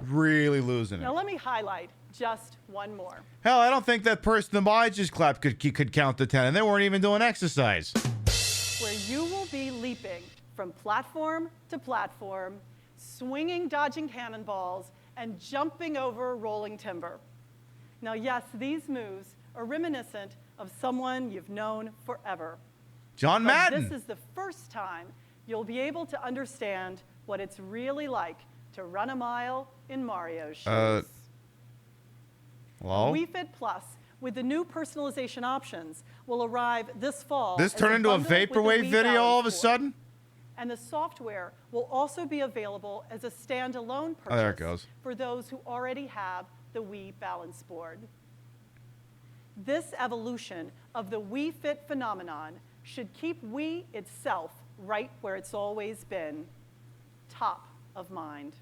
Really losing it. Now let me highlight just one more. Hell, I don't think that person that I just clapped could count to 10, and they weren't even doing exercise. Where you will be leaping from platform to platform, swinging, dodging cannonballs, and jumping over rolling timber. Now, yes, these moves are reminiscent of someone you've known forever. John But Madden. this is the first time you'll be able to understand what it's really like to run a mile in Mario's shoes. Hello? Wii Fit Plus, with the new personalization options, will arrive this fall. This as turned into a bundle with the vaporwave Wii video all of a Balance Board. sudden? And the software will also be available as a standalone purchase Oh, there it goes. for those who already have the Wii Balance Board. This evolution of the Wii Fit phenomenon should keep Wii itself right where it's always been, top of mind.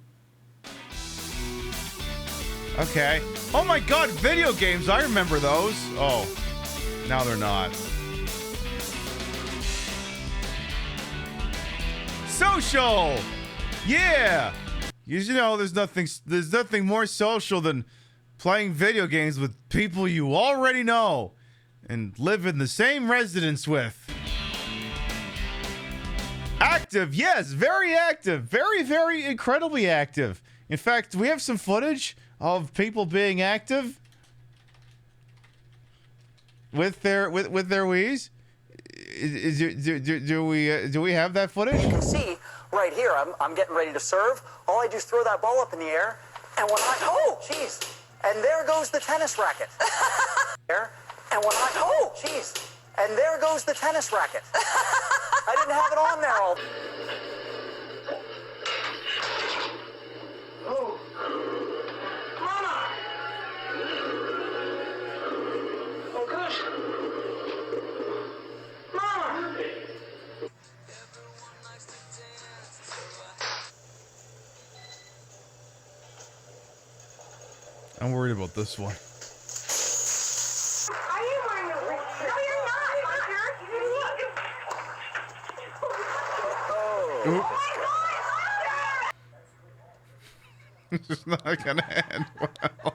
Okay. Oh my god, video games. I remember those. Oh, now they're not. Social. Yeah. You know, there's nothing more social than playing video games with people you already know and live in the same residence with. Active, yes, very active. Very, very incredibly active. In fact, we have some footage of people being active with their Wiis. Do we have that footage? You can see right here, I'm getting ready to serve. All I do is throw that ball up in the air, and when I, oh, jeez, and there goes the tennis racket. And when I, oh, jeez, and there goes the tennis racket. I didn't have it on there all. Oh. Mama! Oh, gosh. Mama! I'm worried about this one. Are you wearing a ring? No, you're not, Roger. Oop. This is not gonna end well.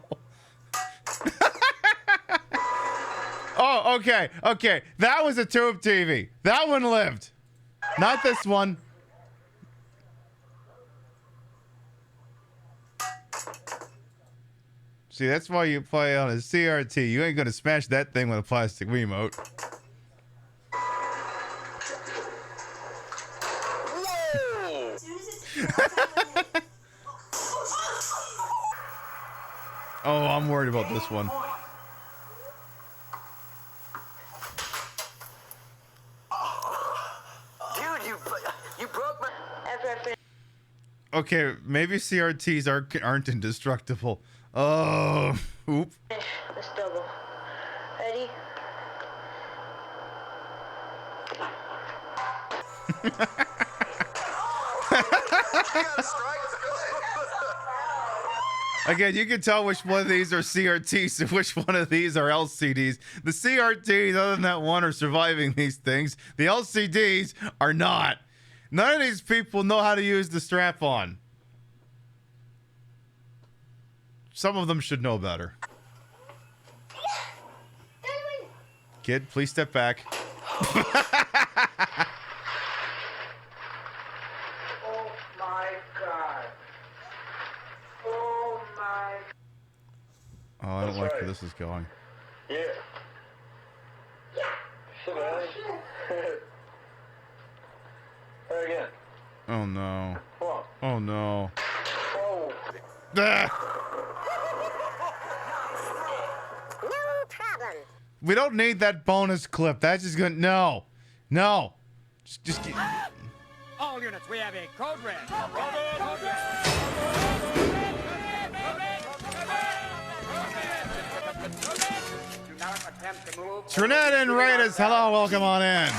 Oh, okay, okay. That was a tube TV. That one lived. Not this one. See, that's why you play on a CRT. You ain't gonna smash that thing with a plastic Wiimote. Oh, I'm worried about this one. Dude, you broke my... Okay, maybe CRTs aren't indestructible. Oh, oop. This double. Ready? Again, you can tell which one of these are CRTs and which one of these are LCDs. The CRTs, other than that one, are surviving these things. The LCDs are not. None of these people know how to use the strap-on. Some of them should know better. Kid, please step back. Oh my God. Oh my. Oh, I don't like where this is going. Yeah. Shit, Try again. Oh, no. Come on. Oh, no. Oh. Ah! No problem. We don't need that bonus clip. That's just gonna... No. No. Just get... All units, we have a code red. Trinette and Raiders, hello, welcome on in.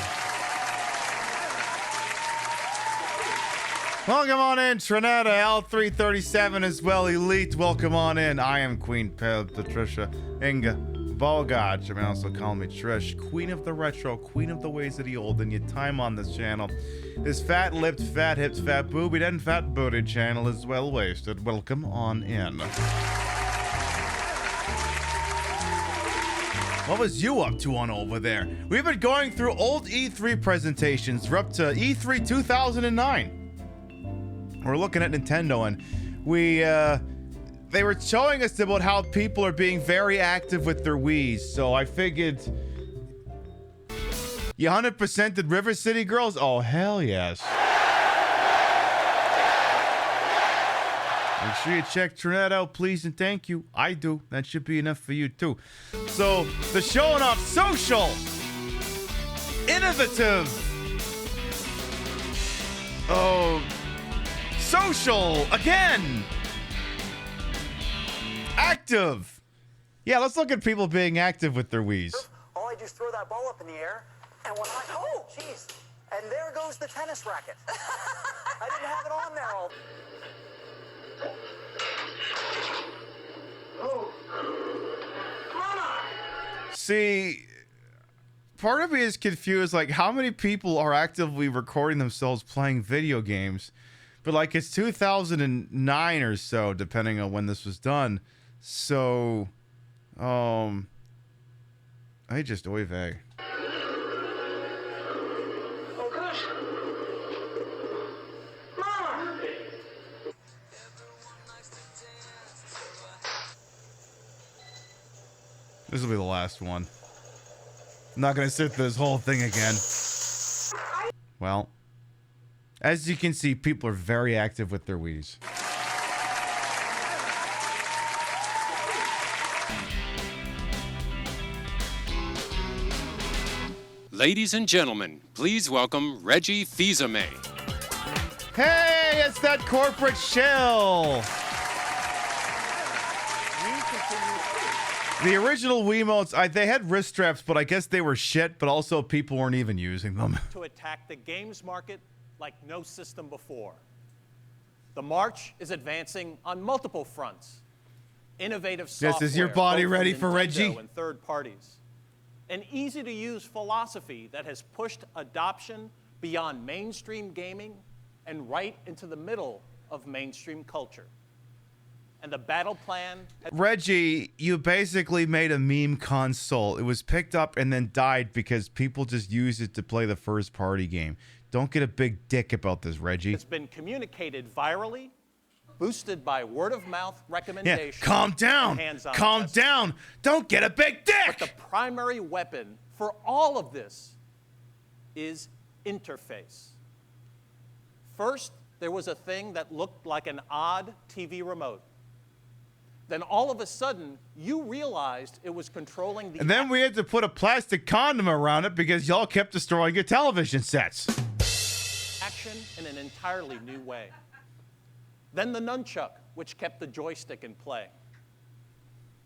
Welcome on in, Trinetta, L337 as well, Elite. Welcome on in. I am Queen Patricia Inga Balgach. You may also call me Trish, Queen of the Retro, Queen of the Ways of the Old. And your time on this channel, this fat-lipped, fat-hipped, fat-boobied, and fat-booted channel is well wasted. Welcome on in. What was you up to on over there? We've been going through old E3 presentations. We're up to E3 2009. We're looking at Nintendo, and they were showing us about how people are being very active with their Wiis. So I figured, you 100%ed River City Girls? Oh, hell yes. Make sure you check Trinette out, please, and thank you. I do. That should be enough for you, too. So, the showing off social, innovative, social, again, active. Yeah, let's look at people being active with their Wiis. All I do is throw that ball up in the air, and when I, oh, jeez, and there goes the tennis racket. I didn't have it on there all. Oh. See, part of me is confused, like, how many people are actively recording themselves playing video games? But, like, it's 2009 or so, depending on when this was done. So, I just oy vey. Oh, gosh. Mama! This will be the last one. I'm not going to sit through this whole thing again. Well, as you can see, people are very active with their Wiis. Ladies and gentlemen, please welcome Reggie Fils-Aimé. Hey, it's that corporate shell. The original Wiimotes, they had wrist straps, but I guess they were shit, but also people weren't even using them. To attack the games market like no system before. The march is advancing on multiple fronts. Innovative software. Yes, is your body both ready from for Nintendo Reggie? And third parties. An easy-to-use philosophy that has pushed adoption beyond mainstream gaming and right into the middle of mainstream culture. And the battle plan... Reggie, you basically made a meme console. It was picked up and then died because people just used it to play the first party game. Don't get a big dick about this, Reggie. It's been communicated virally, boosted by word-of-mouth recommendations. Yeah, calm down. Calm down. Don't get a big dick. But the primary weapon for all of this is interface. First, there was a thing that looked like an odd TV remote. Then all of a sudden, you realized it was controlling the... And then we had to put a plastic condom around it because y'all kept destroying your television sets. Action in an entirely new way. Then the nunchuck, which kept the joystick in play.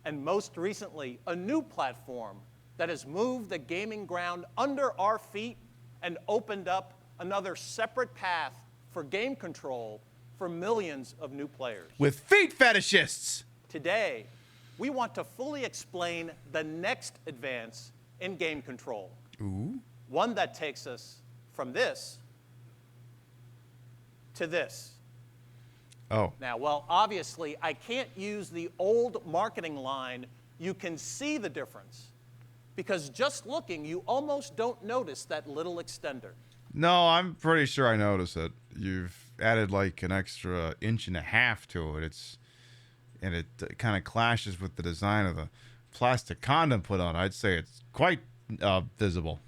And most recently, a new platform that has moved the gaming ground under our feet and opened up another separate path for game control for millions of new players. With feet fetishists. Today, we want to fully explain the next advance in game control. Ooh. One that takes us from this to this. Oh. Now, well, obviously, I can't use the old marketing line, you can see the difference. Because just looking, you almost don't notice that little extender. No, I'm pretty sure I noticed it. You've added like an extra 1.5 inches to it. And it kind of clashes with the design of the plastic condom put on. I'd say it's quite visible.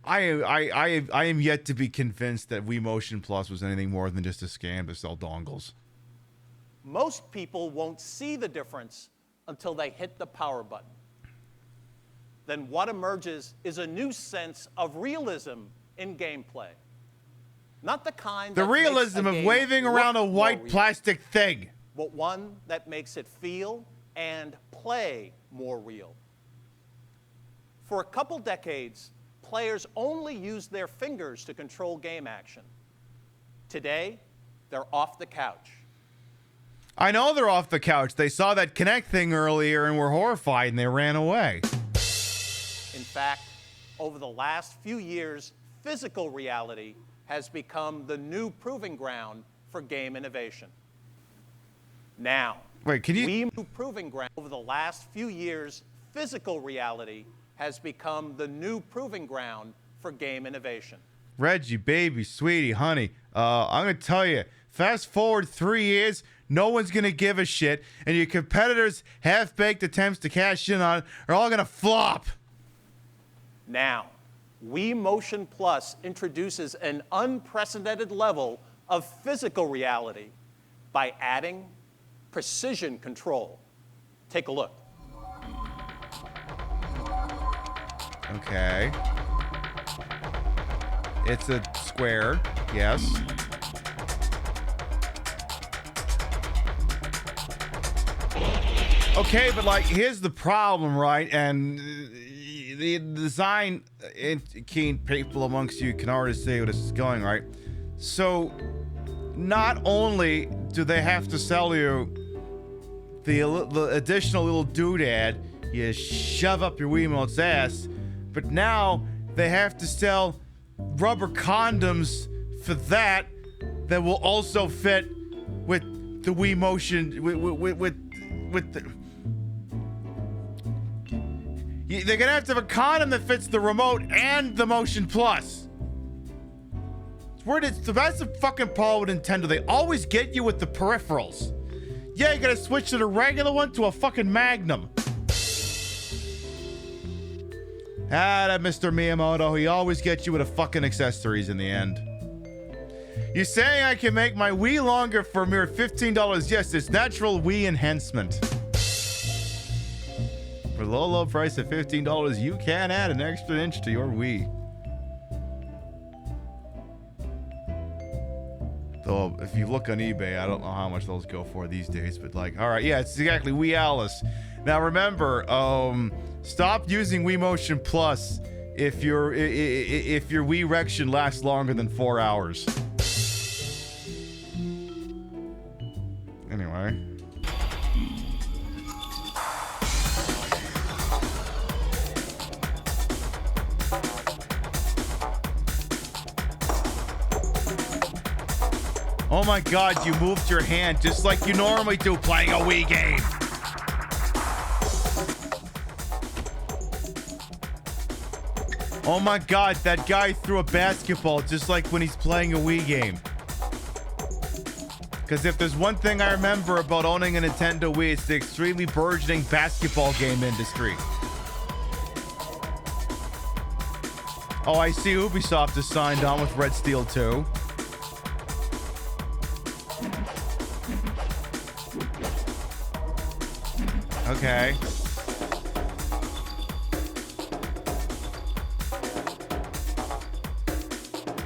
I am yet to be convinced that Wii Motion Plus was anything more than just a scam to sell dongles. Most people won't see the difference until they hit the power button. Then what emerges is a new sense of realism in gameplay. Not the kind The that realism makes a of game waving around a look more white real, plastic thing. but one that makes it feel and play more real. For a couple decades, players only used their fingers to control game action. Today, they're off the couch. I know they're off the couch. They saw that Kinect thing earlier and were horrified and they ran away. In fact, over the last few years, physical reality has become the new proving ground for game innovation. Now, wait, can you? Proving ground over the last few years, physical reality has become the new proving ground for game innovation. Reggie, baby, sweetie, honey, I'm going to tell you, fast forward 3 years, no one's going to give a shit, and your competitors' half-baked attempts to cash in on it are all going to flop. Now, Wii Motion Plus introduces an unprecedented level of physical reality by adding precision control. Take a look. Okay. It's a square, yes. Okay, but like, here's the problem, right? And the design keen people amongst you can already see where this is going, right? So, not only do they have to sell you the additional little doodad you shove up your Wiimote's ass, but now they have to sell rubber condoms for that will also fit with the Wii Motion, with the... They're gonna have to have a condom that fits the remote and the Motion Plus. That's the fucking problem with Nintendo. They always get you with the peripherals. Yeah, you gotta switch to the regular one to a fucking Magnum. That Mr. Miyamoto, he always gets you with the fucking accessories in the end. You're saying I can make my Wii longer for a mere $15? Yes, it's natural Wii enhancement. For the low price of $15, you can add an extra inch to your Wii. Though, if you look on eBay, I don't know how much those go for these days, but like, all right, yeah, it's exactly Wii Alice. Now remember, stop using Wii Motion Plus if your Wii erection lasts longer than 4 hours. Anyway. Oh my god, you moved your hand just like you normally do playing a Wii game. Oh my god, that guy threw a basketball just like when he's playing a Wii game. Because if there's one thing I remember about owning a Nintendo Wii, it's the extremely burgeoning basketball game industry. Oh, I see Ubisoft has signed on with Red Steel 2. Okay.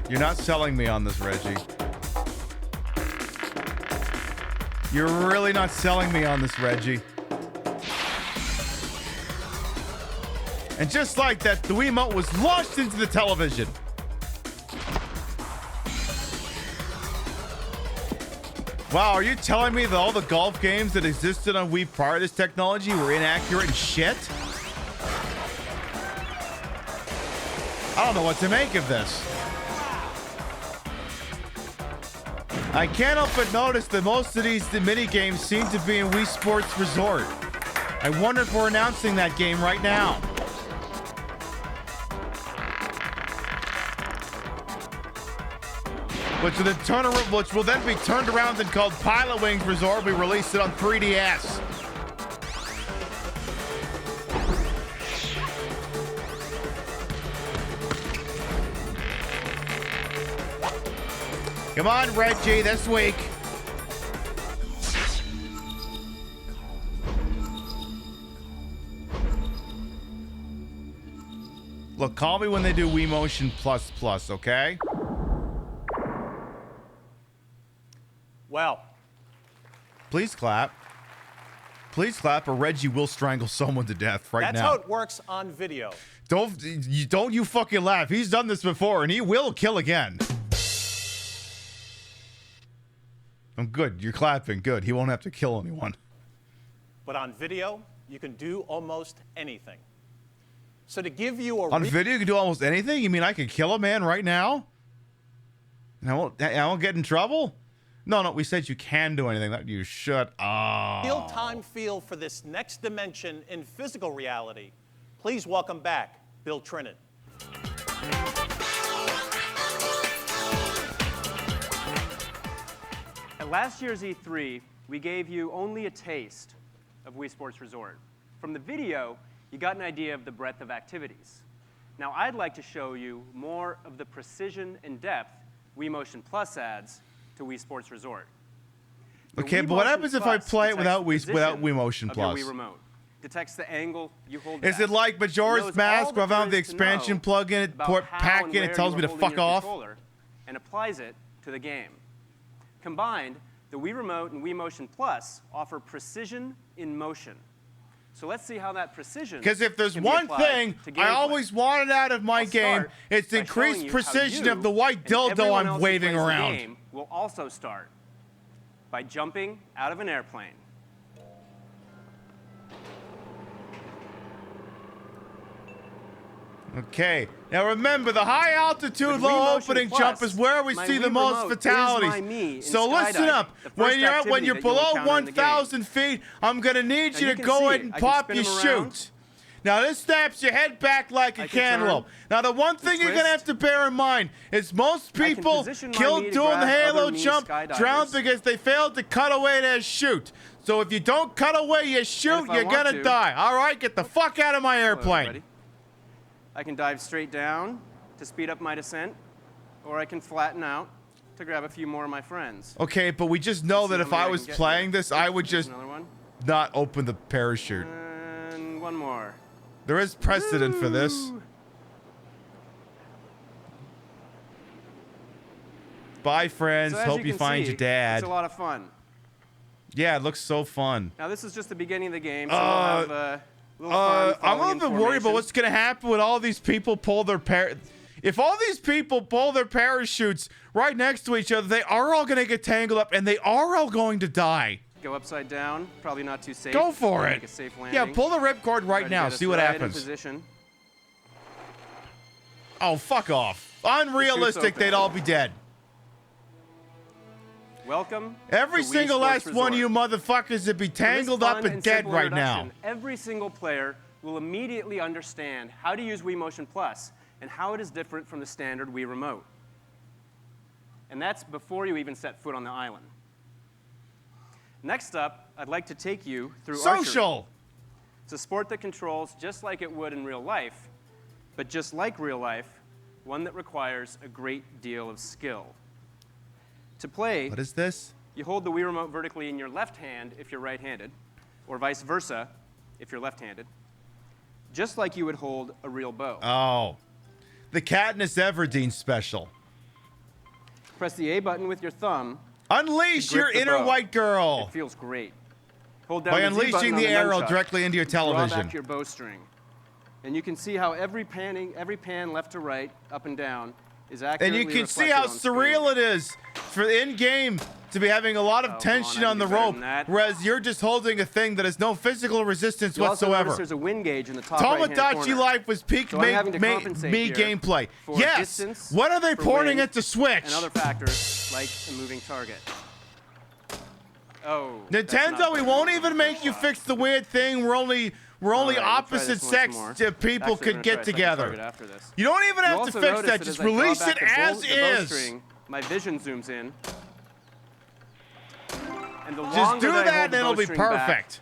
You're not selling me on this, Reggie. You're really not selling me on this, Reggie. And just like that, the Wiimote was launched into the television. Wow, are you telling me that all the golf games that existed on Wii prior to this technology were inaccurate and shit? I don't know what to make of this. I can't help but notice that most of these mini games seem to be in Wii Sports Resort. I wonder if we're announcing that game right now. Which will then be turned around and called Pilot Wings Resort. We released it on 3DS. Come on, Reggie, this week. Look, call me when they do Wii Motion Plus Plus, okay? Well. Please clap. Please clap or Reggie will strangle someone to death right That's now. how it works on video. Don't you fucking laugh. He's done this before and he will kill again. I'm good. You're clapping. Good. He won't have to kill anyone. But on video, you can do almost anything. So to give you a On video, you can do almost anything? You mean I could kill a man right now? And I won't get in trouble? No, we said you can do anything. Not you should. Oh. real-time feel for this next dimension in physical reality, please welcome back Bill Trinan. At last year's E3, we gave you only a taste of Wii Sports Resort. From the video, you got an idea of the breadth of activities. Now I'd like to show you more of the precision and depth Wii Motion Plus adds to Wii Sports Resort. The Okay, Wii but what Motion happens if I Plus play it detects without the Wii Motion position of Plus? your Wii Remote, detects the angle you hold Is back. it like Majora's Knows Mask all where I there found the is to expansion know plug in it, about how pack and in, where it tells you me are to holding fuck your off? controller, and applies it to the game. Combined, the Wii Remote and Wii Motion Plus offer precision in motion. So let's see how that precision. Because if there's can be one applied thing to I gameplay. always wanted out of my I'll game, start it's the by showing increased you how precision you of the white and dildo everyone I'm else who waving plays the around. game will also start by jumping out of an airplane. Okay. Now remember, the high altitude, With Wii low Motion opening Plus, jump is where we my see the Wii most Remote is fatalities. my me in So listen skydiving, up. the When first you're activity that you will below encounter in the game. 1,000 feet, I'm gonna need Now you you to can go see ahead it. and I can pop spin your 'em around. chute. Now this snaps your head back like a I can turn cantaloupe. Now the one thing you're gonna twist. have to bear in mind is most I can people position my killed Mii to doing the grab halo other Mii jump skydivers. drown because they failed to cut away their chute. So if you don't cut away your chute, I you're want gonna to- die. All right, get the fuck out of my Hello, airplane. everybody. I can dive straight down to speed up my descent, or I can flatten out to grab a few more of my friends. Okay, but we just know Let's see that how if many I I was can get playing here. this, I would There's just another one. not open the parachute. And one more. There is precedent for this. Woo! Bye, friends. So as Hope you can find see, your dad. It's a lot of fun. Yeah, it looks so fun. Now this is just the beginning of the game, so we'll have a little fun I'm a following little bit worried about formation. what's gonna happen when all these people pull their If all these people pull their parachutes right next to each other, they are all gonna get tangled up, and they are all going to die. Go upside down, probably not too safe. Go for Make it. a safe Yeah, landing. pull the ripcord Try right to now. get us See what right in happens. position. Oh, fuck off. Unrealistic. open. They'd all be dead. Welcome. Every to Wii single Sports last one of you Resort. motherfuckers would be For this tangled fun up and dead simple right now. introduction, every single player will immediately understand how to use Wii Motion Plus and how it is different from the standard Wii Remote. And that's before you even set foot on the island. Next up, I'd like to take you through Social. archery. It's a sport that controls just like it would in real life, but just like real life, one that requires a great deal of skill. To play, What is this? you hold the Wii Remote vertically in your left hand if you're right-handed, or vice versa if you're left-handed, just like you would hold a real bow. Oh. The Katniss Everdeen special. Press the A button with your thumb. Unleash to grip your the inner bow. white girl. It feels great. Hold down By the Z button unleashing on the arrow nunchuck directly into your to draw television. back your bowstring. And you can see how every pan left to right, up and down, is And accurately you can see reflected how on screen. surreal it is for in-game to be having a lot of tension on the rope, whereas you're just holding a thing that has no physical resistance You'll also whatsoever. notice there's a wind gauge in the top right-hand Tomodachi corner. Life was peak So I'm having to compensate me here gameplay. for Yes. distance, What are they for porting wind, at the Switch? and other factors like a moving target. Oh. that's Nintendo, not we good. won't even make you fix the weird thing. We're only All right, we'll try opposite this once sex more. people Actually, I'm could gonna get try a second together. target after this. You don't even You'll have to also fix notice that. as Just I draw release back it the as the is. bowstring, my vision zooms in. And the Just longer do I that hold and the it'll be bowstring back, perfect.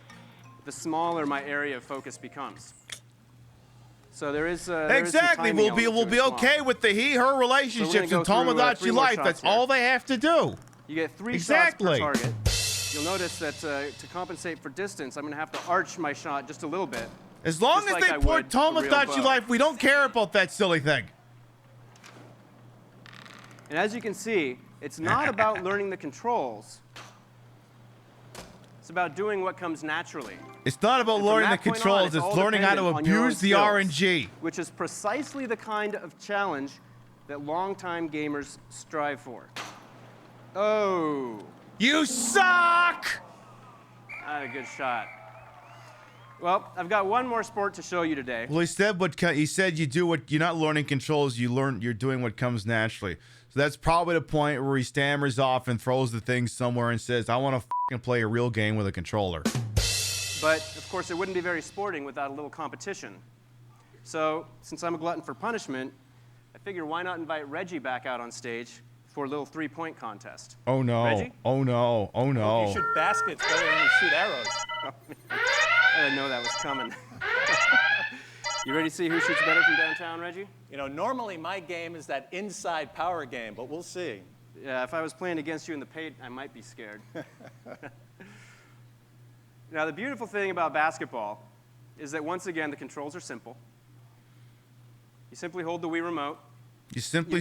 the smaller my area of focus becomes. So there is Exactly. We'll be okay with the he-her relationships in Tomodachi Life. That's all they have to do. You get 3 Exactly. shots per target. You'll notice that to compensate for distance, I'm going to have to arch my shot just a little bit. As long just as like they I port would a real Tomodachi bow. Life, we don't care about that silly thing. And as you can see, it's not about learning the controls It's about doing what comes naturally. It's not about And from learning the that point on, controls, it's all learning how to dependent on your own abuse the skills, RNG. which is precisely the kind of challenge that longtime gamers strive for. Oh. You suck! Not a good shot. Well, I've got one more sport to show you today. Well, he said you do what you're not learning controls, you're doing what comes naturally. So that's probably the point where he stammers off and throws the thing somewhere and says, I want to fucking play a real game with a controller. But, of course, it wouldn't be very sporting without a little competition. So, since I'm a glutton for punishment, I figure why not invite Reggie back out on stage for a little three-point contest. Oh no. Reggie? Oh no. Oh no. You shoot baskets better than you shoot arrows. I didn't know that was coming. You ready to see who shoots better from downtown, Reggie? You know, normally my game is that inside power game, but we'll see. Yeah, if I was playing against you in the paint, I might be scared. Now, the beautiful thing about basketball is that, once again, the controls are simple. You simply hold the Wii remote. You simply,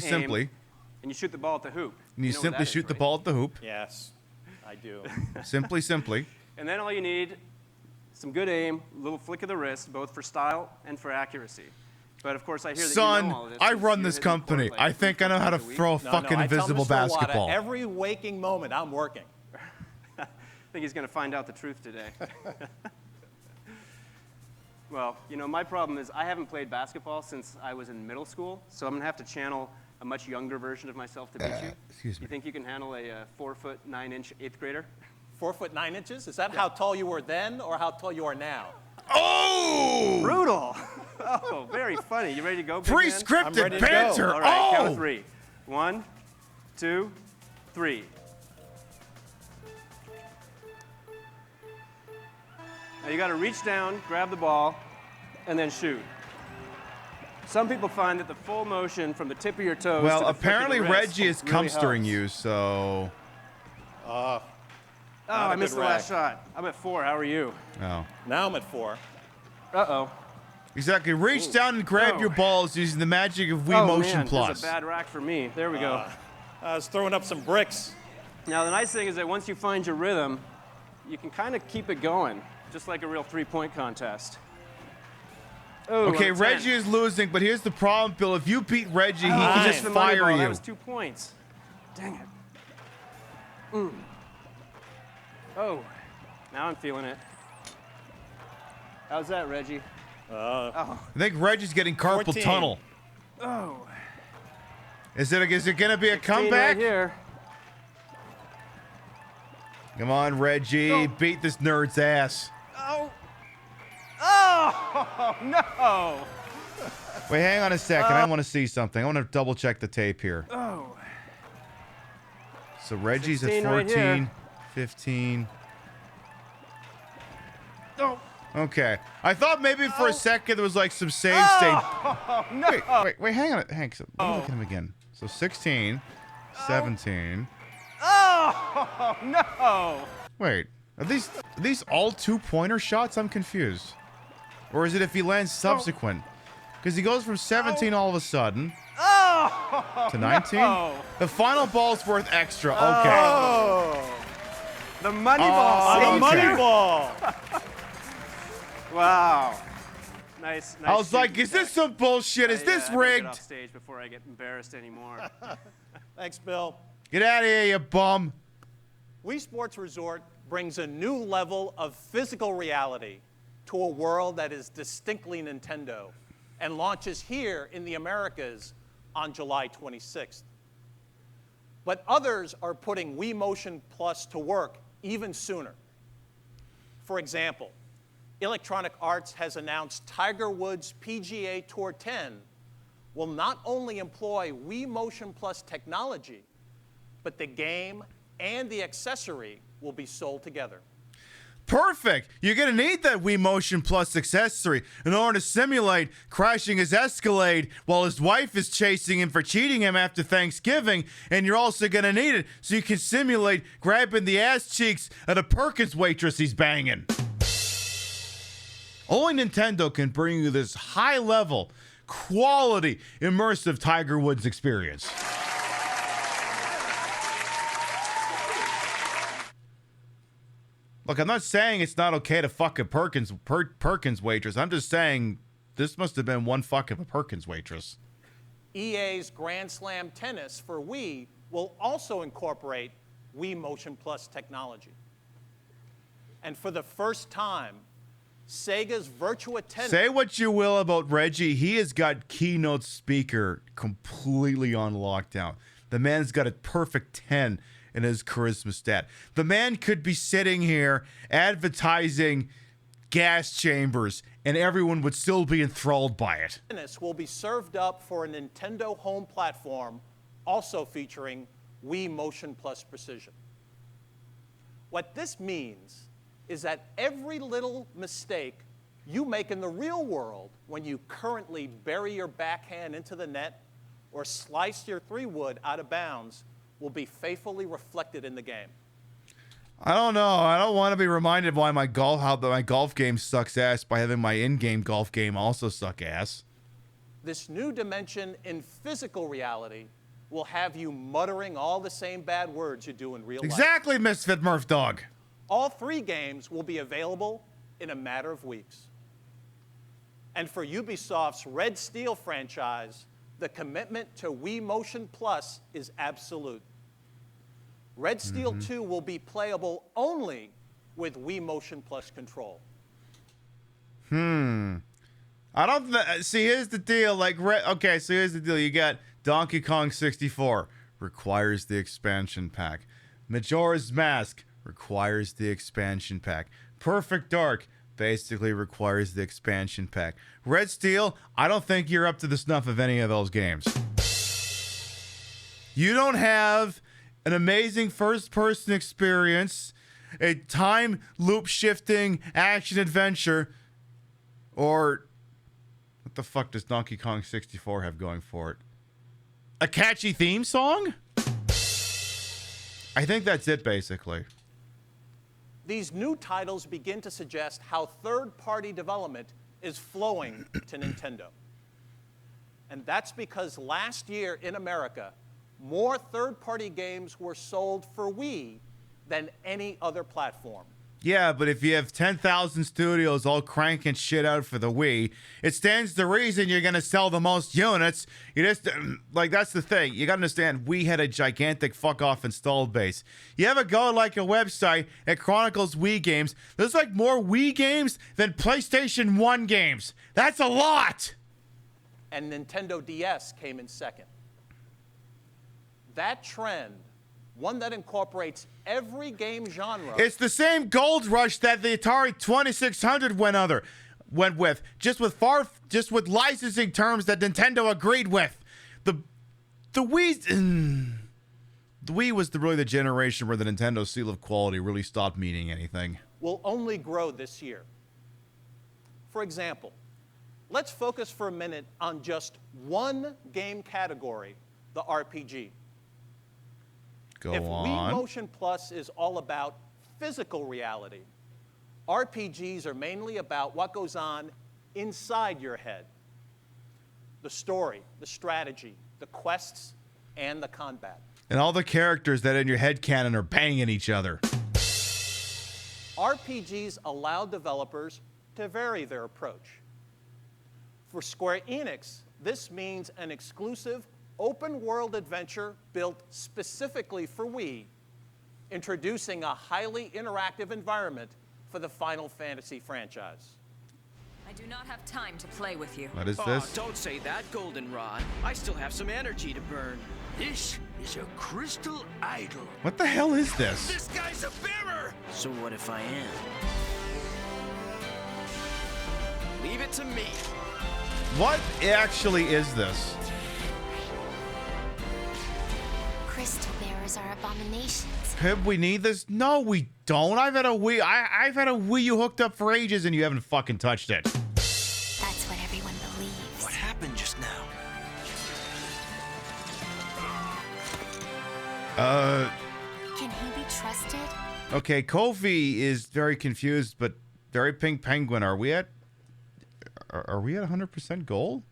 and you shoot the ball at the hoop. And you know what simply that shoot is, the right? ball at the hoop. Yes, I do. Simply. And then all you need, some good aim, a little flick of the wrist, both for style and for accuracy. But of course, I hear that Son, you know all of this. I since run you're this hitting the court company. like I think I know how to throw a fucking I tell invisible Mr. Iwata, basketball. every waking moment, I'm working. I think he's going to find out the truth today. Well, you know, my problem is I haven't played basketball since I was in middle school, so I'm going to have to channel a much younger version of myself to beat you. Excuse me. You think you can handle a 4'9" 8th grader? 4'9"? Is that how tall you were then or how tall you are now? Oh! Brutal! Oh, very funny. You ready to go, big man? Pre-scripted I'm ready to go. banter. All right, count Oh! of 3. 1, 2, 3. Now you got to reach down, grab the ball, and then shoot. Some people find that the full motion from the tip of your toes Well, to the flick of the apparently wrist Reggie is really comstering helps. you, so... Oh, I missed the last shot. I'm at 4. How are you? Oh. Now I'm at 4. Uh-oh. Exactly. Reach down and grab your balls using the magic of Wii Oh, Motion man, Plus. This is a bad rack for me. There we go. I was throwing up some bricks. Now, the nice thing is that once you find your rhythm, you can kind of keep it going, just like a real three-point contest. Oh, Okay, on a 10. Reggie is losing, but here's the problem, Bill. If you beat Reggie, he Oh, can I just missed the money fire ball. That you. was 2 points. Dang it. Oh, now I'm feeling it. How's that, Reggie? I think Reggie's getting carpal 14. tunnel. Oh. Is it going to be a 16 comeback? right here. Come on, Reggie. Beat this nerd's ass. Oh. Oh, no. Wait, hang on a second. I want to see something. I want to double check the tape here. Oh. So Reggie's at 16 right 14, here. 15. Oh. Okay. I thought maybe for a second there was like some save state. Oh, no. Wait, hang on. Let me look at him again. So 16, 17. Oh, no. Wait, are these all 2-pointer shots? I'm confused. Or is it if he lands subsequent? Because he goes from 17 all of a sudden to 19. No. The final ball's worth extra. Okay. Oh. The money ball. Oh, saved the money you. ball. Wow. Nice. I was like, is this some bullshit? Is I this better rigged? Get off stage before I get embarrassed anymore. Thanks, Bill. Get out of here, you bum. Wii Sports Resort brings a new level of physical reality to a world that is distinctly Nintendo and launches here in the Americas on July 26th. But others are putting Wii Motion Plus to work even sooner. For example, Electronic Arts has announced Tiger Woods' PGA Tour 10 will not only employ Wii Motion Plus technology, but the game and the accessory will be sold together. Perfect. You're going to need that Wii Motion Plus accessory in order to simulate crashing his Escalade while his wife is chasing him for cheating him after Thanksgiving, and you're also going to need it so you can simulate grabbing the ass cheeks of a Perkins waitress he's banging. Only Nintendo can bring you this high-level, quality, immersive Tiger Woods experience. Look, I'm not saying it's not okay to fuck a Perkins waitress. I'm just saying this must have been one fuck of a Perkins waitress. EA's Grand Slam Tennis for Wii will also incorporate Wii Motion Plus technology. And for the first time, Sega's Virtua Tennis... Say what you will about Reggie, he has got keynote speaker completely on lockdown. The man's got a perfect 10 in his charisma stat. The man could be sitting here advertising gas chambers and everyone would still be enthralled by it. Tennis will be served up for a Nintendo home platform, also featuring Wii Motion Plus Precision. What this means is that every little mistake you make in the real world when you currently bury your backhand into the net or slice your 3-wood out of bounds will be faithfully reflected in the game. I don't know. I don't want to be reminded why my golf game sucks ass by having my in-game golf game also suck ass. This new dimension in physical reality will have you muttering all the same bad words you do in real life. Exactly, Misfit Murph Dog. All 3 games will be available in a matter of weeks. And for Ubisoft's Red Steel franchise, the commitment to Wii Motion Plus is absolute. Red Steel 2 will be playable only with Wii Motion Plus control. I don't see. Here's the deal. Okay, so here's the deal. You got Donkey Kong 64 requires the expansion pack. Majora's Mask requires the expansion pack. Perfect Dark basically requires the expansion pack. Red Steel, I don't think you're up to the snuff of any of those games. You don't have an amazing first-person experience, a time loop-shifting action-adventure, or what the fuck does Donkey Kong 64 have going for it? A catchy theme song? I think that's it, basically. These new titles begin to suggest how third-party development is flowing to Nintendo. And that's because last year in America, more third-party games were sold for Wii than any other platform. Yeah, but if you have 10,000 studios all cranking shit out for the Wii, it stands to reason you're going to sell the most units. You just, that's the thing. You got to understand, Wii had a gigantic fuck-off installed base. You ever go a website that chronicles Wii games, there's more Wii games than PlayStation 1 games. That's a lot! And Nintendo DS came in second. That trend, one that incorporates every game genre. It's the same gold rush that the Atari 2600 went with, just with licensing terms that Nintendo agreed with. The Wii was really the generation where the Nintendo seal of quality really stopped meaning anything. Will only grow this year. For example, let's focus for a minute on just one game category, the RPG. If Wii Motion Plus is all about physical reality, RPGs are mainly about what goes on inside your head. The story, the strategy, the quests, and the combat. And all the characters that in your headcanon are banging each other. RPGs allow developers to vary their approach. For Square Enix, this means an exclusive open-world adventure built specifically for Wii, introducing a highly interactive environment for the Final Fantasy franchise. I do not have time to play with you. What is this? Don't say that, Goldenrod. I still have some energy to burn. This is a crystal idol. What the hell is this? This guy's a bearer! So what if I am? Leave it to me. What actually is this? Crystal bearers are abominations. Pib, we need this? No, we don't. I've had a Wii. I've had a Wii U hooked up for ages, and you haven't fucking touched it. That's what everyone believes. What happened just now? Can he be trusted? Okay, Kofi is very confused, but very pink penguin. Are we at 100% gold?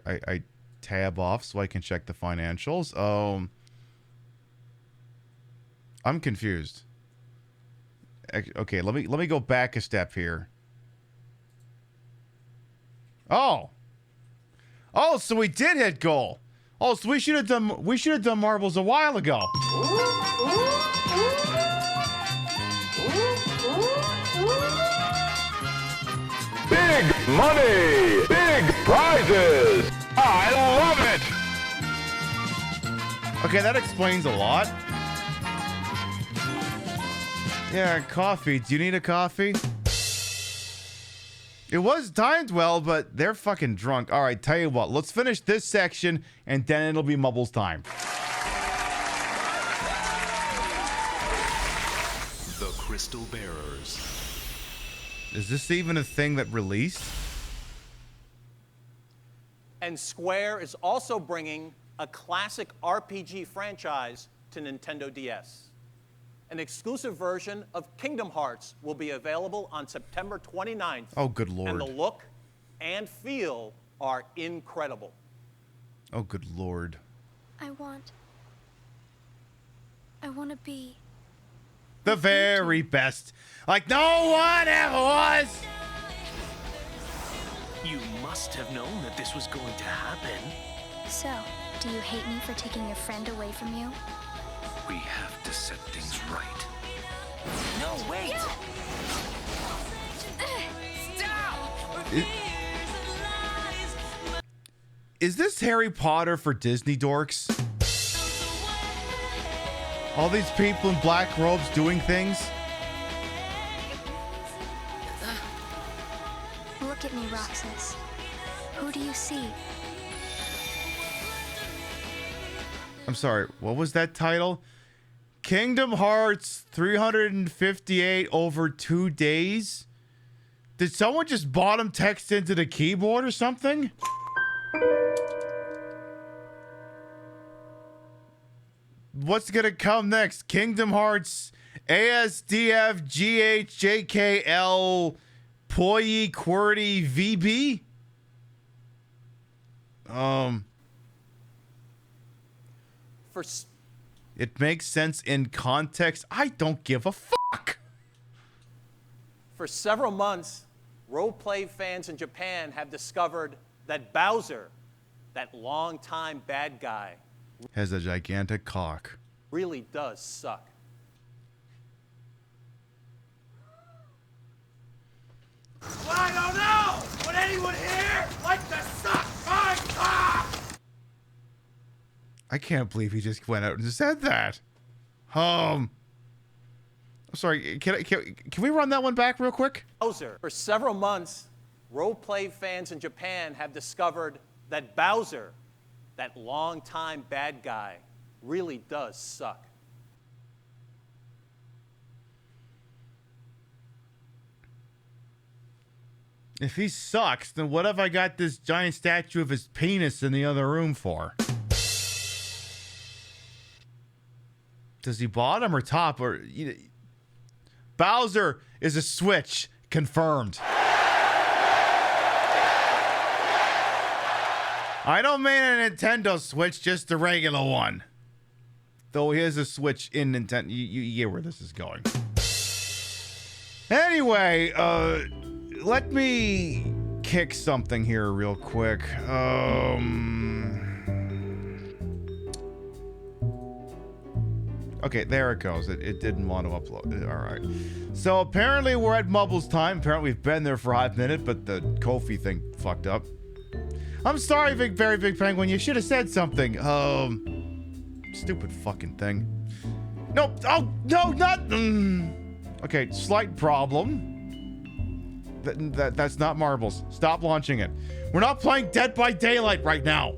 I tab off so I can check the financials. I'm confused. Okay, let me go back a step here. Oh, so we did hit goal. Oh, so we should have done marbles a while ago. Big money! Big prizes! I love it! Okay, that explains a lot. Yeah, coffee. Do you need a coffee? It was timed well, but they're fucking drunk. All right, tell you what. Let's finish this section, and then it'll be Mubbles time. The Crystal Bearers. Is this even a thing that released? And Square is also bringing a classic RPG franchise to Nintendo DS. An exclusive version of Kingdom Hearts will be available on September 29th. Oh, good lord. And the look and feel are incredible. Oh, good lord. I want to be the very best. Like no one ever was. You must have known that this was going to happen. So, do you hate me for taking your friend away from you? We have to set things right. No, wait! Stop! Is this Harry Potter for Disney dorks? All these people in black robes doing things? Look at me, Roxas. Who do you see? I'm sorry, what was that title? Kingdom Hearts 358 over 2 days? Did someone just bottom text into the keyboard or something? What's gonna come next? Kingdom Hearts ASDF GHJKL Poi QWERTY VB? It makes sense in context. I don't give a fuck. For several months, role-play fans in Japan have discovered that Bowser, that longtime bad guy, Has a gigantic cock. really does suck. Well, I don't know! Would anyone here like to suck my cock? I can't believe he just went out and said that. I'm sorry, can we run that one back real quick? Bowser. For several months, role-play fans in Japan have discovered that Bowser, that longtime bad guy, really does suck. If he sucks, then what have I got this giant statue of his penis in the other room for? Does he bottom or top or Bowser is a Switch confirmed. I don't mean a Nintendo Switch, just a regular one. Though he is a Switch in Nintendo. You get where this is going. Anyway, let me kick something here real quick. Okay, there it goes. It didn't want to upload. All right. So apparently we're at Mubbles time. Apparently we've been there for a hot minute, but the Kofi thing fucked up. I'm sorry, Very Big Penguin. You should have said something. Stupid fucking thing. No. Oh, no, not. Okay, slight problem. That's not marbles. Stop launching it. We're not playing Dead by Daylight right now.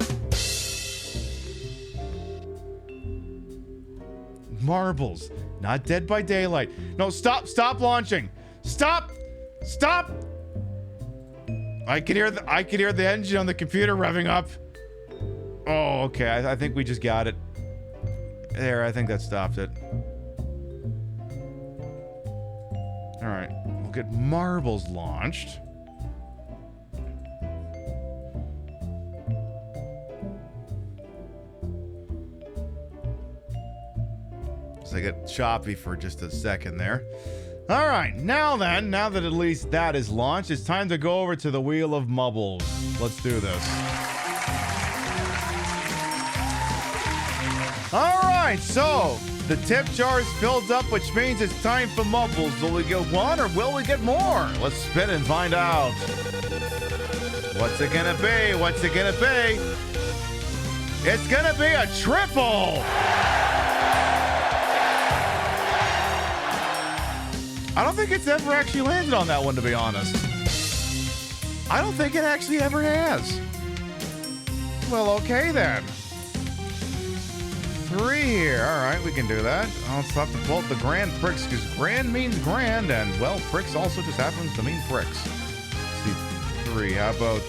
Marbles, not Dead by Daylight. No, stop launching. Stop. I can hear the engine on the computer revving up. Oh, okay. I think we just got it. There, I think that stopped it. All right, we'll get marbles launched. So I get choppy for just a second there. All right, now that at least that is launched, it's time to go over to the Wheel of Mubbles. Let's do this. All right, so the tip jar is filled up, which means it's time for Mubbles. Will we get one or will we get more? Let's spin and find out. What's it gonna be? What's it gonna be? It's gonna be a triple! I don't think it's ever actually landed on that one, to be honest. I don't think it actually ever has. Well, okay then. 3 here. All right, we can do that. I'll just have to pull up the grand pricks, because grand means grand, and, well, pricks also just happens to mean pricks. Let's see, 3. How about,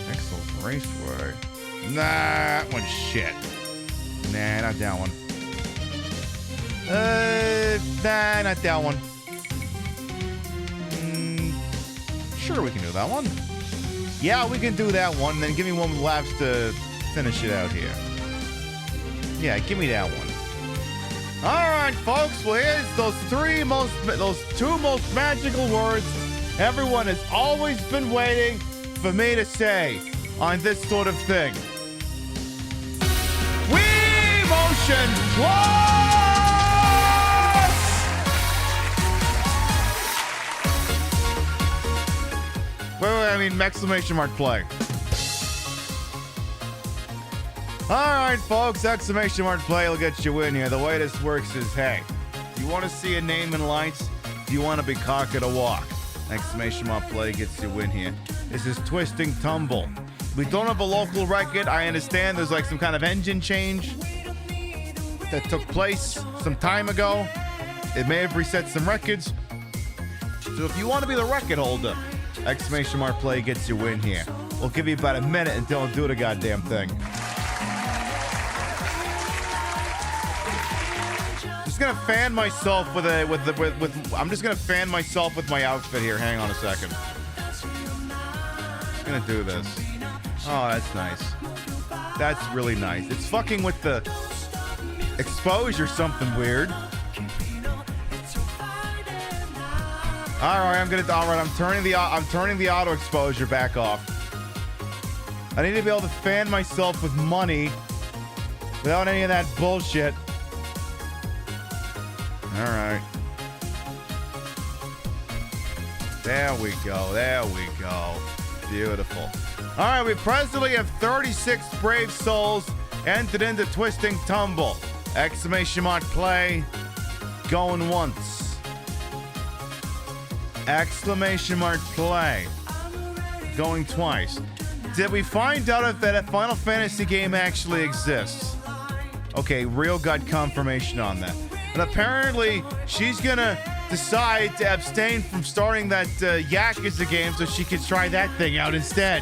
Excellent Raceway. Nah, that one's shit. Nah, not that one. Nah, not that one. Sure, we can do that one. Yeah, we can do that one. Then give me one laps to finish it out here. Yeah, give me that one. All right, folks. Well, here's those two most magical words everyone has always been waiting for me to say on this sort of thing. Wii Motion Plus! Wait, I mean, exclamation mark play. All right, folks, exclamation mark play will get you in here. The way this works is, hey, you want to see a name in lights? Do you want to be cocky to walk? Exclamation mark play gets you in here. This is Twisting Tumble. We don't have a local record. I understand there's like some kind of engine change that took place some time ago. It may have reset some records. So if you want to be the record holder, exclamation mark play gets you in here. We'll give you about a minute until I do the goddamn thing. Just gonna fan myself I'm just gonna fan myself with my outfit here. Hang on a second. Just gonna do this. Oh, that's nice. That's really nice. It's fucking with the exposure something weird. All right, I'm turning the auto exposure back off. I need to be able to fan myself with money without any of that bullshit. All right. There we go. There we go. Beautiful. All right, we presently have 36 brave souls entered into Twisting Tumble. Exclamation mark play. Going once. Exclamation mark play. Going twice. Did we find out if that Final Fantasy game actually exists? Okay, real got confirmation on that. And apparently, she's gonna decide to abstain from starting that Yakuza game so she can try that thing out instead.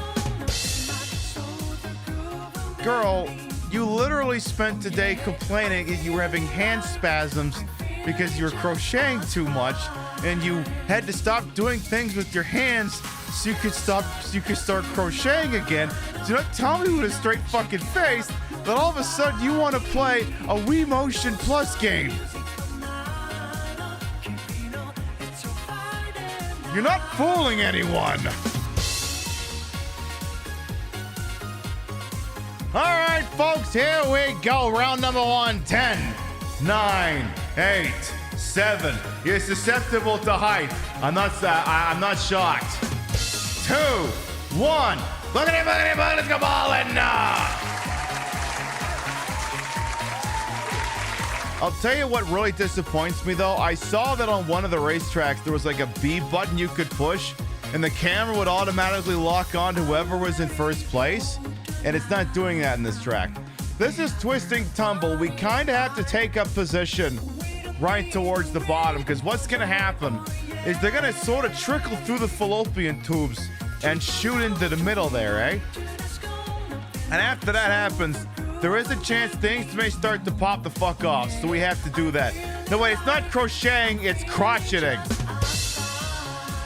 Girl, you literally spent today complaining that you were having hand spasms because you were crocheting too much, and you had to stop doing things with your hands so you could start crocheting again. Do not tell me with a straight fucking face that all of a sudden you want to play a Wii Motion Plus game. You're not fooling anyone. All right, folks, here we go. Round number 1, 10, 9, 8, 7. You're susceptible to height. I'm not shocked. 2, 1. Look at him, let's go ballin'. I'll tell you what really disappoints me, though. I saw that on one of the racetracks, there was like a B button you could push, and the camera would automatically lock on to whoever was in first place, and it's not doing that in this track. This is Twisting Tumble. We kind of have to take up position right towards the bottom, because what's going to happen is they're going to sort of trickle through the fallopian tubes and shoot into the middle there, eh? And after that happens, there is a chance things may start to pop the fuck off, so we have to do that. No, wait, it's not crocheting, it's crocheting.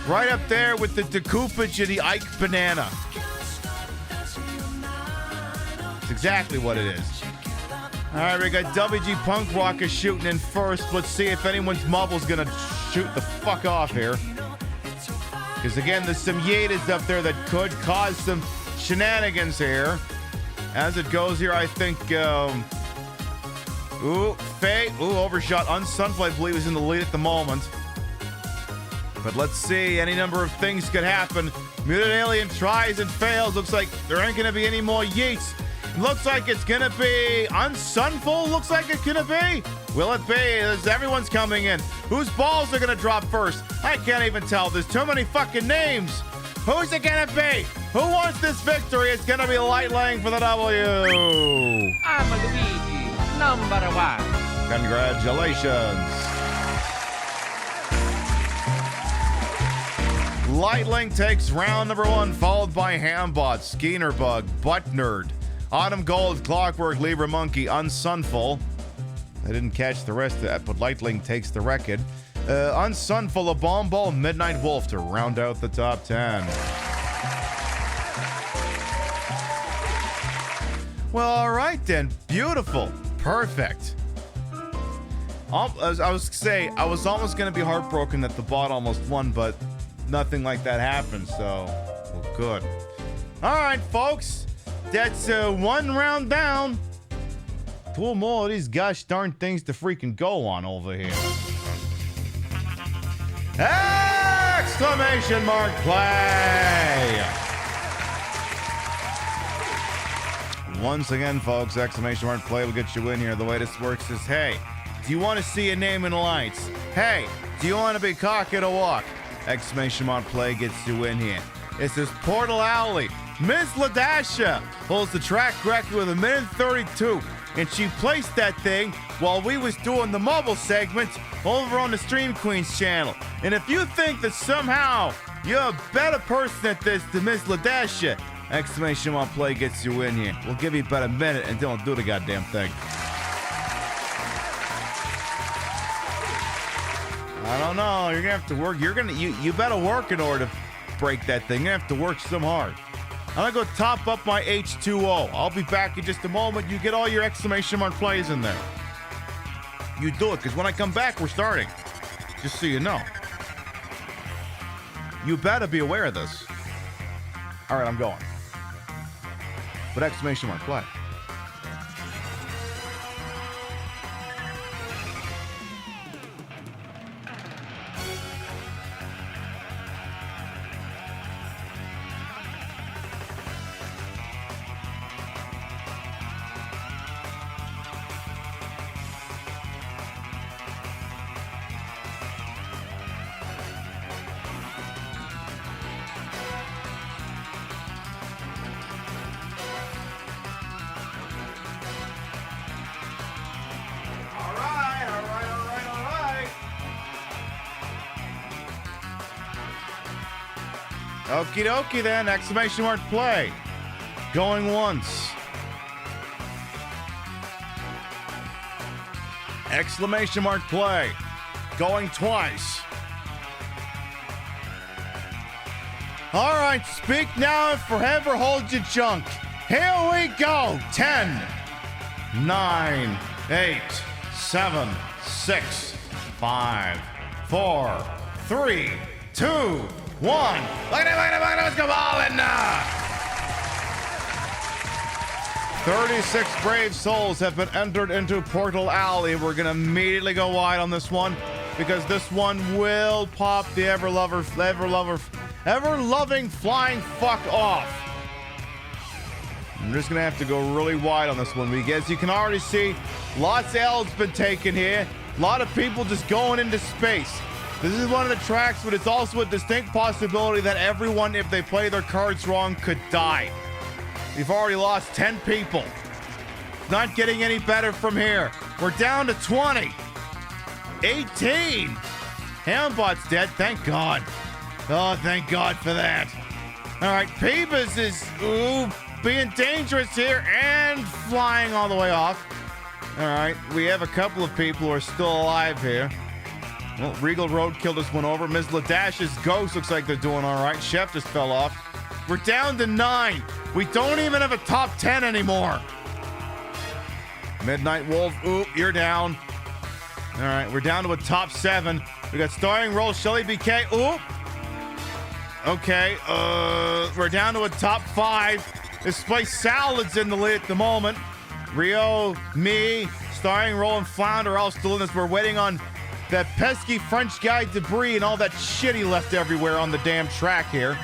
Right up there with the decoupage of the Ike banana. It's exactly what it is. All right, we got WG Punk Rocker shooting in first. Let's see if anyone's mubble's going to shoot the fuck off here. Because, again, there's some Yetas up there that could cause some shenanigans here. As it goes here, I think, Faye. Overshot. Unsunful, I believe, is in the lead at the moment. But let's see. Any number of things could happen. Mutant Alien tries and fails. Looks like there ain't going to be any more yeets. Looks like it's going to be Unsunful. Looks like it's going to be. Will it be? Everyone's coming in. Whose balls are going to drop first? I can't even tell. There's too many fucking names. Who's it going to be? Who wants this victory? It's going to be Light Lang for the W. I'm Luigi, number 1. Congratulations. Lightling takes round number 1, followed by Hambot, Skeenerbug, Butt Nerd, Autumn Gold, Clockwork, Libra Monkey, Unsunful. I didn't catch the rest of that, but Lightling takes the record. Unsunful, a Bomb Ball, Midnight Wolf to round out the top 10. Well, all right then. Beautiful. Perfect. I was almost going to be heartbroken that the bot almost won, but nothing like that happened, so well, good. All right, folks. That's 1 round down. 2 more of these gosh darn things to freaking go on over here. Exclamation mark play! Once again, folks, exclamation mark play will get you in here. The way this works is, hey, do you want to see a name in the lights? Hey, do you want to be cocky to walk? Exclamation mark play gets you in here. This is Portal Alley. Ms. Ladasha holds the track record with 1:32, and she placed that thing while we was doing the mobile segment over on the Stream Queens channel. And if you think that somehow you're a better person at this than Ms. Ladasha, exclamation mark play gets you in here. We'll give you about a minute and don't do the goddamn thing. I don't know. You're gonna have to work. You better work in order to break that thing. You're gonna have to work some hard. I'm gonna go top up my H2O. I'll be back in just a moment. You get all your exclamation mark plays in there. You do it, because when I come back, we're starting. Just so you know. You better be aware of this. All right, I'm going. But exclamation mark play. Okie dokie then, exclamation mark play. Going once. Exclamation mark play. Going twice. All right, speak now and forever hold your junk. Here we go. 10, 9, 8, 7, 6, 5, 4, 3, 2, 1. Look at it, let's go ballin'. 36 brave souls have been entered into Portal Alley. We're gonna immediately go wide on this one because this one will pop the ever-loving flying fuck off. I'm just gonna have to go really wide on this one because you can already see lots of L's been taken here. A lot of people just going into space. This is one of the tracks, but it's also a distinct possibility that everyone, if they play their cards wrong, could die. We've already lost 10 people. It's not getting any better from here. We're down to 20. 18. Hambot's dead, thank God. Oh, thank God for that. All right, Peebas is being dangerous here and flying all the way off. All right, we have a couple of people who are still alive here. Well, Regal Road killed this one over. Ms. Ladash's ghost looks like they're doing all right. Chef just fell off. We're down to 9. We don't even have a top 10 anymore. Midnight Wolf, oop, you're down. All right, we're down to a top 7. We got starring role Shelly BK, oop. Okay, we're down to a top 5. This place Salad's in the lead at the moment. Rio, me, starring role and Flounder are all still in this. We're waiting on that pesky French guy Debris and all that shit he left everywhere on the damn track here.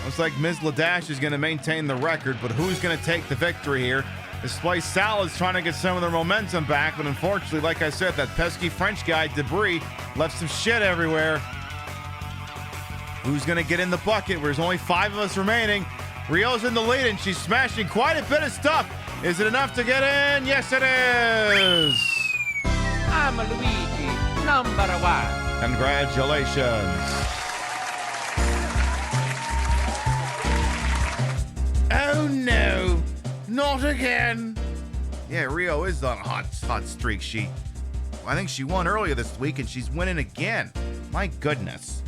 Looks like Ms. Ladash is going to maintain the record, but who's going to take the victory here? This place Salad's trying to get some of their momentum back, but unfortunately, like I said, that pesky French guy Debris left some shit everywhere. Who's going to get in the bucket? There's only 5 of us remaining. Rio's in the lead, and she's smashing quite a bit of stuff. Is it enough to get in? Yes, it is. I'm Luigi, number 1. Congratulations. Oh, no. Not again. Yeah, Rio is on a hot streak. I think she won earlier this week, and she's winning again. My goodness.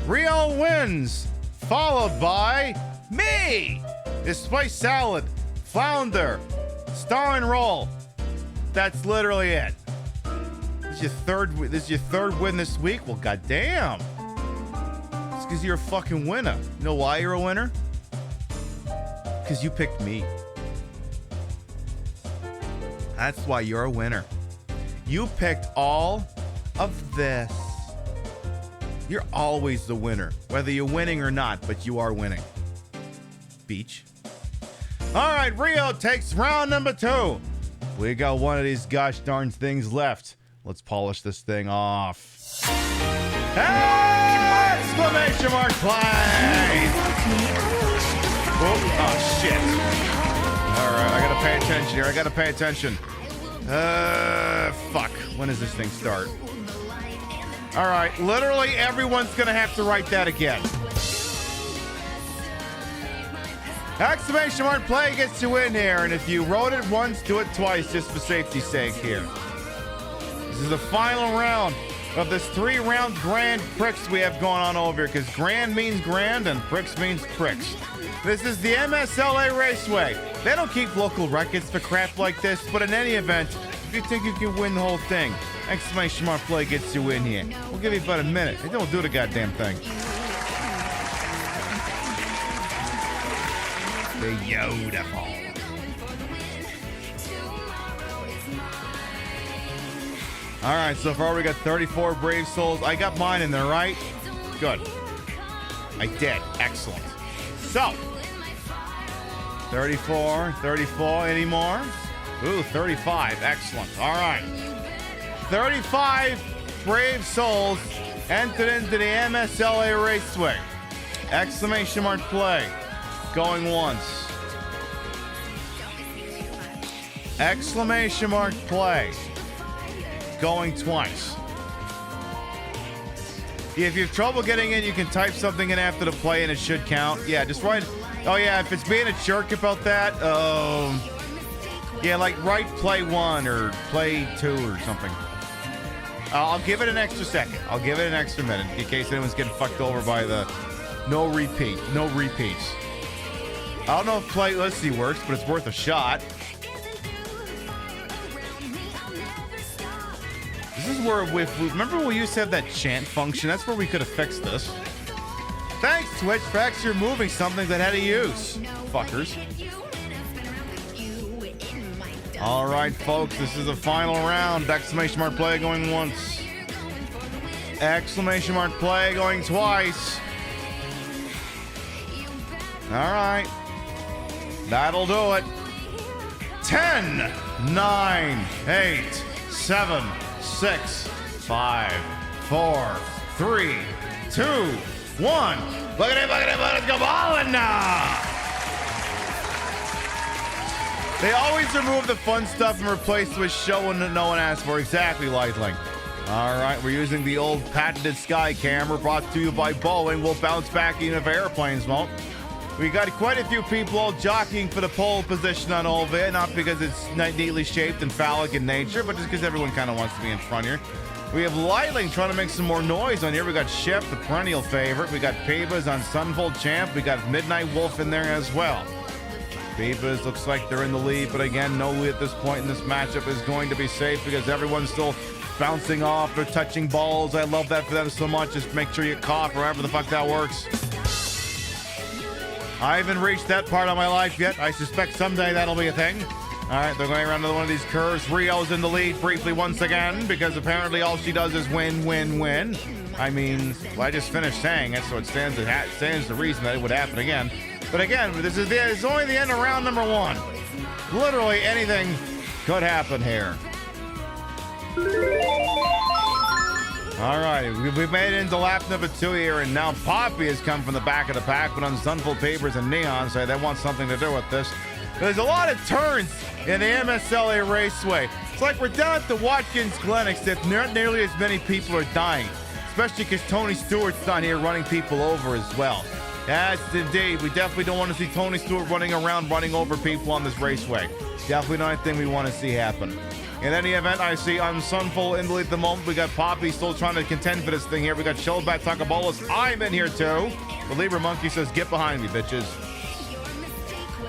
Rio wins, followed by me. This Spice Salad, Flounder, Star and Roll. That's literally it. This is your third win this week? Well, goddamn. It's because you're a fucking winner. You know why you're a winner? Because you picked me. That's why you're a winner. You picked all of this. You're always the winner, whether you're winning or not, but you are winning. Beach. All right, Rio takes round number 2. We got one of these gosh darn things left. Let's polish this thing off. Exclamation mark play! Oh, shit. All right, I gotta pay attention here. I gotta pay attention. Fuck. When does this thing start? All right, literally everyone's gonna have to write that again. Exclamation mark play gets you in here, and if you wrote it once, do it twice just for safety's sake here. This is the final round of this 3-round grand pricks we have going on over here, because grand means grand and pricks means pricks. This is the MSLA Raceway. They don't keep local records for crap like this, but in any event, if you think you can win the whole thing, exclamation mark play gets you in here. We'll give you about a minute, and then we'll do the goddamn thing. Beautiful. All right, so far we got 34 Brave Souls. I got mine in there, right? Good. I did. Excellent. So, 34, any more? Ooh, 35. Excellent. All right. 35 Brave Souls entered into the MSLA Raceway. Exclamation mark play. Going once. Exclamation mark play. Going twice. If you have trouble getting in, you can type something in after the play and it should count. Yeah, just write. Oh yeah, if it's being a jerk about that, yeah, like write play 1 or play 2 or something. I'll give it an extra second. I'll give it an extra minute in case anyone's getting fucked over by the no repeats. I don't know if play listy works, but it's worth a shot. This is where remember we used to have that chant function? That's where we could have fixed this. Thanks, Twitch, for actually removing something that had a use. Fuckers. All right, folks, this is the final round. Exclamation mark play going once. Exclamation mark play going twice. All right. That'll do it. 10, 9, 8, 7, 6, 5, 4, 3, 2, 1. Buckety, let's go ballin' now. They always remove the fun stuff and replace it with show one that no one asked for. Exactly, Lightling. All right, we're using the old patented sky camera brought to you by Boeing. We'll bounce back even if airplanes won't. We got quite a few people all jockeying for the pole position on all of it, not because it's neatly shaped and phallic in nature, but just because everyone kind of wants to be in front here. We have Lightling trying to make some more noise on here. We got Shep, the perennial favorite. We got PiBcast on Sunfold Champ. We got Midnight Wolf in there as well. Beavers looks like they're in the lead, but again, no lead at this point in this matchup is going to be safe because everyone's still bouncing off or touching balls. I love that for them so much. Just make sure you cough or however the fuck that works. I haven't reached that part of my life yet. I suspect someday that'll be a thing. All right, they're going around another one of these curves. Rio's in the lead briefly once again because apparently all she does is win, win, win. I mean, well, I just finished saying it, so it stands to reason that it would happen again. But again, it's only the end of round number 1. Literally anything could happen here. All right, we've made it into lap number 2 here, and now Poppy has come from the back of the pack, but Unsunful, Papers, and Neon say they want something to do with this. There's a lot of turns in the MSLA Raceway. It's like we're down at the Watkins Glen, except not nearly as many people are dying, especially because Tony Stewart's down here running people over as well. Yes, indeed. We definitely don't want to see Tony Stewart running around, running over people on this raceway. Definitely not anything we want to see happen. In any event, I see Unsunful in the lead at the moment. We got Poppy still trying to contend for this thing here. We got Shellbat Takabolas. I'm in here too. The Libra Monkey says, get behind me, bitches.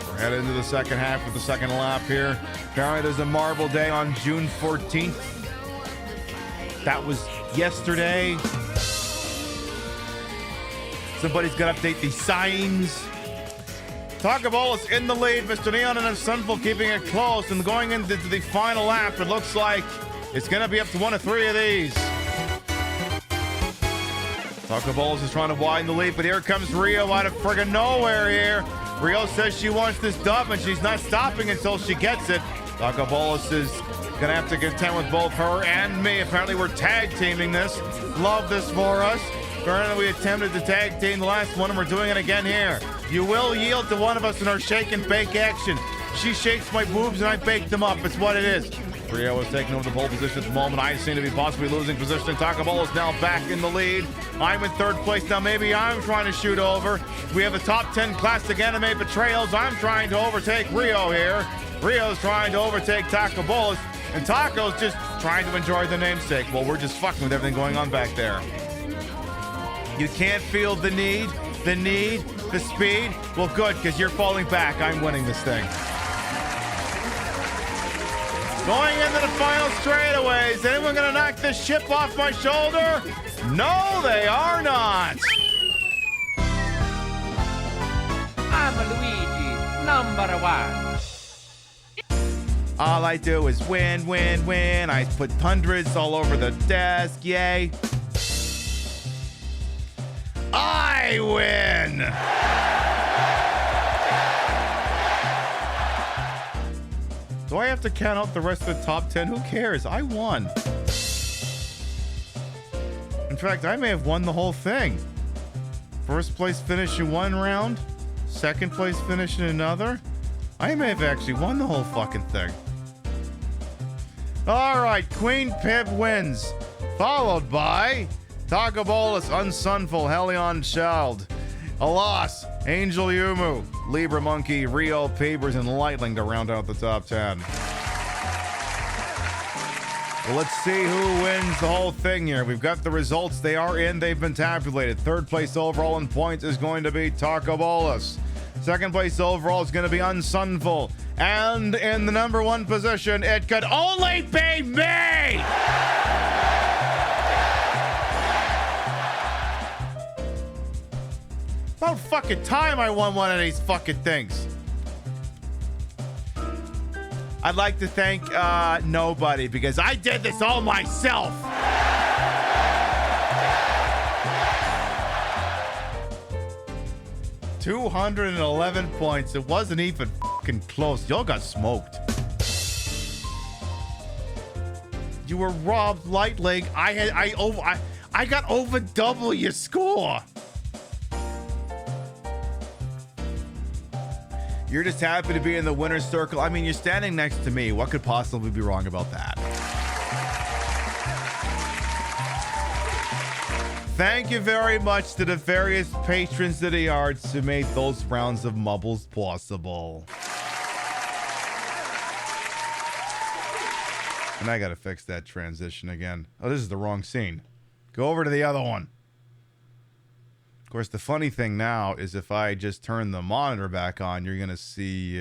We're headed into the second half with the second lap here. Apparently there's a marble day on June 14th. That was yesterday. Somebody's got to update these signs. Takabolas in the lead. Mr. Neon and Unsunful keeping it close. And going into the final lap, it looks like it's going to be up to 1 of 3 of these. Takabolas is trying to widen the lead, but here comes Rio out of friggin' nowhere here. Rio says she wants this dub, and she's not stopping until she gets it. Takabolas is going to have to contend with both her and me. Apparently, we're tag teaming this. Love this for us. Apparently, we attempted to tag team the last one, and we're doing it again here. You will yield to one of us in our shake and bake action. She shakes my boobs, and I bake them up. It's what it is. Rio is taking over the pole position at the moment. I seem to be possibly losing position. Takabolas now back in the lead. I'm in third place now. Maybe I'm trying to shoot over. We have the top 10 classic anime betrayals. I'm trying to overtake Rio here. Rio's trying to overtake Takabolas, and Taco's just trying to enjoy the namesake. Well, we're just fucking with everything going on back there. You can't feel the need, the speed. Well, good, because you're falling back. I'm winning this thing. Going into the final straightaways. Is anyone going to knock this ship off my shoulder? No, they are not. I'm Luigi, number 1. All I do is win, win, win. I put hundreds all over the desk. Yay. I win! Do I have to count out the rest of the top 10? Who cares? I won. In fact, I may have won the whole thing. First place finish in one round. Second place finish in another. I may have actually won the whole fucking thing. All right, Queen Pib wins. Followed by Takabolas, Unsunful, Helion Child, Alas, Angel Yumu, Libra Monkey, Rio, Papers, and Lightning to round out the top 10. Well, let's see who wins the whole thing here. We've got the results. They are in. They've been tabulated. Third place overall in points is going to be Takabolas. Second place overall is going to be Unsunful. And in the number 1 position, it could only be me! About fucking time I won one of these fucking things. I'd like to thank nobody because I did this all myself. $211 points. It wasn't even fucking close. Y'all got smoked. You were robbed, Light Leg. I got over double your score. You're just happy to be in the winner's circle. I mean, you're standing next to me. What could possibly be wrong about that? Thank you very much to the various patrons of the arts who made those rounds of Mubbles possible. And I gotta fix that transition again. Oh, this is the wrong scene. Go over to the other one. Of course, the funny thing now is if I just turn the monitor back on, you're going to see...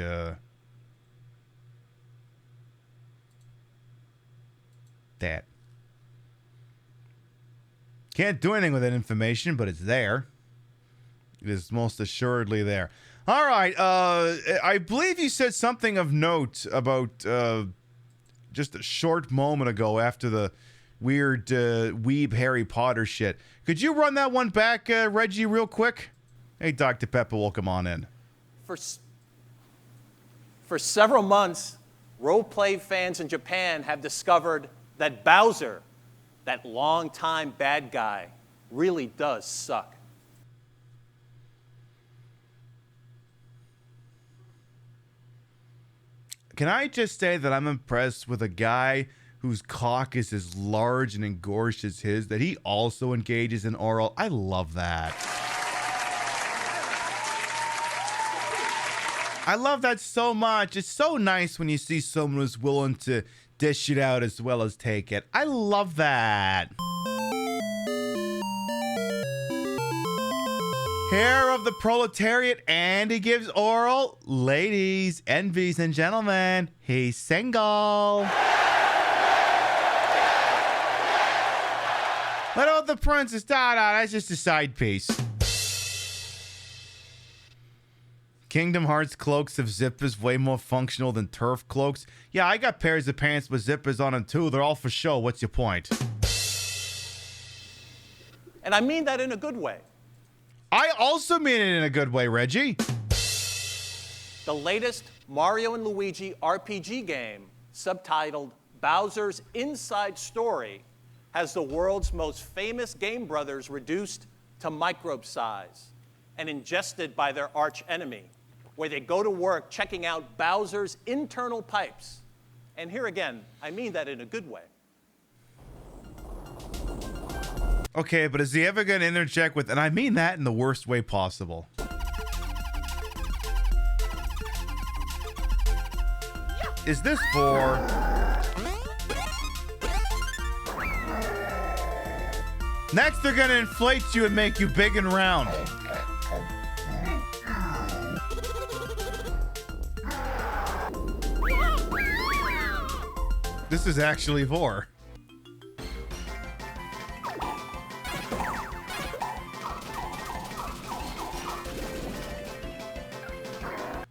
that. Can't do anything with that information, but it's there. It is most assuredly there. All right. I believe you said something of note about just a short moment ago after the weird weeb Harry Potter shit. Could you run that one back, Reggie, real quick? Hey, Dr. Pepper, welcome on in. For several months, role-play fans in Japan have discovered that Bowser, that longtime bad guy, really does suck. Can I just say that I'm impressed with a guy whose cock is as large and engorged as his, that he also engages in oral? I love that. I love that so much. It's so nice when you see someone who's willing to dish it out as well as take it. I love that. Hair of the proletariat, and he gives oral. Ladies, envies, and gentlemen, he's single. Let out the princess. That's just a side piece. Kingdom Hearts cloaks have zippers way more functional than turf cloaks. Yeah, I got pairs of pants with zippers on them too. They're all for show. What's your point? And I mean that in a good way. I also mean it in a good way, Reggie. The latest Mario and Luigi RPG game, subtitled Bowser's Inside Story, has the world's most famous game brothers reduced to microbe size and ingested by their arch enemy, where they go to work checking out Bowser's internal pipes. And here again, I mean that in a good way. Okay, but is he ever going to interject with, and I mean that in the worst way possible? Is this for... Next, they're going to inflate you and make you big and round. This is actually vor.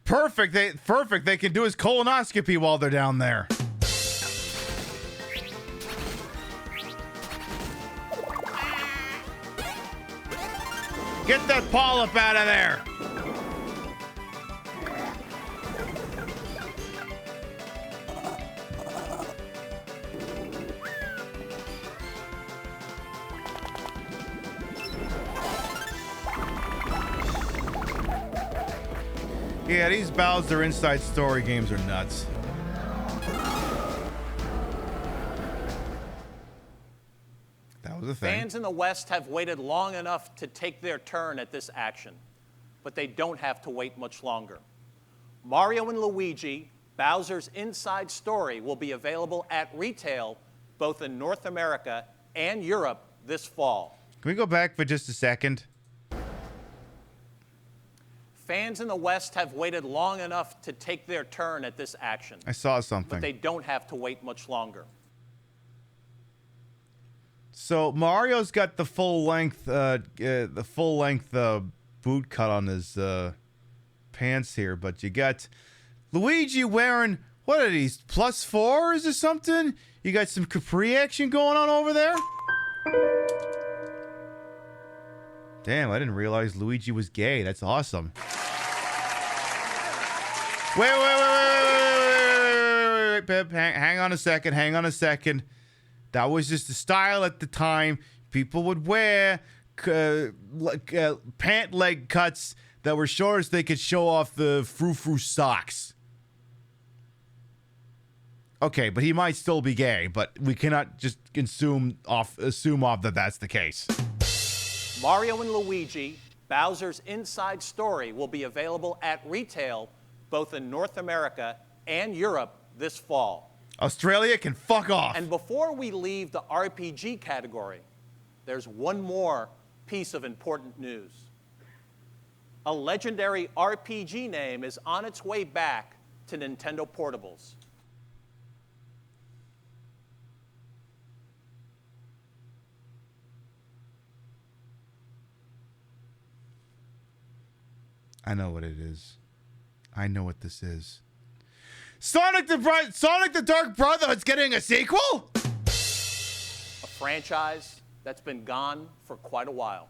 Perfect. They can do his colonoscopy while they're down there. Get that polyp out of there. Yeah, these Bowser Inside Story games are nuts. That was a thing. Fans in the West have waited long enough to take their turn at this action, but they don't have to wait much longer. Mario and Luigi, Bowser's Inside Story, will be available at retail both in North America and Europe this fall. Can we go back for just a second? Fans in the West have waited long enough to take their turn at this action. I saw something. But they don't have to wait much longer. So Mario's got the full length boot cut on his pants here, but you got Luigi wearing, what are these, +4s or something? You got some capri action going on over there? Damn, I didn't realize Luigi was gay. That's awesome. Wait, Pip. Hang on a second. That was just the style at the time. People would wear pant leg cuts that were short so they could show off the frou-frou socks. Okay, but he might still be gay, but we cannot just assume off that that's the case. Mario and Luigi, Bowser's Inside Story, will be available at retail both in North America and Europe this fall. Australia can fuck off. And before we leave the RPG category, there's one more piece of important news. a legendary RPG name is on its way back to Nintendo portables. I know what it is. I know what this is. Sonic the Dark Brotherhood's getting a sequel? A franchise that's been gone for quite a while.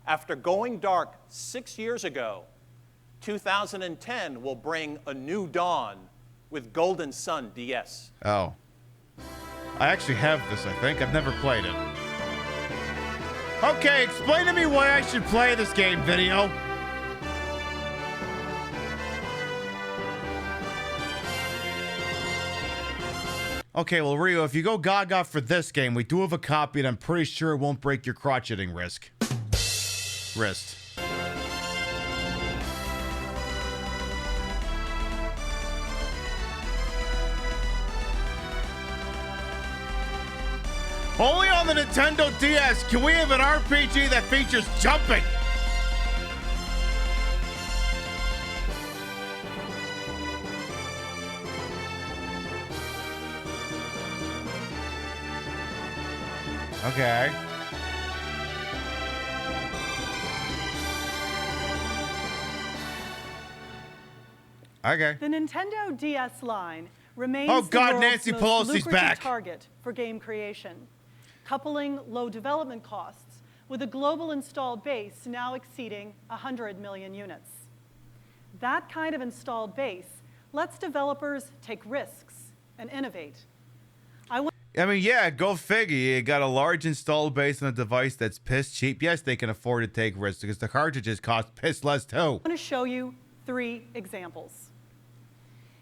After going dark 6 years ago, 2010 will bring a new dawn with Golden Sun DS. Oh. I actually have this, I think. I've never played it. Okay, explain to me why I should play this game, video. Okay, well, Rio, if you go gaga for this game, we do have a copy, and I'm pretty sure it won't break your crotcheting wrist. Only on the Nintendo DS can we have an RPG that features jumping. Okay. Okay. The Nintendo DS line remains oh the God, world's Nancy most Pelosi's lucrative back. target for game creation, coupling low development costs with a global installed base now exceeding 100 million units. That kind of installed base lets developers take risks and innovate. I mean, yeah, go figure. You got a large installed base on a device that's piss cheap. Yes, they can afford to take risks because the cartridges cost piss less too. I want to show you 3 examples.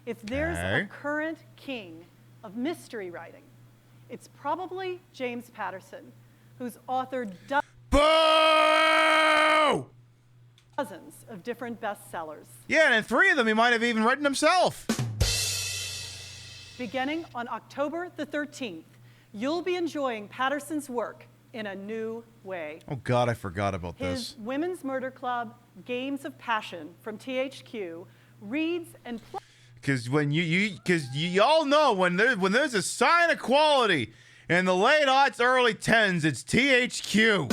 If there's a current king of mystery writing, it's probably James Patterson, who's authored dozens of different bestsellers. Yeah, and 3 of them he might have even written himself. Beginning on October the 13th, you'll be enjoying Patterson's work in a new way. Oh God, I forgot about His this. Women's Murder Club, Games of Passion from THQ, reads and Because when you all know when there's a sign of quality in the late aughts, early 10s, it's THQ.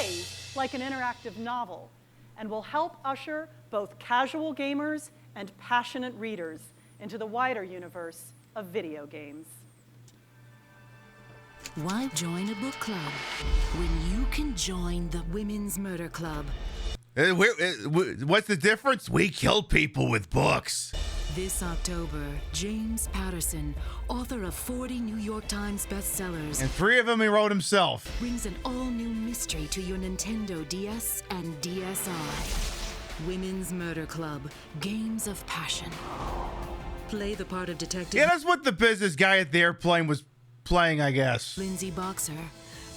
plays like an interactive novel and will help usher both casual gamers and passionate readers into the wider universe of video games. Why join a book club when you can join the Women's Murder Club? What's the difference? We kill people with books. This October, James Patterson, author of 40 New York Times bestsellers, And 3 of them he wrote himself. brings an all-new mystery to your Nintendo DS and DSi. Women's Murder Club, Games of Passion. Play the part of detective. Yeah, that's what the business guy at the airplane was playing, I guess. Lindsay Boxer,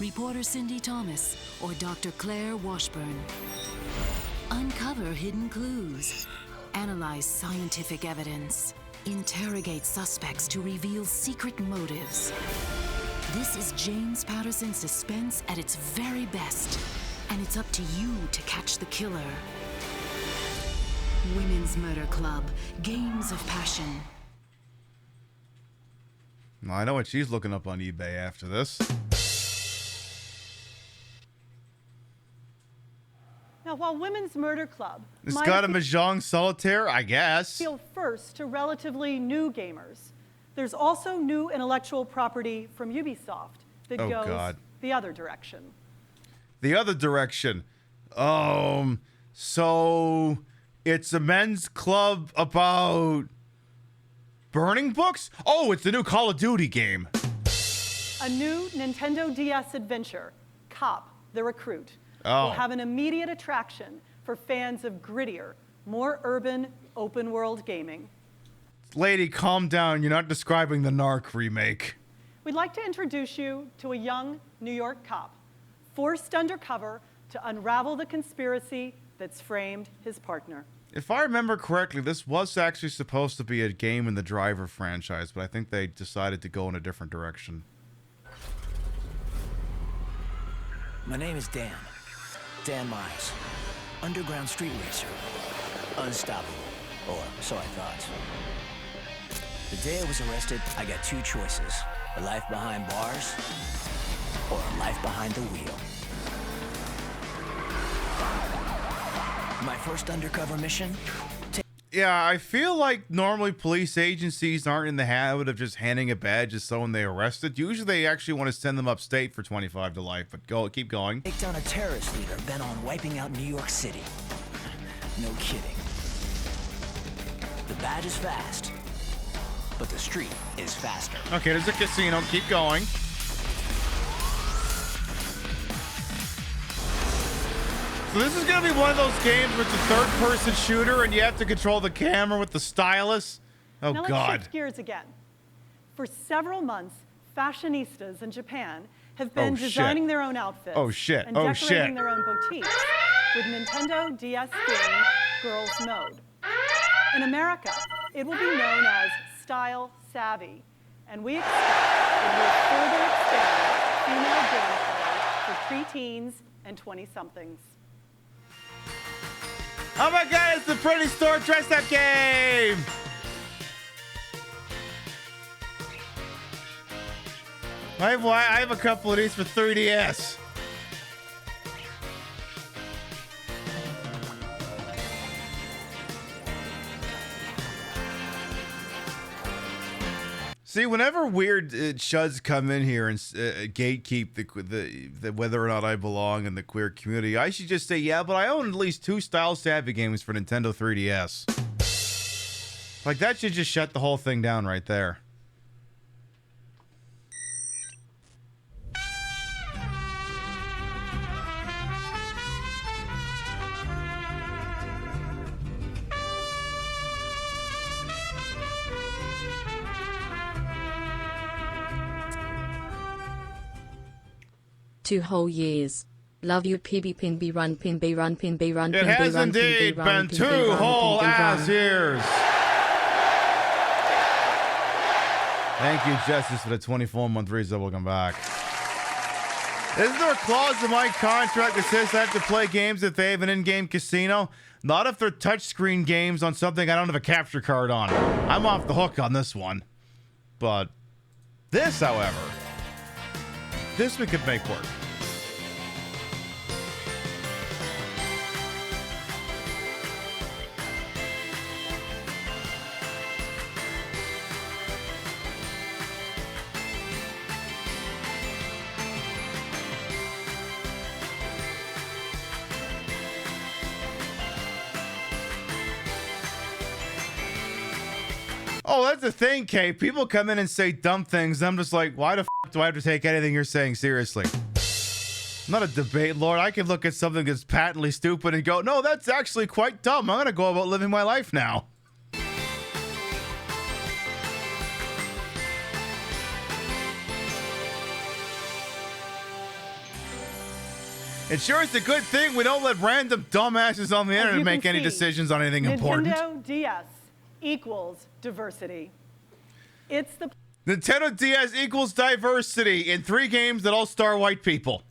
reporter Cindy Thomas, or Dr. Claire Washburn. Uncover hidden clues. Analyze scientific evidence. Interrogate suspects to reveal secret motives. This is James Patterson's suspense at its very best, and it's up to you to catch the killer. Women's Murder Club, Games of Passion. Well, I know what she's looking up on eBay after this. Now, while Women's Murder Club It's might got a Mahjong Solitaire, I guess. appeal first to relatively new gamers, there's also new intellectual property from Ubisoft that Oh, goes God. the other direction. The other direction. So it's a men's club about burning books? Oh, it's the new Call of Duty game. A new Nintendo DS adventure, Cop the Recruit, Oh. will have an immediate attraction for fans of grittier, more urban, open-world gaming. Lady, calm down. You're not describing the Narc remake. We'd like to introduce you to a young New York cop, forced undercover to unravel the conspiracy that's framed his partner. If I remember correctly, this was actually supposed to be a game in the Driver franchise, but I think they decided to go in a different direction. My name is Dan. Dan Miles. underground street racer. Unstoppable. Or so I thought. The day I was arrested, I got two choices. A life behind bars, or a life behind the wheel. My first undercover mission? Yeah, I feel like normally police agencies aren't in the habit of just handing a badge to someone they arrested. Usually they actually want to send them upstate for 25 to life, but keep going. Take down a terrorist leader bent on wiping out New York City. No kidding. The badge is fast, but the street is faster. Okay, there's a casino. Keep going. So this is going to be one of those games where it's a third-person shooter and you have to control the camera with the stylus. Oh, now God. Let's shift gears again. For several months, fashionistas in Japan have been designing their own outfits and decorating their own boutiques with Nintendo DS game Girls Mode. In America, it will be known as Style Savvy, and we expect it will further expand female gameplay for preteens and 20-somethings. Oh my God, it's the Pretty Store dress-up game! I have a couple of these for 3DS. See, whenever weird chuds come in here and gatekeep the whether or not I belong in the queer community, I should just say, yeah, but I own at least 2 Style Savvy games for Nintendo 3DS. Like, that should just shut the whole thing down right there. Two whole years. Love you, PB Pin B Run Pin B Run Pin B Run Pin It B has Run Pin B indeed Run been Pin 2 B Run whole Pin B ass Run. years. Thank you, Justice, for the 24-month reason. Welcome back. Isn't there a clause in my contract that says I have to play games if they have an in-game casino? Not if they're touchscreen games on something I don't have a capture card on. I'm off the hook on this one. But this, however, this we could make work. Oh, that's the thing, Kate. People come in and say dumb things. I'm just like, why the f do I have to take anything you're saying seriously? I'm not a debate lord. I can look at something that's patently stupid and go, no, that's actually quite dumb. I'm going to go about living my life now. It sure is a good thing we don't let random dumbasses on the internet make any decisions on anything important. Nintendo DS equals diversity. It's the Nintendo DS equals diversity in 3 games that all star white people.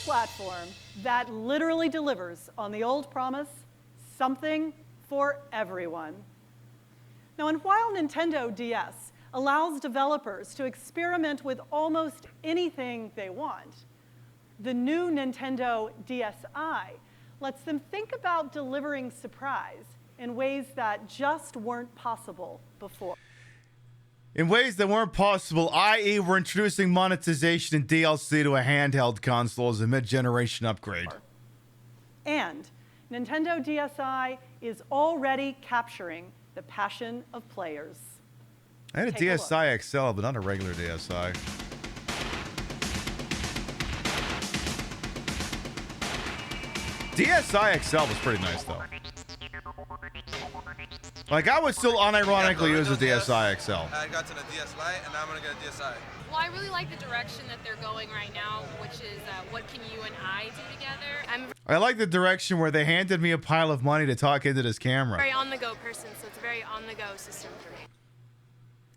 platform that literally delivers on the old promise, something for everyone. Now, and while Nintendo DS allows developers to experiment with almost anything they want, the new Nintendo DSi lets them think about delivering surprise in ways that just weren't possible before. In ways that weren't possible, i.e. we're introducing monetization and DLC to a handheld console as a mid-generation upgrade. And Nintendo DSi is already capturing the passion of players. I had a Take a DSi XL, but not a regular DSi. DSi XL was pretty nice, though. Like, I would still unironically use a DSi XL. I got to the DS Lite, and now I'm going to get a DSi. Well, I really like the direction that they're going right now, which is what can you and I do together. I'm I like the direction where they handed me a pile of money to talk into this a camera. very on-the-go person, so it's a very on-the-go system for me.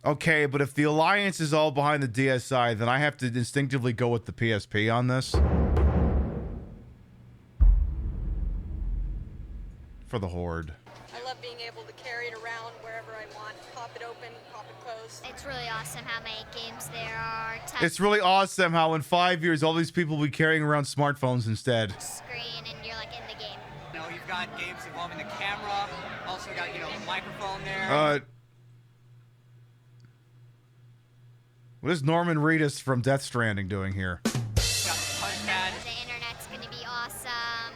Okay, but if the Alliance is all behind the DSi, then I have to instinctively go with the PSP on this. for the Horde. I love being able to carry it around wherever I want, pop it open, pop it closed. It's really awesome how many games there are. It's really awesome how in 5 years all these people will be carrying around smartphones instead. Screen and you're like in the game. You know, you've got games involving the camera, also got, you know, the microphone there. What is Norman Reedus from Death Stranding doing here? The internet's gonna be awesome,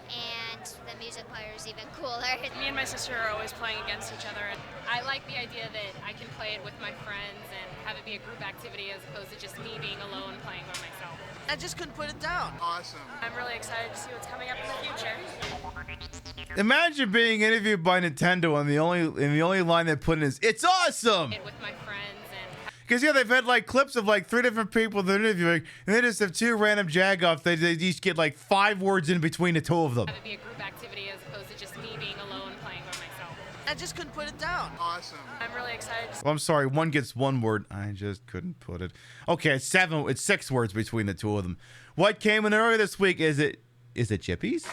and the music player is even cooler. Me and my sister are always playing against each other, and I like the idea that I can play it with my friends and have it be a group activity as opposed to just me being alone playing by myself. I just couldn't put it down. Awesome. I'm really excited to see what's coming up in the future. Imagine being interviewed by Nintendo and the only line they put in is "It's awesome." With my friends and Because yeah, they've had like clips of like 3 different people they're interviewing, and they just have 2 random jagoffs. They each get like 5 words in between the 2 of them. have it be a group activity as opposed to just me being alone playing by myself. I just couldn't put it down. Awesome. I'm really excited to see. Well, I'm sorry, one gets 1 word. I just couldn't put it. Okay, it's 6 words between the 2 of them. What came in earlier this week? Is it Chippies?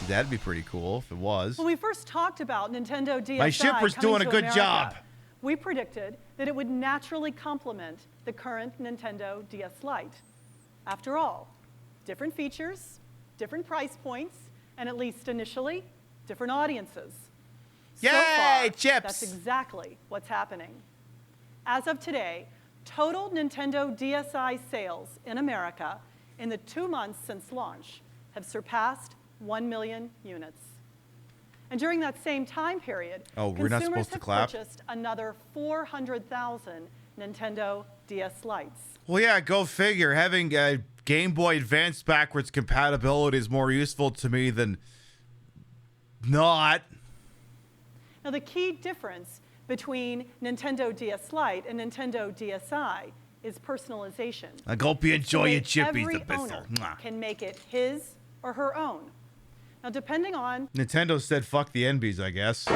That'd be pretty cool if it was. When we first talked about Nintendo DSi, My shipper's doing a good job. We predicted that it would naturally complement the current Nintendo DS Lite. After all, different features, different price points, and at least initially, different audiences. Yay, so far, chips! That's exactly what's happening. As of today, total Nintendo DSi sales in America in the 2 months since launch have surpassed 1 million units. And during that same time period, we're not supposed to clap? consumers have purchased another 400,000 Nintendo DS Lites. Well, yeah, go figure. Having Game Boy Advance backwards compatibility is more useful to me than not. Now, the key difference between Nintendo DS Lite and Nintendo DSi is personalization. I hope you enjoy your So that chippies, every the pistol. owner Mwah. can make it his or her own. Now, depending on Nintendo said fuck the NBs, I guess.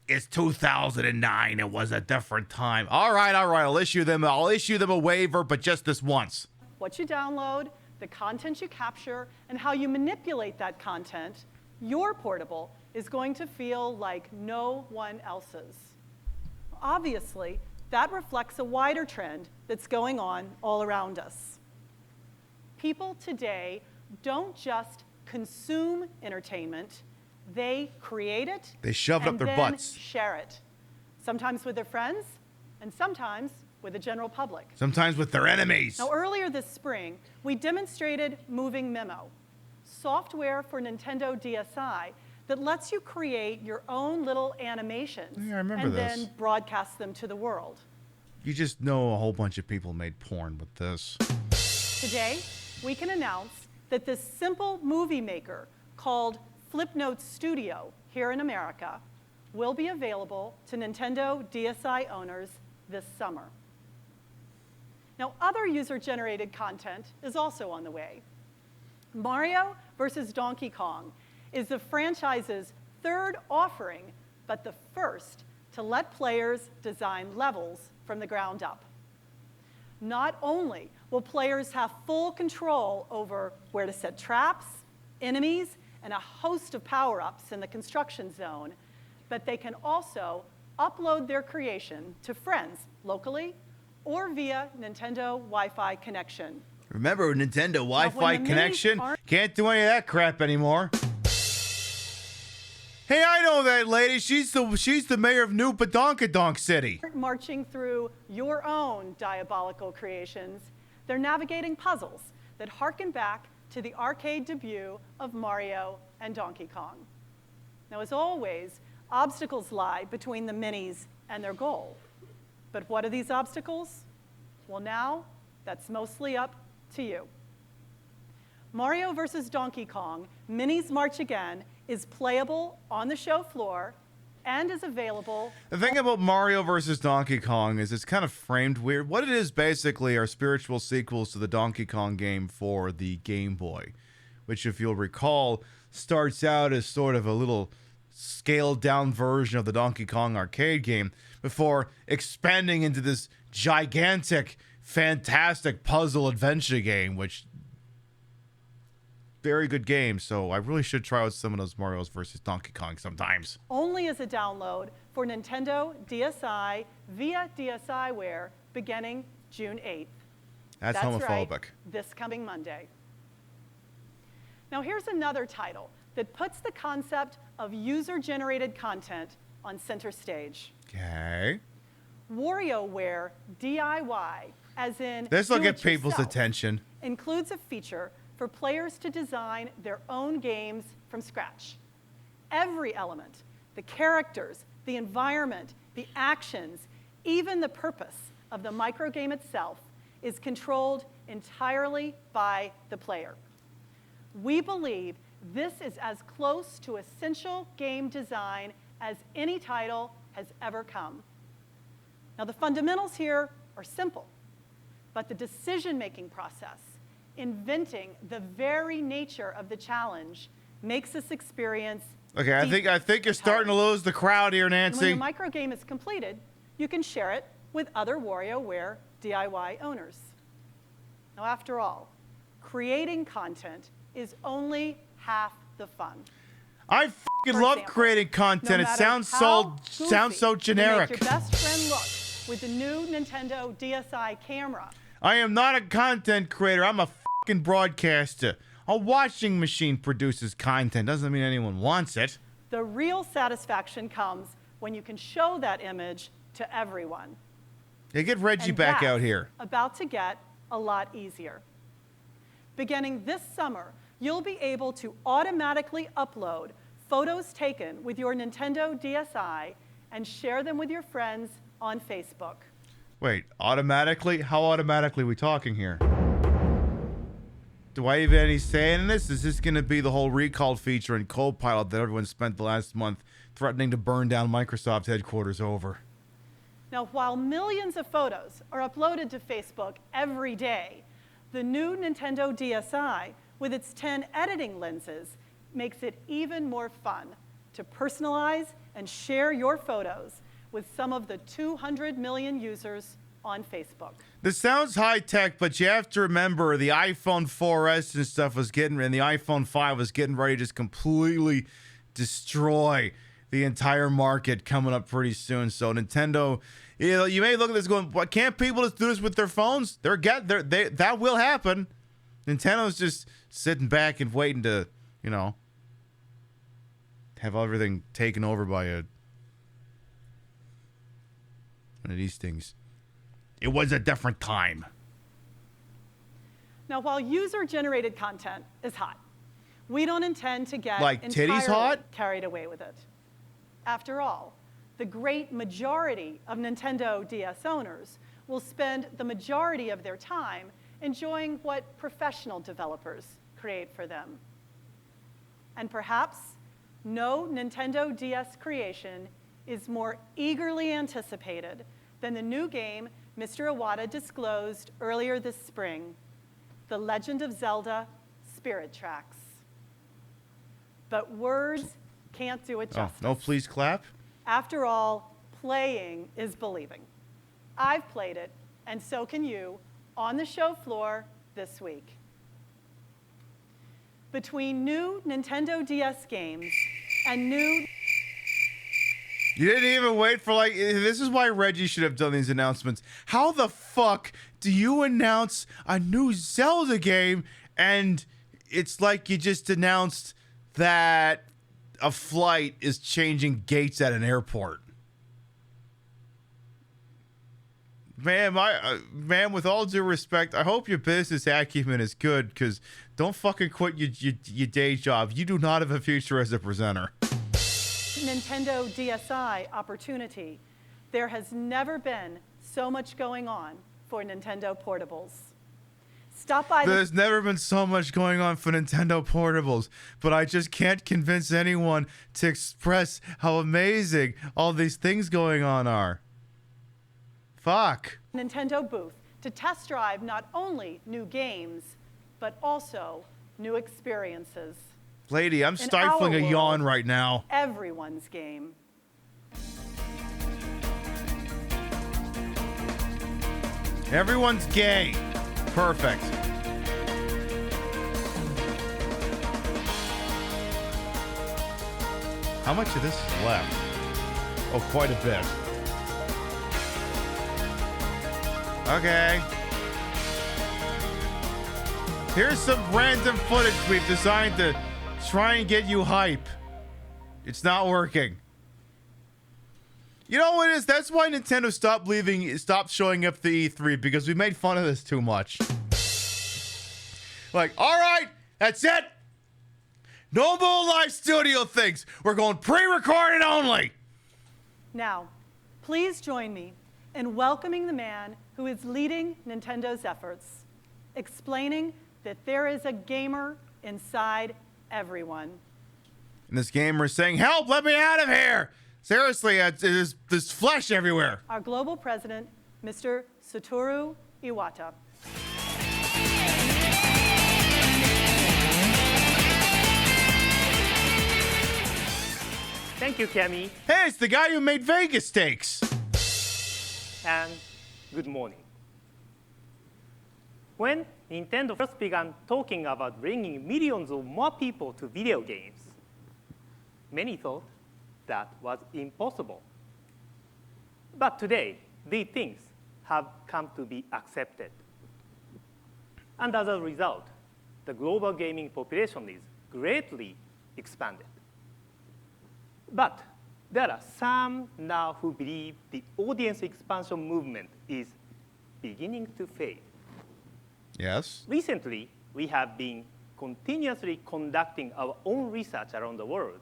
It's 2009. It was a different time. All right. I'll issue them a waiver, but just this once. what you download, the content you capture, and how you manipulate that content, your portable is going to feel like no one else's. Obviously, that reflects a wider trend that's going on all around us. People today don't just consume entertainment, they create it, They shove it up their then butts. share it, sometimes with their friends, and sometimes with the general public. Sometimes with their enemies. Now, earlier this spring, we demonstrated Moving Memo, software for Nintendo DSi that lets you create your own little animations Yeah, I remember and this. then broadcast them to the world. You just know a whole bunch of people made porn with this. Today, we can announce that this simple movie maker called Flipnote Studio here in America will be available to Nintendo DSi owners this summer. Now, other user-generated content is also on the way. Mario vs. Donkey Kong is the franchise's third offering, but the first to let players design levels from the ground up. Not only will players have full control over where to set traps, enemies, and a host of power-ups in the construction zone, but they can also upload their creation to friends locally or via Nintendo Wi-Fi connection. Remember Nintendo Wi-Fi the minis connection? aren't- Can't do any of that crap anymore. Hey, I know that lady. She's the mayor of New Badonkadonk City. Marching through your own diabolical creations, they're navigating puzzles that harken back to the arcade debut of Mario and Donkey Kong. Now, as always, obstacles lie between the minis and their goal. But what are these obstacles? Well, now, that's mostly up to you. Mario vs. Donkey Kong, Minis March Again, is playable on the show floor and is available. The thing about Mario vs. Donkey Kong is it's kind of framed weird. What it is basically are spiritual sequels to the Donkey Kong game for the Game Boy, which, if you'll recall, starts out as sort of a little scaled down version of the Donkey Kong arcade game before expanding into this gigantic, fantastic puzzle adventure game, which very good games, so I really should try out some of those Mario's versus Donkey Kong sometimes. Only as a download for Nintendo DSi via DSiWare beginning June 8th. That's homophobic. Right, this coming Monday. Now here's another title that puts the concept of user-generated content on center stage. Okay. WarioWare DIY, as in This will get do-it-yourself, people's attention. includes a feature for players to design their own games from scratch. Every element, the characters, the environment, the actions, even the purpose of the microgame itself is controlled entirely by the player. We believe this is as close to essential game design as any title has ever come. Now, the fundamentals here are simple, but the decision-making process, inventing the very nature of the challenge, makes this experience Okay, I think you're starting to lose the crowd here, Nancy. And when your microgame is completed, you can share it with other WarioWare DIY owners. Now, after all, creating content is only half the fun. I fucking love creating content. No It sounds so generic. Make your best friend look with the new Nintendo DSi camera. I am not a content creator. I'm a fucking broadcaster. A washing machine produces content. Doesn't mean anyone wants it. The real satisfaction comes when you can show that image to everyone. Yeah, get Reggie And back out that's here. About to get a lot easier. Beginning this summer, you'll be able to automatically upload photos taken with your Nintendo DSi and share them with your friends on Facebook. Wait, automatically? How automatically are we talking here? Do I even have any say in this? Is this going to be the whole recall feature in Copilot that everyone spent the last month threatening to burn down Microsoft headquarters over? Now, while millions of photos are uploaded to Facebook every day, the new Nintendo DSi, with its 10 editing lenses, makes it even more fun to personalize and share your photos with some of the 200 million users on Facebook. This sounds high-tech, but you have to remember the iPhone 4S and stuff was getting, and the iPhone 5 was getting ready to just completely destroy the entire market coming up pretty soon. So Nintendo, you may look at this going, "What, can't people just do this with their phones?" That will happen. Nintendo's just sitting back and waiting to, have everything taken over by one of these things. It was a different time. Now, while user-generated content is hot, we don't intend to get Like titties entirely hot? carried away with it. After all, the great majority of Nintendo DS owners will spend the majority of their time enjoying what professional developers create for them. And perhaps no Nintendo DS creation is more eagerly anticipated than the new game Mr. Iwata disclosed earlier this spring, The Legend of Zelda Spirit Tracks. But words can't do it justice. Oh, no, please clap. After all, playing is believing. I've played it, and so can you, on the show floor this week. Between new Nintendo DS games and new... You didn't even wait for, this is why Reggie should have done these announcements. How the fuck do you announce a new Zelda game and it's like you just announced that a flight is changing gates at an airport? Man, with all due respect, I hope your business acumen is good, because don't fucking quit your day job. You do not have a future as a presenter. Nintendo DSi opportunity, there has never been so much going on for Nintendo portables. Stop by. There's never been so much going on for Nintendo portables, but I just can't convince anyone to express how amazing all these things going on are. Fuck. Nintendo booth to test drive not only new games, but also new experiences. Lady, I'm stifling a yawn right now. Everyone's game. Everyone's gay. Perfect. How much of this is left? Oh, quite a bit. Okay. Here's some random footage we've designed to try and get you hype. It's not working. You know what it is? That's why Nintendo stopped showing up the E3, because we made fun of this too much. Like, all right, that's it. No more live studio things. We're going pre-recorded only. Now, please join me in welcoming the man who is leading Nintendo's efforts, explaining that there is a gamer inside everyone. And this gamer is saying, help, let me out of here. Seriously, there's flesh everywhere. Our global president, Mr. Satoru Iwata. Thank you, Cammy. Hey, it's the guy who made Vegas steaks. And good morning. When Nintendo first began talking about bringing millions of more people to video games, many thought that was impossible. But today, these things have come to be accepted. And as a result, the global gaming population is greatly expanded. But there are some now who believe the audience expansion movement is beginning to fade. Yes. Recently, we have been continuously conducting our own research around the world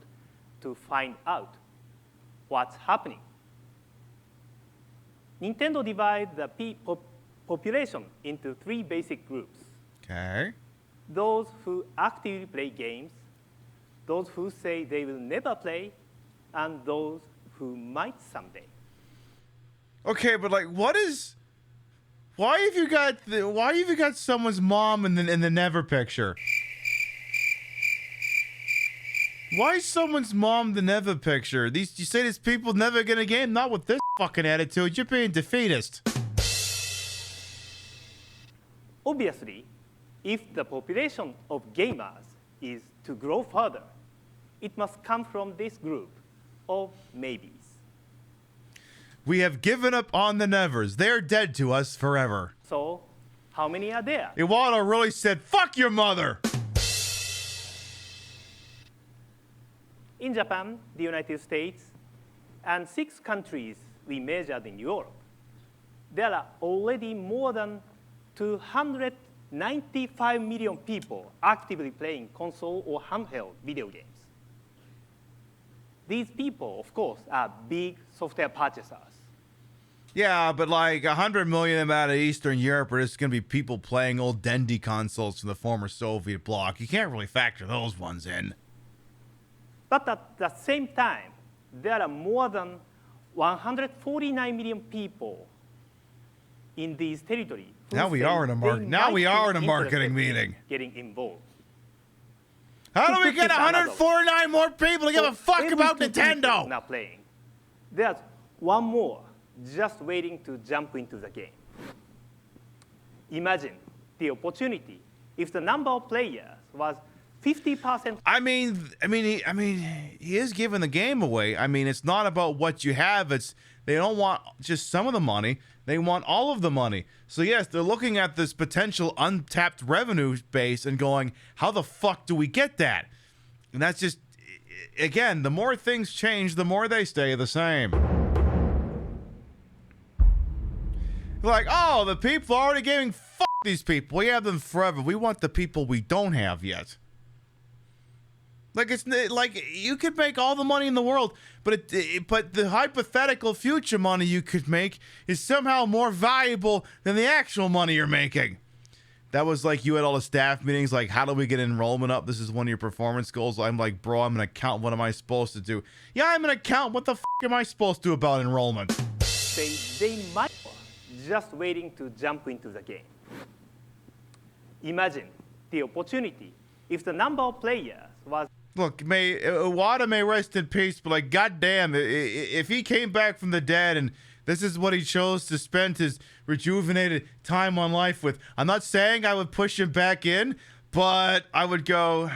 to find out what's happening. Nintendo divides the population into 3 basic groups. Okay. Those who actively play games, those who say they will never play, and those who might someday. Okay, but like, why have you got someone's mom in the never picture? Why is someone's mom the never picture? You say these people never get a game? Not with this fucking attitude. You're being defeatist. Obviously, if the population of gamers is to grow further, it must come from this group of maybes. We have given up on the nevers. They're dead to us forever. So, how many are there? Iwata really said, fuck your mother! In Japan, the United States, and 6 countries we measured in Europe, there are already more than 295 million people actively playing console or handheld video games. These people, of course, are big software purchasers. Yeah, but like 100 million of them out of Eastern Europe are just going to be people playing old Dendy consoles from the former Soviet bloc. You can't really factor those ones in. But at the same time, there are more than 149 million people in these territories. Now we are in a marketing meeting. Getting involved. How do we get 149 more people to give a fuck about Nintendo? Not playing. There's one more just waiting to jump into the game. Imagine the opportunity if the number of players was 50%. I mean, he is giving the game away. I mean, it's not about what you have. They don't want just some of the money. They want all of the money. So yes, they're looking at this potential untapped revenue base and going, how the fuck do we get that? And that's just, again, the more things change, the more they stay the same. Like, oh, the people are already giving, fuck these people. We have them forever. We want the people we don't have yet. Like, it's like you could make all the money in the world, but the hypothetical future money you could make is somehow more valuable than the actual money you're making. That was like you had all the staff meetings, like, how do we get enrollment up? This is one of your performance goals. I'm like, bro, I'm an accountant. What am I supposed to do? Yeah, I'm an accountant. What the f am I supposed to do about enrollment? They might just waiting to jump into the game. Imagine the opportunity if the number of players was. Look, Iwata may rest in peace, but like, goddamn, if he came back from the dead and this is what he chose to spend his rejuvenated time on life with, I'm not saying I would push him back in, but I would go,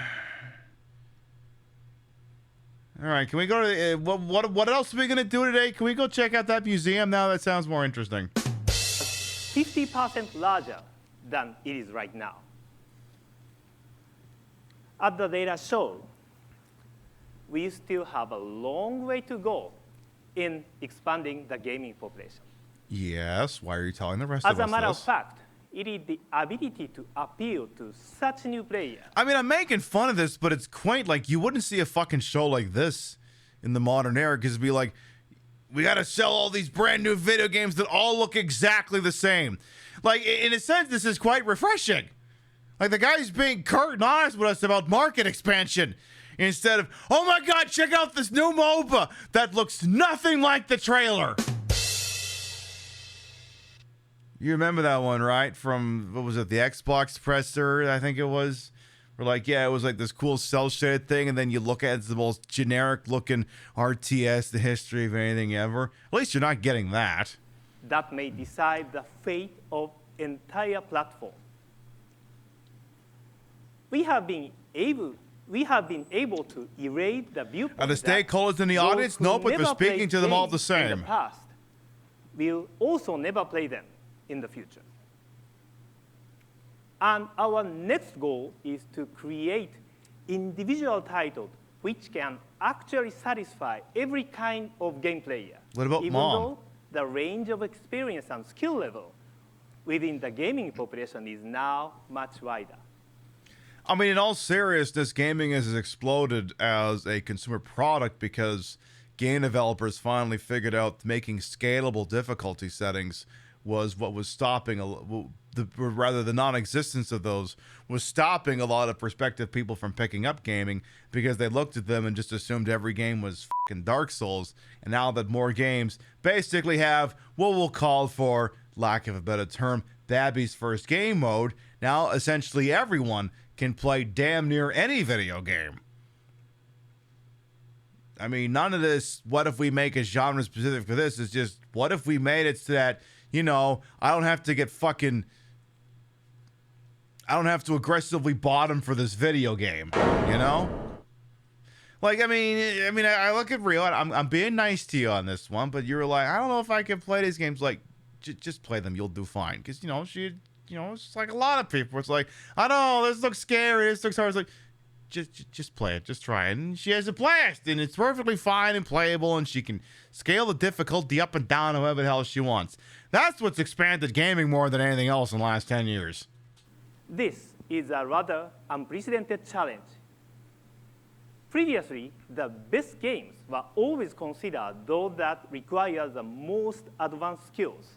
All right, can we go to what else are we gonna do today? Can we go check out that museum now? That sounds more interesting. 50% larger than it is right now. As the data show, we still have a long way to go in expanding the gaming population. Yes, why are you telling the rest As of us a matter this? of fact, it is the ability to appeal to such new players. I mean, I'm making fun of this, but it's quaint. Like, you wouldn't see a fucking show like this in the modern era, because it'd be like, we gotta sell all these brand new video games that all look exactly the same. Like, in a sense, this is quite refreshing. Like, the guy's being curt and honest with us about market expansion, instead of, oh my god, check out this new MOBA that looks nothing like the trailer. You remember that one, right? From, what was it, the Xbox presser, I think it was? We're like, yeah, it was like this cool cel-shaded thing, and then you look at it, it's the most generic-looking RTS, the history of anything ever. At least you're not getting that. That may decide the fate of entire platform. We have been able to erase the viewpoint. Are the stakeholders in the audience? No, but we're speaking to them all the same. In the past, we'll also never play them in the future. And our next goal is to create individual titles which can actually satisfy every kind of game player. What about even Mom? though the range of experience and skill level within the gaming population is now much wider. I mean, in all seriousness, gaming has exploded as a consumer product because game developers finally figured out making scalable difficulty settings was what was stopping, the non-existence of those was stopping a lot of prospective people from picking up gaming, because they looked at them and just assumed every game was fucking Dark Souls. And now that more games basically have what we'll call, for lack of a better term, Babby's first game mode, now essentially everyone can play damn near any video game. I mean, none of this, what if we make a genre specific for this, is just, what if we made it so that, you know, I don't have to aggressively bottom for this video game, you know? Like, I mean, I look at Rio, I'm being nice to you on this one, but you're like, I don't know if I can play these games. Like, just play them, you'll do fine. Because, it's like a lot of people. It's like, I don't know, this looks scary, this looks hard. It's like, just play it, just try it. And she has a blast, and it's perfectly fine and playable, and she can scale the difficulty up and down however the hell she wants. That's what's expanded gaming more than anything else in the last 10 years. This is a rather unprecedented challenge. Previously, the best games were always considered those that require the most advanced skills.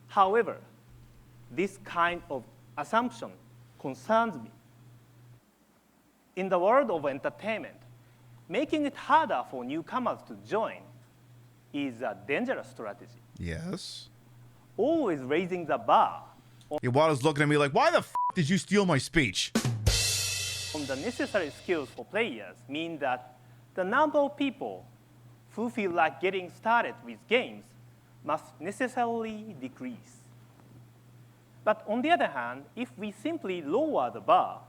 However, this kind of assumption concerns me. In the world of entertainment, making it harder for newcomers to join is a dangerous strategy. Yes. Always raising the bar. Iwata's looking at me like, why the f*** did you steal my speech? On the necessary skills for players mean that the number of people who feel like getting started with games must necessarily decrease. But on the other hand, if we simply lower the bar,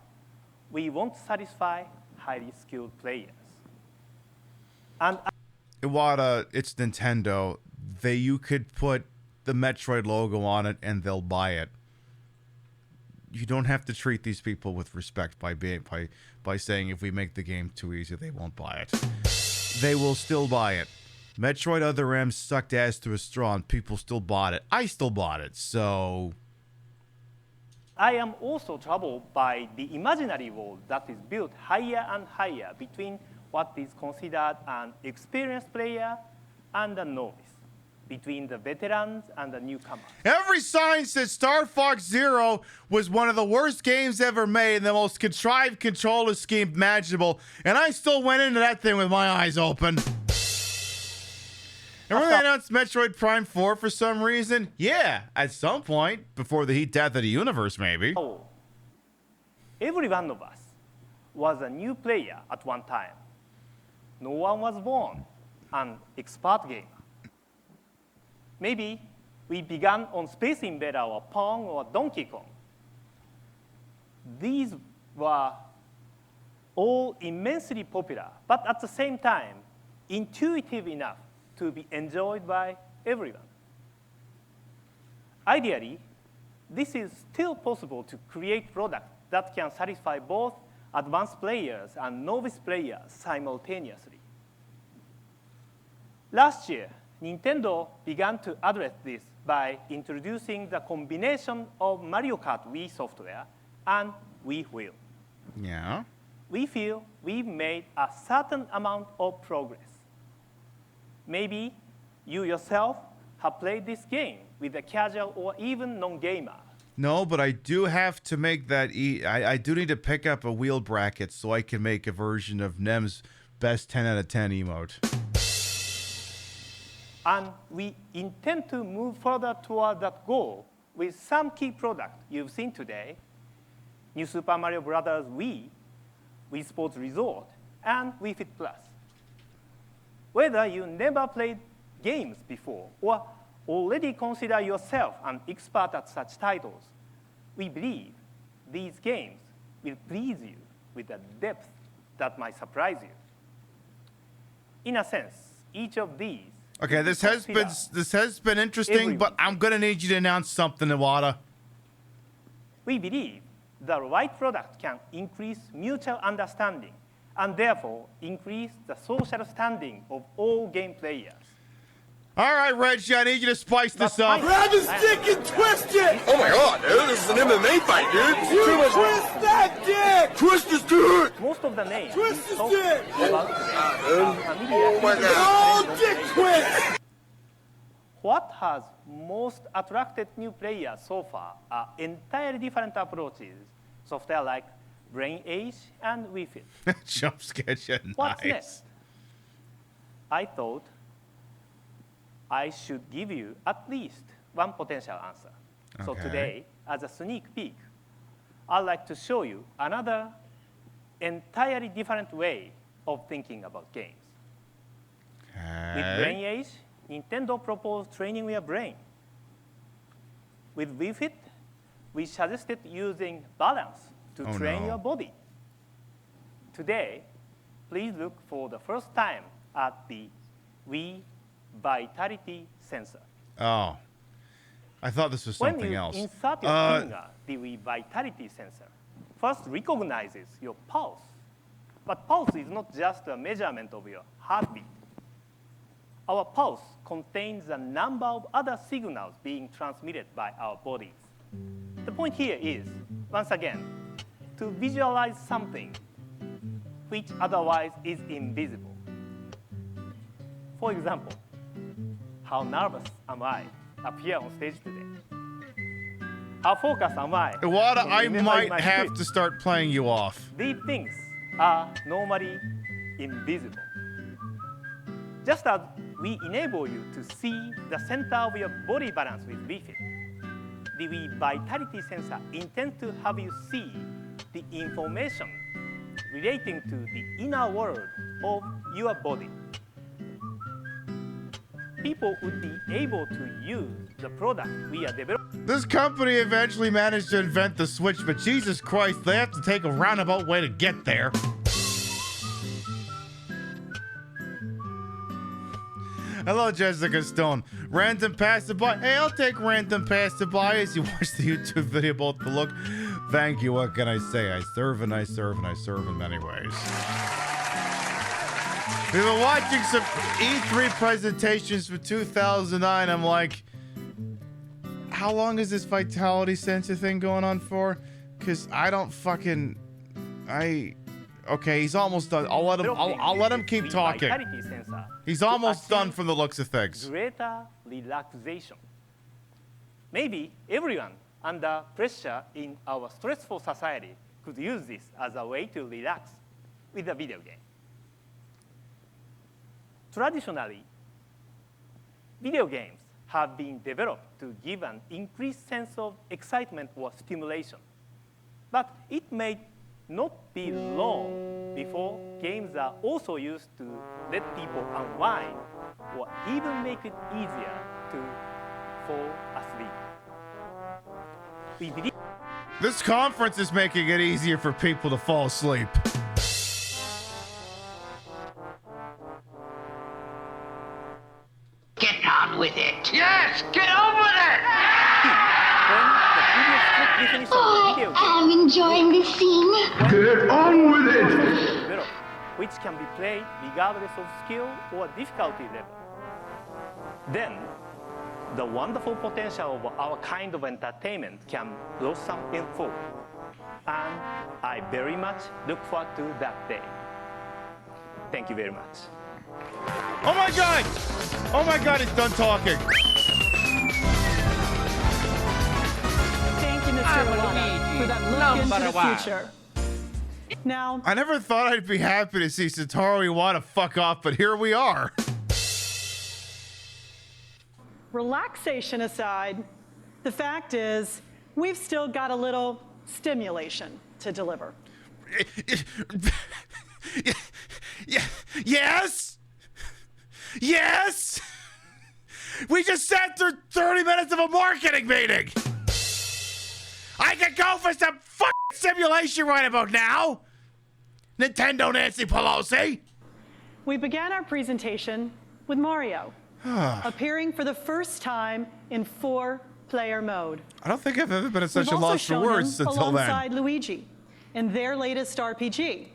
we won't satisfy highly skilled players. And Iwata, it's Nintendo. You could put the Metroid logo on it and they'll buy it. You don't have to treat these people with respect by saying if we make the game too easy, they won't buy it. They will still buy it. Metroid Other M sucked ass to a straw and people still bought it. I still bought it, so... I am also troubled by the imaginary wall that is built higher and higher between what is considered an experienced player and a novice, between the veterans and the newcomers. Every sign says Star Fox Zero was one of the worst games ever made and the most contrived controller scheme imaginable, and I still went into that thing with my eyes open. And when they announced Metroid Prime 4 for some reason, yeah, at some point, before the heat death of the universe, maybe. Oh, every one of us was a new player at one time. No one was born an expert gamer. Maybe we began on Space Invader or Pong or Donkey Kong. These were all immensely popular, but at the same time, intuitive enough to be enjoyed by everyone. Ideally, this is still possible to create products that can satisfy both advanced players and novice players simultaneously. Last year, Nintendo began to address this by introducing the combination of Mario Kart Wii software and Wii Wheel. Yeah. We feel we've made a certain amount of progress. Maybe you yourself have played this game with a casual or even non-gamer. No, but I do have to make that. I do need to pick up a wheel bracket so I can make a version of Nem's best 10 out of 10 emote. And we intend to move further toward that goal with some key products you've seen today: New Super Mario Bros. Wii, Wii Sports Resort, and Wii Fit Plus. Whether you never played games before or already consider yourself an expert at such titles, we believe these games will please you with a depth that might surprise you. In a sense, each of these. Okay, this has been interesting, but I'm gonna need you to announce something, Iwata. We believe the right product can increase mutual understanding and therefore increase the social standing of all game players. All right, Reggie, I need you to spice this up. Grab his dick and twist it! Oh my god, dude, this is an MMA fight, dude. You twist that dick! Twist his dick! Most of the names Twist his dick! Oh my god. Oh, dick twist! What has most attracted new players so far are entirely different approaches, software like Brain Age and Wii Fit. Jump sketch, nice. What's next? I thought I should give you at least one potential answer. So today, as a sneak peek, I'd like to show you another entirely different way of thinking about games. With Brain Age, Nintendo proposed training your brain. With Wii Fit, we suggested using balance to train your body. Today, please look for the first time at the Wii Vitality sensor. Oh, I thought this was something else. When you insert your finger, the Wii Vitality sensor first recognizes your pulse. But pulse is not just a measurement of your heartbeat. Our pulse contains a number of other signals being transmitted by our bodies. The point here is, once again, to visualize something which otherwise is invisible. For example, how nervous am I up here on stage today? How focused am I? Iwata, I might have to start playing you off. These things are normally invisible. Just as we enable you to see the center of your body balance with Wii Fit, the Wii Vitality sensor intends to have you see the information relating to the inner world of your body. People would be able to use the product we are developing. This company eventually managed to invent the Switch, but Jesus Christ, they have to take a roundabout way to get there. Hello, Jessica Stone. Random passerby. Hey, I'll take random passerby as you watch the YouTube video about the look. Thank you. What can I say? I serve and I serve and I serve in many ways. We've been watching some E3 presentations for 2009. I'm like, how long is this vitality sensor thing going on for? Because I don't fucking... Okay, he's almost done. I'll let him keep talking. He's almost done from the looks of things. Greater relaxation. Maybe everyone under pressure in our stressful society could use this as a way to relax with a video game. Traditionally, video games have been developed to give an increased sense of excitement or stimulation. But it may not be long before games are also used to let people unwind or even make it easier to fall asleep. We believe this conference is making it easier for people to fall asleep. on with it. Yes, get on with it! I'm enjoying this scene. Get on with it! Which can be played regardless of skill or difficulty level. Then, the wonderful potential of our kind of entertainment can blossom in full. And I very much look forward to that day. Thank you very much. Oh my God! Oh my God, it's done talking. Thank you, Mr. Iwata, for that look into the future. Now, I never thought I'd be happy to see Satoru Iwata fuck off, but here we are. relaxation aside, the fact is we've still got a little stimulation to deliver. Yes? Yes? We just sat through 30 minutes of a marketing meeting. I could go for some fucking simulation right about now. Nintendo Nancy Pelosi. We began our presentation with Mario, appearing for the first time in 4-player mode. I don't think I've ever been at such We've a also loss for shown words him until then. alongside Luigi in their latest RPG.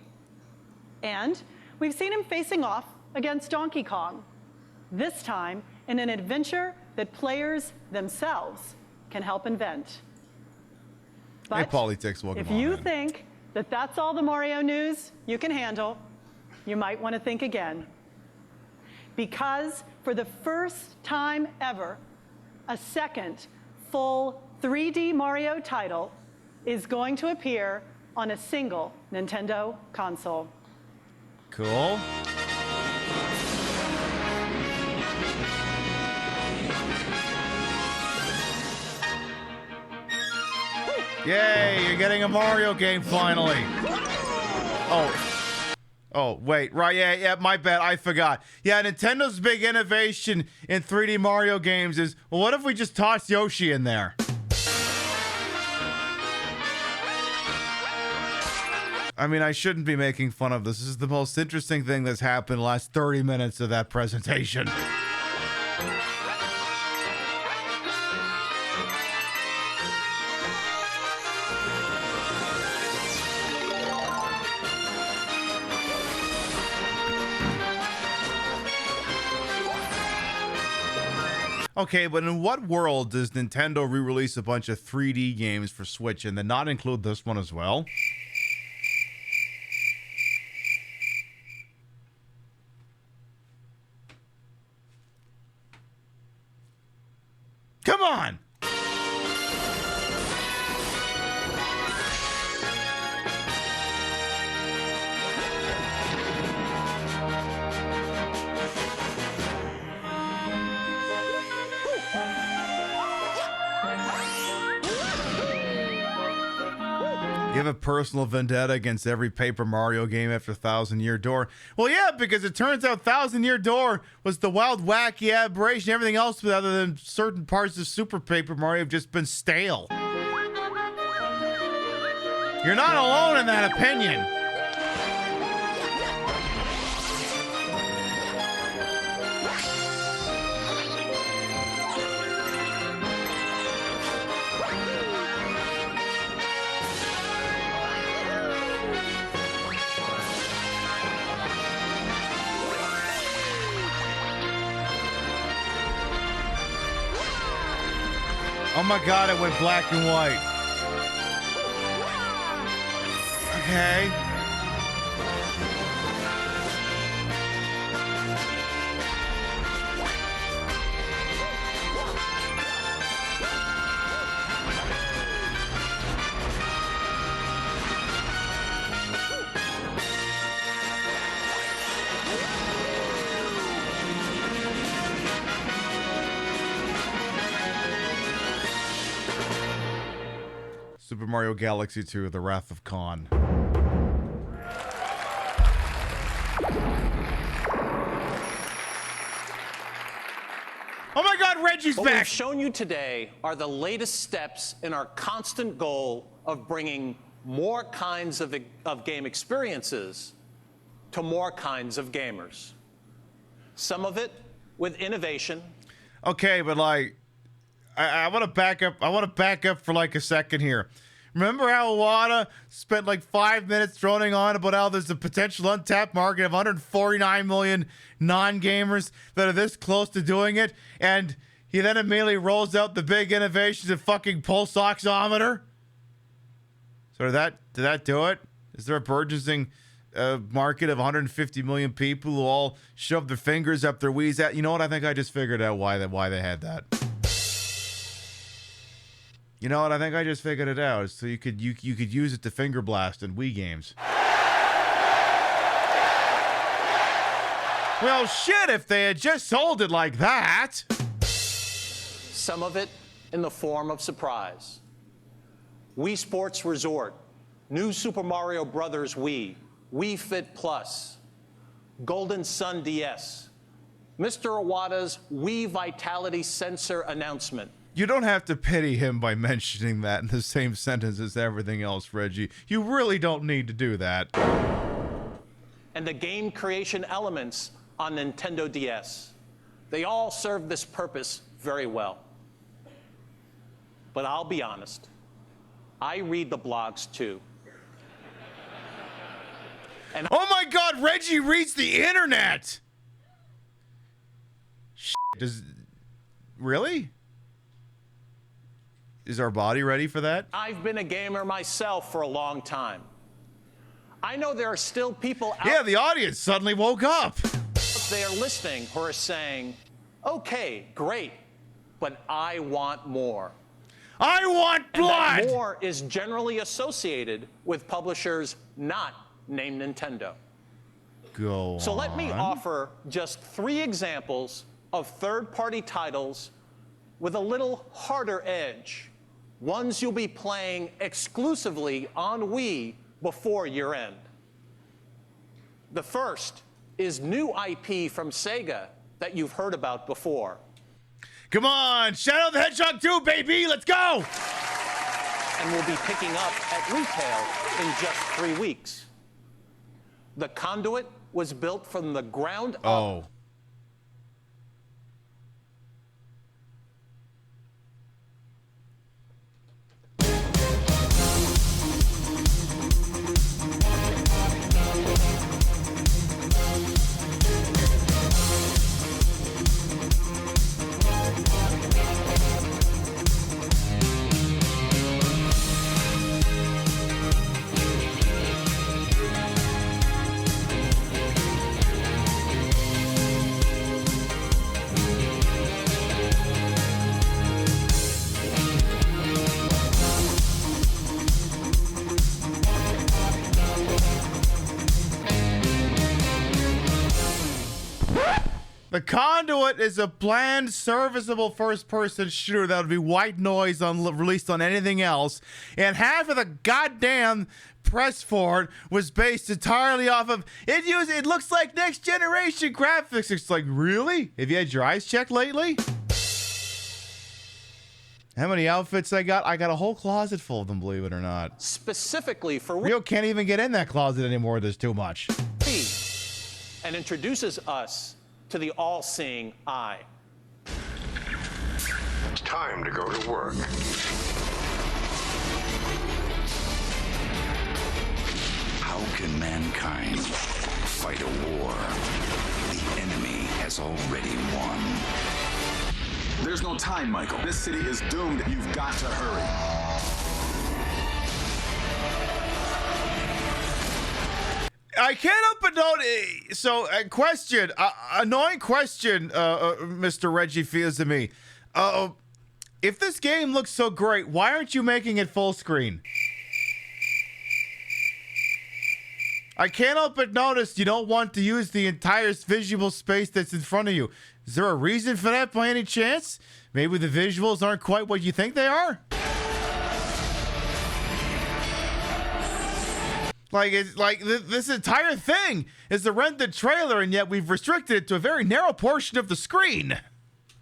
And we've seen him facing off against Donkey Kong, this time in an adventure that players themselves can help invent. But hey, Polytix, welcome if on you in. think that that's all the Mario news you can handle, you might want to think again. Because for the first time ever, a second full 3D Mario title is going to appear on a single Nintendo console. Cool. Yay, you're getting a Mario game finally. Oh, wait, right, yeah, my bad, I forgot. Yeah, Nintendo's big innovation in 3D Mario games is, well, what if we just toss Yoshi in there? I mean, I shouldn't be making fun of this. This is the most interesting thing that's happened in the last 30 minutes of that presentation. Okay, but in what world does Nintendo re-release a bunch of 3D games for Switch and then not include this one as well? Come on! You have a personal vendetta against every Paper Mario game after Thousand Year Door. Well, yeah, because it turns out Thousand Year Door was the wild, wacky aberration. Everything else other than certain parts of Super Paper Mario have just been stale. You're not alone in that opinion. Oh my god, it went black and white. Okay. Super Mario Galaxy 2, The Wrath of Khan. Oh my god, Reggie's what back! What we've shown you today are the latest steps in our constant goal of bringing more kinds of game experiences to more kinds of gamers. Some of it with innovation. Okay, but like, I want to back up. I want to back up for like a second here. Remember how Iwata spent like 5 minutes droning on about how there's a potential untapped market of 149 million non-gamers that are this close to doing it, and he then immediately rolls out the big innovations of fucking pulse oximeter? So did that do it? Is there a burgeoning market of 150 million people who all shove their fingers up their wheeze at? You know what? I think I just figured out why they had that. You know what? I think I just figured it out. So you could use it to finger blast in Wii games. Well, shit! If they had just sold it like that. Some of it in the form of surprise. Wii Sports Resort, new Super Mario Bros. Wii, Wii Fit Plus, Golden Sun DS, Mr. Iwata's Wii Vitality Sensor announcement. You don't have to pity him by mentioning that in the same sentence as everything else, Reggie. You really don't need to do that. And the game creation elements on Nintendo DS. They all serve this purpose very well. But I'll be honest, I read the blogs too. And oh my God, Reggie reads the internet! Really? Is our body ready for that? I've been a gamer myself for a long time. I know there are still people out Yeah, the audience suddenly woke up. there listening who are saying, okay, great, but I want more. I want blood! And that more is generally associated with publishers not named Nintendo. Go So on. let me offer just 3 examples of third-party titles with a little harder edge. Ones you'll be playing exclusively on Wii before year end. The first is new IP from Sega that you've heard about before. Come on, Shadow the Hedgehog 2, baby, let's go! And will be picking up at retail in just 3 weeks. The Conduit was built from the ground up. Oh. The Conduit is a bland, serviceable first-person shooter that would be white noise released on anything else, and half of the goddamn press for it was based entirely off of it looks like next-generation graphics. It's like, really? Have you had your eyes checked lately? How many outfits I got? I got a whole closet full of them, believe it or not. Specifically for Rio can't even get in that closet anymore. There's too much. And introduces us to the all-seeing eye. It's time to go to work. How can mankind fight a war the enemy has already won? There's no time, Michael. This city is doomed. You've got to hurry. I can't help but note. So, a question, annoying question, Mr. Reggie feels to me. If this game looks so great, why aren't you making it full screen? I can't help but notice you don't want to use the entire visual space that's in front of you. Is there a reason for that by any chance? Maybe the visuals aren't quite what you think they are? Like, it's like this entire thing is a rendered trailer, and yet we've restricted it to a very narrow portion of the screen.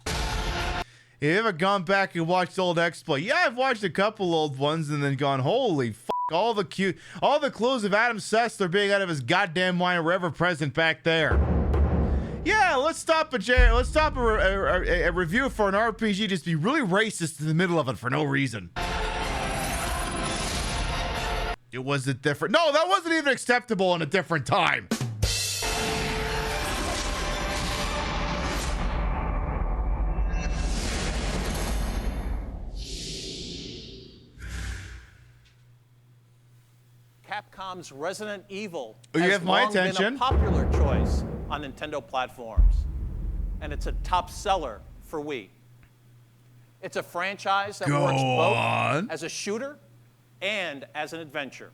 Have you ever gone back and watched old exploit? Yeah, I've watched a couple old ones and then gone, holy fuck, all the clues of Adam Sessler being out of his goddamn mind were ever present back there. Yeah, let's stop a review for an RPG, just be really racist in the middle of it for no reason. It was a different... No, that wasn't even acceptable in a different time. Capcom's Resident Evil You has have my long been attention. a popular choice on Nintendo platforms, and it's a top seller for Wii. It's a franchise that works both as a shooter and as an adventure.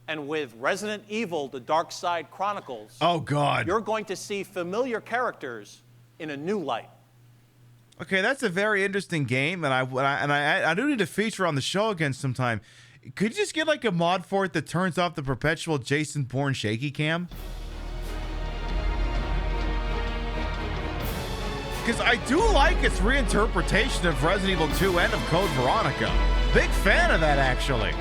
And with Resident Evil: The Dark Side Chronicles, oh God, you're going to see familiar characters in a new light. Okay, that's a very interesting game, and I do need to feature on the show again sometime. Could you just get like a mod for it that turns off the perpetual Jason Bourne shaky cam? Because I do like its reinterpretation of Resident Evil 2 and of Code Veronica. Big fan of that, actually.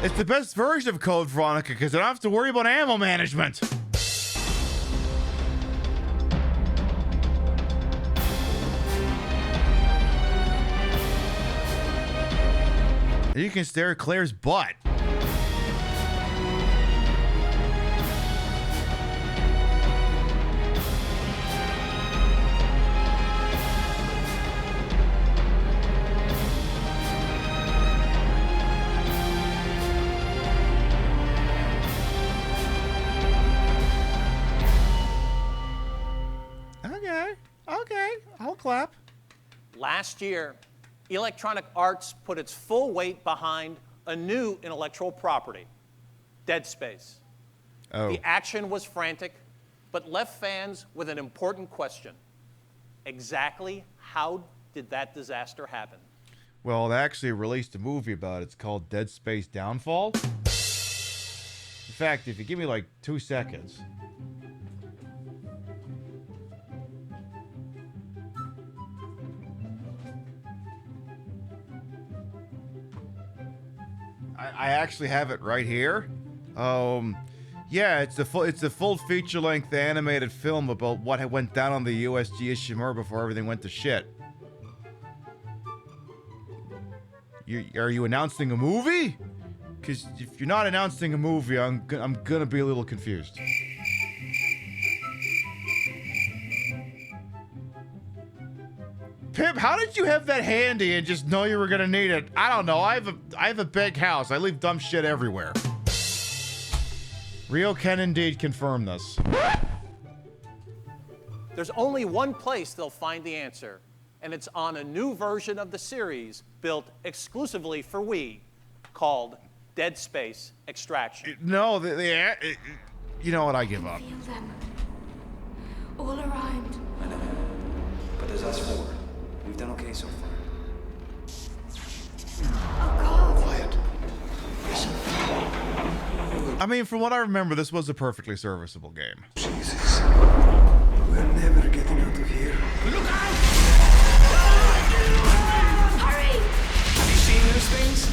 It's the best version of Code Veronica because I don't have to worry about ammo management. You can stare at Claire's butt. Okay, I'll clap. Last year, Electronic Arts put its full weight behind a new intellectual property, Dead Space. Oh. The action was frantic, but left fans with an important question. Exactly how did that disaster happen? Well, they actually released a movie about it. It's called Dead Space Downfall. In fact, if you give me like 2 seconds. I actually have it right here. Yeah, it's a full feature-length animated film about what went down on the USG Ishimura before everything went to shit. Are you announcing a movie? Because if you're not announcing a movie, I'm gonna be a little confused. Pip, how did you have that handy and just know you were gonna need it? I don't know. I have a big house. I leave dumb shit everywhere. Rio can indeed confirm this. There's only one place they'll find the answer, and it's on a new version of the series built exclusively for Wii, called Dead Space Extraction. No, you know what? I give up. Feel them all around. I know, but there's us four. We've done okay so far. Oh God! Quiet. Listen. I mean, from what I remember, this was a perfectly serviceable game. Jesus. We're never getting out of here. Look out! Hurry! Have you seen those things?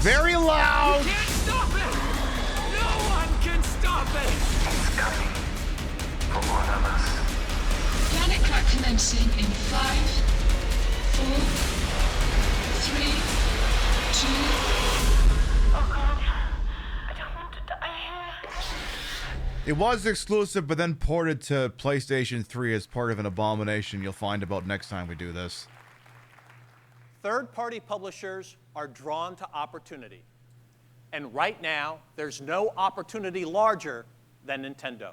Very loud! You can't stop it! No one can stop it! It's coming for one of us. Planet crack commencing in 5, 4, 3, 2. Oh God! I don't want to die here. It was exclusive, but then ported to PlayStation 3 as part of an abomination you'll find about next time we do this. Third-party publishers are drawn to opportunity. And right now, there's no opportunity larger than Nintendo.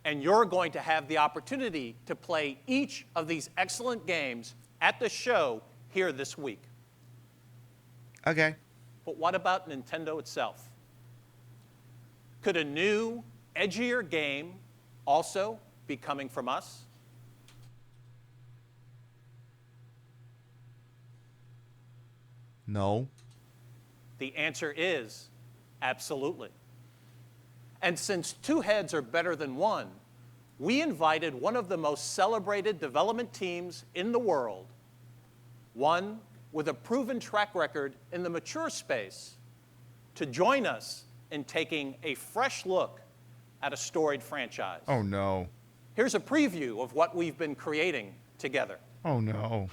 And you're going to have the opportunity to play each of these excellent games at the show here this week. Okay. But what about Nintendo itself? Could a new, edgier game also be coming from us? No. The answer is absolutely. And since two heads are better than one, we invited one of the most celebrated development teams in the world, one with a proven track record in the mature space, to join us in taking a fresh look at a storied franchise. Oh, no. Here's a preview of what we've been creating together. Oh, no.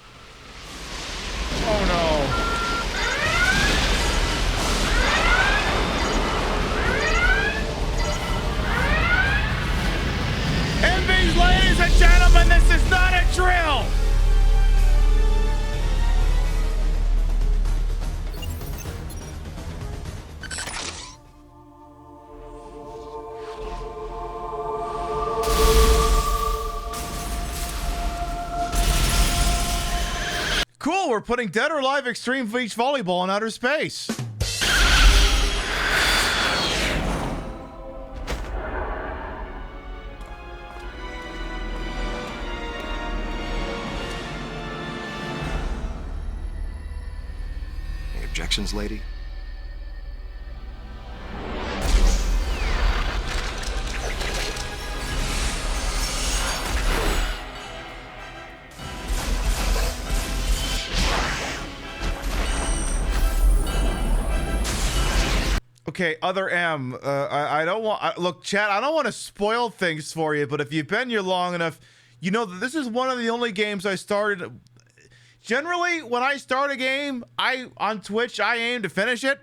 Oh, no. MVs, ladies and gentlemen, this is not a drill! Cool, we're putting Dead or Alive Extreme Beach Volleyball in outer space. Any objections, lady? Okay, other M. I don't want... look, chat, I don't want to spoil things for you, but if you've been here long enough, you know that this is one of the only games I started... Generally, when I start a game, on Twitch, I aim to finish it.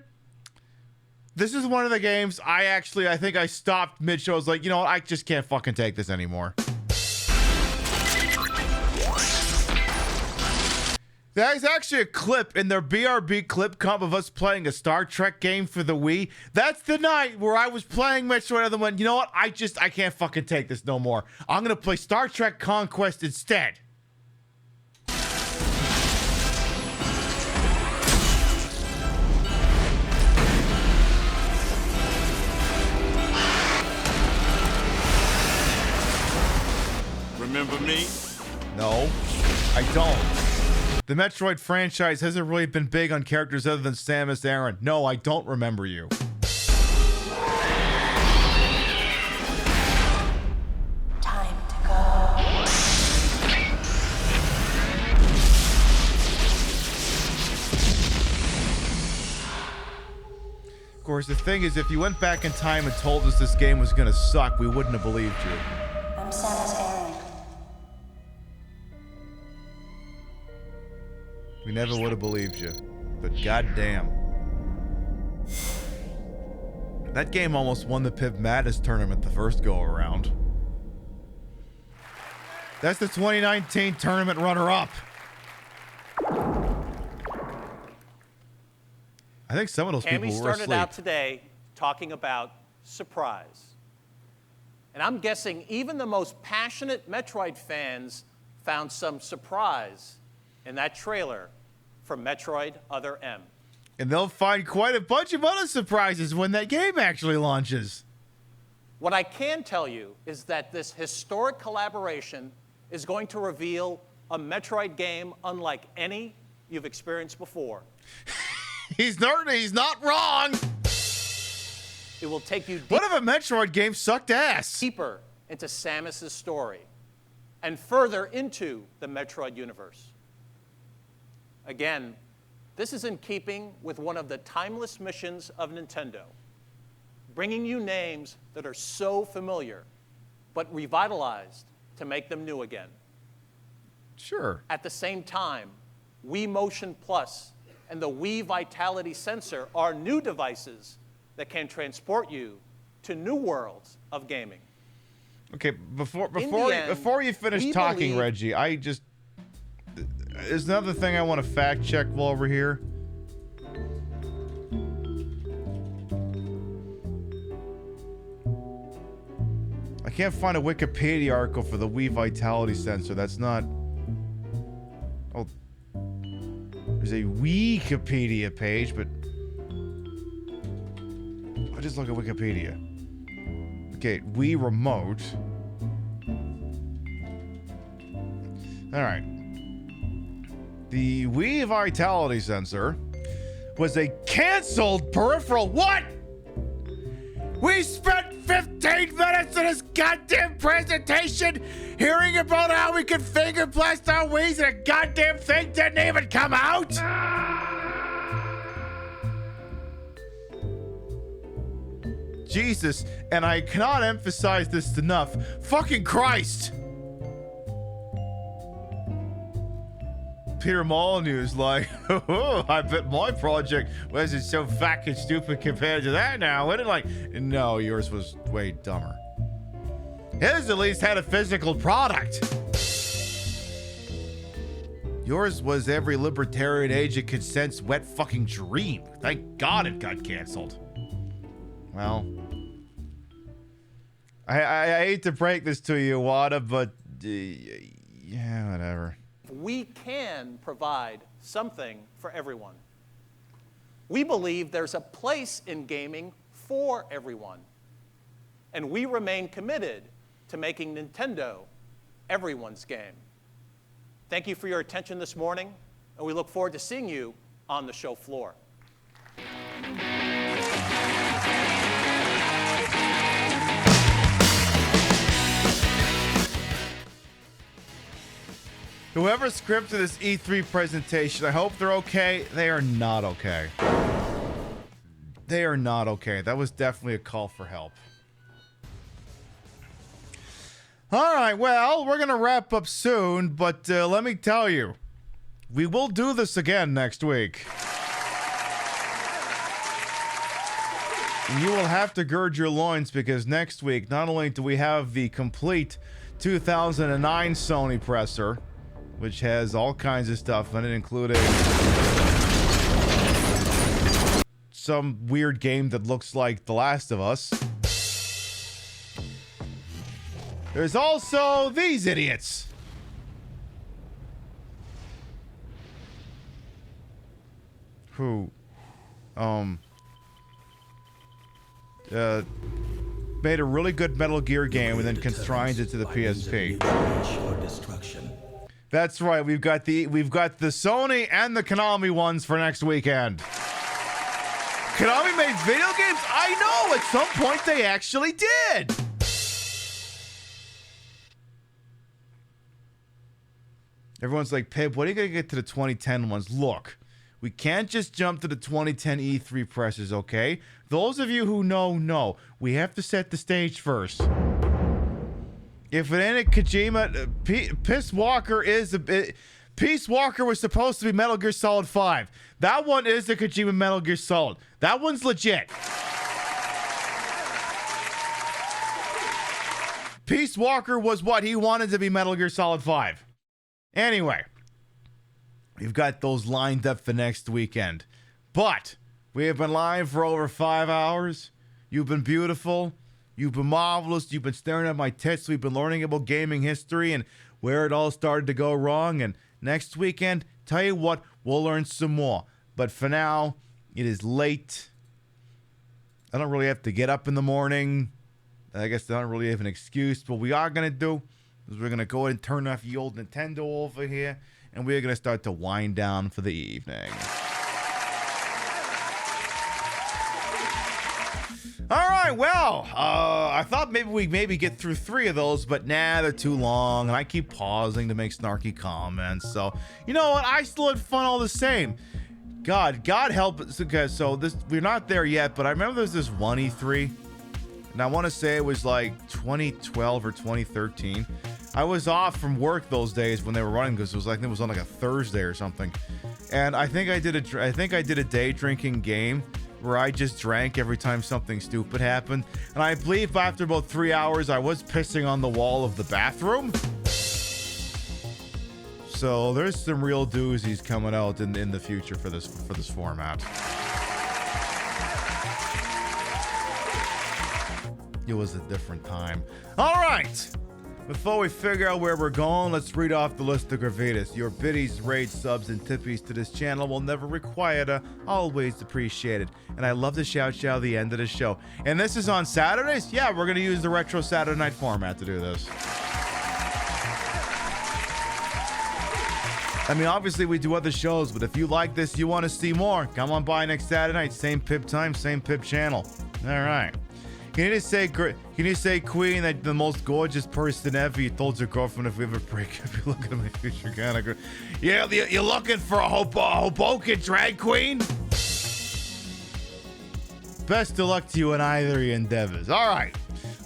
This is one of the games I think I stopped mid-show. I was like, you know what? I just can't fucking take this anymore. There's actually a clip in their BRB clip comp of us playing a Star Trek game for the Wii. That's the night where I was playing Metroid and went, you know what? I can't fucking take this no more. I'm going to play Star Trek Conquest instead. Remember me? No, I don't. The Metroid franchise hasn't really been big on characters other than Samus Aran. No, I don't remember you. Time to go. Of course, the thing is, if you went back in time and told us this game was gonna suck, we wouldn't have believed you. I'm Samus Aran. We never would have believed you. But goddamn. That game almost won the Pib Madness tournament the first go around. That's the 2019 tournament runner-up. I think some of those people were asleep. Cammy started out today talking about surprise. And I'm guessing even the most passionate Metroid fans found some surprise in that trailer for Metroid Other M. And they'll find quite a bunch of other surprises when that game actually launches. What I can tell you is that this historic collaboration is going to reveal a Metroid game unlike any you've experienced before. He's not wrong. It will take you what if a Metroid game sucked ass? Deeper into Samus's story and further into the Metroid universe. Again, this is in keeping with one of the timeless missions of Nintendo, bringing you names that are so familiar, but revitalized to make them new again. Sure. At the same time, Wii Motion Plus and the Wii Vitality Sensor are new devices that can transport you to new worlds of gaming. Okay, before you finish talking, Reggie, there's another thing I want to fact check while we're here. I can't find a Wikipedia article for the Wii Vitality Sensor. That's not... Oh. There's a Wikipedia page, but... I'll just look at Wikipedia. Okay, Wii Remote. Alright. The Wii Vitality Sensor was a canceled peripheral. What? We spent 15 minutes in this goddamn presentation hearing about how we could finger blast our Wii's and a goddamn thing didn't even come out? Jesus, and I cannot emphasize this enough. Fucking Christ! Peter Molyneux's like, oh, I bet my project wasn't so fucking stupid compared to that now. What it like? No, yours was way dumber. His at least had a physical product. Yours was every libertarian age of consent's wet fucking dream. Thank God it got canceled. Well, I hate to break this to you, Wada, but yeah, whatever. We can provide something for everyone. We believe there's a place in gaming for everyone. And we remain committed to making Nintendo everyone's game. Thank you for your attention this morning, and we look forward to seeing you on the show floor. Whoever scripted this E3 presentation, I hope they're okay. They are not okay. They are not okay. That was definitely a call for help. All right, well, we're going to wrap up soon, but let me tell you, we will do this again next week. And you will have to gird your loins because next week, not only do we have the complete 2009 Sony presser, which has all kinds of stuff in it, including some weird game that looks like The Last of Us. There's also these idiots. Who, made a really good Metal Gear game and then consigned it to the PSP. That's right. We've got the Sony and the Konami ones for next weekend. Konami made video games? I know. At some point they actually did. Everyone's like, Pib, what are you going to get to the 2010 ones? Look, we can't just jump to the 2010 E3 presses, okay? Those of you who know. We have to set the stage first. If it ain't a Kojima, Peace Walker is a bit. Peace Walker was supposed to be Metal Gear Solid 5. That one is the Kojima Metal Gear Solid. That one's legit. Peace Walker was what he wanted to be Metal Gear Solid 5. Anyway, we've got those lined up for next weekend. But we have been live for over 5 hours. You've been beautiful. You've been marvelous. You've been staring at my tits. We've been learning about gaming history and where it all started to go wrong. And next weekend, tell you what, we'll learn some more. But for now, it is late. I don't really have to get up in the morning. I guess I don't really have an excuse. But what we are going to do is we're going to go ahead and turn off the old Nintendo over here. And we're going to start to wind down for the evening. All right, well, I thought maybe we'd get through 3 of those, but nah, they're too long, and I keep pausing to make snarky comments. So, you know what? I still had fun all the same. God help us. Okay, so we're not there yet, but I remember there's this one E3, and I want to say it was like 2012 or 2013. I was off from work those days when they were running because it was on like a Thursday or something, and I think I did a day drinking game where I just drank every time something stupid happened. And I believe after about 3 hours, I was pissing on the wall of the bathroom. So there's some real doozies coming out in the future for this format. It was a different time. All right. Before we figure out where we're going, let's read off the list of gravitas. Your biddies, raids, subs, and tippies to this channel will never require always appreciated. And I love to shout at the end of the show. And this is on Saturdays? Yeah, we're going to use the retro Saturday night format to do this. I mean, obviously we do other shows, but if you like this, you want to see more, come on by next Saturday night. Same Pib time, same Pib channel. All right. Can you say, Queen, that the most gorgeous person ever? You told your girlfriend if we ever break up, you're looking at my future kind of girl. Yeah, you're looking for a Hoboken drag queen? Best of luck to you in either of your endeavors. All right.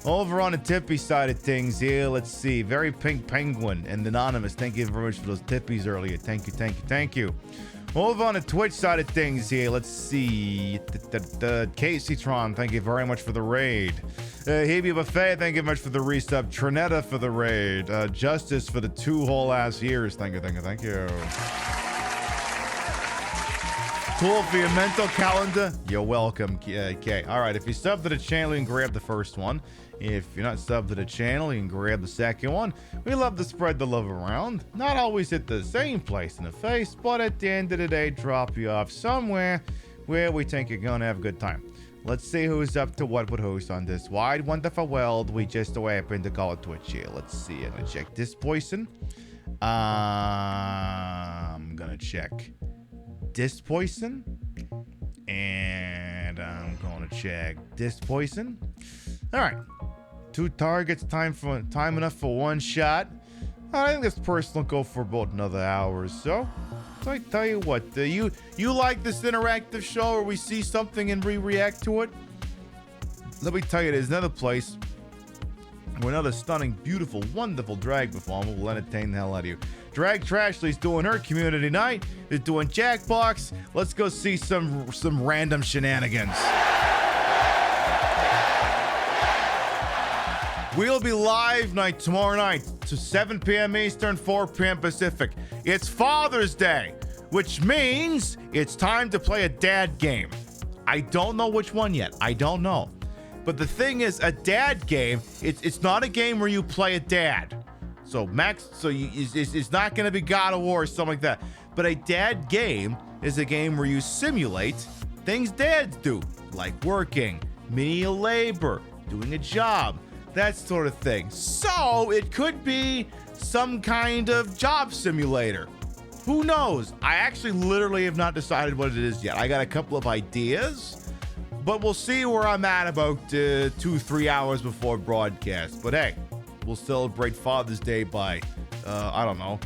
Over on the tippy side of things here, let's see. Very Pink Penguin and Anonymous. Thank you very much for those tippies earlier. Thank you, thank you, thank you. Over on the Twitch side of things here, let's see. Casey Tron, thank you very much for the raid. Hebe Buffet, thank you very much for the resub. Trinetta for the raid. Justice for the 2 whole ass years. Thank you, thank you, thank you. Cool for your mental calendar. You're welcome, Kay. All right, if you sub to the channel, you can grab the first one. If you're not subbed to the channel, you can grab the second one. We love to spread the love around. Not always at the same place in the face, but at the end of the day, drop you off somewhere where we think you're gonna have a good time. Let's see who's up to what with who's on this wide, wonderful world. We just happen to call it Twitch here. Let's see. I'm gonna check this poison. I'm gonna check this poison. And I'm gonna check this poison. All right. 2 targets, time enough for 1 shot. I think this person will go for about another hour or so. So I tell you what, you like this interactive show where we see something and we react to it? Let me tell you, there's another place where another stunning, beautiful, wonderful drag performer will entertain the hell out of you. Drag Trashly's doing her community night. They're doing Jackbox. Let's go see some random shenanigans. We'll be live tomorrow night to 7 p.m. Eastern, 4 p.m. Pacific. It's Father's Day, which means it's time to play a dad game. I don't know which one yet. I don't know. But the thing is, a dad game, it's not a game where you play a dad. So it's not going to be God of War or something like that. But a dad game is a game where you simulate things dads do, like working, menial labor, doing a job, that sort of thing. So it could be some kind of job simulator. Who knows? I actually literally have not decided what it is yet. I got a couple of ideas, but we'll see where I'm at about 2-3 hours before broadcast. But hey, we'll celebrate Father's Day by, I don't know,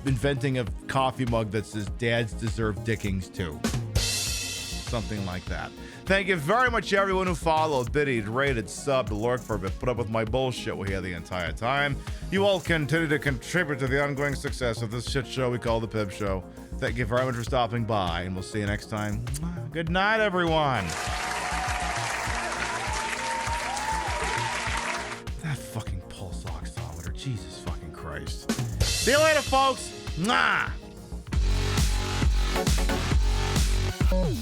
inventing a coffee mug that says dads deserve dickings too. Something like that. Thank you very much, everyone who followed, biddied, rated, subbed, lurked for a bit, put up with my bullshit we're here the entire time. You all continue to contribute to the ongoing success of this shit show we call the Pib Show. Thank you very much for stopping by, and we'll see you next time. Good night, everyone. That fucking pulse oximeter, Jesus fucking Christ. See you later, folks. Mwah. Oh.